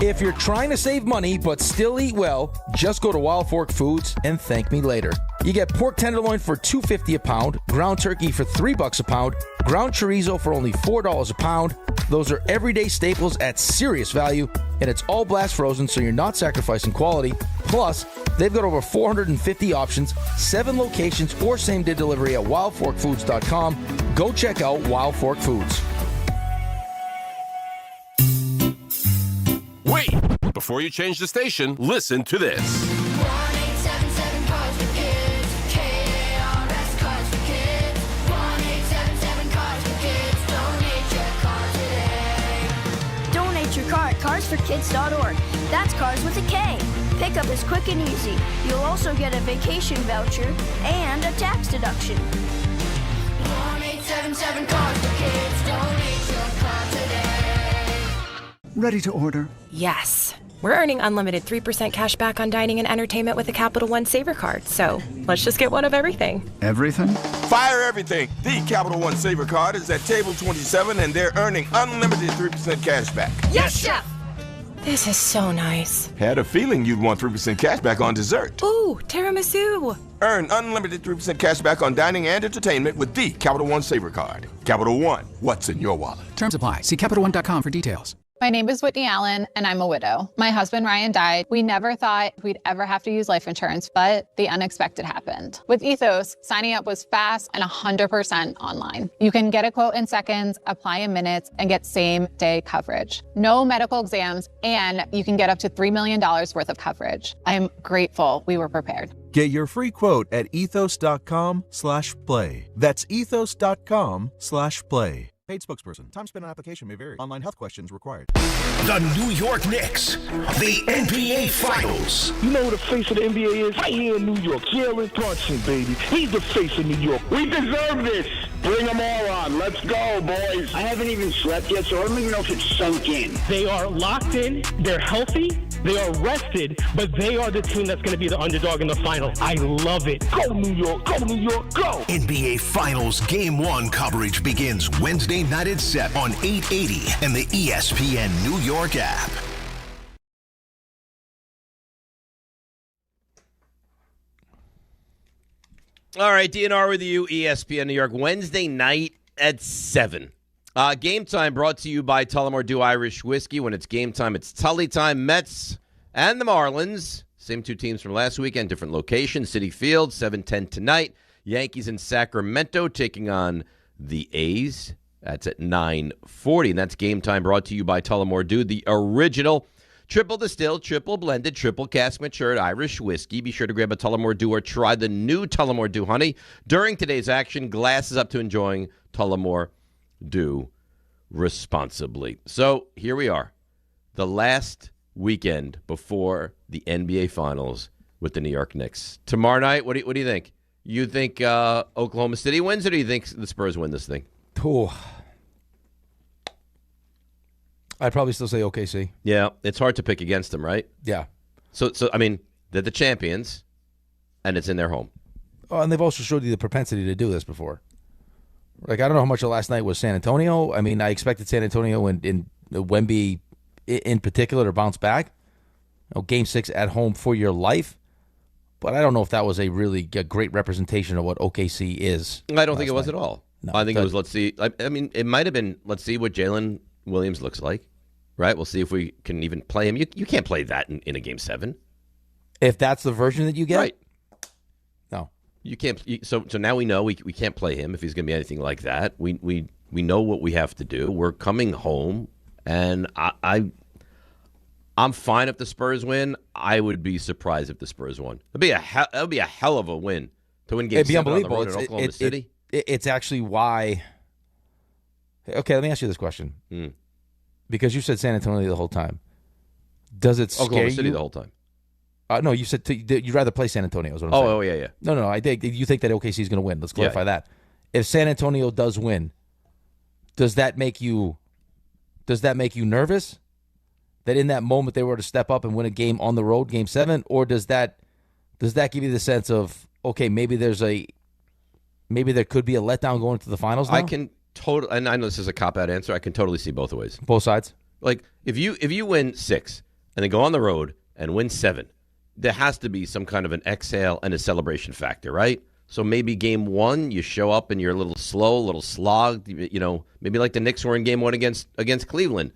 If you're trying to save money but still eat well, just go to Wild Fork Foods and thank me later. You get pork tenderloin for $2.50 a pound, ground turkey for $3 a pound, ground chorizo for only $4 a pound. Those are everyday staples at serious value, and it's all blast frozen, so you're not sacrificing quality. Plus, they've got over 450 options, 7 locations, or same-day delivery at wildforkfoods.com. Go check out Wild Fork Foods. Wait! Before you change the station, listen to this. CarsForKids.org. That's cars with a K. Pickup is quick and easy. You'll also get a vacation voucher and a tax deduction. 1-877 Cars for Kids. Donate your car today. Ready to order? Yes. We're earning unlimited 3% cash back on dining and entertainment with a Capital One Saver card. So let's just get one of everything. Everything? Fire everything. The Capital One Saver card is at table 27, and they're earning unlimited 3% cash back. Yes, Chef! This is so nice. Had a feeling you'd want 3% cash back on dessert. Ooh, tiramisu. Earn unlimited 3% cash back on dining and entertainment with the Capital One Saver Card. Capital One, what's in your wallet? Terms apply. See CapitalOne.com for details. My name is Whitney Allen, and I'm a widow. My husband, Ryan, died. We never thought we'd ever have to use life insurance, but the unexpected happened. With Ethos, signing up was fast and 100% online. You can get a quote in seconds, apply in minutes, and get same-day coverage. No medical exams, and you can get up to $3 million worth of coverage. I'm grateful we were prepared. Get your free quote at ethos.com/play. That's ethos.com/play. Paid spokesperson. Time spent on application may vary. Online health questions required. The New York Knicks, the NBA Finals. You know who the face of the NBA is? Right here in New York. Jalen Brunson, baby. He's the face of New York. We deserve this. Bring them all on. Let's go, boys. I haven't even slept yet, so I don't even know if it's sunk in. They are locked in. They're healthy. They are rested, but they are the team that's going to be the underdog in the final. I love it. Go, New York. Go, New York. Go. NBA Finals Game 1 coverage begins Wednesday night at 7 on 880 and the ESPN New York app. All right, DNR with you, ESPN New York, Wednesday night at 7. Game time brought to you by Tullamore Dew Irish Whiskey. When it's game time, it's Tully time. Mets and the Marlins, same two teams from last weekend, different locations. Citi Field, 7:10 tonight. Yankees in Sacramento taking on the A's. That's at 9:40, and that's game time brought to you by Tullamore Dew, the original triple distilled, triple blended, triple cask matured Irish whiskey. Be sure to grab a Tullamore Dew or try the new Tullamore Dew Honey. During today's action, glasses up to enjoying Tullamore Dew responsibly. So here we are, the last weekend before the NBA Finals with the New York Knicks. Tomorrow night, what do you think? You think Oklahoma City wins, or do you think the Spurs win this thing? Oh, I'd probably still say OKC. Yeah, it's hard to pick against them, right? Yeah. So I mean, they're the champions, and it's in their home. Oh, and they've also showed you the propensity to do this before. Like, I don't know how much of last night was San Antonio. I mean, I expected San Antonio and Wemby in particular to bounce back. Game 6 at home for your life. But I don't know if that was a great representation of what OKC is. I don't think it was at all. No, I think it was, let's see. I mean, it might have been, let's see what Jalen Williams looks like, right? We'll see if we can even play him. You can't play that in a Game 7. If that's the version that you get? Right. No. You can't. So now we know we can't play him if he's going to be anything like that. We know what we have to do. We're coming home, and I'm fine if the Spurs win. I would be surprised if the Spurs won. It'd be a hell of a win to win Game 7 on the road in Oklahoma City. It's actually why. Okay, let me ask you this question. Because you said San Antonio the whole time. Does it scare Oklahoma City you? The whole time. No, you said you'd rather play San Antonio. Is what I'm saying. Oh, yeah. No. I think you think that OKC is going to win. Let's clarify that. If San Antonio does win, does that make you nervous? That in that moment they were to step up and win a game on the road, Game 7, or does that give you the sense of, okay, maybe there could be a letdown going to the finals now? I can totally, and I know this is a cop-out answer. I can totally see both ways. Both sides. Like if you win 6 and then go on the road and win 7, there has to be some kind of an exhale and a celebration factor, right? So maybe Game 1 you show up and you're a little slow, a little slogged. Maybe like the Knicks were in Game 1 against Cleveland.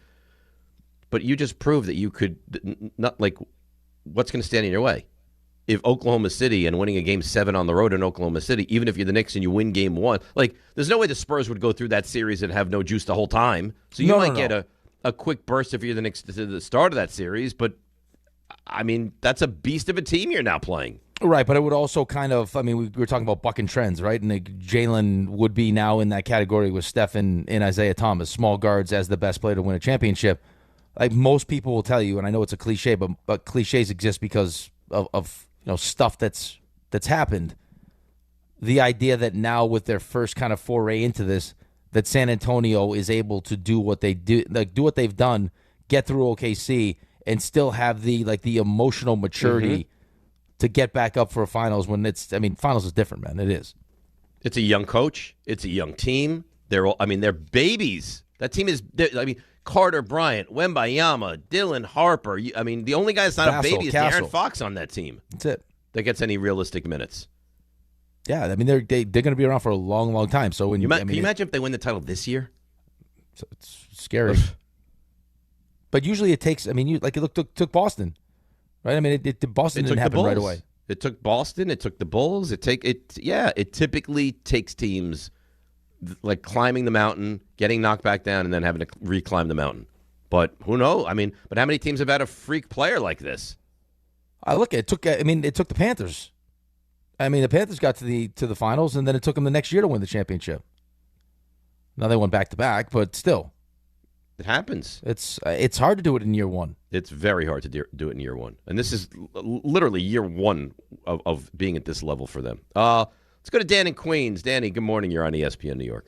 But you just proved that you could not, like, what's going to stand in your way? If Oklahoma City and winning a Game 7 on the road in Oklahoma City, even if you're the Knicks and you win Game 1, like, there's no way the Spurs would go through that series and have no juice the whole time. So you might get a quick burst if you're the Knicks to the start of that series. But, I mean, that's a beast of a team you're now playing. Right, but it would also kind of, I mean, we were talking about bucking trends, right? And Jalen would be now in that category with Steph and Isaiah Thomas, small guards as the best player to win a championship. Like most people will tell you, and I know it's a cliche, but cliches exist because of stuff that's happened. The idea that now with their first kind of foray into this, that San Antonio is able to do what they do, like do what they've done, get through OKC, and still have the emotional maturity to get back up for a finals when finals is different, man. It is. It's a young coach. It's a young team. They're babies. That team is, Carter Bryant, Wembayama, Dylan Harper. I mean, the only guy that's not a baby is Aaron Fox on that team. That's it. That gets any realistic minutes. Yeah, I mean, they're going to be around for a long, long time. So when can you imagine if they win the title this year? It's scary. But usually it takes. I mean, it took Boston, right? I mean, Boston didn't happen right away. It took Boston. It took the Bulls. It typically takes teams like climbing the mountain, getting knocked back down, and then having to reclimb the mountain. But who knows? I mean, but how many teams have had a freak player like this? It took the Panthers. I mean, the Panthers got to the finals, and then it took them the next year to win the championship. Now they went back to back, but still, it happens. It's hard to do it in year one. It's very hard to do it in year one, and this is literally year one of being at this level for them. Let's go to Dan in Queens. Danny, good morning. You're on ESPN New York.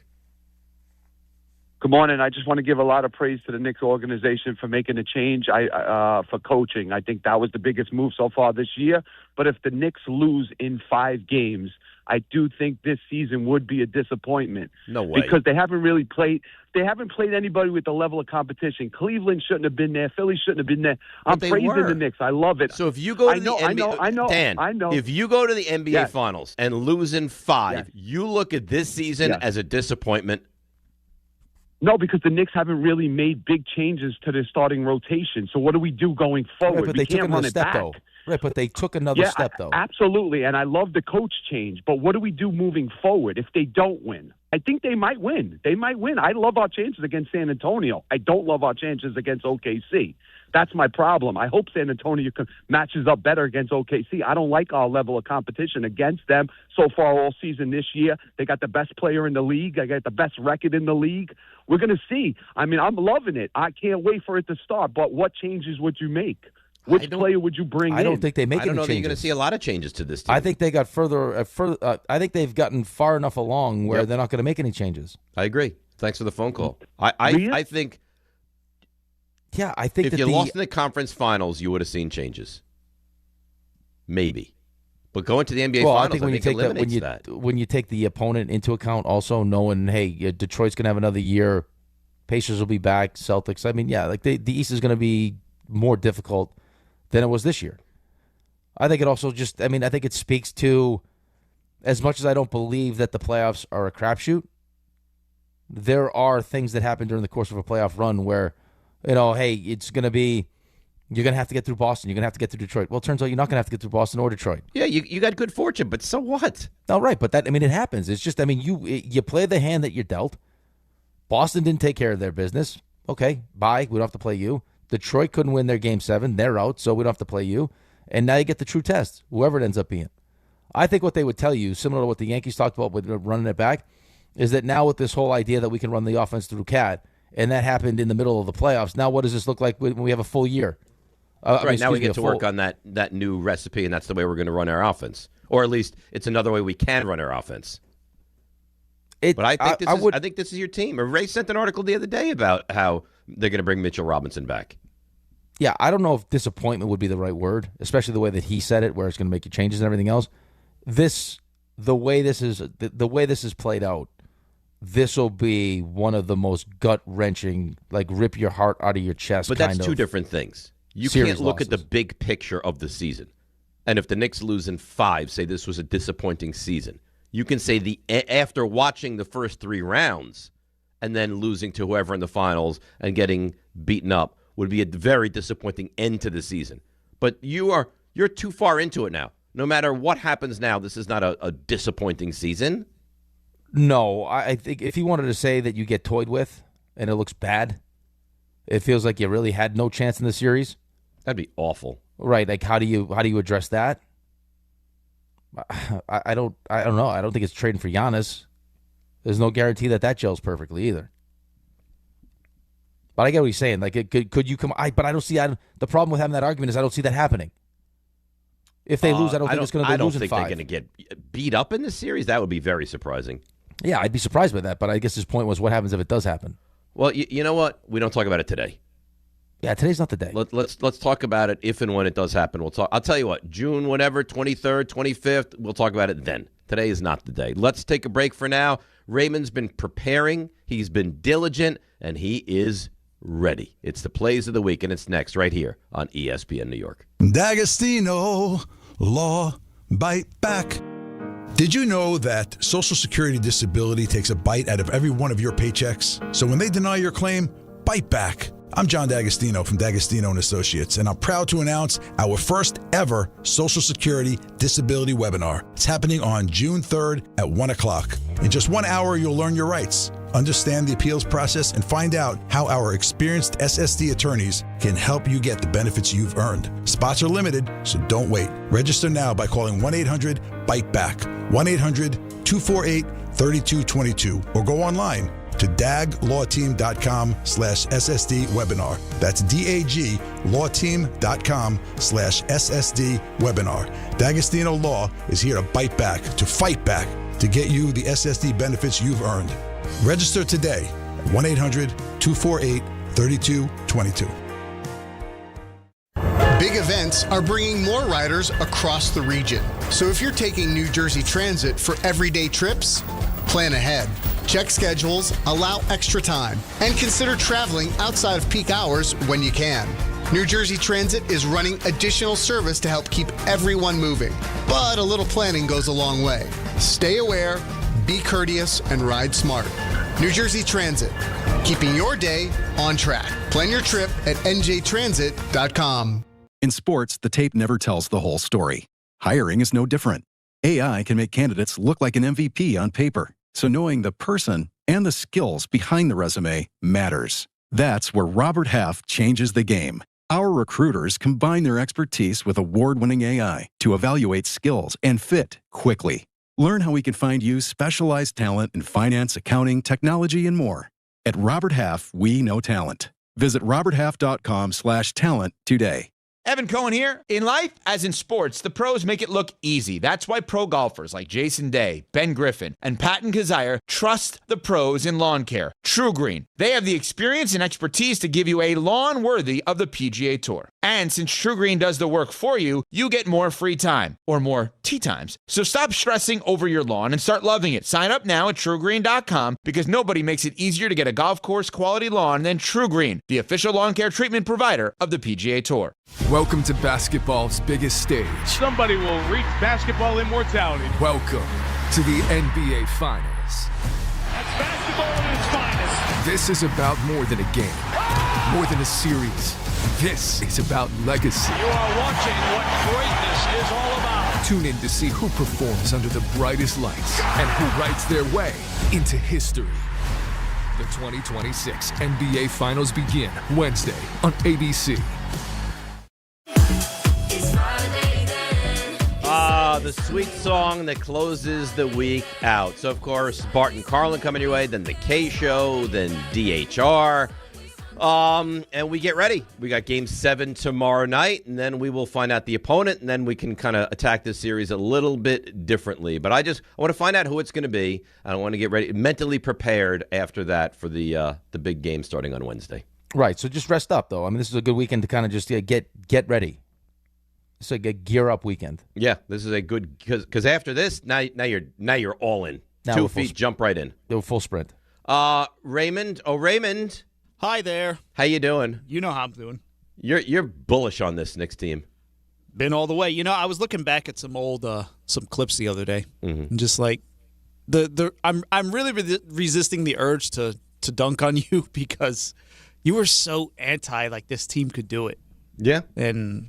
Good morning. I just want to give a lot of praise to the Knicks organization for making a change for coaching. I think that was the biggest move so far this year. But if the Knicks lose in 5 games, I do think this season would be a disappointment. No way. Because they haven't really played. They haven't played anybody with the level of competition. Cleveland shouldn't have been there. Philly shouldn't have been there. I'm praising the Knicks. I love it. So if you go to the NBA, I know. If you go to the NBA Finals and lose in 5, you look at this season as a disappointment. No, because the Knicks haven't really made big changes to their starting rotation. So what do we do going forward? Right, but they can't took run another it step, back. though. Right, but they took another step, though. Absolutely, and I love the coach change. But what do we do moving forward if they don't win? I think they might win. They might win. I love our chances against San Antonio. I don't love our chances against OKC. That's my problem. I hope San Antonio matches up better against OKC. I don't like our level of competition against them so far all season this year. They got the best player in the league. I got the best record in the league. We're going to see. I mean, I'm loving it. I can't wait for it to start. But what changes would you make? Which player would you bring in? I don't think they make any changes. I don't know that you're going to see a lot of changes to this team. I think they got further. I think they've gotten far enough along where they're not going to make any changes. I agree. Thanks for the phone call. I think. Yeah, I think if you lost in the conference finals, you would have seen changes. Maybe, but going to the NBA finals, I think when you take when you take the opponent into account, also knowing, hey, Detroit's going to have another year, Pacers will be back, Celtics. I mean, like the East is going to be more difficult than it was this year. I think it also I think it speaks to, as much as I don't believe that the playoffs are a crapshoot, there are things that happen during the course of a playoff run where, hey, it's going to be, you're going to have to get through Boston. You're going to have to get through Detroit. Well, it turns out you're not going to have to get through Boston or Detroit. Yeah, you got good fortune, but so what? No, right, but it happens. It's just, you play the hand that you're dealt. Boston didn't take care of their business. Okay, bye. We don't have to play you. Detroit couldn't win their Game 7. They're out, so we don't have to play you. And now you get the true test, whoever it ends up being. I think what they would tell you, similar to what the Yankees talked about with running it back, is that now with this whole idea that we can run the offense through Cat, and that happened in the middle of the playoffs, now what does this look like when we have a full year? Now we get to work on that new recipe, and that's the way we're going to run our offense. Or at least it's another way we can run our offense. But I think this is your team. Ray sent an article the other day about how they're going to bring Mitchell Robinson back. Yeah, I don't know if disappointment would be the right word, especially the way that he said it, where it's going to make you changes and everything else. The way this is played out, this will be one of the most gut-wrenching, like rip your heart out of your chest. But that's two different things. You can't look at the big picture of the season. And if the Knicks lose in 5, say this was a disappointing season. You can say after watching the first 3 rounds and then losing to whoever in the finals and getting beaten up would be a very disappointing end to the season. But you're too far into it now. No matter what happens now, this is not a disappointing season. No, I think if he wanted to say that you get toyed with and it looks bad, it feels like you really had no chance in the series. That'd be awful. Right, like how do you address that? I don't know. I don't think it's trading for Giannis. There's no guarantee that gels perfectly either. But I get what he's saying. Like, could you come? But I don't see. The problem with having that argument is I don't see that happening. If they lose, I don't think it's going to lose in 5. They're going to get beat up in this series. That would be very surprising. Yeah, I'd be surprised by that. But I guess his point was, what happens if it does happen? Well, you know what? We don't talk about it today. Yeah, today's not the day. Let's talk about it if and when it does happen. We'll talk. I'll tell you what, June, whatever, 23rd, 25th, we'll talk about it then. Today is not the day. Let's take a break for now. Raymond's been preparing. He's been diligent, and he is ready. It's the plays of the week, and it's next right here on ESPN New York. D'Agostino, law, bite back. Did you know that Social Security disability takes a bite out of every one of your paychecks? So when they deny your claim, bite back. I'm John D'Agostino from D'Agostino & Associates, and I'm proud to announce our first ever Social Security disability webinar. It's happening on June 3rd at 1 o'clock. In just 1 hour, you'll learn your rights, understand the appeals process, and find out how our experienced SSD attorneys can help you get the benefits you've earned. Spots are limited, so don't wait. Register now by calling 1-800-BITE-BACK, 1-800-248-3222, or go online to daglawteam.com/SSD webinar. That's daglawteam.com/SSD webinar. D'Agostino Law is here to bite back, to fight back, to get you the SSD benefits you've earned. Register today at 1-800-248-3222. Big events are bringing more riders across the region. So if you're taking New Jersey Transit for everyday trips, plan ahead. Check schedules, allow extra time, and consider traveling outside of peak hours when you can. New Jersey Transit is running additional service to help keep everyone moving. But a little planning goes a long way. Stay aware, be courteous, and ride smart. New Jersey Transit, keeping your day on track. Plan your trip at njtransit.com. In sports, the tape never tells the whole story. Hiring is no different. AI can make candidates look like an MVP on paper. So knowing the person and the skills behind the resume matters. That's where Robert Half changes the game. Our recruiters combine their expertise with award-winning AI to evaluate skills and fit quickly. Learn how we can find you specialized talent in finance, accounting, technology, and more. At Robert Half, we know talent. Visit roberthalf.com/talent today. Evan Cohen here. In life, as in sports, the pros make it look easy. That's why pro golfers like Jason Day, Ben Griffin, and Patton Kazire trust the pros in lawn care. True Green. They have the experience and expertise to give you a lawn worthy of the PGA Tour. And since True Green does the work for you, you get more free time, or more tee times. So stop stressing over your lawn and start loving it. Sign up now at TrueGreen.com because nobody makes it easier to get a golf course quality lawn than True Green, the official lawn care treatment provider of the PGA Tour. Welcome to basketball's biggest stage. Somebody will reach basketball immortality. Welcome to the NBA Finals. That's basketball at its finest. This is about more than a game, more than a series. This is about legacy. You are watching what greatness is all about. Tune in to see who performs under the brightest lights and who writes their way into history. The 2026 NBA Finals begin Wednesday on ABC. The sweet song that closes the week out. So, of course, Bart and Carlin coming your way, then the K Show, then DHR. And we get ready. We got Game 7 tomorrow night, and then we will find out the opponent, and then we can kind of attack this series a little bit differently. But I want to find out who it's going to be. I want to get ready, mentally prepared after that for the big game starting on Wednesday. Right. So just rest up, though. I mean, this is a good weekend to kind of just get ready. It's like a gear up weekend. Yeah, this is a good because after this, now you're all in. Now 2 feet, jump right in. Do a full sprint. Raymond. Oh, Raymond. Hi there. How you doing? You know how I'm doing. You're bullish on this Knicks team. Been all the way. You know, I was looking back at some old some clips the other day, and just like I'm really resisting the urge to dunk on you because you were so anti like this team could do it. Yeah, and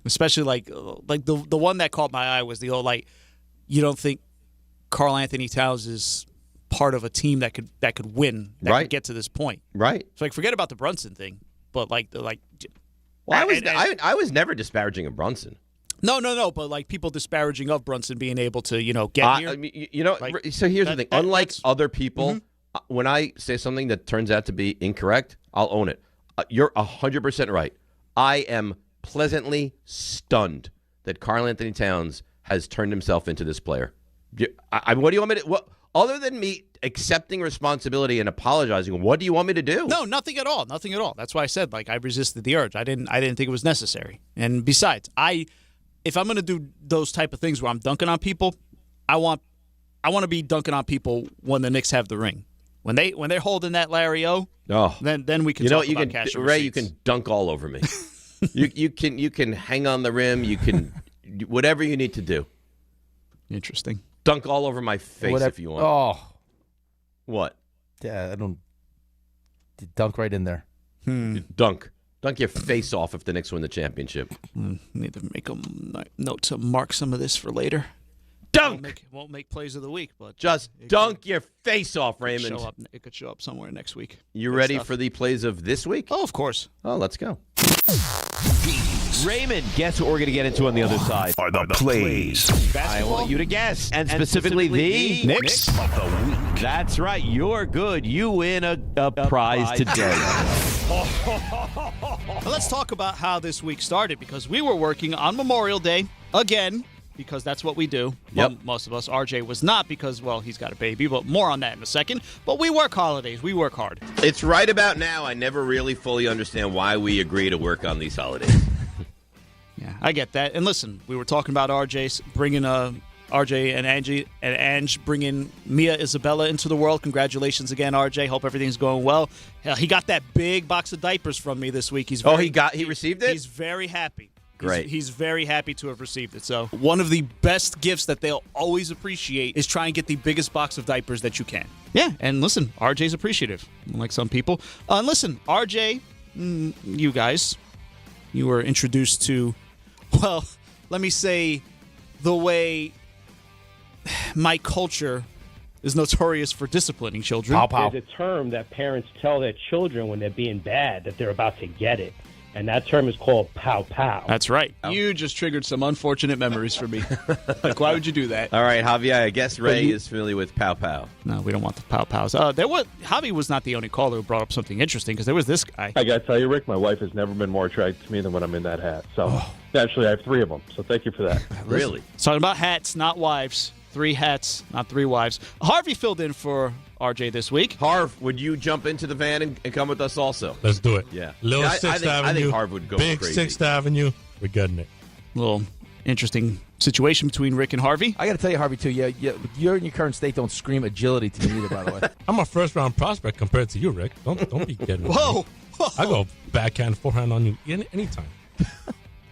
especially like the one that caught my eye was the old like you don't think Karl Anthony Towns is part of a team that could win that could get to this point. Right. So like forget about the Brunson thing, but well, I was never disparaging of Brunson. No, but like people disparaging of Brunson being able to get here. So here's the thing. Unlike other people, when I say something that turns out to be incorrect, I'll own it. You're 100% right. I am pleasantly stunned that Karl Anthony Towns has turned himself into this player. What do you want me to? What other than me accepting responsibility and apologizing? What do you want me to do? No, nothing at all. Nothing at all. That's why I said I resisted the urge. I didn't think it was necessary. And besides, if I'm going to do those type of things where I'm dunking on people, I want to be dunking on people when the Knicks have the ring. When they're holding that Larry O, then we can talk about cash and Ray, receipts. you can dunk all over me. you can hang on the rim. You can whatever you need to do. Interesting. Dunk all over my face if you want. Oh, what? Yeah, I don't dunk right in there. Dunk your face off if the Knicks win the championship. Need to make a note to mark some of this for later. Dunk. Won't make plays of the week, but just dunk your face off, Raymond. It could show up somewhere next week. You ready for the plays of this week? Oh, of course. Oh, let's go. Raymond, guess what we're going to get into on the other side? Are the plays. I want you to guess. And specifically the Knicks of the week. That's right. You're good. You win a prize today. Let's talk about how this week started, because we were working on Memorial Day again, because that's what we do. Yep. Well, most of us. RJ was not because, well, he's got a baby, but more on that in a second. But we work holidays. We work hard. It's right about now. I never really fully understand why we agree to work on these holidays. Yeah, I get that. And listen, we were talking about RJ bringing RJ and Ange bringing Mia Isabella into the world. Congratulations again, RJ. Hope everything's going well. He got that big box of diapers from me this week. He received it? He's very happy. Great. He's very happy to have received it. So one of the best gifts that they'll always appreciate is try and get the biggest box of diapers that you can. Yeah, and listen, RJ's appreciative, unlike some people. And listen, RJ, you guys, you were introduced to, well, let me say, the way my culture is notorious for disciplining children. Pow, pow. There's a term that parents tell their children when they're being bad that they're about to get it. And that term is called pow pow. That's right. You just triggered some unfortunate memories for me. Like, why would you do that? All right, Javier, I guess Ray is familiar with pow pow. No, we don't want the pow pows. Javi was not the only caller who brought up something interesting, because there was this guy. I got to tell you, Rick, my wife has never been more attracted to me than when I'm in that hat. So, actually, I have 3 of them. So, thank you for that. Really? Talking about hats, not wives. 3 hats, not 3 wives. Harvey filled in for RJ this week. Harv, would you jump into the van and come with us also? Let's do it. Yeah. Little 6th Avenue. I think Harv would go big crazy. 6th Avenue. We're getting it. Little interesting situation between Rick and Harvey. I got to tell you, Harvey, too, you're in your current state don't scream agility to me either, by the way. I'm a first-round prospect compared to you, Rick. Don't be getting Whoa. I go backhand, forehand on you anytime.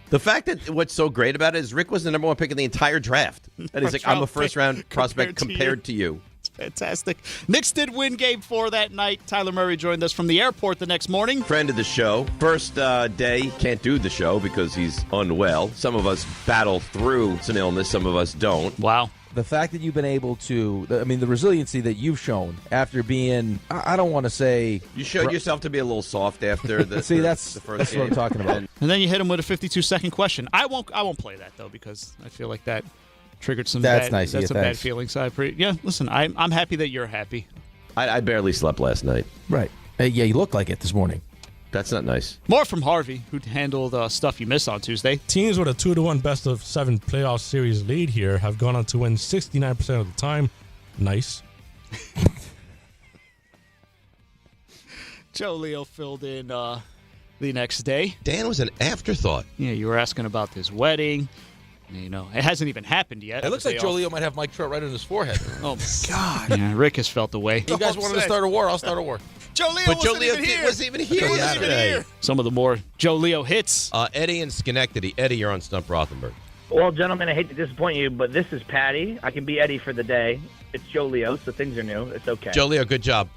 The fact that what's so great about it is Rick was the number 1 pick in the entire draft. And he's like, I'm a first-round prospect compared to you. It's fantastic. Knicks did win Game 4 that night. Tyler Murray joined us from the airport the next morning. Friend of the show. First day, can't do the show because he's unwell. Some of us battle through some illness. Some of us don't. Wow. The fact that you've been able to, the resiliency that you've shown after being, I don't want to say. You showed yourself to be a little soft after the See, that's what I'm talking about. And then you hit him with a 52-second question. I won't play that, though, because I feel like that triggered some That's nice. That's Yeah, some bad feelings. Listen, I'm happy that you're happy. I barely slept last night. Right. Yeah, you look like it this morning. That's not nice. More from Harvey, who handled stuff you missed on Tuesday. Teams with a 2-1 best-of-7 playoff series lead here have gone on to win 69% of the time. Nice. Joe Leo filled in the next day. Dan was an afterthought. Yeah, you were asking about his wedding. It hasn't even happened yet. It looks like Joe Leo might have Mike Trout right on his forehead. Oh, my God. Yeah, Rick has felt the way. You guys wanted to start a war, I'll start a war. Joe Leo wasn't even here. Some of the more Joe Leo hits. Eddie and Schenectady. Eddie, you're on Stump Rothenberg. Well, gentlemen, I hate to disappoint you, but this is Patty. I can be Eddie for the day. It's Joe Leo, so things are new. It's okay. Joe Leo, good job.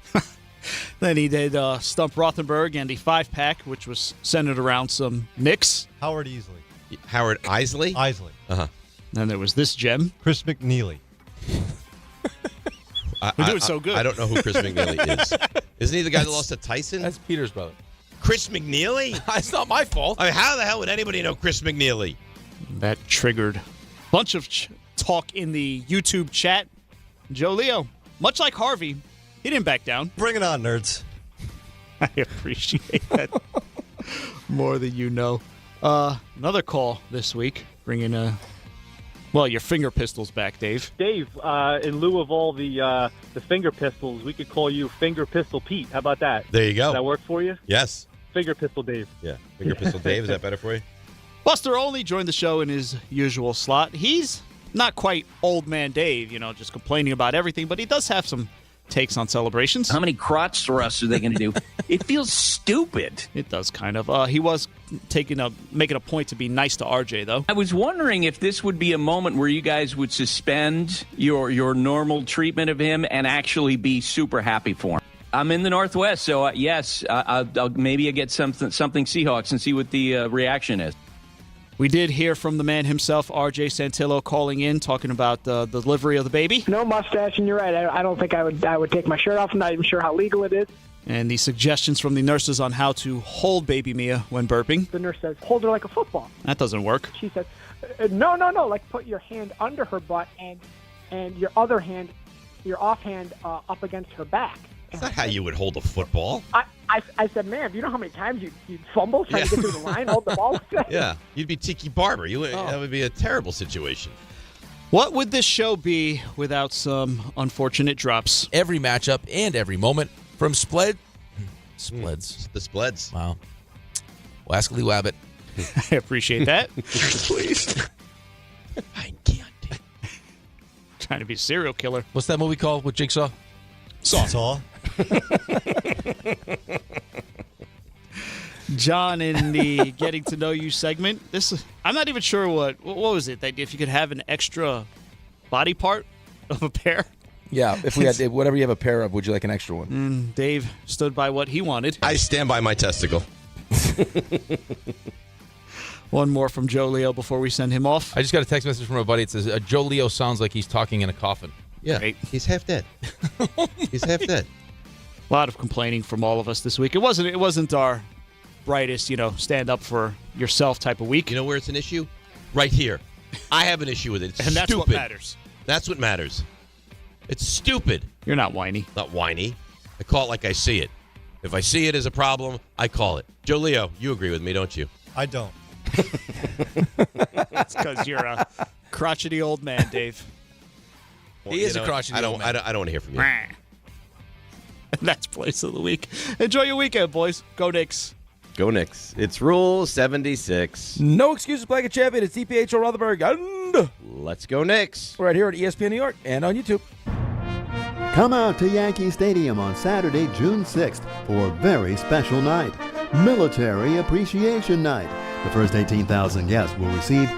Then he did Stump Rothenberg and the 5-pack, which was centered around some Knicks. Howard Isley. Howard Isley? Isley. Uh-huh. Then there was this gem. Chris McNeely. We're doing so good. I don't know who Chris McNeely is. Isn't he the guy that lost to Tyson? That's Peter's brother. Chris McNeely? It's not my fault. I mean, how the hell would anybody know Chris McNeely? That triggered a bunch of talk in the YouTube chat. Joe Leo, much like Harvey, he didn't back down. Bring it on, nerds. I appreciate that more than you know. Another call this week, bringing your finger pistols back, Dave. Dave, in lieu of all the finger pistols, we could call you Finger Pistol Pete. How about that? There you go. Does that work for you? Yes. Finger Pistol Dave. Yeah. Finger Pistol Dave. Is that better for you? Buster Olney joined the show in his usual slot. He's not quite old man Dave, just complaining about everything, but he does have some takes on celebrations. How many crotch thrusts are they going to do? It feels stupid. It does kind of. He was making a point to be nice to RJ, though. I was wondering if this would be a moment where you guys would suspend your normal treatment of him and actually be super happy for him. I'm in the Northwest, so yes, I'll maybe get something Seahawks and see what the reaction is. We did hear from the man himself, RJ Santillo, calling in, talking about the delivery of the baby. No mustache, and you're right. I don't think I would take my shirt off. I'm not even sure how legal it is. And the suggestions from the nurses on how to hold baby Mia when burping. The nurse says, hold her like a football. That doesn't work. She says, no. Like put your hand under her butt and your other hand, your offhand up against her back. That's not how you would hold a football. I said, ma'am, do you know how many times you'd fumble trying to get through the line, hold the ball? Yeah, you'd be Tiki Barber. That would be a terrible situation. What would this show be without some unfortunate drops? Every matchup and every moment from Spleds. The Spleds. Wow. Wascally Wabbit. I appreciate that. Please. I can't. Trying to be a serial killer. What's that movie called with Jigsaw? Saw. John, in the getting to know you segment, I'm not even sure what was it, that if you could have an extra body part of a pair. Yeah, if we had whatever you have a pair of, would you like an extra one? Dave stood by what he wanted. I stand by my testicle. One more from Joe Leo before we send him off. I just got a text message from a buddy. It says, Joe Leo sounds like he's talking in a coffin. Yeah, Right. He's half dead. He's half dead. A lot of complaining from all of us this week. It wasn't our brightest, stand up for yourself type of week. You know where it's an issue? Right here. I have an issue with it. It's and stupid. That's what matters. That's what matters. It's stupid. You're not whiny. Not whiny. I call it like I see it. If I see it as a problem, I call it. Joe Leo, you agree with me, don't you? I don't. That's because you're a crotchety old man, Dave. Well, he is a crotchety old man. I don't want to hear from you. That's Place of the Week. Enjoy your weekend, boys. Go Knicks. Go Knicks. It's Rule 76. No excuses, playing a champion. It's DiPietro Rothenberg. And let's go Knicks. Right here at ESPN New York and on YouTube. Come out to Yankee Stadium on Saturday, June 6th for a very special night, Military Appreciation Night. The first 18,000 guests will receive